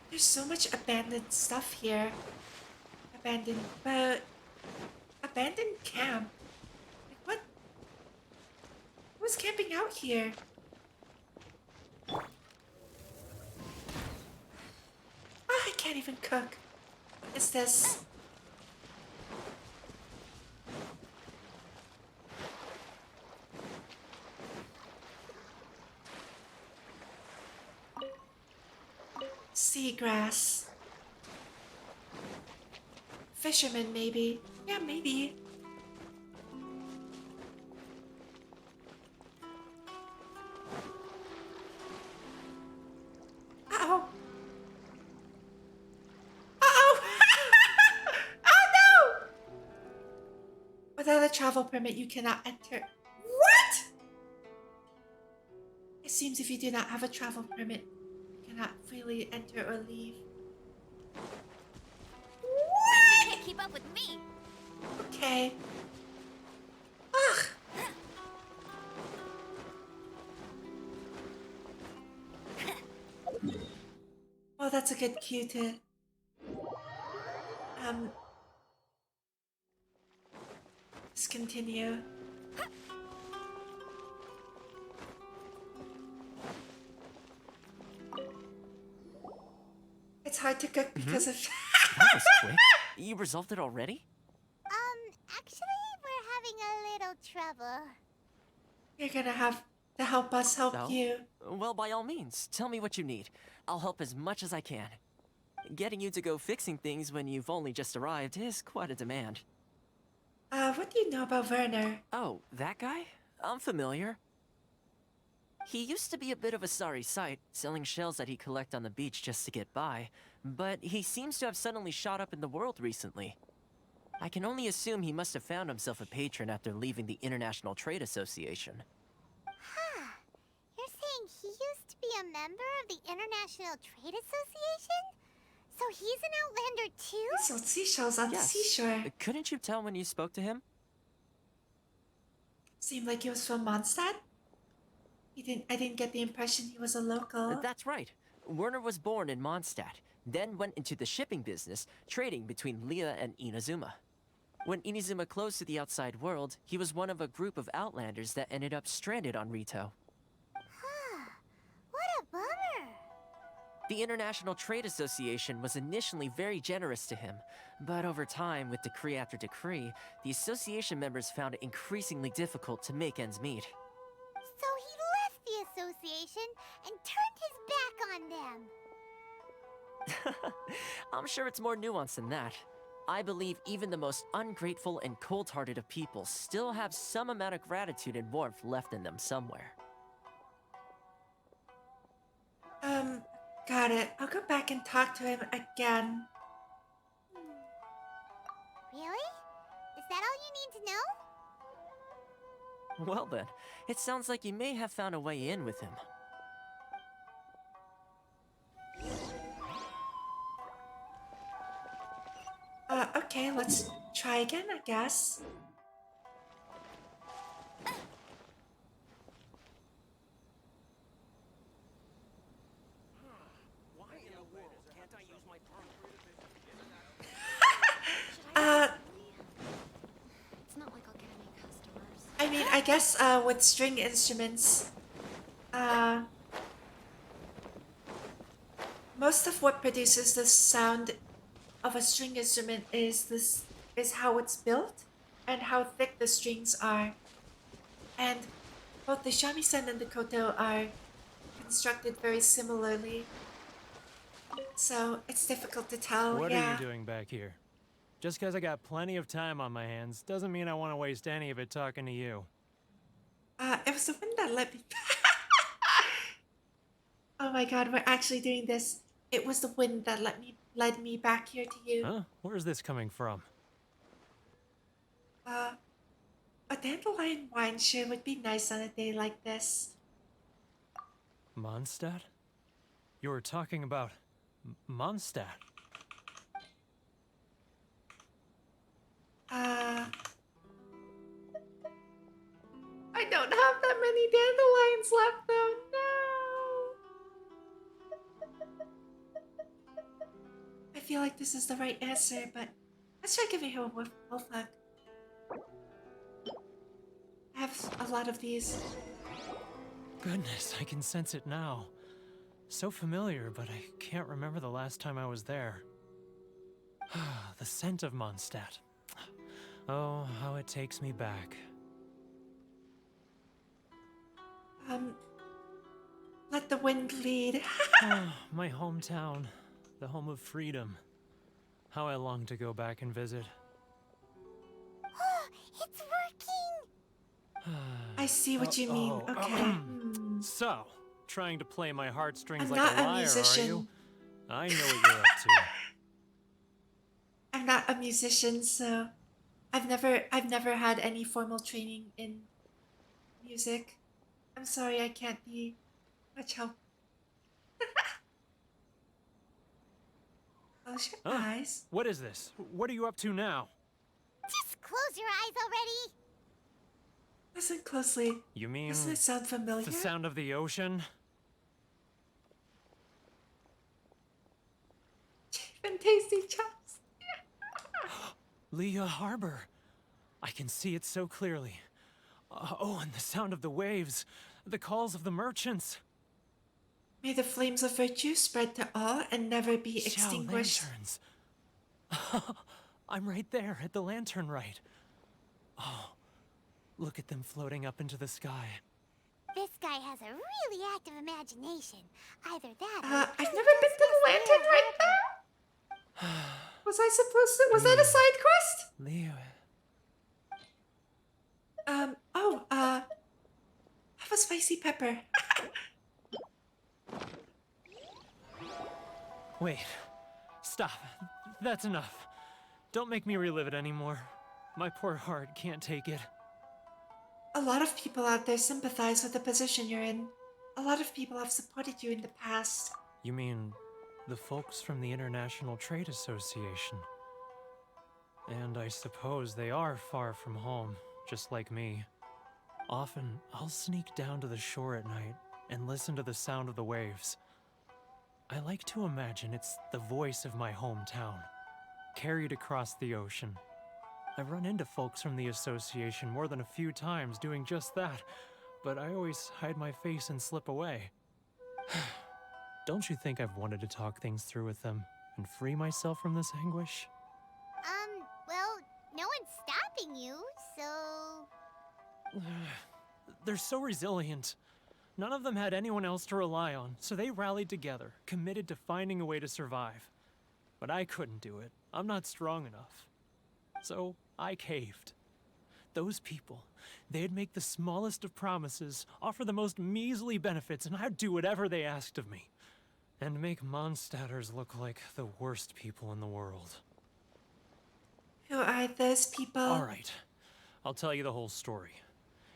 There's so much abandoned stuff here. Abandoned boat. Abandoned camp. Like what? Who's camping out here? Oh, I can't even cook. What is this? Seagrass. Fisherman, maybe. Yeah, maybe. Uh-oh. Uh-oh! Oh no! Without a travel permit, you cannot enter. What? It seems if you do not have a travel permit, you cannot freely enter or leave. You can't keep up with me. Okay. Ugh. Oh, that's a good cue to... Let's continue. It's hard to cook because of... That was quick. You resolved it already? Actually, we're having a little trouble. You're gonna have to help us help you. Well, by all means, tell me what you need. I'll help as much as I can. Getting you to go fixing things when you've only just arrived is quite a demand. What do you know about Werner? Oh, that guy? I'm familiar. He used to be a bit of a sorry sight, selling shells that he collect on the beach just to get by, but he seems to have suddenly shot up in the world recently. I can only assume he must have found himself a patron after leaving the International Trade Association. Huh. You're saying he used to be a member of the International Trade Association? So he's an Outlander too? He sold seashells on the seashore. Couldn't you tell when you spoke to him? Seemed like he was from Mondstadt. I didn't get the impression he was a local. That's right. Werner was born in Mondstadt, then went into the shipping business, trading between Leah and Inazuma. When Inazuma closed to the outside world, he was one of a group of Outlanders that ended up stranded on Rito. Huh. What a bummer. The International Trade Association was initially very generous to him, but over time, with decree after decree, the association members found it increasingly difficult to make ends meet. So he left the association and turned his back on them. I'm sure it's more nuanced than that. I believe even the most ungrateful and cold-hearted of people still have some amount of gratitude and warmth left in them somewhere. Got it. I'll go back and talk to him again. Really? Is that all you need to know? Well then, it sounds like you may have found a way in with him. Okay, let's try again, I guess. It's not like I'll get any customers. I mean, I guess, with string instruments, most of what produces the sound of a string instrument is how it's built. and how thick the strings are. And both the shamisen and the koto are constructed very similarly. So it's difficult to tell, What yeah. are you doing back here? Just because I got plenty of time on my hands doesn't mean I want to waste any of it talking to you. It was the wind that led me. Oh my god, we're actually doing this. It was the wind that led me back here to you. Huh? Where's this coming from? A dandelion wine sure would be nice on a day like this. Mondstadt? You were talking about Mondstadt. I don't have that many dandelions left though, no! I feel like this is the right answer, but let's try giving him a wolf hug. I have a lot of these. Goodness, I can sense it now. So familiar, but I can't remember the last time I was there. The scent of Mondstadt. Oh, how it takes me back. Let the wind lead. Oh, my hometown, the home of freedom. How I long to go back and visit. It's working! I see what you mean. Okay. So, trying to play my heartstrings I'm like not a a liar, musician. are you? I know what you're up to. I'm not a musician, so I've never had any formal training in music. I'm sorry, I can't be much help. Close your eyes. What is this? What are you up to now? Just close your eyes already! Listen closely. You mean Doesn't it sound familiar? the sound of the ocean? Even tasty chops. Leah Harbor. I can see it so clearly. Oh, and the sound of the waves. The calls of the merchants. May the flames of virtue spread to all and never be extinguished. Lanterns. I'm right there at the lantern right. Oh, look at them floating up into the sky. This guy has a really active imagination. Either that or... I've never been to the lantern right there. Was I supposed to? Was that a side quest? Leo. Have a spicy pepper. Wait. Stop. That's enough. Don't make me relive it anymore. My poor heart can't take it. A lot of people out there sympathize with the position you're in. A lot of people have supported you in the past. You mean the folks from the International Trade Association? And I suppose they are far from home, just like me. Often, I'll sneak down to the shore at night and listen to the sound of the waves. I like to imagine it's the voice of my hometown, carried across the ocean. I've run into folks from the association more than a few times doing just that, but I always hide my face and slip away. Don't you think I've wanted to talk things through with them and free myself from this anguish? Well, no one's stopping you, so... They're so resilient. None of them had anyone else to rely on, so they rallied together, committed to finding a way to survive. But I couldn't do it. I'm not strong enough. So I caved. Those people, they'd make the smallest of promises, offer the most measly benefits, and I'd do whatever they asked of me. And make Mondstadters look like the worst people in the world. Who are those people? All right. I'll tell you the whole story.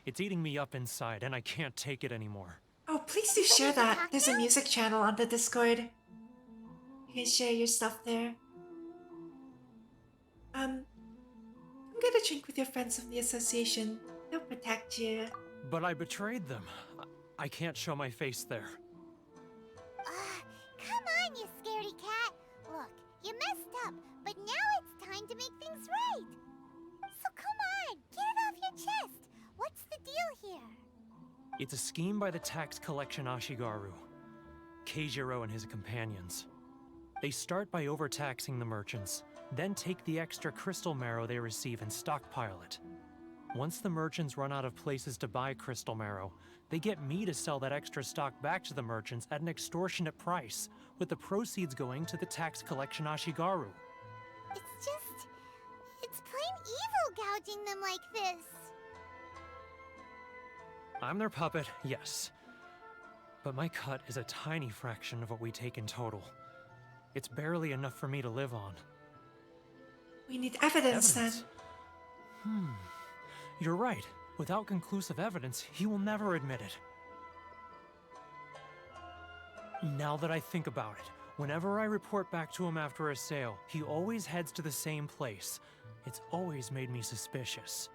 It's eating me up inside, and I can't take it anymore. Oh, please do share that. There's a music channel on the Discord. You can share your stuff there. Come get a drink with your friends from the association. They'll protect you. But I betrayed them. I can't show my face there. Come on, you scaredy cat. Look, you messed up, but now it's time to make things right. So come on, get it off your chest. What's the deal here? It's a scheme by the tax collection Ashigaru, Keijiro and his companions. They start by overtaxing the merchants, Then take the extra crystal marrow they receive and stockpile it. Once the merchants run out of places to buy crystal marrow, they get me to sell that extra stock back to the merchants at an extortionate price, with the proceeds going to the tax collection Ashigaru. It's plain evil gouging them like this. I'm their puppet, yes. But my cut is a tiny fraction of what we take in total. It's barely enough for me to live on. We need evidence then. You're right. Without conclusive evidence, he will never admit it. Now that I think about it, whenever I report back to him after a sale, he always heads to the same place. It's always made me suspicious.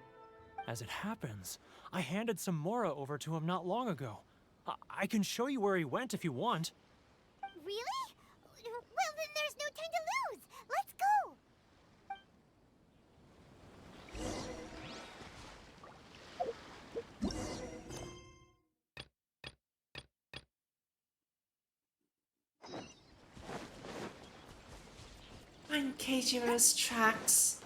As it happens, I handed some Mora over to him not long ago. I can show you where he went if you want. Really? Well, then there's no time to lose. Let's go. Find Keijiro's tracks.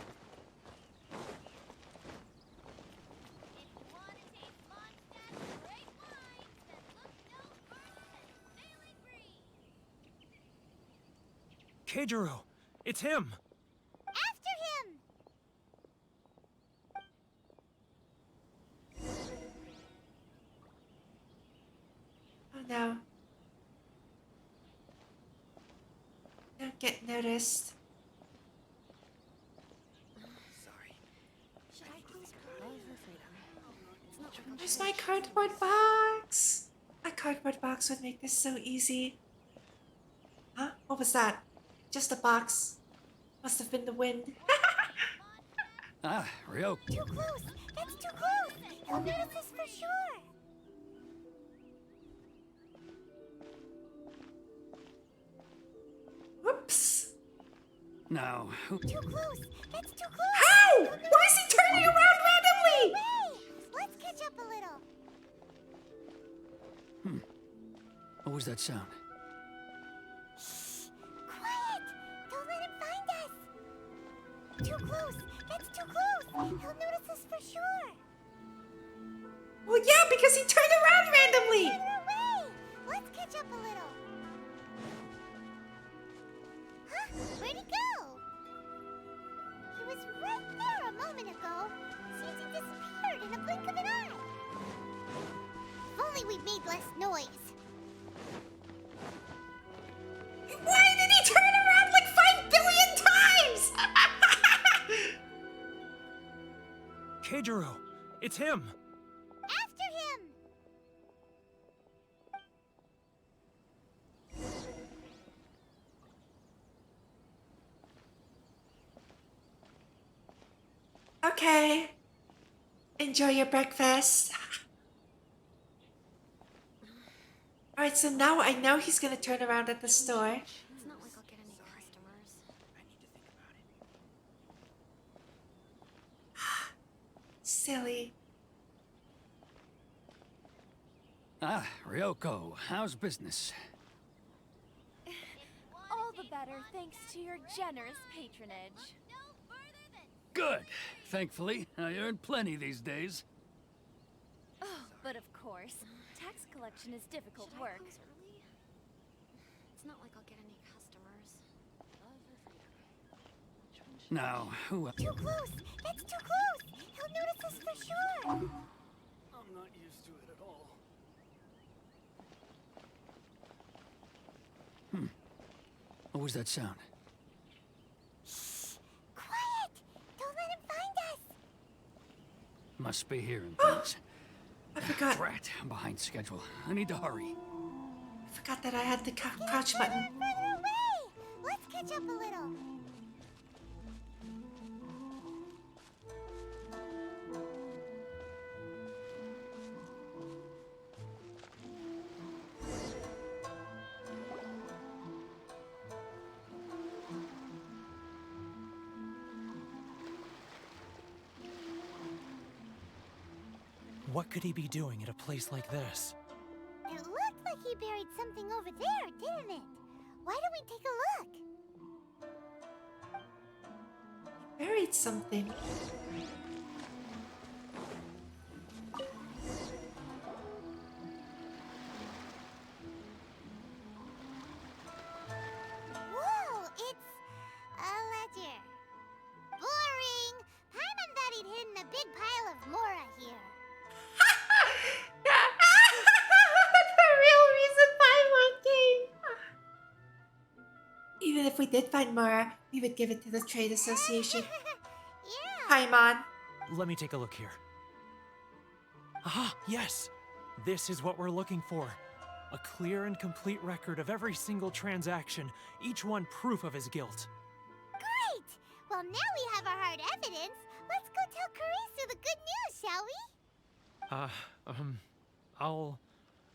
Keijiro! It's him! After him! Oh no. Don't get noticed. Where's my cardboard box? A cardboard box would make this so easy. Huh? What was that? Just a box. Must have been the wind. Too Ryo. close! That's too close! He'll notice us for sure! Whoops. Now, who... Too close! That's too close! How? Why is he turning around randomly? Let's catch up a little. What was that sound? Quiet! Don't let him find us! Too close! That's too close! He'll notice us for sure! Well, yeah, because he turned around randomly! Further away! Let's catch up a little. Huh? Where'd he go? He was right there a moment ago. Seems he disappeared in a blink of an eye. If only we'd made less noise. Why did he turn around like 5 billion times? Keijiro! It's him! After him! Okay. Enjoy your breakfast. Alright, so now I know he's gonna turn around at the store. It's not like I'll get any customers. I need to think about it. Silly. Ryoko, how's business? All the better thanks to your generous patronage. Good. Thankfully, I earn plenty these days. Oh, but of course, tax collection is difficult work. It's not like I'll get any customers. Now, who... Too close! That's too close! He'll notice us for sure! I'm not used to it at all. What was that sound? Quiet! Don't let him find us! Must be hearing things. I forgot. Drat, I'm behind schedule. I need to hurry. I forgot that I had the crouch button. Further away! Let's catch up a little. What could he be doing at a place like this? It looked like he buried something over there, didn't it? Why don't we take a look? buried something. Whoa, it's a ledger. Boring. Paimon thought he'd hidden a big pile of Mora here. The real reason Paimon came. Even if we did find Mora, we would give it to the Trade Association. Paimon. Let me take a look here. Aha, yes! This is what we're looking for. A clear and complete record of every single transaction, each one proof of his guilt. Great! Well, now we have our hard evidence. Let's go tell Karisu the good news, shall we?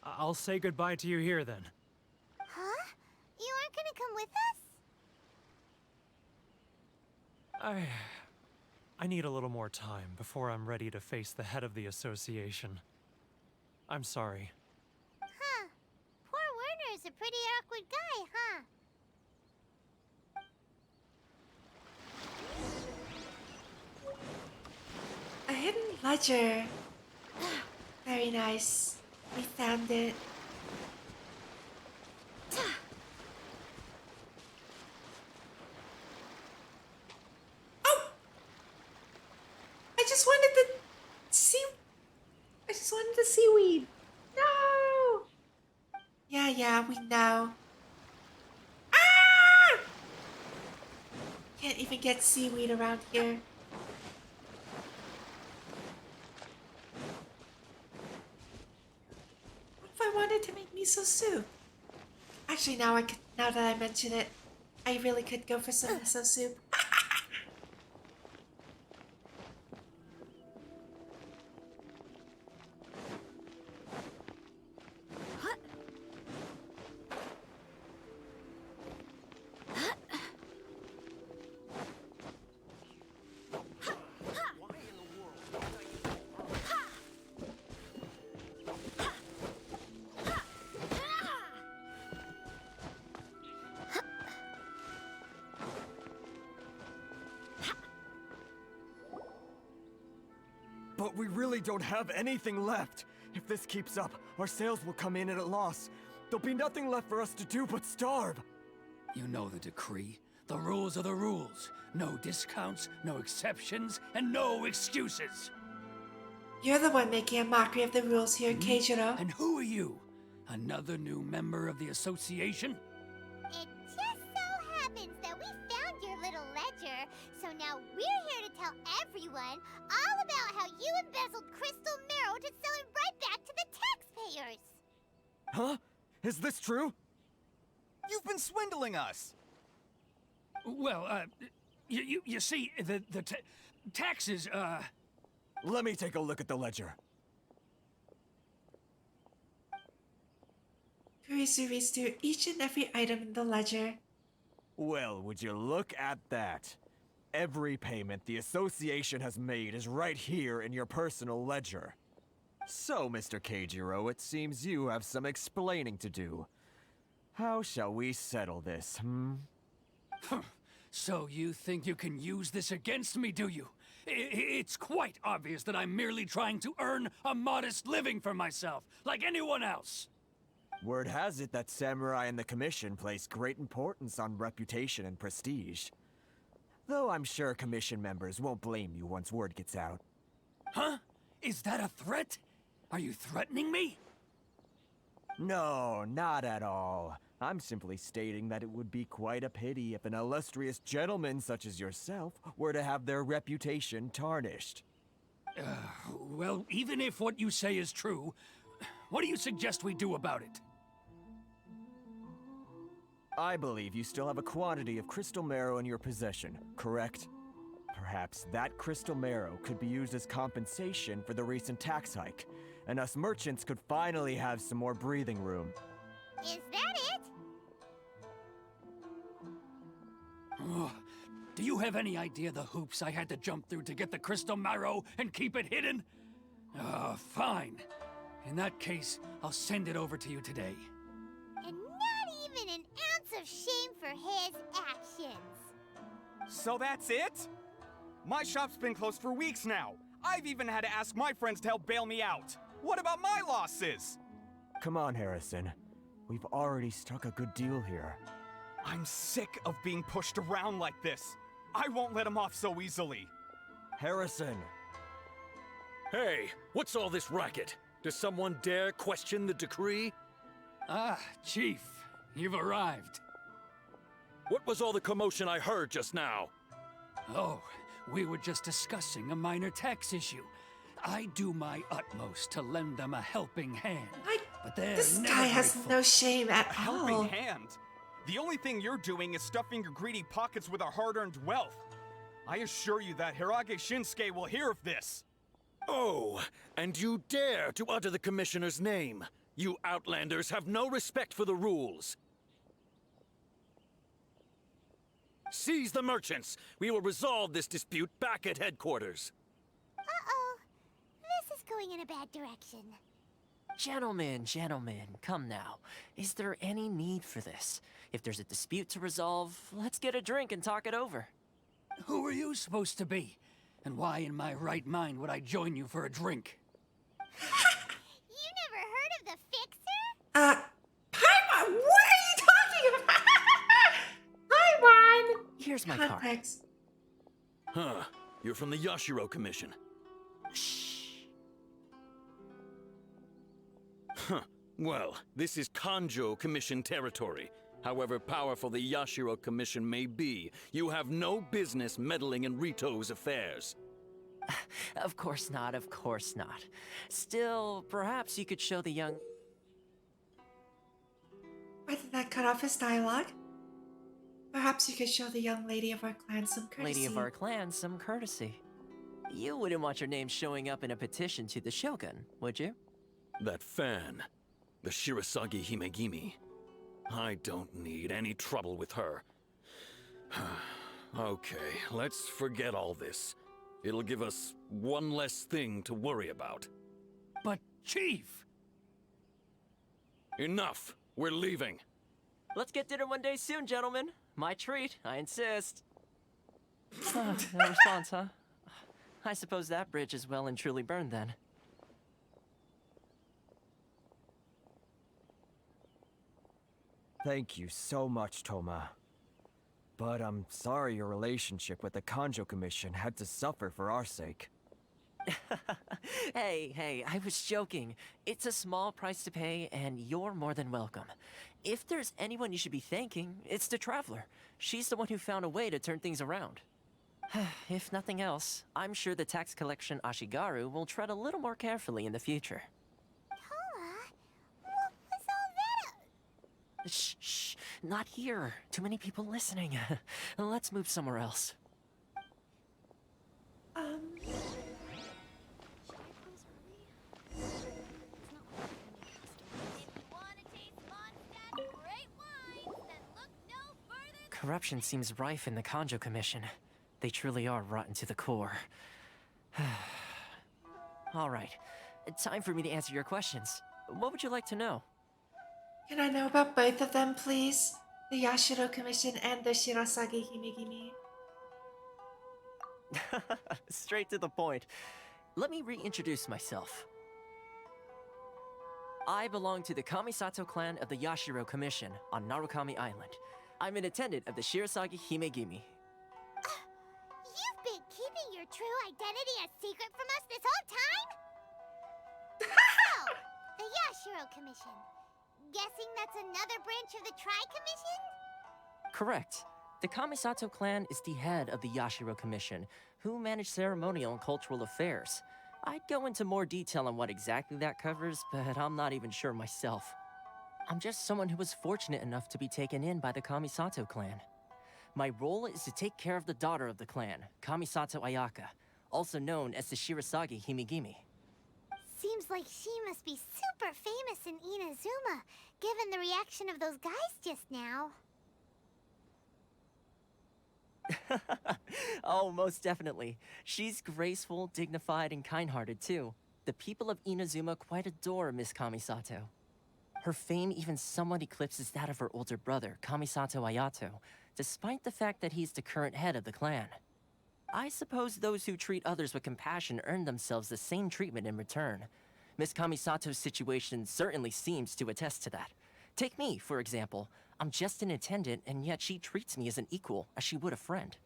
I'll say goodbye to you here then. Huh? You aren't gonna come with us? I need a little more time before I'm ready to face the head of the association. I'm sorry. Huh. Poor Werner's a pretty awkward guy, huh? A hidden ledger. Very nice. We found it. Oh! I just wanted the seaweed. No! Yeah, we know. Ah! Can't even get seaweed around here. What if I wanted to make miso soup? Actually, now that I mention it, I really could go for some miso soup. But we really don't have anything left. If this keeps up, our sales will come in at a loss. There'll be nothing left for us to do but starve. You know the decree. The rules are the rules. No discounts, no exceptions, and no excuses. You're the one making a mockery of the rules here, Keijiro. And who are you? Another new member of the association? It just so happens that we found your little ledger, so now we're here to tell everyone all about how you embezzled crystal marrow to sell it right back to the taxpayers. Huh? Is this true? You've been swindling us! Well, you see, the taxes, Let me take a look at the ledger. Karisu reads through each and every item in the ledger. Well, would you look at that? Every payment the association has made is right here in your personal ledger. So, Mr. Keijiro, it seems you have some explaining to do. How shall we settle this, So you think you can use this against me, do you? It's quite obvious that I'm merely trying to earn a modest living for myself, like anyone else. Word has it that Samurai and the Commission place great importance on reputation and prestige. Though I'm sure Commission members won't blame you once word gets out. Huh? Is that a threat? Are you threatening me? No, not at all. I'm simply stating that it would be quite a pity if an illustrious gentleman such as yourself were to have their reputation tarnished. Well, even if what you say is true, what do you suggest we do about it? I believe you still have a quantity of crystal marrow in your possession, correct? Perhaps that crystal marrow could be used as compensation for the recent tax hike, and us merchants could finally have some more breathing room. Is that it? Do you have any idea the hoops I had to jump through to get the crystal marrow and keep it hidden? Fine. In that case, I'll send it over to you today. And not even an ounce of shame for his actions. So that's it? My shop's been closed for weeks now. I've even had to ask my friends to help bail me out. What about my losses? Come on, Harrison. We've already struck a good deal here. I'm sick of being pushed around like this. I won't let him off so easily. Harrison! Hey, what's all this racket? Does someone dare question the decree? Ah, Chief, you've arrived. What was all the commotion I heard just now? Oh, we were just discussing a minor tax issue. I do my utmost to lend them a helping hand. But they're This never guy has grateful. no shame at A all. helping hand? The only thing you're doing is stuffing your greedy pockets with our hard-earned wealth. I assure you that Hirage Shinsuke will hear of this. Oh, and you dare to utter the Commissioner's name. You Outlanders have no respect for the rules. Seize the merchants. We will resolve this dispute back at headquarters. Uh-oh. This is going in a bad direction. Gentlemen, come now. Is there any need for this? If there's a dispute to resolve, let's get a drink and talk it over. Who are you supposed to be? And why in my right mind would I join you for a drink? You never heard of the Fixer? Paimon, what are you talking about? Paimon! Here's my card. Context. Huh. You're from the Yashiro Commission. Huh. Well, this is Kanjo Commission territory. However powerful the Yashiro Commission may be, you have no business meddling in Rito's affairs. Of course not, of course not. Still, perhaps you could show the young... Why did that cut off his dialogue? Perhaps you could show the young lady of our clan some courtesy. Lady of our clan some courtesy. You wouldn't want your name showing up in a petition to the Shogun, would you? That fan, the Shirasagi Himegimi. I don't need any trouble with her. Okay, let's forget all this. It'll give us one less thing to worry about. But, Chief! Enough! We're leaving. Let's get dinner one day soon, gentlemen. My treat, I insist. No response, huh? I suppose that bridge is well and truly burned then. Thank you so much, Toma. But I'm sorry your relationship with the Kanjo Commission had to suffer for our sake. Hey, I was joking. It's a small price to pay, and you're more than welcome. If there's anyone you should be thanking, it's the Traveler. She's the one who found a way to turn things around. If nothing else, I'm sure the tax collection Ashigaru will tread a little more carefully in the future. What was all that? Shh, not here. Too many people listening. Let's move somewhere else. Corruption seems rife in the Kanjo Commission. They truly are rotten to the core. All right, time for me to answer your questions. What would you like to know? Can I know about both of them, please? The Yashiro Commission and the Shirasagi Himegimi. Straight to the point. Let me reintroduce myself. I belong to the Kamisato clan of the Yashiro Commission on Narukami Island. I'm an attendant of the Shirasagi Himegimi. You've been keeping your true identity a secret from us this whole time? So, the Yashiro Commission. Guessing that's another branch of the Tri-Commission? Correct. The Kamisato clan is the head of the Yashiro Commission, who manage ceremonial and cultural affairs. I'd go into more detail on what exactly that covers, but I'm not even sure myself. I'm just someone who was fortunate enough to be taken in by the Kamisato clan. My role is to take care of the daughter of the clan, Kamisato Ayaka, also known as the Shirasagi Himegimi. Seems like she must be super famous in Inazuma, given the reaction of those guys just now. Oh, most definitely. She's graceful, dignified, and kind-hearted too. The people of Inazuma quite adore Miss Kamisato. Her fame even somewhat eclipses that of her older brother, Kamisato Ayato, despite the fact that he's the current head of the clan. I suppose those who treat others with compassion earn themselves the same treatment in return. Miss Kamisato's situation certainly seems to attest to that. Take me, for example. I'm just an attendant, and yet she treats me as an equal, as she would a friend.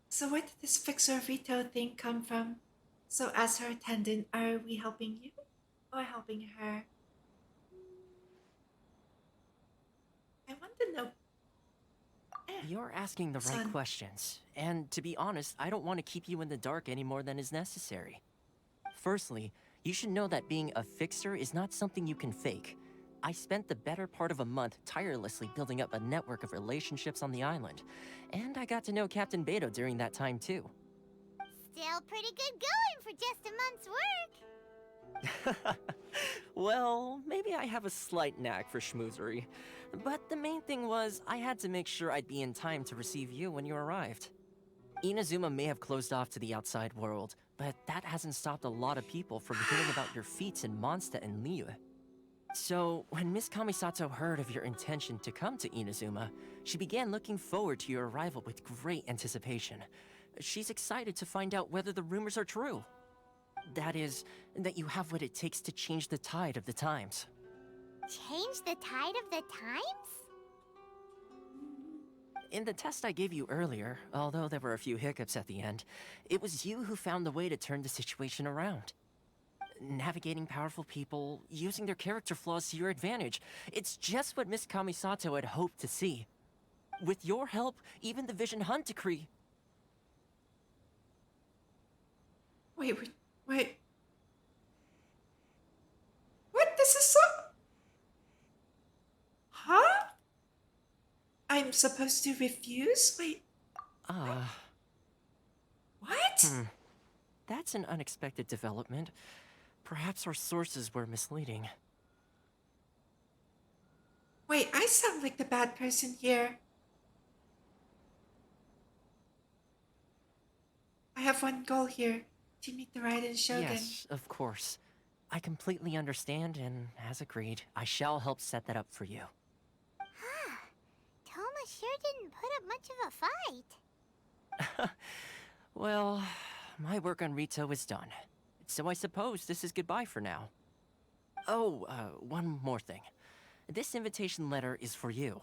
So where did this fixer Rito thing come from? So as her attendant, are we helping you? Or helping her? I want to know. You're asking the right questions, and to be honest, I don't want to keep you in the dark any more than is necessary. Firstly, you should know that being a fixer is not something you can fake. I spent the better part of a month tirelessly building up a network of relationships on the island, and I got to know Captain Beto during that time too. Still pretty good going for just a month's work. Well, maybe I have a slight knack for schmoozery, but the main thing was I had to make sure I'd be in time to receive you when you arrived. Inazuma may have closed off to the outside world, but that hasn't stopped a lot of people from hearing about your feats in Mondstadt and Liyue. So, when Miss Kamisato heard of your intention to come to Inazuma, she began looking forward to your arrival with great anticipation. She's excited to find out whether the rumors are true. That is, that you have what it takes to change the tide of the times. Change the tide of the times? In the test I gave you earlier, although there were a few hiccups at the end, it was you who found the way to turn the situation around. Navigating powerful people, using their character flaws to your advantage. It's just what Miss Kamisato had hoped to see. With your help, even the Vision Hunt decree. Wait. What? This is so... Huh? I'm supposed to refuse? Wait. What? That's an unexpected development. Perhaps our sources were misleading. Wait, I sound like the bad person here. I have one goal here. To meet the Raiden Shogun. Yes, of course. I completely understand, and as agreed, I shall help set that up for you. Huh. Toma sure didn't put up much of a fight. Well, my work on Rito is done. So I suppose this is goodbye for now. Oh, one more thing. This invitation letter is for you.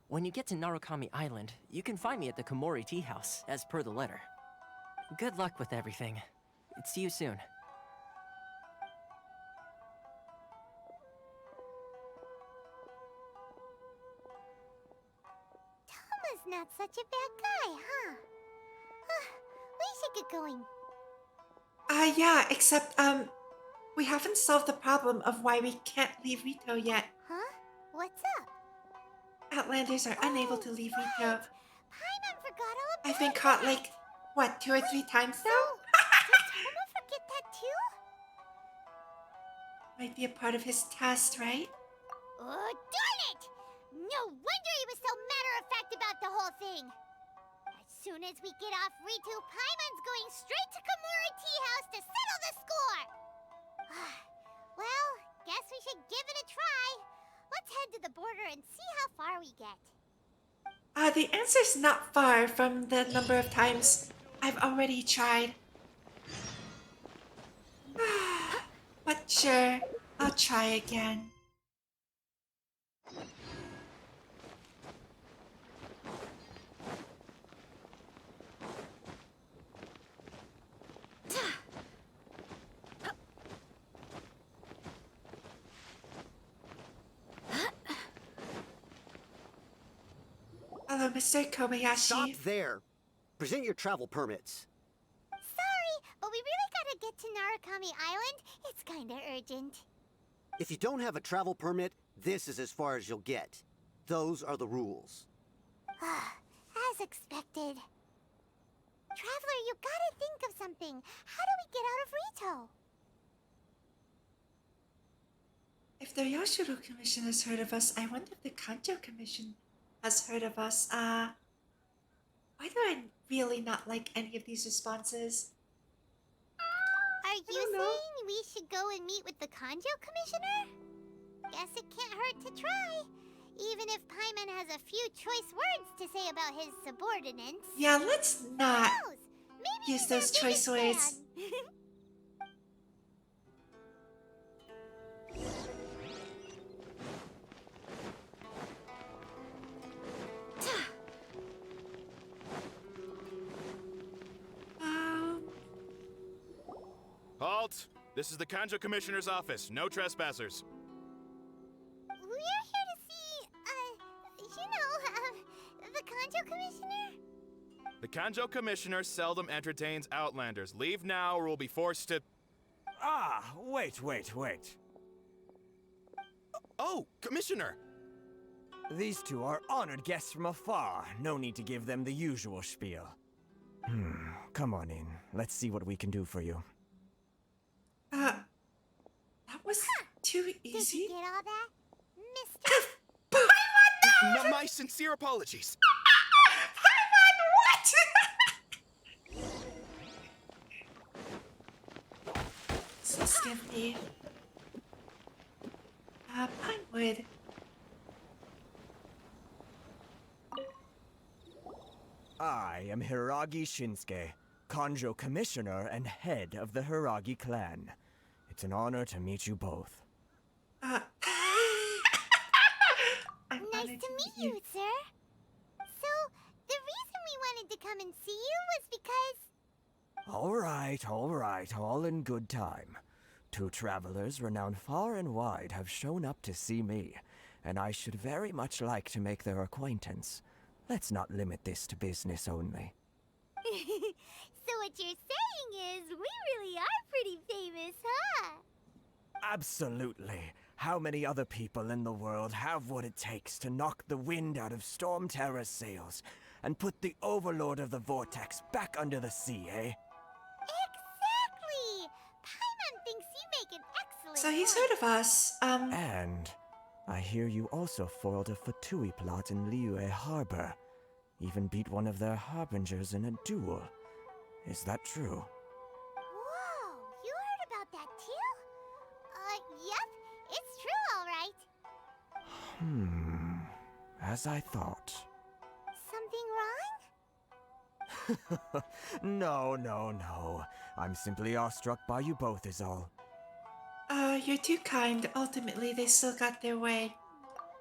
When you get to Narukami Island, you can find me at the Komori Tea House, as per the letter. Good luck with everything. See you soon. Toma's not such a bad guy, huh? We should get going. Yeah, except, we haven't solved the problem of why we can't leave Rito yet. Huh? What's up? Outlanders are unable to leave Rito. Paimon forgot all about I've been caught like, what, 2 or 3 times now? Did Toma forget that too? Might be a part of his test, right? Oh, darn it! No wonder he was so matter-of-fact about the whole thing. As soon as we get off Ritu, Paimon's going straight to Komori Tea House to settle the score! Well, guess we should give it a try. Let's head to the border and see how far we get. The answer's not far from the number of times I've already tried. But sure, I'll try again. Hello, Mr. Kobayashi. Stop there! Present your travel permits. Sorry, but we really gotta get to Narukami Island. It's kinda urgent. If you don't have a travel permit, this is as far as you'll get. Those are the rules. As expected. Traveler, you gotta think of something. How do we get out of Rito? If the Yoshiro Commission has heard of us, I wonder if the Kanjo Commission has heard of us. Why do I really not like any of these responses? Are you saying we should go and meet with the Kanjo Commissioner? Guess it can't hurt hurt to try. Even if Paimon has a few choice words to say about his subordinates. Yeah, let's not Who knows? Maybe use he's their those choice biggest words. fan. Halt! This is the Kanjo Commissioner's office. No trespassers. We're here to see, the Kanjo Commissioner? The Kanjo Commissioner seldom entertains Outlanders. Leave now or we'll be forced to... Ah, wait. Oh, Commissioner! These two are honored guests from afar. No need to give them the usual spiel. Come on in. Let's see what we can do for you. That was too easy. Did you get all that, Mr. My sincere apologies. What? So skimpy. Pinewood. I am Hiragi Shinsuke, Kanjo Commissioner and head of the Hiragi clan. It's an honor to meet you both. Nice to meet you, sir. So, the reason we wanted to come and see you was because... All right, all in good time. Two travelers renowned far and wide have shown up to see me, and I should very much like to make their acquaintance. Let's not limit this to business only. So what you're saying is, we really are pretty famous, huh? Absolutely. How many other people in the world have what it takes to knock the wind out of Storm Terror's sails and put the Overlord of the Vortex back under the sea, eh? Exactly! Paimon thinks you make an excellent So he's point. heard of us. And I hear you also foiled a Fatui plot in Liyue Harbor. Even beat one of their harbingers in a duel. Is that true? Whoa, you heard about that too? Yep, it's true, alright. As I thought. Something wrong? No. I'm simply awestruck by you both is all. You're too kind. Ultimately, they still got their way.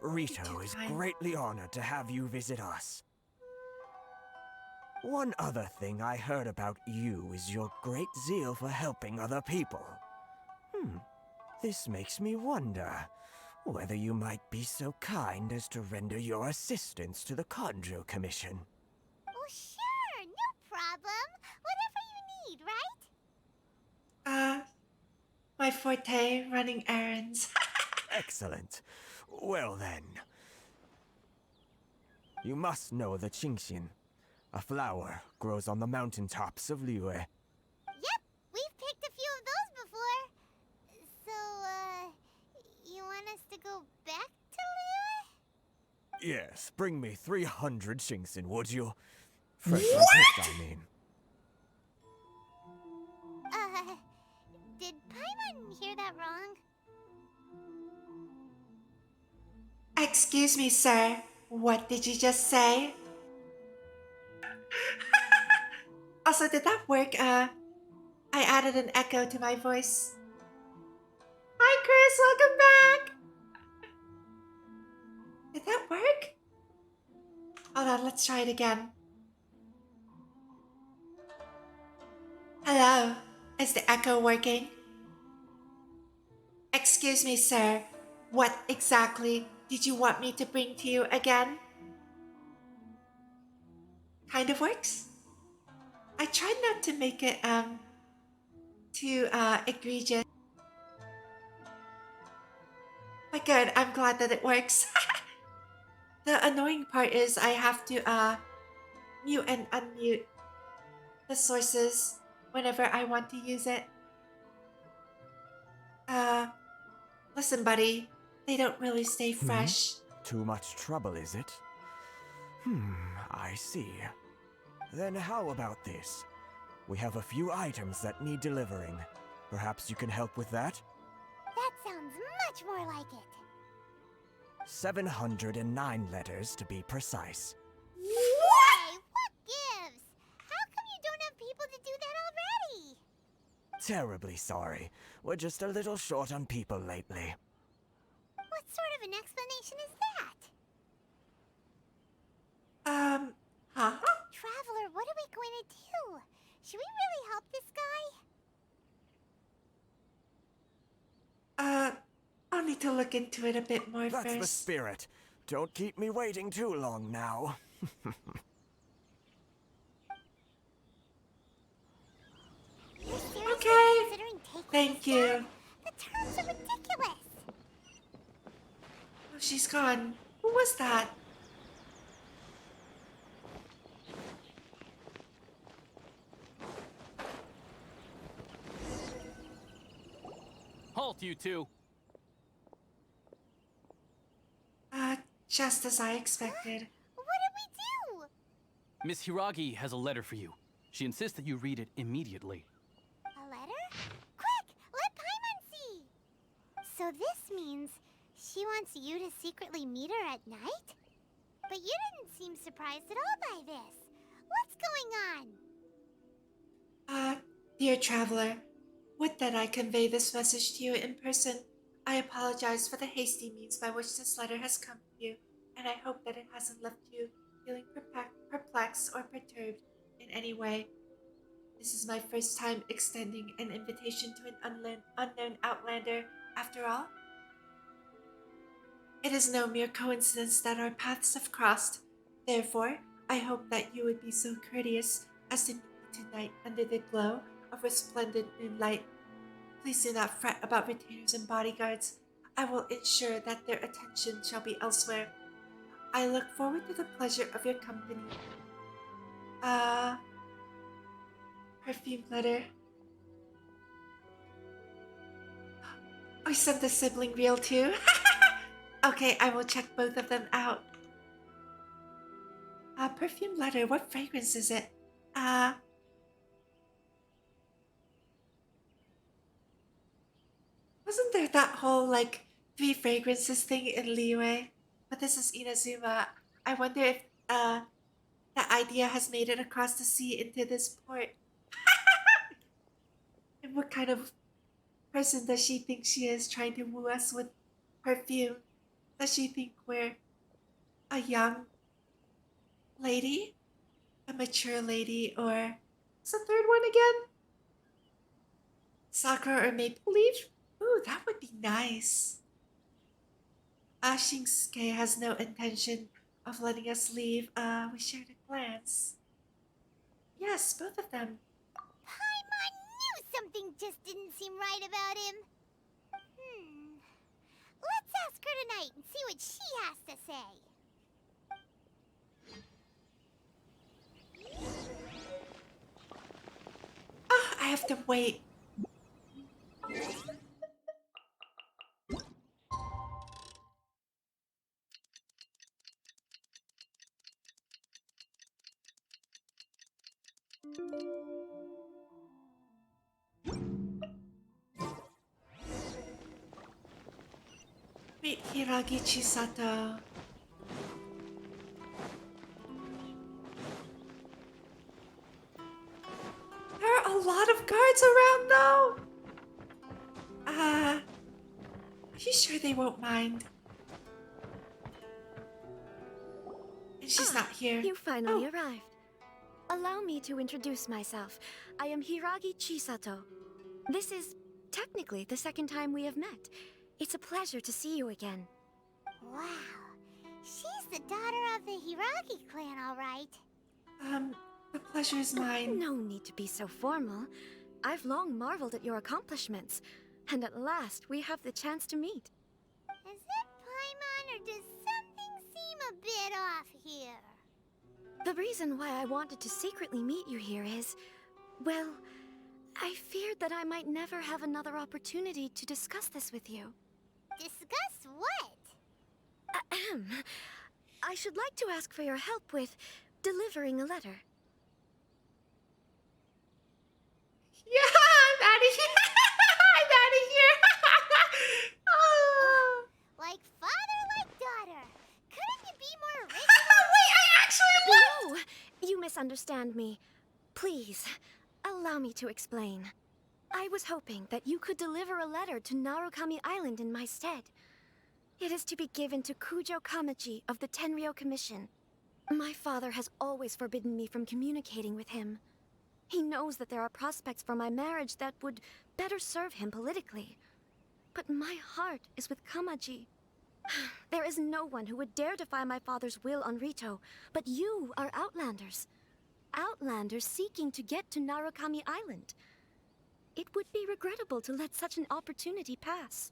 Rito is greatly honored to have you visit us. One other thing I heard about you is your great zeal for helping other people. This makes me wonder whether you might be so kind as to render your assistance to the Kanjo Commission. Oh, sure, no problem. Whatever you need, right? My forte, running errands. Excellent. Well then. You must know the Qingxin. A flower grows on the mountaintops of Liyue. Yep, we've picked a few of those before. So, you want us to go back to Liyue? Yes, bring me 300 Qingxin, would you? Freshly picked, I mean. Did Paimon hear that wrong? Excuse me, sir. What did you just say? Also, did that work? I added an echo to my voice. Hi, Chris. Welcome back. Did that work? Hold on, let's try it again. Hello. Is the echo working? Excuse me, sir. What exactly did you want me to bring to you again? Kind of works. I tried not to make it too egregious. But good, I'm glad that it works. The annoying part is I have to mute and unmute the sources whenever I want to use it. Listen, buddy, they don't really stay fresh. Too much trouble, is it? I see. Then how about this? We have a few items that need delivering. Perhaps you can help with that? That sounds much more like it. 709 letters to be precise. Hey, what gives? How come you don't have people to do that already? Terribly sorry. We're just a little short on people lately. What sort of an explanation is that? Huh? Traveler, what are we going to do? Should we really help this guy? I'll need to look into it a bit more That's first. the spirit. Don't keep me waiting too long now. Okay. Thank you. The terms are ridiculous. Oh, she's gone. Who was that? Halt, you two! Just as I expected. What did we do? Miss Hiragi has a letter for you. She insists that you read it immediately. A letter? Quick, let Paimon see. So this means she wants you to secretly meet her at night? But you didn't seem surprised at all by this. What's going on? Dear traveler, would that I convey this message to you in person. I apologize for the hasty means by which this letter has come to you, and I hope that it hasn't left you feeling perplexed or perturbed in any way. This is my first time extending an invitation to an unknown outlander, after all. It is no mere coincidence that our paths have crossed. Therefore, I hope that you would be so courteous as to meet me tonight under the glow of resplendent moonlight. Please do not fret about retainers and bodyguards. I will ensure that their attention shall be elsewhere. I look forward to the pleasure of your company. Perfume letter. I sent the sibling reel too. Okay, I will check both of them out. Perfume letter. What fragrance is it? Wasn't there that whole, like, 3 fragrances thing in Liyue? But this is Inazuma. I wonder if, that idea has made it across the sea into this port. And what kind of person does she think she is trying to woo us with perfume? Does she think we're a young lady? A mature lady? Or what's the third one again? Sakura or Maple Leaf? Ooh, that would be nice. Shinsuke has no intention of letting us leave. We shared a glance. Yes, both of them. Paimon knew something just didn't seem right about him. Let's ask her tonight and see what she has to say. I have to wait. Meet Hiragi Chisato. There are a lot of guards around though. Are you sure they won't mind? And she's not here. You finally arrived. Allow me to introduce myself. I am Hiragi Chisato. This is technically the second time we have met. It's a pleasure to see you again. Wow. She's the daughter of the Hiragi clan, all right. The pleasure is mine. No need to be so formal. I've long marveled at your accomplishments, and at last we have the chance to meet. Is it Paimon, or does something seem a bit off here? The reason why I wanted to secretly meet you here is, well, I feared that I might never have another opportunity to discuss this with you. Discuss what? Ahem. I should like to ask for your help with delivering a letter. Yeah, I'm out of here. I'm out of here. Oh. Like father, like daughter. misunderstand me. Please, allow me to explain. I was hoping that you could deliver a letter to Narukami Island in my stead. It is to be given to Kujo Kamaji of the Tenryou Commission. My father has always forbidden me from communicating with him. He knows that there are prospects for my marriage that would better serve him politically. But my heart is with Kamaji. There is no one who would dare defy my father's will on Rito, but you are Outlanders. Outlanders seeking to get to Narukami Island. It would be regrettable to let such an opportunity pass.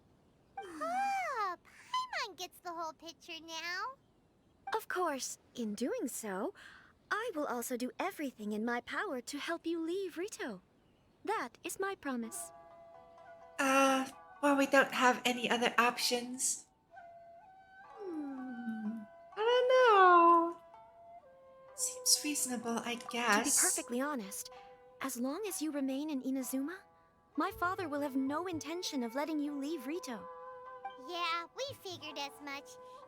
Oh, Paimon gets the whole picture now. Of course, in doing so, I will also do everything in my power to help you leave Rito. That is my promise. Well, we don't have any other options. I don't know. Seems reasonable, I guess. To be perfectly honest, as long as you remain in Inazuma, my father will have no intention of letting you leave Rito. Yeah, we figured as much.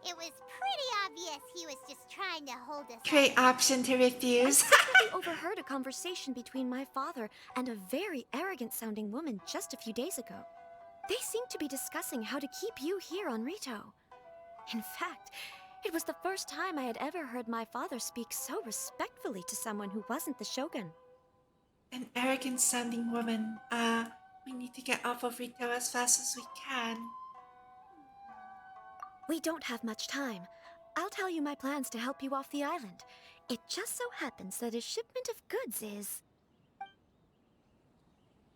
It was pretty obvious he was just trying to hold us Great up. option to refuse. I secretly overheard a conversation between my father and a very arrogant-sounding woman just a few days ago. They seemed to be discussing how to keep you here on Rito. In fact, it was the first time I had ever heard my father speak so respectfully to someone who wasn't the Shogun. An arrogant-sounding woman. We need to get off of Rito as fast as we can. We don't have much time. I'll tell you my plans to help you off the island. It just so happens that a shipment of goods is...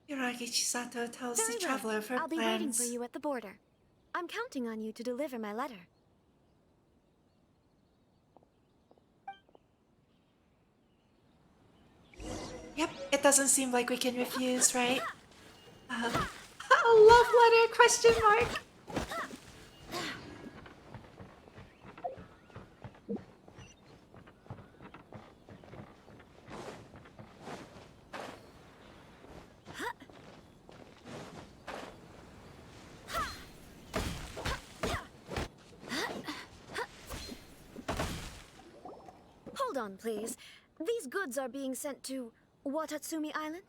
Hiragi Chisato tells Very the well. traveler of her I'll be plans. waiting for you at the border. I'm counting on you to deliver my letter. Yep, it doesn't seem like we can refuse, right? A love letter, question mark. Hold on, please. These goods are being sent to Watatsumi Island?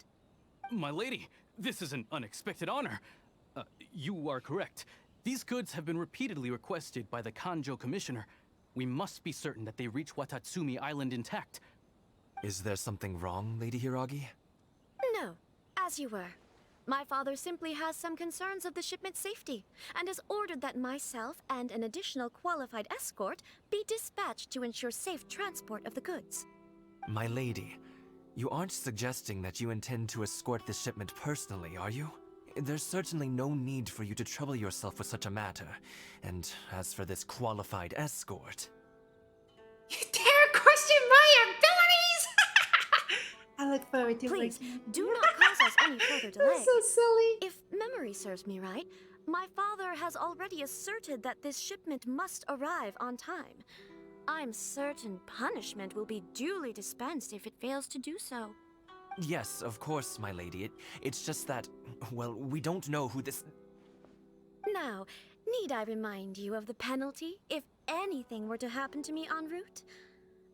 My lady, this is an unexpected honor. You are correct. These goods have been repeatedly requested by the Kanjo Commissioner. We must be certain that they reach Watatsumi Island intact. Is there something wrong, Lady Hiragi? No, as you were. My father simply has some concerns of the shipment's safety, and has ordered that myself and an additional qualified escort be dispatched to ensure safe transport of the goods. My lady, you aren't suggesting that you intend to escort this shipment personally, are you? There's certainly no need for you to trouble yourself with such a matter. And as for this qualified escort... You dare question my abilities? I look forward to Please, working. do not cause us any further delay. That's so silly. If memory serves me right, my father has already asserted that this shipment must arrive on time. I'm certain punishment will be duly dispensed if it fails to do so. Yes, of course, my lady. It's just that, well, we don't know who this... Now, need I remind you of the penalty if anything were to happen to me en route?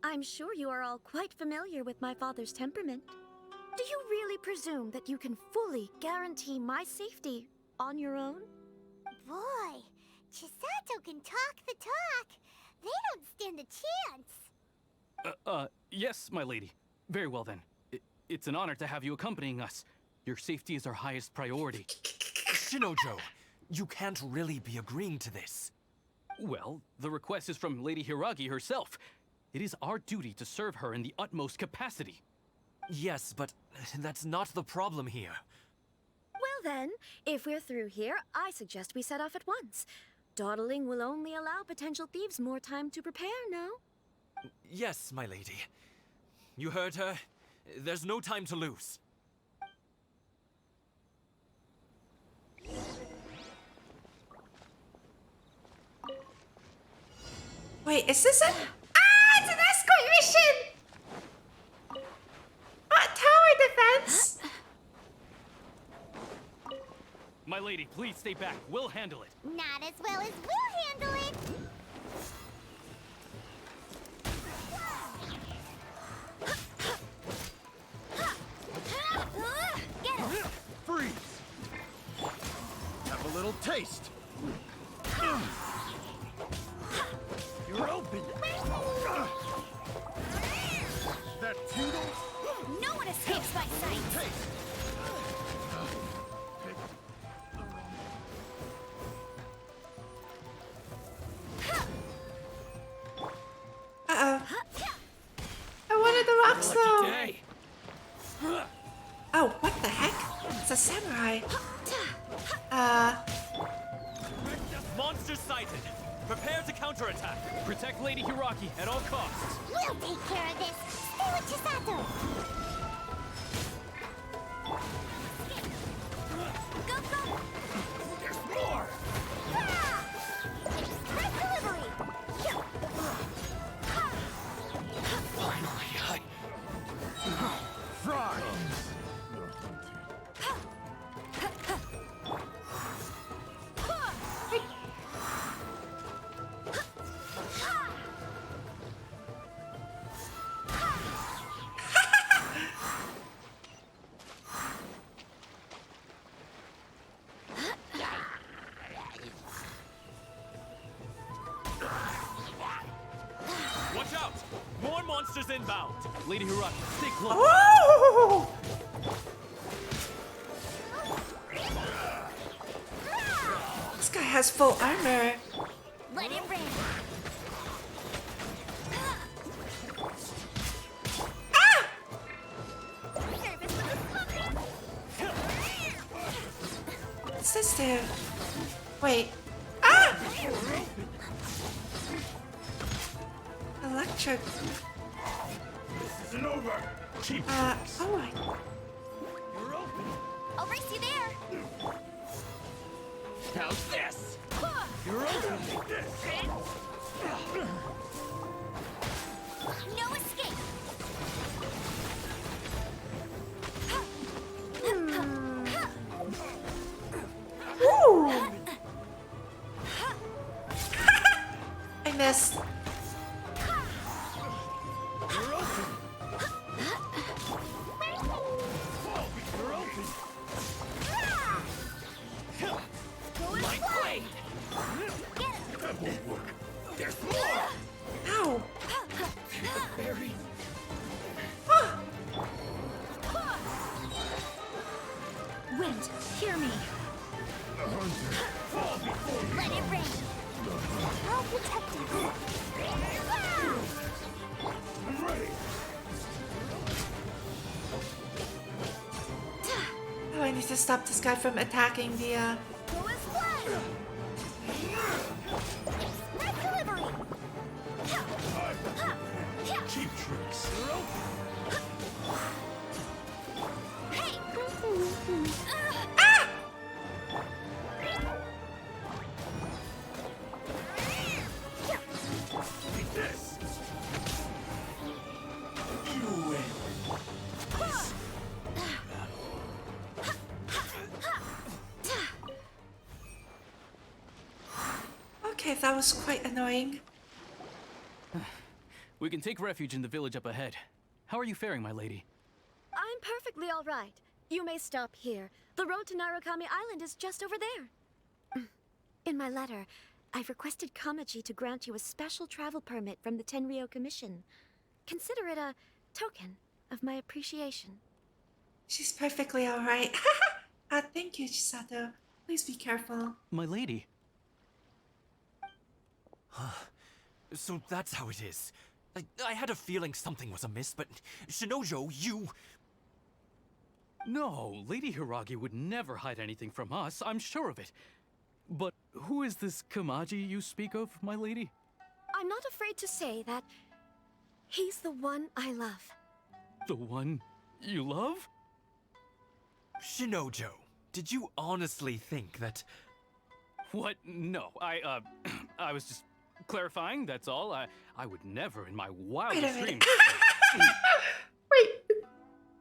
I'm sure you are all quite familiar with my father's temperament. Do you really presume that you can fully guarantee my safety on your own? Boy, Chisato can talk the talk. They don't stand a chance. Yes, my lady. Very well then. It's an honor to have you accompanying us. Your safety is our highest priority. Shinojo, you can't really be agreeing to this. Well, the request is from Lady Hiragi herself. It is our duty to serve her in the utmost capacity. Yes, but that's not the problem here. Well then, if we're through here, I suggest we set off at once. Dawdling will only allow potential thieves more time to prepare, no? Yes, my lady. You heard her. There's no time to lose. Wait, is this a... it's an escort mission! Tower defense! My lady, please stay back. We'll handle it. Not as well as we'll handle it. Waste! You're open! That tingle? No one escapes my sight! Uh-oh. I wanted the rocks though! Oh, what the heck? It's a samurai. Monster sighted! Prepare to counterattack! Protect Lady Hiraki at all costs! We'll take care of this! Stay with Chisato! Go, go! There's more! Red delivery! Finally, Fry! Watch out! More monsters inbound! Lady Hiraki, stay close! Oh! This guy has full armor. Let it rain! What's this do? Wait. Ah! Electric. This isn't over! Cheap Oh my. You're open! I'll race you there! How's this? You're open! This! No escape! Ooh! I missed. You're open! You're open! My blade! That won't work. There's more! Ow! Berry. Wind, hear me. The hunter. Fall before me. Let it rain! I'll protect you! I'm ready. Oh, I need to stop this guy from attacking the Go as one! Red delivery! Cheap tricks. You're open. Hey! Take this. You win. Okay, that was quite annoying. We can take refuge in the village up ahead. How are you faring, my lady? I'm perfectly all right. You may stop here. The road to Narukami Island is just over there. In my letter, I've requested Kamaji to grant you a special travel permit from the Tenryou Commission. Consider it a token of my appreciation. She's perfectly alright. Thank you, Chisato. Please be careful. My lady. So that's how it is. I had a feeling something was amiss, but Shinojo, you... No, Lady Hiragi would never hide anything from us, I'm sure of it. But who is this Kamaji you speak of, my lady? I'm not afraid to say that he's the one I love. The one you love? Shinojo, did you honestly think that... What? No, I was just clarifying, that's all. I would never in my wildest dreams...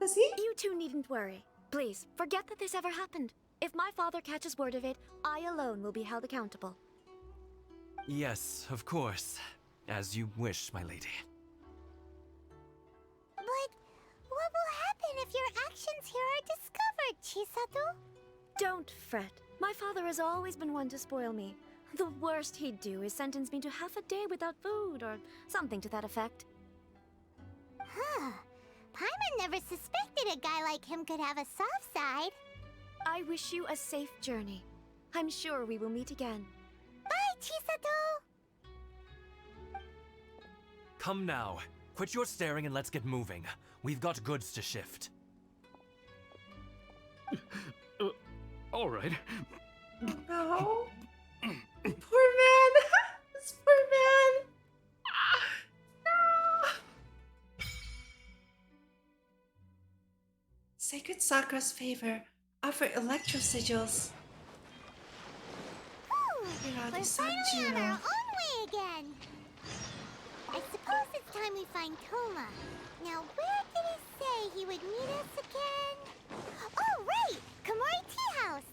Does he? You two needn't worry. Please, forget that this ever happened. If my father catches word of it, I alone will be held accountable. Yes, of course. As you wish, my lady. But what will happen if your actions here are discovered, Chisato? Don't fret. My father has always been one to spoil me. The worst he'd do is sentence me to half a day without food, or something to that effect. Huh. Paimon never suspected a guy like him could have a soft side. I wish you a safe journey. I'm sure we will meet again. Bye, Chisato! Come now. Quit your staring and let's get moving. We've got goods to shift. All right. No. Poor man. This poor man. No. Sacred Sakra's favor. Offer electro sigils. We're finally on our own way again. I suppose it's time we find Toma. Now, where did he say he would meet us again? Oh, right! Komori Tea House!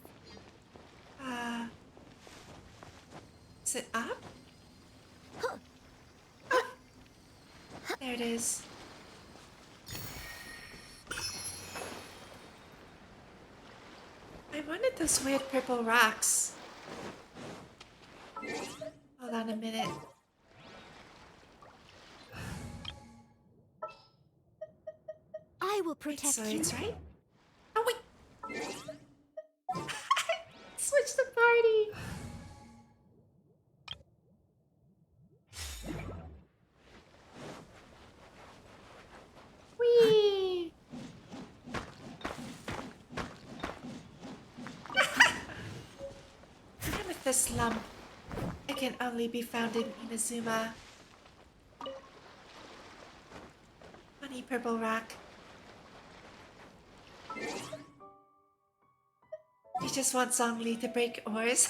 Is it up? There it is. I wanted those weird purple rocks. Hold on a minute. I will protect so you. It's right? Oh, wait! Switch the party! Whee! Damn it, this lump. It can only be found in Inazuma. Funny purple rock. You just want Zhongli to break oars?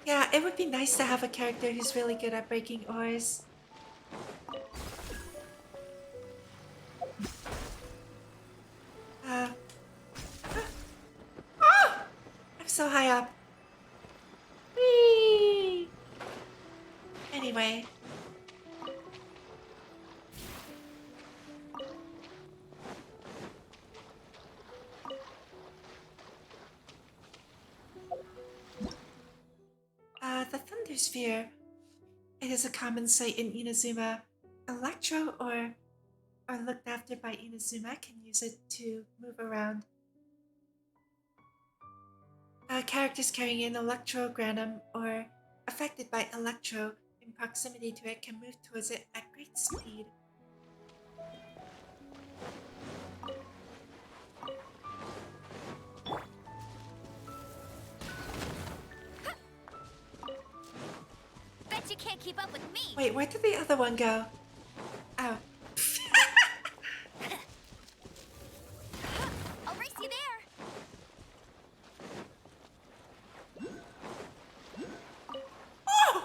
Yeah, it would be nice to have a character who's really good at breaking oars. Oh! I'm so high up. Whee! Anyway. The Thunder Sphere. It is a common sight in Inazuma. Electro or looked after by Inazuma can use it to move around. Characters carrying an electrogranum or affected by electro in proximity to it can move towards it at great speed. Bet you can't keep up with me! Wait, where did the other one go? Oh. I'll race you there! Oh!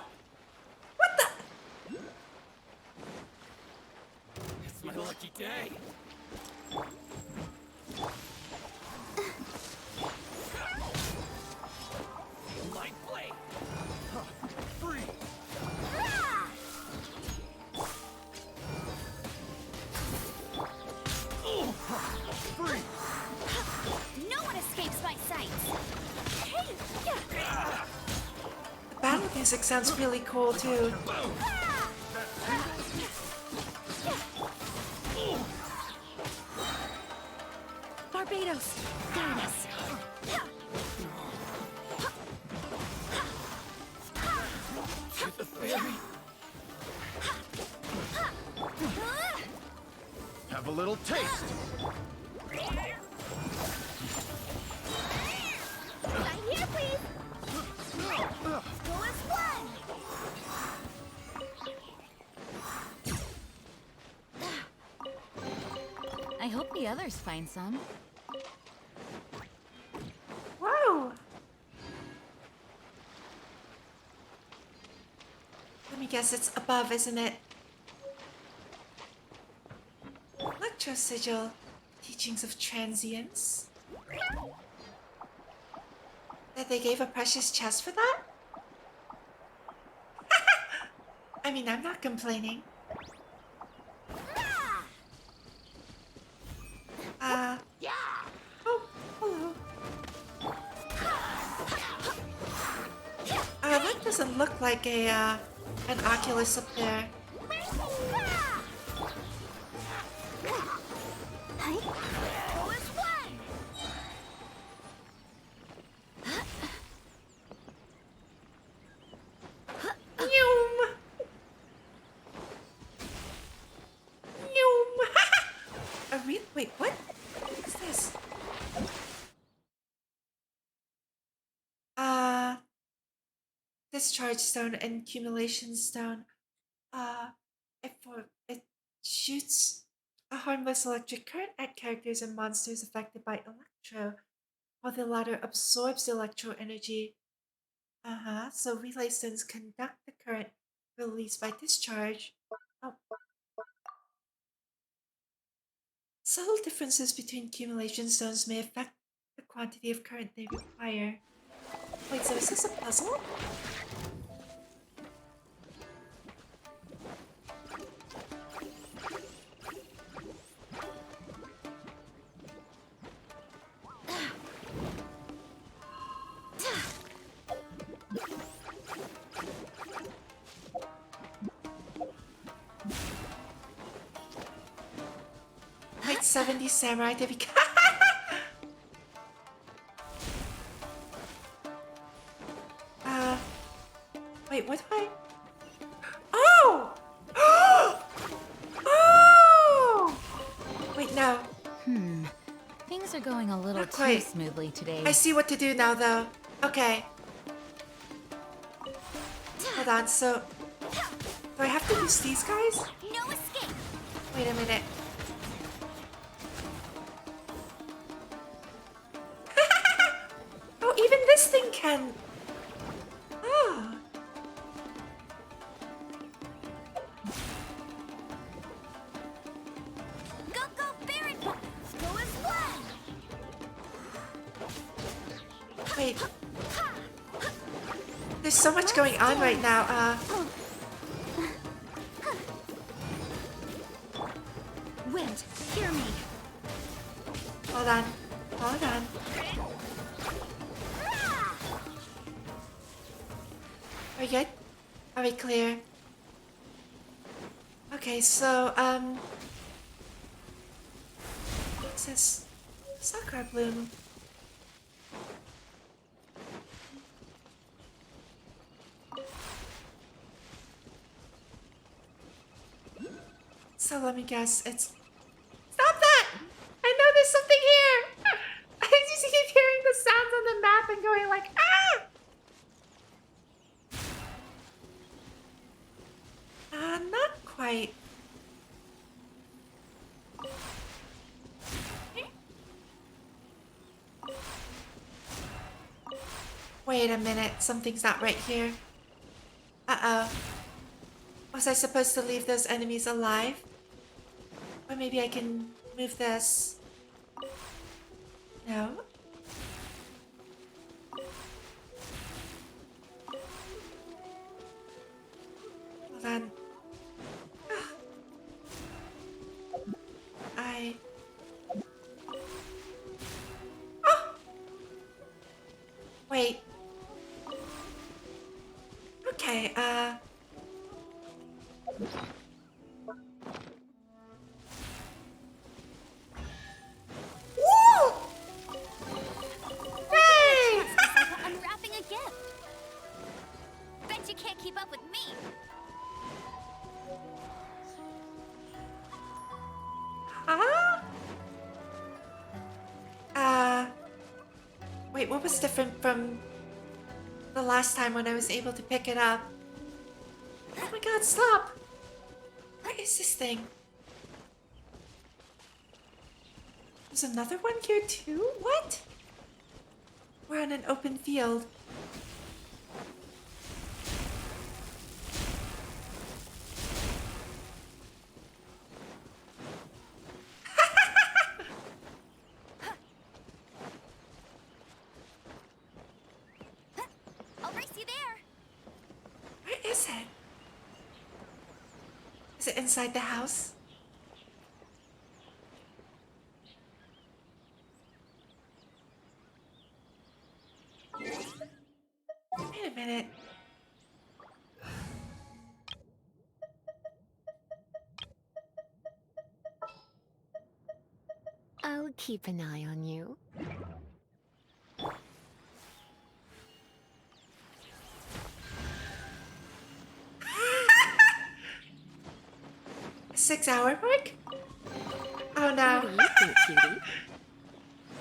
What the? It's my lucky day. Light blade. Free. Free. No one escapes my sight. The battle music sounds really cool too. Barbados, guide us. Shoot the fairy. Have a little taste. Right here, please. Go as one. I hope the others find some. Whoa! Let me guess, it's above, isn't it? Electro Sigil. Teachings of Transience. That they gave a precious chest for that? I mean, I'm not complaining. Oh, hello. That doesn't look like a, an Oculus up there. Wait, what? What's this? Discharge stone and accumulation stone. It shoots a harmless electric current at characters and monsters affected by electro, while the latter absorbs electro energy. So relay stones conduct the current released by discharge. Oh. Subtle differences between accumulation stones may affect the quantity of current they require. Wait, so is this a puzzle? Wait, 70 samurai to become. Wait, what do I? Oh! Oh! Wait, no. Things are going a little Not too quite. smoothly today. I see what to do now, though. Okay. Hold on, so... Do I have to use these guys? No escape. Wait a minute. Oh, even this thing can... Oh. Go, Baron! Go as one! Wait. There's so much going on right now. Wind, hear me. Hold on. Hold on. Are we good? Are we clear? Okay, so, what's this? Sakura bloom. So let me guess, it's... Stop that! I know there's something here! I just keep hearing the sounds on the map and going like, ah! Not quite. Wait a minute, something's not right here. Uh-oh. Was I supposed to leave those enemies alive? Or maybe I can move this. No? Hold on. Oh! Wait. Okay, Woo! Hey! Looks like we're unwrapping a gift. Bet you can't keep up with me. Huh? Wait, what was different from the last time when I was able to pick it up? Oh my god, stop! Where is this thing? There's another one here too? What? We're on an open field. I'll race you there. Where is it? Is it inside the house? minute. I'll keep an eye on you. 6-hour mark? Oh no. What do you think, cutie?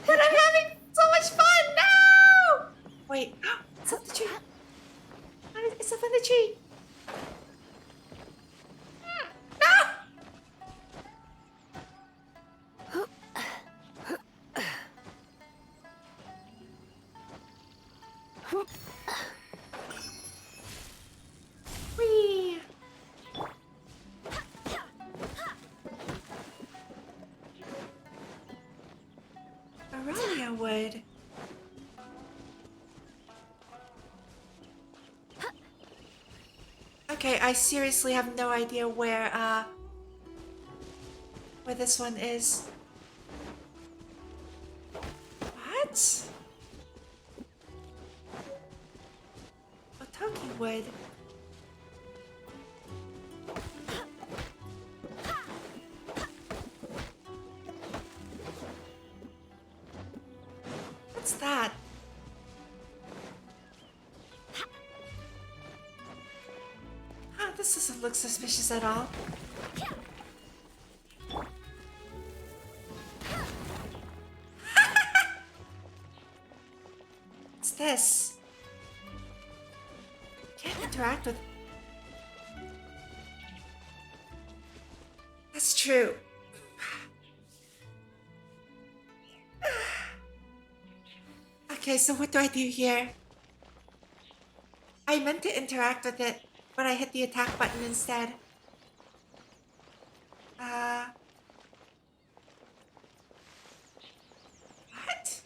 But I'm having so much fun! No! Wait, it's up the tree. It's up on the tree. Whee! Aurelia would. Okay, I seriously have no idea where this one is. What? Otoki wood. What's that? This doesn't look suspicious at all. What's this? Can't interact with... That's true. Okay, so what do I do here? I meant to interact with it, but I hit the attack button instead. What?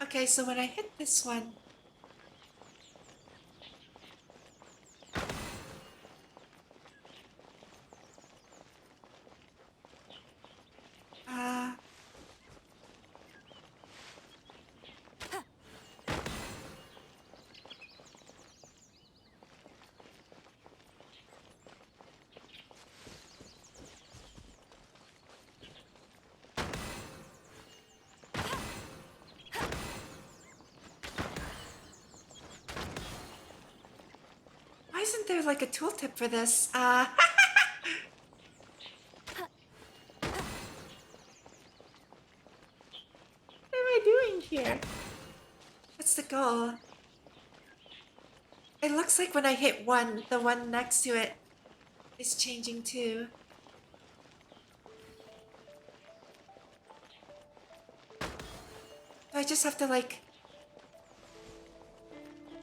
Okay, so when I hit this one... Why isn't there like a tooltip for this? What am I doing here? What's the goal? It looks like when I hit one, the one next to it is changing too. Do I just have to like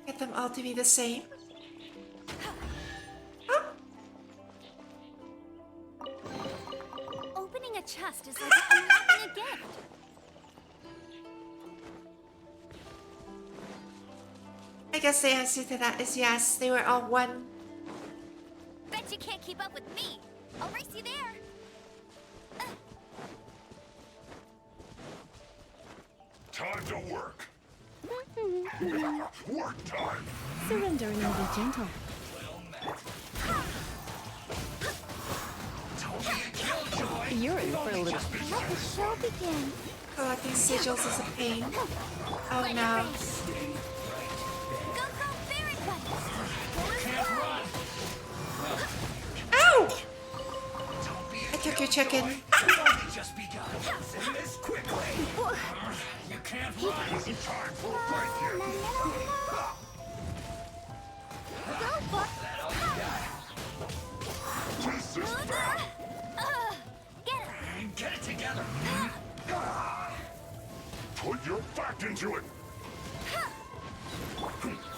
get them all to be the same? Opening a chest is like unwrapping a gift. I guess the answer to that is yes. They were all one. Bet you can't keep up with me. I'll race you there. Time to work. Work time. Surrender and be gentle. You're in for a little. Let the show begin. Collecting sigils is a pain. Oh no. Ow! I took your chicken. You can't run. Isn't time for a break here. This is bad. Get it together. Put your back into it.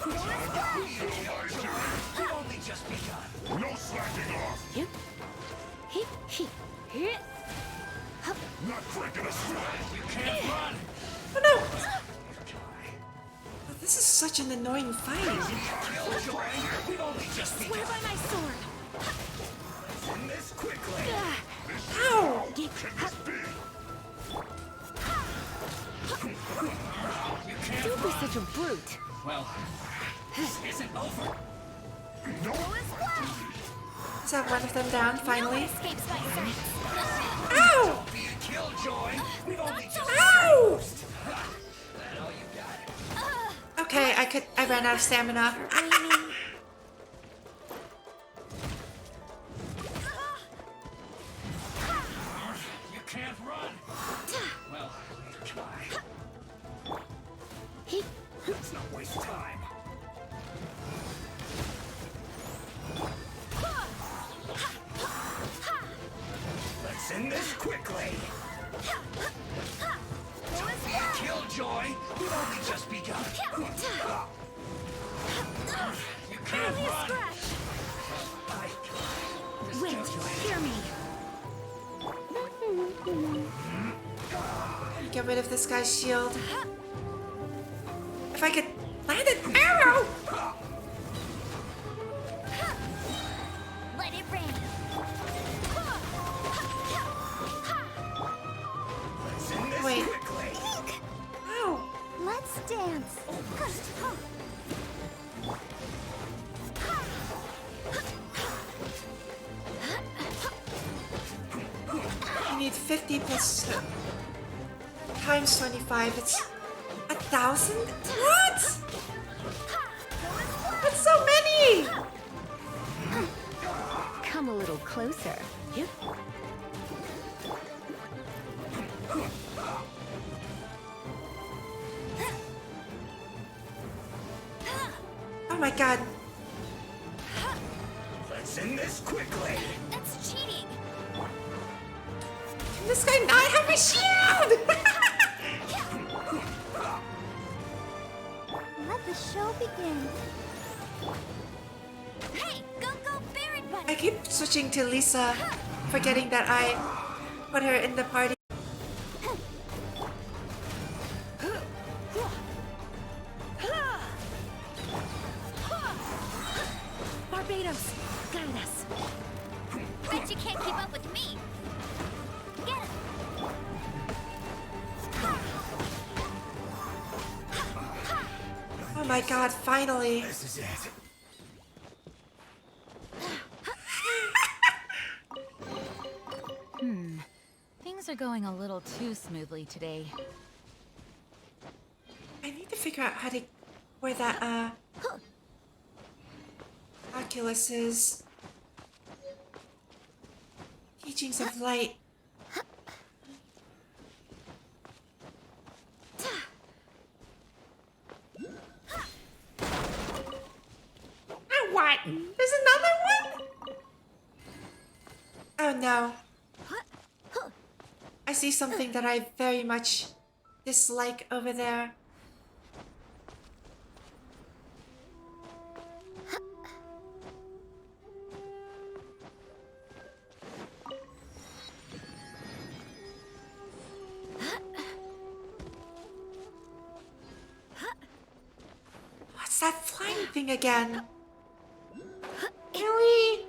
We've only just begun. No slacking off. Not breaking a sweat. You can't run. Oh no! Oh, this is such an annoying fight. Swear by my sword. This quickly. Ow! Can this be? such a brute. Well, this isn't over. Is that one of them down finally? Ow! Ow! Be a killjoy. We've only just Ow! That all you got? Okay, I ran out of stamina. You can't run. Well, try. Let's not waste time. Let's end this quickly. Don't be a killjoy. We've only just begun. You can't run. Wait, hear me. Get rid of this guy's shield. If I could land an arrow! Let it rain. Wait. Ow! Let's dance. You need 50 plus times 25. It's 1,000? What? That's so many! Come a little closer. Yep. Oh my god. Let's end this quickly. That's cheating. Can this guy not have a shield? Let the show begin. Hey, go Baron Bunny. I keep switching to Lisa, forgetting that I put her in the party. Barbados, guide us. Bet you can't keep up with me. Get it. Oh my god, finally. This is it. Things are going a little too smoothly today. I need to figure out how to where that Oculus is. Teachings of light. Oh, what? There's another one? Oh no. I see something that I very much dislike over there. What's that flying thing again? Really?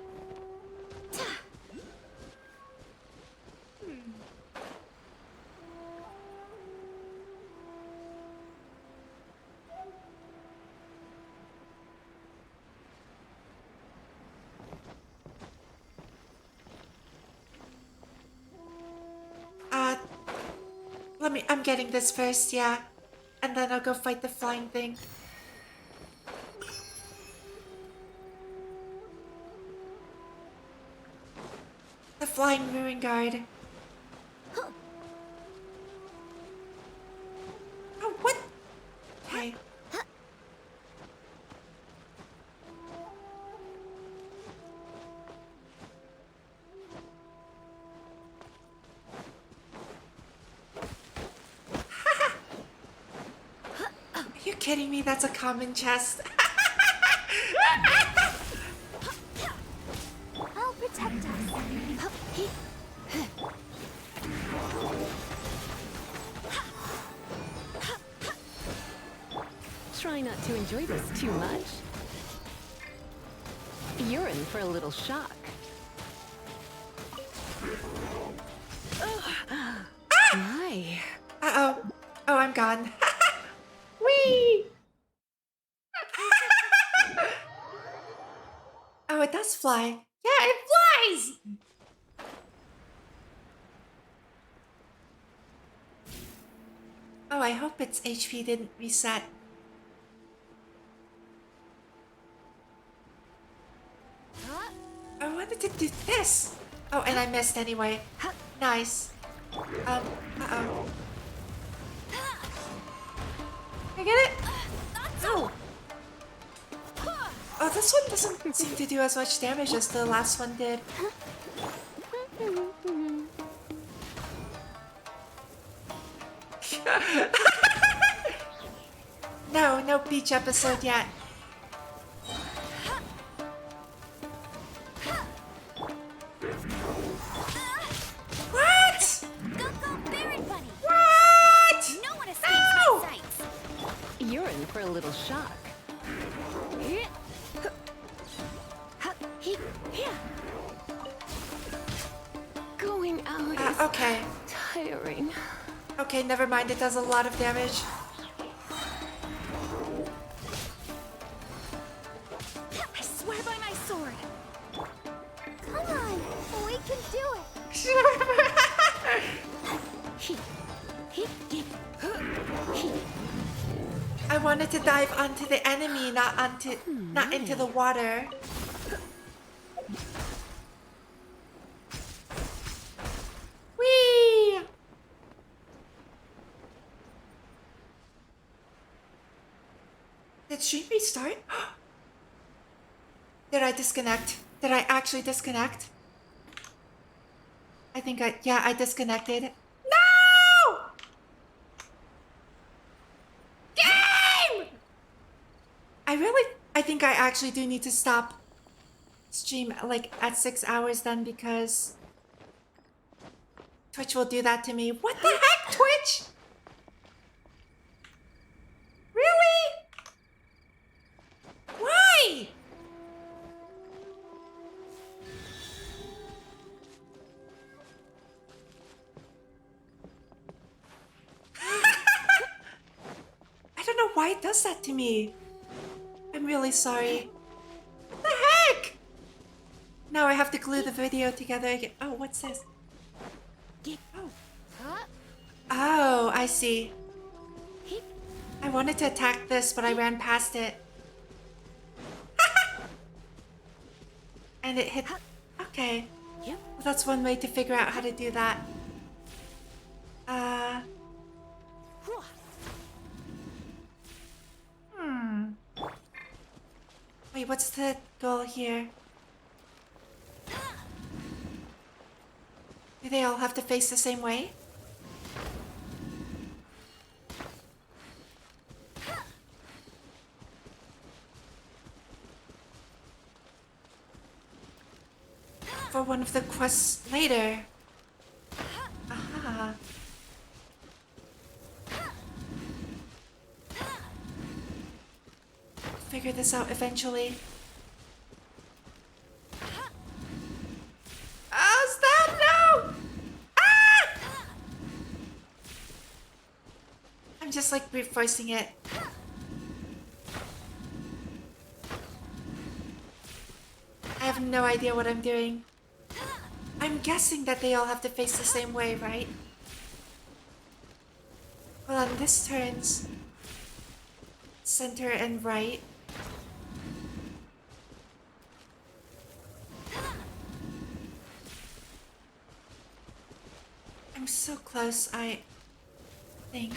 I'm getting this first, yeah. And then I'll go fight the flying thing. The flying ruin guard. Oh, what? Okay. Are you kidding me? That's a common chest. I'll protect us. Try not to enjoy this too much. You're in for a little shock. My. Uh-oh. Oh, I'm gone. Whee! it does fly. Yeah, it flies! Oh, I hope its HP didn't reset. I wanted to do this. Oh, and I missed anyway. Nice. Uh-oh. I get it? Oh. Oh, this one doesn't seem to do as much damage as the last one did. No beach episode yet. What? What? No one escapes my sights. You're in for a little shock. Going out is okay. tiring. Okay, never mind. It does a lot of damage. I swear by my sword. Come on, we can do it. I wanted to dive onto the enemy, not into the water. Whee! Did stream restart? Did I disconnect? Did I actually disconnect? I think I disconnected. No! Game! I think I actually do need to stop stream like at 6 hours then, because Twitch will do that to me. What the heck, Twitch? Really? Why? I don't know why it does that to me. I'm really sorry. What the heck? Now I have to glue the video together again. Oh, what's this? Oh, I see. I wanted to attack this, but I ran past it. And it hit... Okay. Well, that's one way to figure out how to do that. Wait, what's the goal here? Do they all have to face the same way? For one of the quests later. Aha. Figure this out eventually. Oh, stop! No! Ah! I'm just like brute-forcing it. I have no idea what I'm doing. I'm guessing that they all have to face the same way, right? Well, on this turns center and right. I'm so close, I think.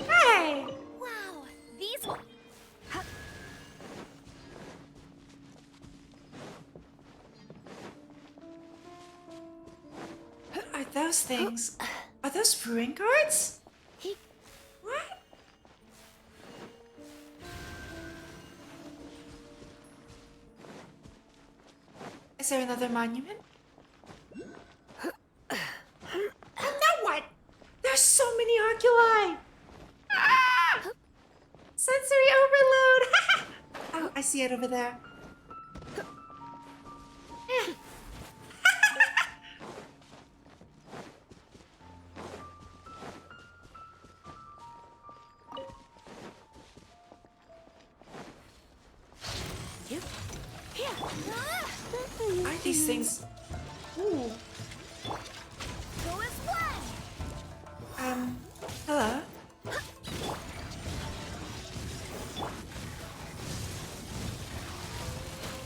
Hey! Wow, these will... What are those things? Are those brewing cards? What? Is there another monument? And now what? There's so many oculi! Ah! Sensory overload! see it over there. Yeah. Are these things? Ooh. Hello?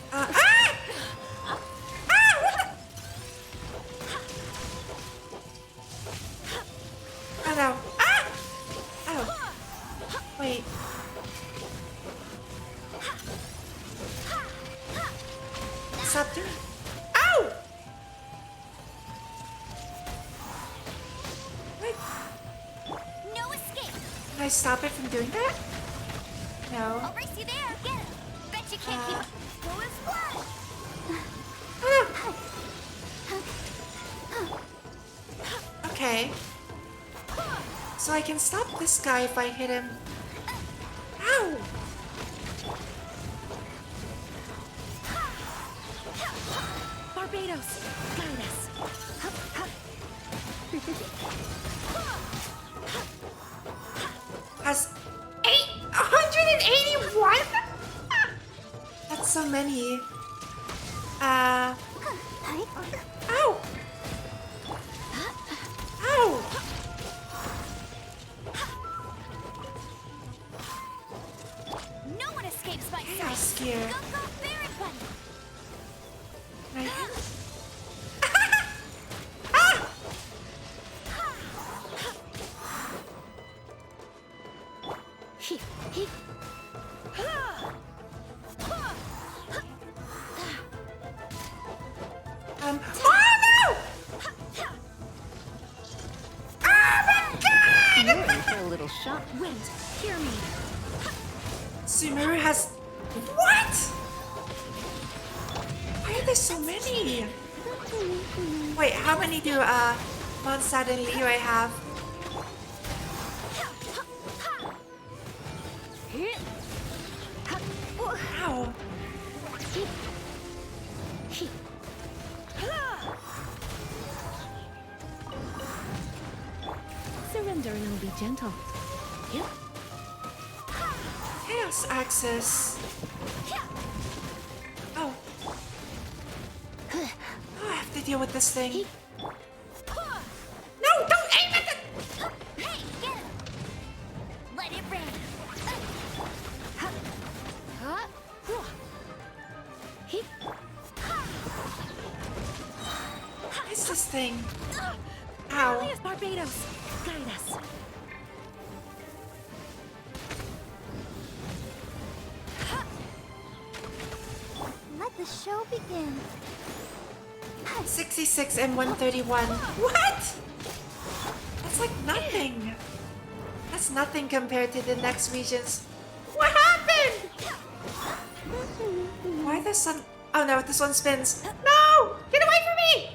Ah! Ah! What the? Oh no. Ah! Oh. Wait. Stop doing. Ow! Wait. No escape. Can I stop it from doing that? No. I'll race you there. Get him. Bet you can't keep up. Go as one. Okay. So I can stop this guy if I hit him. Ow! Barbados, guide us. Has 181? That's so many. Ow! Ow! No one escapes my I'm scared. Go, go, Barret Bunny. Right. Oh no! Oh my god! You're in for a little shock. Wait, hear me. Sumeru has... What? Why are there so many? Wait, how many do Mondstadt and Leroy have? Ow. Surrender and I'll be gentle. Yep. Chaos Axis. Oh. Oh, I have to deal with this thing. No, don't aim at the... Hey, get him. Let it rain. What is this thing? Ow. Barbados, guide us. Let the show begin. 66 and 131. What? That's like nothing. That's nothing compared to the next regions. What happened? Why the sun? Oh no, this one spins. No! Get away from me!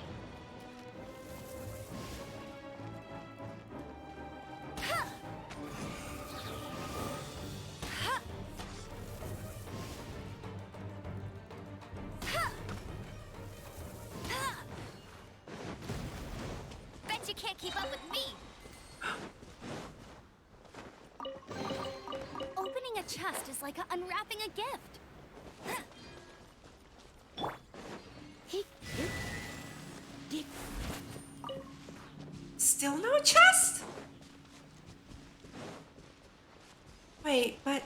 Bet you can't keep up with me. Opening a chest is like unwrapping a gift. Still no chest? Wait, but...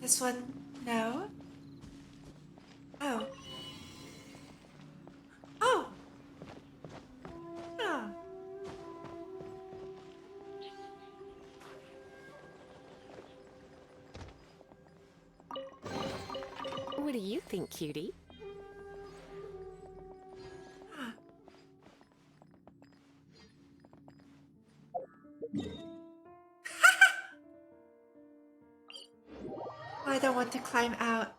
This one, no. Oh. Oh! Ah. What do you think, cutie? want to climb out.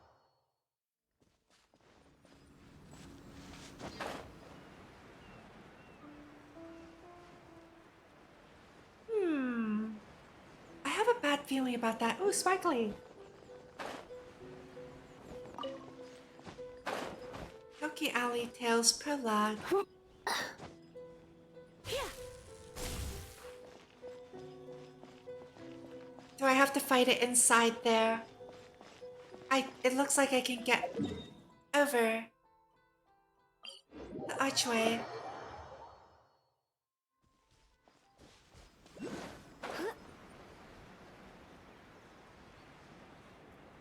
I have a bad feeling about that. Oh, sparkly. Yoki Alley Tales Prologue. Do I have to fight it inside there? It looks like I can get over the archway.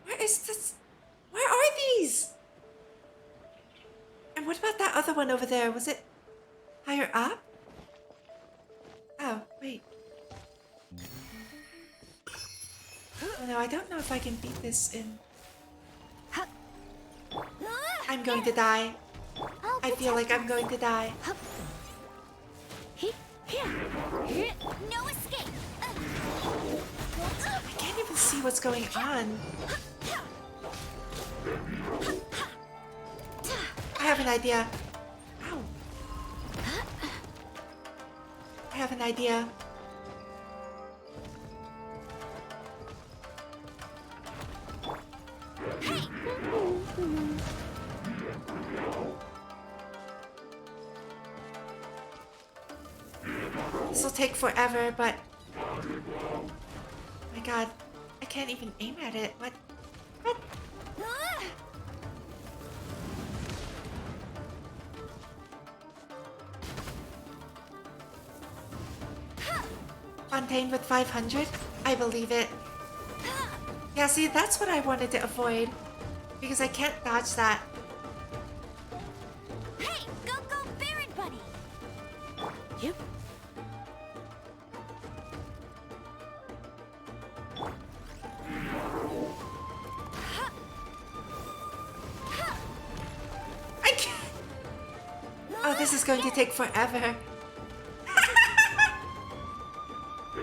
Where is this? Where are these? And what about that other one over there? Was it higher up? Oh, wait. Oh no, I don't know if I can beat this in... I'm going to die. I feel like I'm going to die. No escape. I can't even see what's going on. I have an idea. Ow. I have an idea. This will take forever, but... Oh my god. I can't even aim at it. What? What? Fontaine with 500? I believe it. Yeah, see, that's what I wanted to avoid. Because I can't dodge that. Hey, go Baron Buddy. Yep. I can't. Oh, this is going to take forever.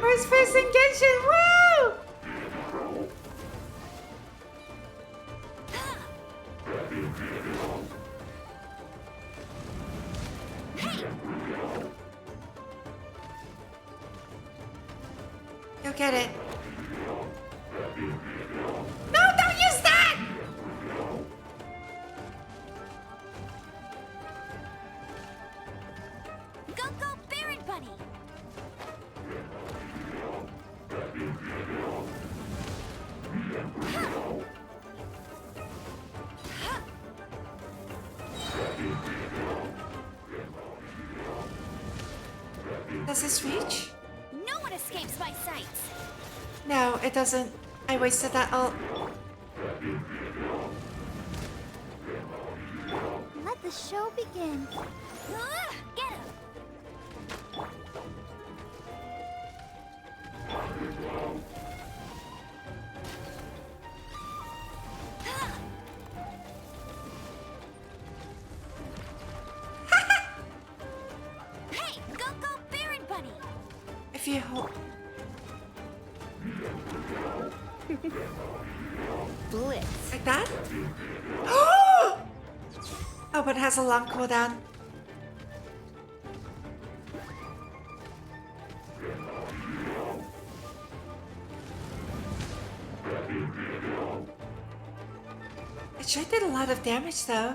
First person Genshin, woo! Go get it. No, don't use that! Go Baron Buddy. Does this reach? No one escapes my sights. No, it doesn't. I wasted that ult. Let the show begin. Get him. Hey, go Baron Bunny. If you hold... Blitz. Like that? Oh, but it has a long cooldown. It sure did a lot of damage though.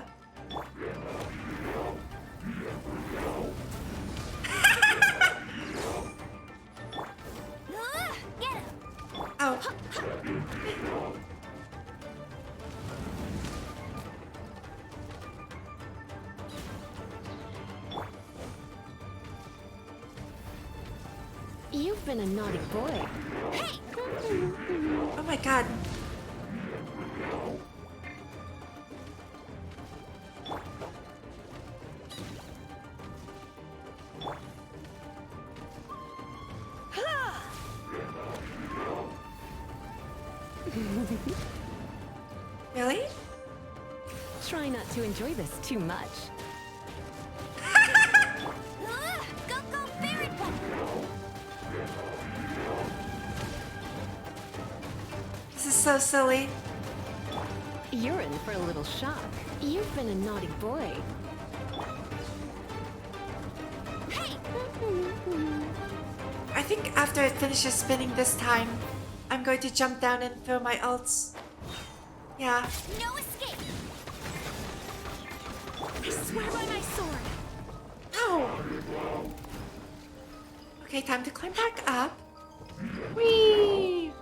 Get him. Oh. You've been a naughty boy. Hey. Oh my god. Really? Try not to enjoy this too much. Go Baron Bunny. This is so silly. You're in for a little shock. You've been a naughty boy. I think after it finishes spinning this time, I'm going to jump down and throw my ults. Yeah. No escape! I swear by my sword! Ow! Okay, time to climb back up. Whee!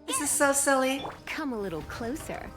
This is so silly. Come a little closer.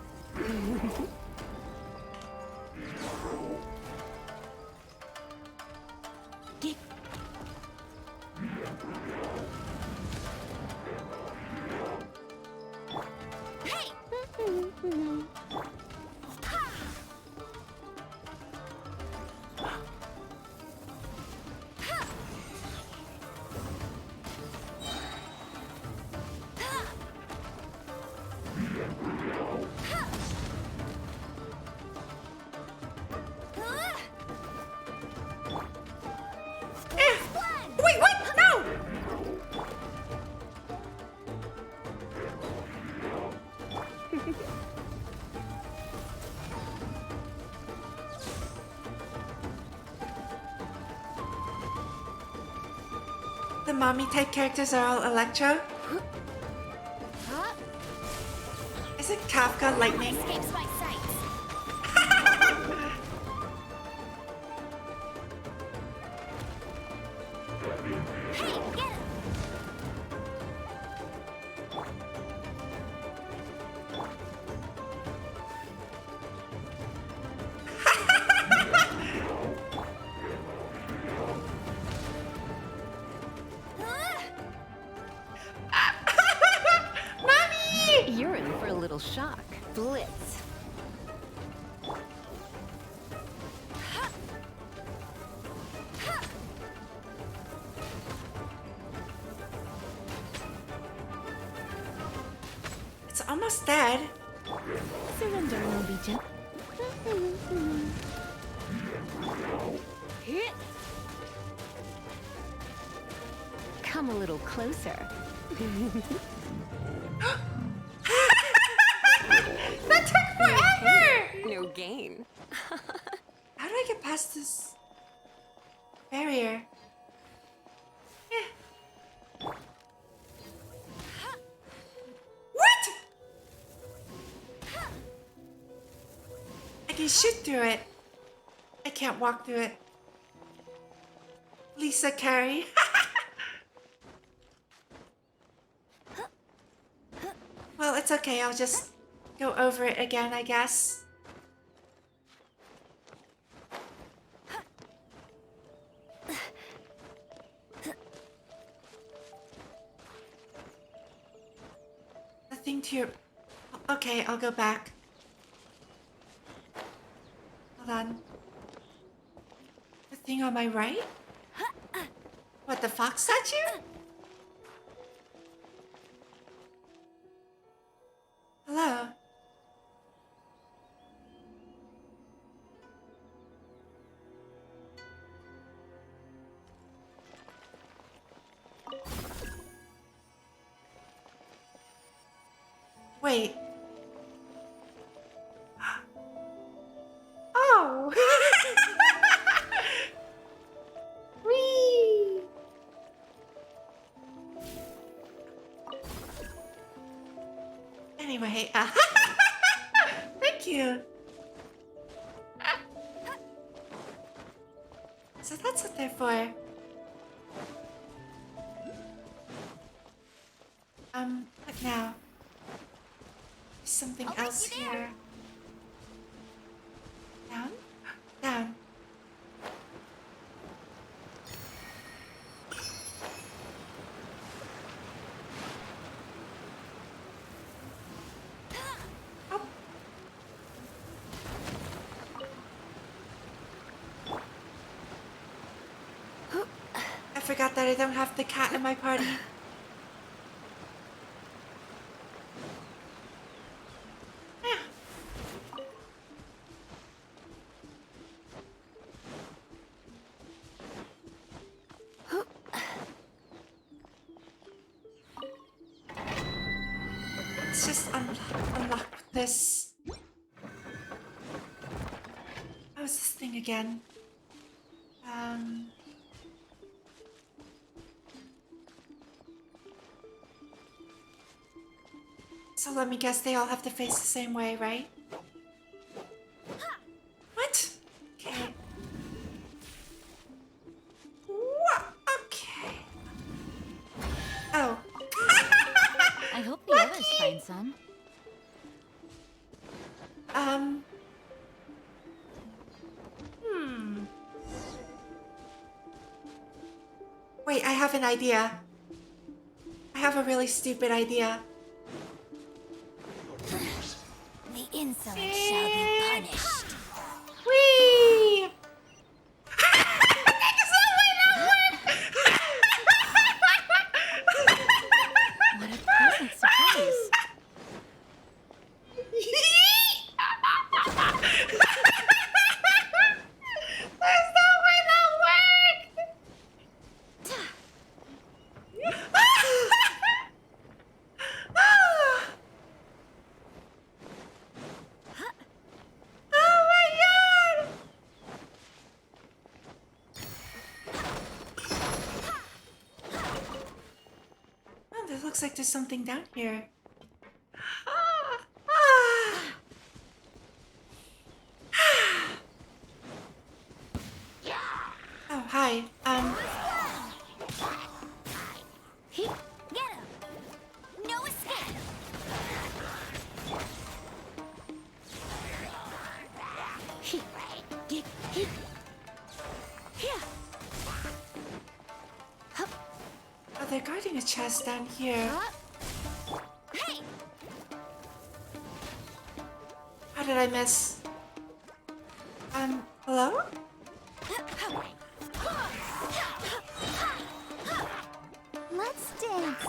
Wait, what? No! The mommy type characters are all Electro? Is it Kafka Lightning? Escapes my sight. Hey, get him! Mommy! You're in for a little shock. Blitz. It's almost dead. Surrender and I'll be gentle. Come a little closer. That took forever! No gain. How do I get past this barrier? What? I can shoot through it. I can't walk through it. Lisa Carey. Well, it's okay. I'll just go over it again, I guess. Nothing to your... Okay, I'll go back. Hold on. The thing on my right? What, the fox statue? Hello? Wait. Oh! Whee! Anyway, thank you. So that's what they're for. What now? There's something else here. Down? Down. I forgot that I don't have the cat in my party. Let's just unlock this. How's this thing again? So let me guess, they all have to face the same way, right? What? Okay. What? Okay. Oh. I hope the others find some. Wait, I have an idea. I have a really stupid idea. The insolent shall be punished. Whee! What a pleasant surprise. There's no way that worked! Oh my god! Oh, there looks like there's something down here. Oh, hi. Get him! No escape! Oh, they're guarding a chest down here. Hey! How did I miss? Hello? Let's dance.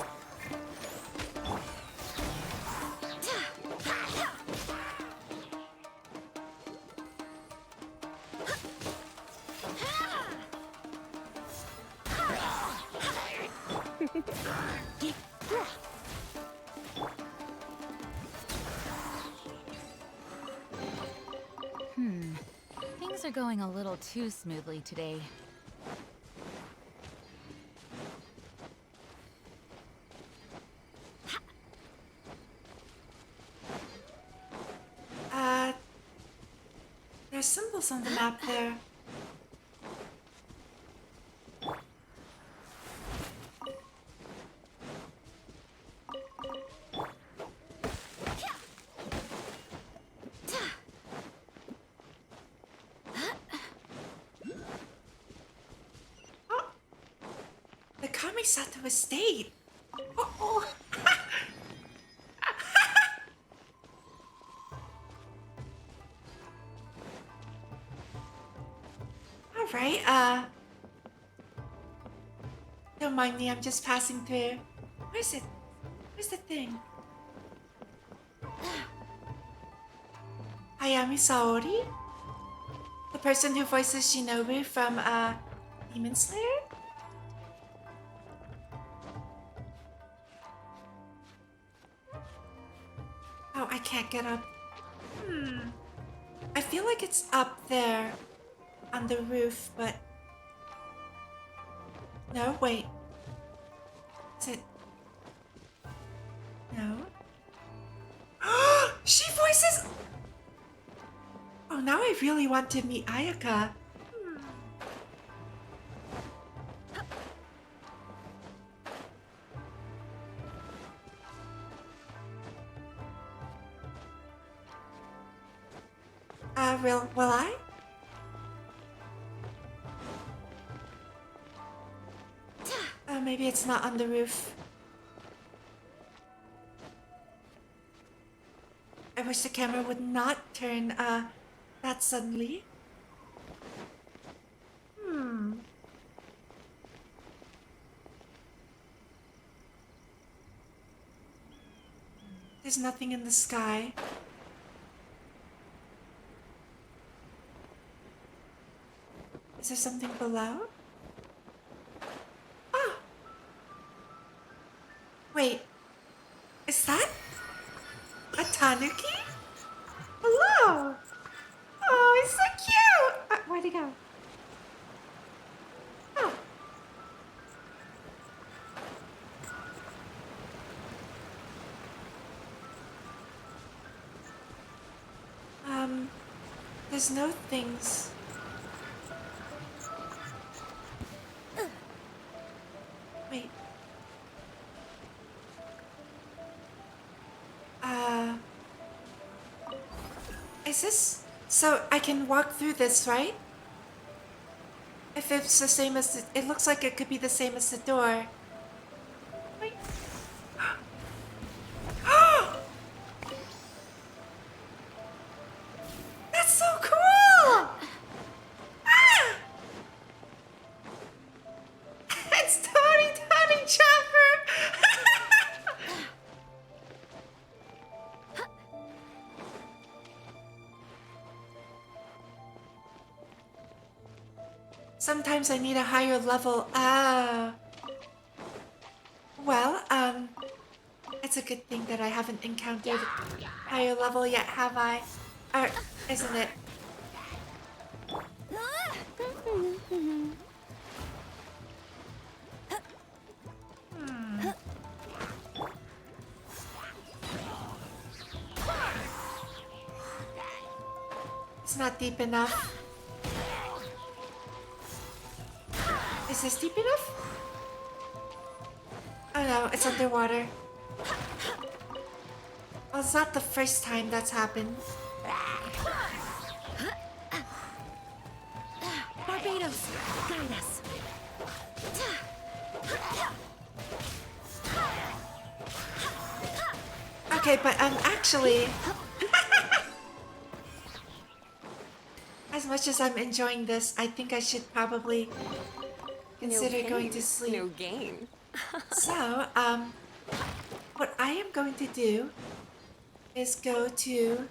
Things are going a little too smoothly today. There's symbols on the map there. Oh, the Kamisato estate. Uh-oh. Alright, don't mind me, I'm just passing through. Where's it? Where's the thing? Hayami Saori? The person who voices Shinobu from, Demon Slayer? Oh, I can't get up. I feel like it's up there on the roof, but... No, wait. Is it... No? She voices... Oh, now I really want to meet Ayaka. Will I? Maybe it's not on the roof. I wish the camera would not turn, that suddenly. There's nothing in the sky. Is there something below? Ah! Wait. Is that? Tanuki? Hello! Oh, he's so cute! Where'd he go? Oh. There's no things. Wait. Is this... So I can walk through this, right? If it's the same as... It looks like it could be the same as the door. Wait. That's so cool! It's Tony Chopper! Sometimes I need a higher level. Well, it's a good thing that I haven't encountered higher level yet, have I? Or isn't it? It's not deep enough. Is this deep enough? Oh no, it's underwater. Well, it's not the first time that's happened. Barbados, guide us. Okay, but actually... As much as I'm enjoying this, I think I should probably consider going to sleep. No gain. So, what I am going to do is go to...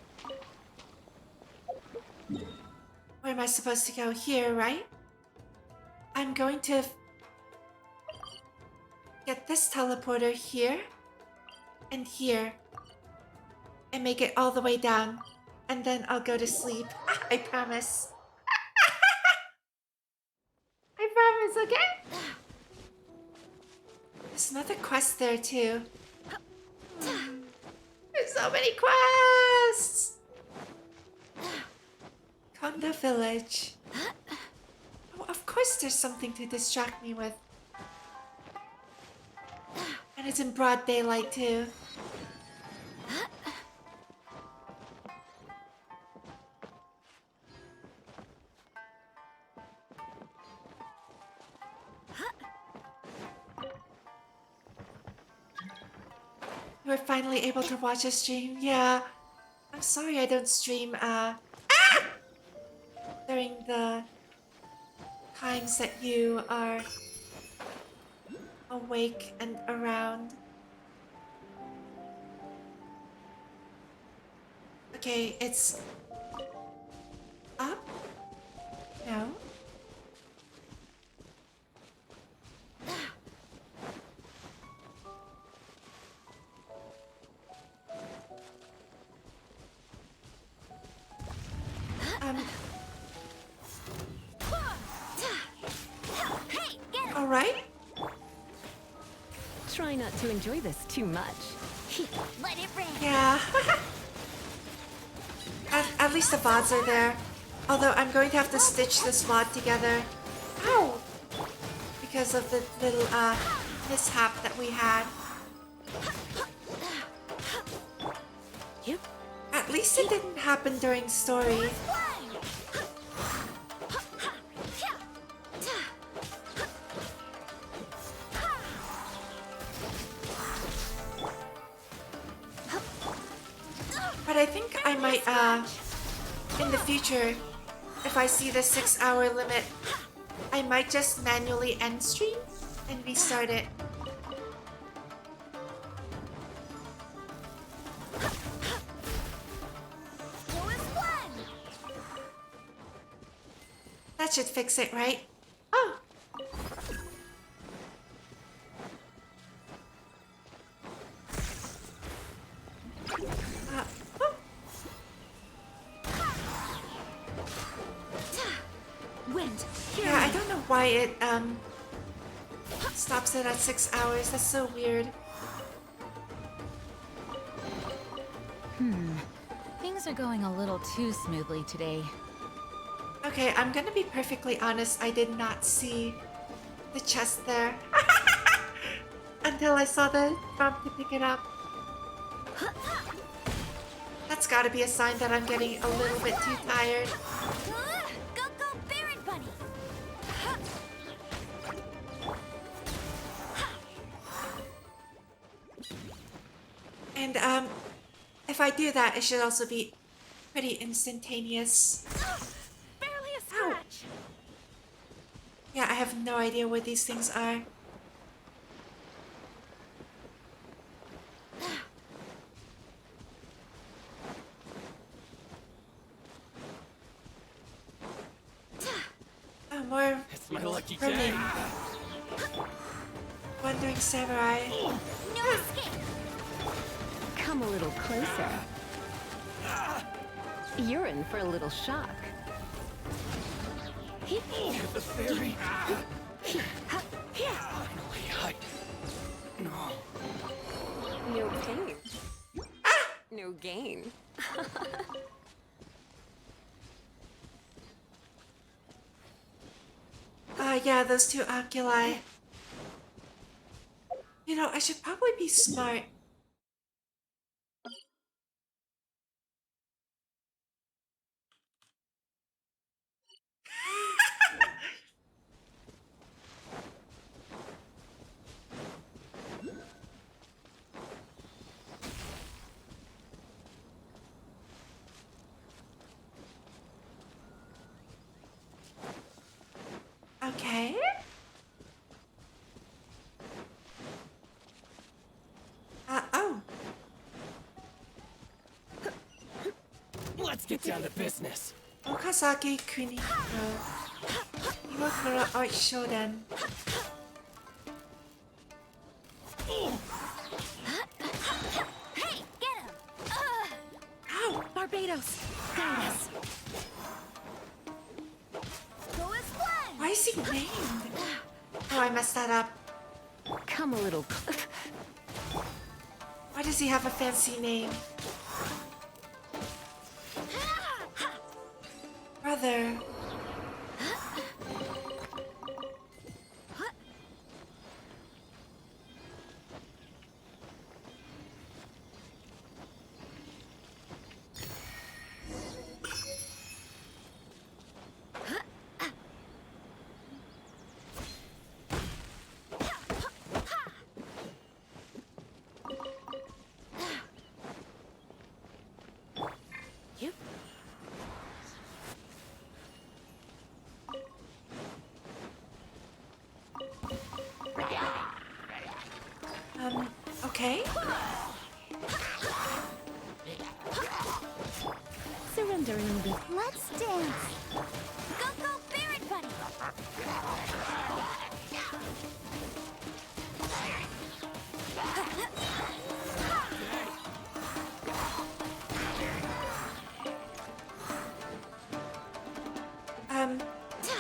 Where am I supposed to go? Here, right? I'm going to get this teleporter here and here and make it all the way down. And then I'll go to sleep. I promise. I promise, okay? There's another quest there too. There's so many quests! Konda Village. Oh, of course there's something to distract me with. And it's in broad daylight too. We're finally able to watch a stream. Yeah. I'm sorry I don't stream during the times that you are awake and around. Okay, it's up? No. All right. Try not to enjoy this too much. Let it rain. Yeah. At least the VODs are there. Although I'm going to have to stitch this VOD together. Ow! Because of the little mishap that we had. Yep. At least it didn't happen during story. But I think I might, in the future, if I see the 6-hour limit, I might just manually end stream and restart it. That should fix it, right? Oh! why it stops it at 6 hours. That's so weird. Things are going a little too smoothly today. Okay, I'm gonna be perfectly honest. I did not see the chest there until I saw the prompt to pick it up. That's gotta be a sign that I'm getting a little bit too tired. Go, Baron Bunny! And if I do that, it should also be pretty instantaneous. Barely a scratch! Yeah, I have no idea what these things are. Oh, more It's my lucky from day. the Wandering Samurai. No escape! Come a little closer. You're in for a little shock. The fairy. Finally, No pain. No gain. Yeah, those two oculi. You know, I should probably be smart. Okay. Oh. let's get down to business. Okazaki Kunihiro. Iwakura Art Shodan. Hey, get him! Ow! Barbados, guide us. Go as one! Why is he named? Oh, I messed that up. Come a little. Why does he have a fancy name? Brother. Okay. Surrendering the. Let's dance. Go, Baron Bunny!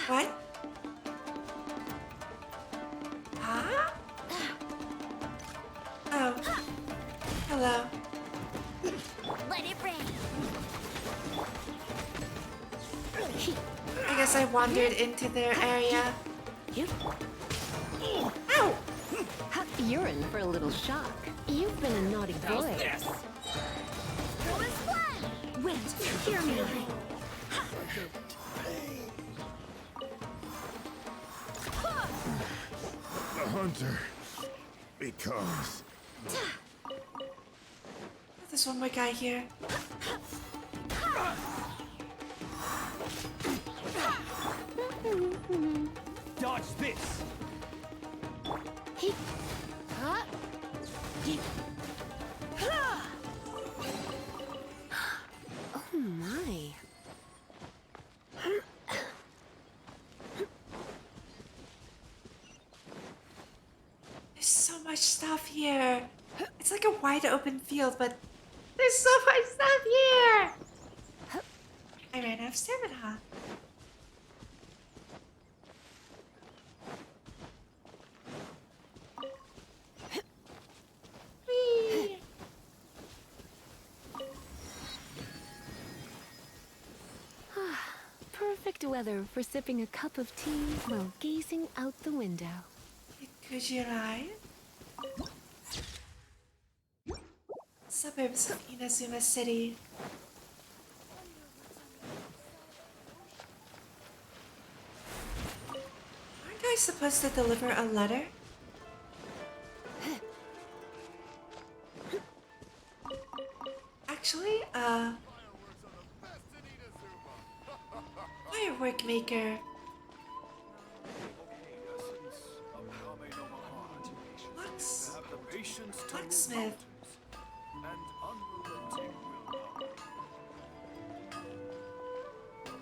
What? Huh? Oh. Hello. Let it rain. I guess I wandered into their area. Ow! You're in for a little shock. You've been a naughty boy. Go as one! Wait, hear me. The hunter becomes. There's one more guy here. Dodge this! Oh my. There's so much stuff here. It's like a wide open field, but there's so much stuff here. I ran out of stamina. perfect weather for sipping a cup of tea while gazing out the window. Could you lie? Suburbs of Inazuma City. Aren't I supposed to deliver a letter? Actually, firework maker. Blacksmith.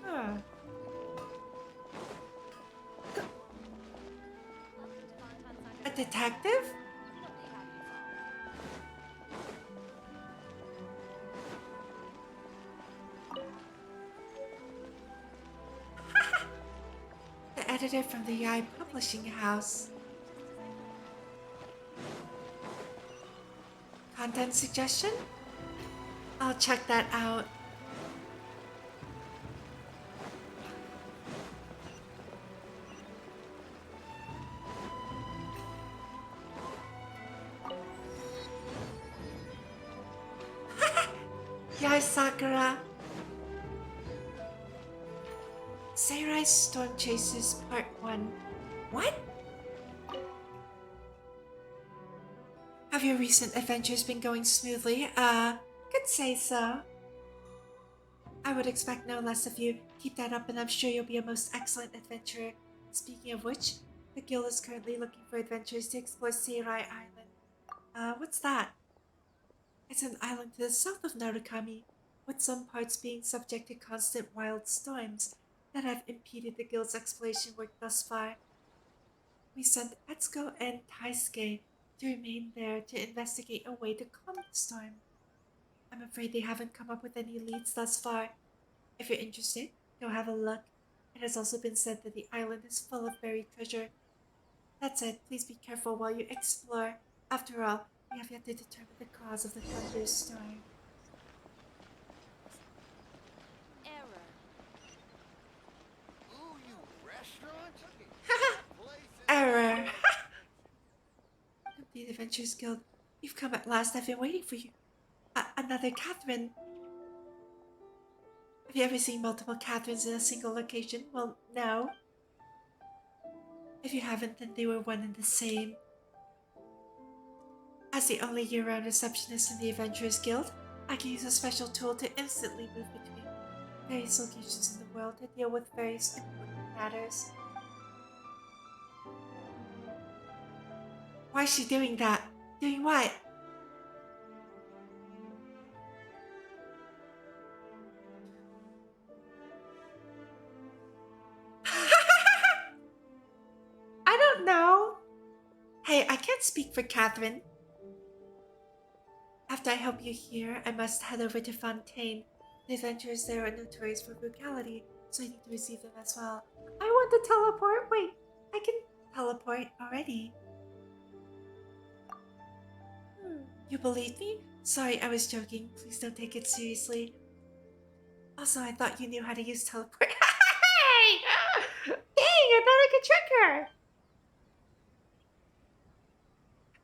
Huh. A detective? The editor from the Yai Publishing House. Content suggestion? I'll check that out. Yai Sakura. Seirai Storm Chasers Part 1. What? Have your recent adventures been going smoothly? Could say so. I would expect no less of you. Keep that up and I'm sure you'll be a most excellent adventurer. Speaking of which, the guild is currently looking for adventurers to explore Seirai Island. What's that? It's an island to the south of Narukami, with some parts being subject to constant wild storms that have impeded the guild's exploration work thus far. We sent Etsuko and Taisuke to remain there to investigate a way to calm the storm. I'm afraid they haven't come up with any leads thus far. If you're interested, go have a look. It has also been said that the island is full of buried treasure. That said, please be careful while you explore. After all, we have yet to determine the cause of the thunderstorm. Error. Ooh, you restaurant? Error. Complete Adventures Guild. You've come at last. I've been waiting for you. Another Catherine. Have you ever seen multiple Catherines in a single location? Well, no. If you haven't, then they were one and the same. As the only year-round receptionist in the Adventurers Guild, I can use a special tool to instantly move between various locations in the world to deal with various important matters. Why is she doing that? Doing what? I don't know. Hey, I can't speak for Catherine. After I help you here, I must head over to Fontaine. The adventurers there are notorious for brutality, so I need to receive them as well. I want to teleport. Wait, I can teleport already. You believe me? Sorry, I was joking. Please don't take it seriously. Also, I thought you knew how to use teleport. Hey! Dang, I thought I could trick her.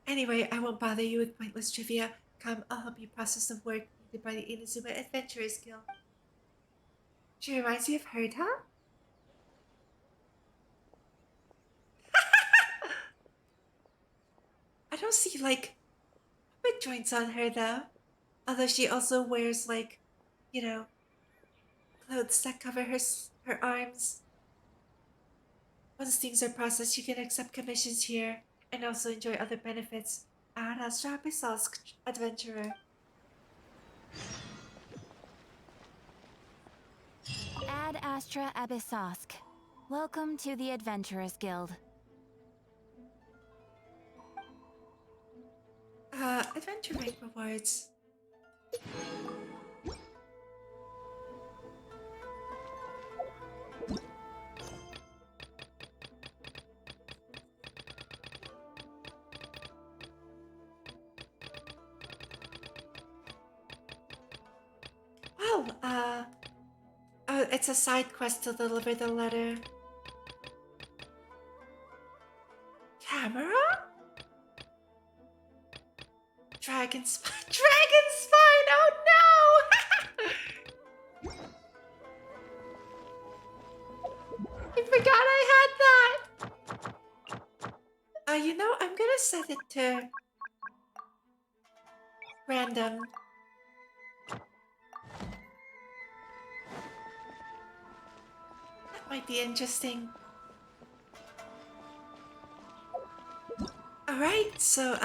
Anyway, I won't bother you with pointless trivia. Come, I'll help you process the work needed by the Inazuma Adventurers Guild. She reminds you of her, huh? I don't see, like, puppet joints on her, though. Although she also wears, like, you know, clothes that cover her arms. Once things are processed, you can accept commissions here and also enjoy other benefits. Astra Abyssosque Adventurer. Ad Astra Abyssosque. Welcome to the Adventurers Guild. Adventure rank rewards. Well, it's a side quest to deliver the letter. Camera? Dragon spine. Dragon spine! Oh no! I forgot I had that. You know, I'm gonna set it to random. That might be interesting. Alright, so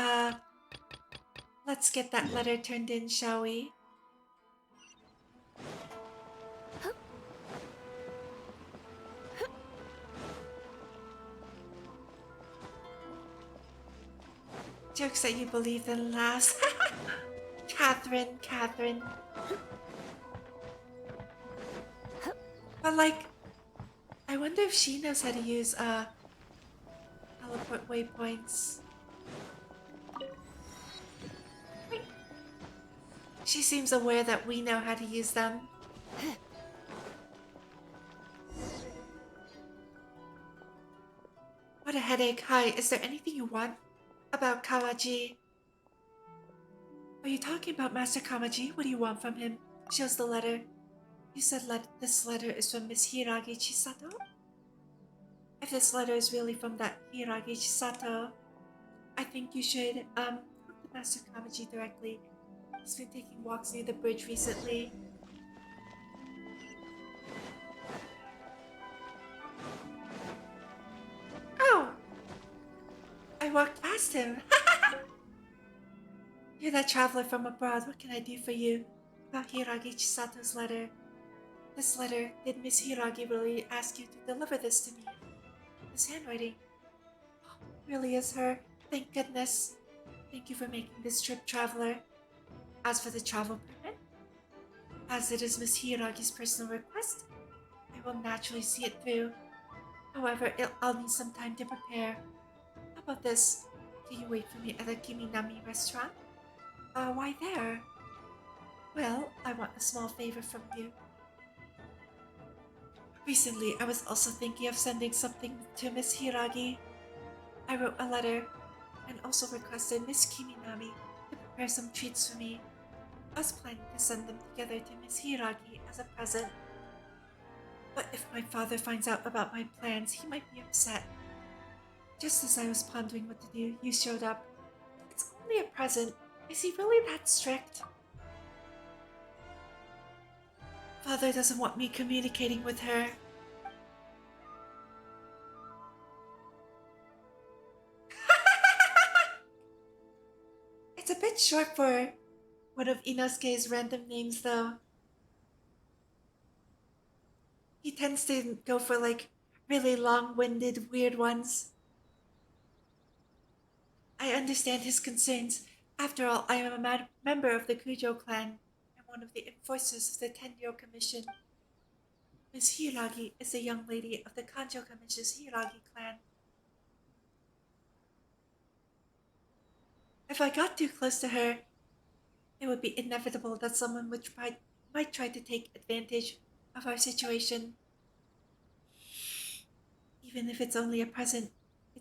let's get that letter turned in, shall we? Jokes that you believed in last. Catherine. But like, I wonder if she knows how to use teleport waypoints. She seems aware that we know how to use them. What a headache. Hi, is there anything you want about Kawaji? Are you talking about Master Kamaji? What do you want from him? Shows the letter. You said this letter is from Miss Hiragi Chisato? If this letter is really from that Hiragi Chisato, I think you should talk to Master Kamaji directly. He's been taking walks near the bridge recently. Oh! I walked past him. You're that traveler from abroad. What can I do for you? About Hiragi Chisato's letter. This letter, did Miss Hiragi really ask you to deliver this to me? This handwriting. Really is her. Thank goodness. Thank you for making this trip, traveler. As for the travel permit, as it is Miss Hiragi's personal request, I will naturally see it through. However, I'll need some time to prepare. How about this? Can you wait for me at the Kiminami restaurant? Why there? Well, I want a small favor from you. Recently, I was also thinking of sending something to Miss Hiragi. I wrote a letter and also requested Miss Kiminami to prepare some treats for me. I was planning to send them together to Miss Hiragi as a present. But if my father finds out about my plans, he might be upset. Just as I was pondering what to do, you showed up. It's only a present. Is he really that strict? Father doesn't want me communicating with her. It's a bit short for one of Inosuke's random names, though. He tends to go for like really long-winded, weird ones. I understand his concerns. After all, I am a member of the Kujo clan and one of the enforcers of the Tenryo Commission. Miss Hiragi is a young lady of the Kanjo Commission's Hiragi clan. If I got too close to her, it would be inevitable that someone might try to take advantage of our situation. Even if it's only a present,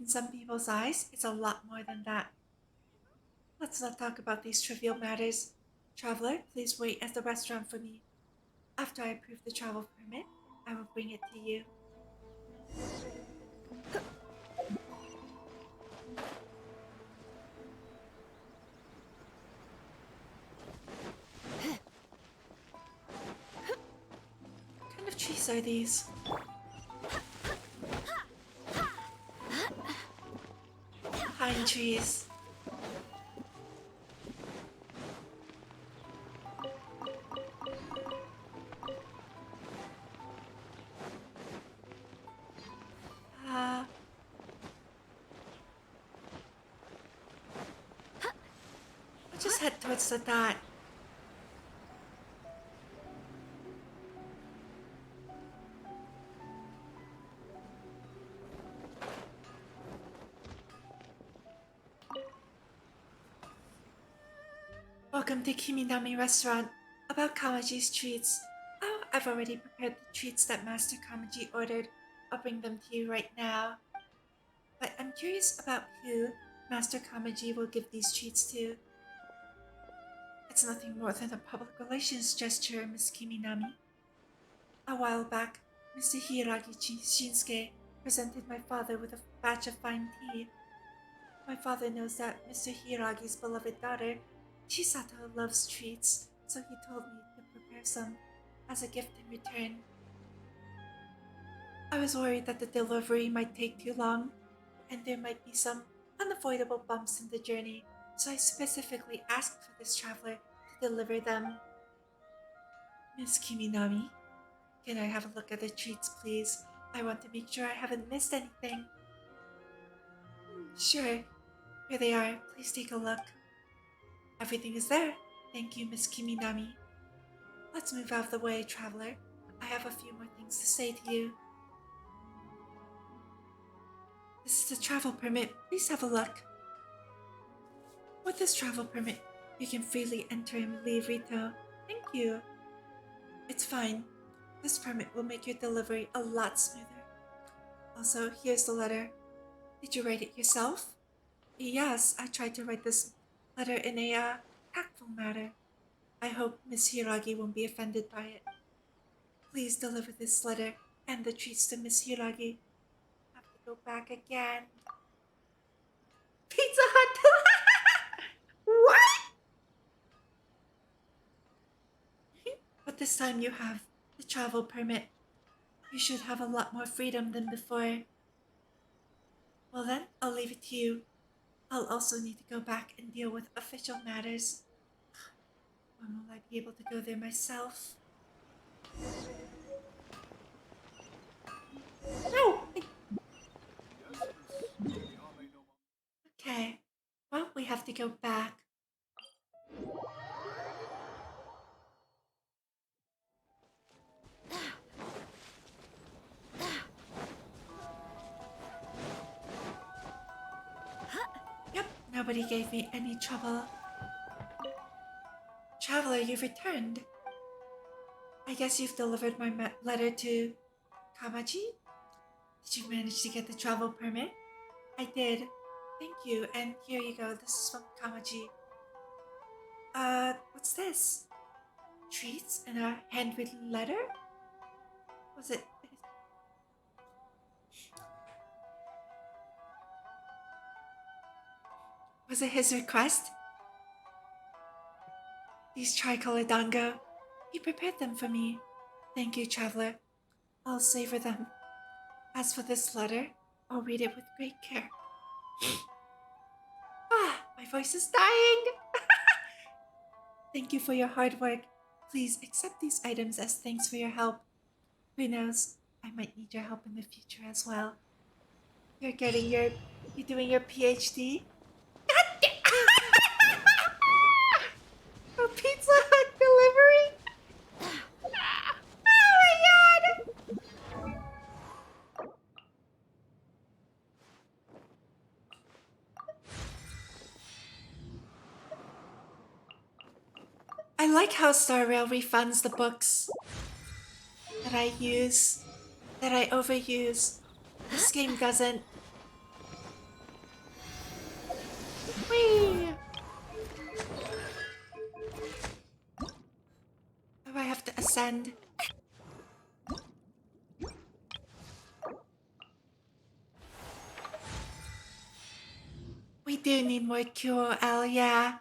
in some people's eyes, it's a lot more than that. Let's not talk about these trivial matters. Traveler, please wait at the restaurant for me. After I approve the travel permit, I will bring it to you. What kind of trees are these? Pine trees. Let's just head towards the dot. Welcome to Kiminami Restaurant. About Kawaji's treats. Oh, I've already prepared the treats that Master Kamaji ordered. I'll bring them to you right now. But I'm curious about who Master Kamaji will give these treats to. It's nothing more than a public relations gesture, Miss Kiminami. A while back, Mr. Hiiragi Shinsuke presented my father with a batch of fine tea. My father knows that Mr. Hiiragi's beloved daughter, Chisato, loves treats, so he told me to prepare some as a gift in return. I was worried that the delivery might take too long, and there might be some unavoidable bumps in the journey, so I specifically asked for this traveler to deliver them. Miss Kiminami, can I have a look at the treats, please? I want to make sure I haven't missed anything. Sure. Here they are. Please take a look. Everything is there. Thank you, Miss Kiminami. Let's move out of the way, traveler. I have a few more things to say to you. This is a travel permit. Please have a look. With this travel permit, you can freely enter and leave Rito. Thank you. It's fine. This permit will make your delivery a lot smoother. Also, here's the letter. Did you write it yourself? Yes, I tried to write this letter in a tactful manner. I hope Miss Hiiragi won't be offended by it. Please deliver this letter and the treats to Miss Hiiragi. I have to go back again. Pizza Hut! What? But this time you have the travel permit. You should have a lot more freedom than before. Well then, I'll leave it to you. I'll also need to go back and deal with official matters. When will I be able to go there myself? No! Okay. Well, we have to go back. Yep, nobody gave me any trouble. Traveler, you've returned. I guess you've delivered my letter to Kamaji? Did you manage to get the travel permit? I did. Thank you, and here you go. This is from Kamaji. What's this? Treats and a handwritten letter? Was it... Was it his request? These tricolor dango. He prepared them for me. Thank you, traveler. I'll savor them. As for this letter, I'll read it with great care. My voice is dying! Thank you for your hard work. Please accept these items as thanks for your help. Who knows, I might need your help in the future as well. You're doing your PhD? A Pizza Hut delivery? Oh my god! I like how Star Rail refunds the books that I overuse. This game doesn't. Whee! Oh, I have to ascend. We do need more QOL, yeah.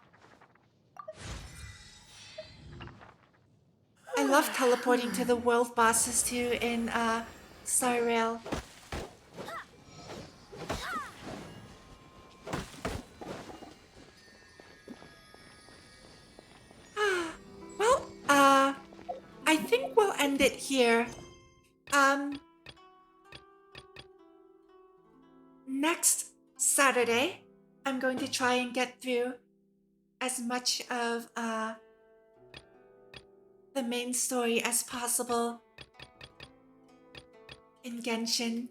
I love teleporting to the world bosses too in Star Rail. Well, I think we'll end it here. Next Saturday, I'm going to try and get through as much of the main story as possible in Genshin.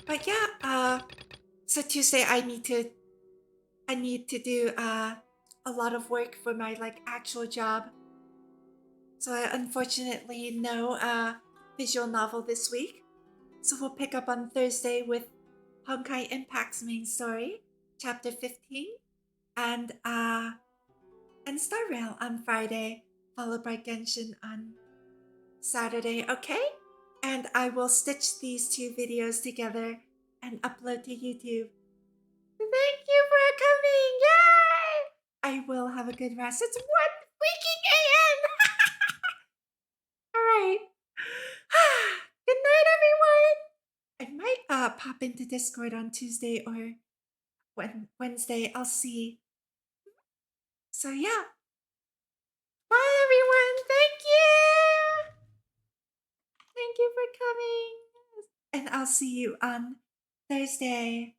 But yeah, so Tuesday I need to do a lot of work for my actual job. So unfortunately, no visual novel this week. So we'll pick up on Thursday with Honkai Impact's main story, chapter 15, and Star Rail on Friday, followed by Genshin on Saturday, okay? And I will stitch these two videos together and upload to YouTube. Thank you for coming! Yay! I will have a good rest. It's 1 freaking a.m. Alright. Good night, everyone! I might pop into Discord on Tuesday or Wednesday. I'll see. So yeah. Bye, everyone. Thank you. Thank you for coming. And I'll see you on Thursday.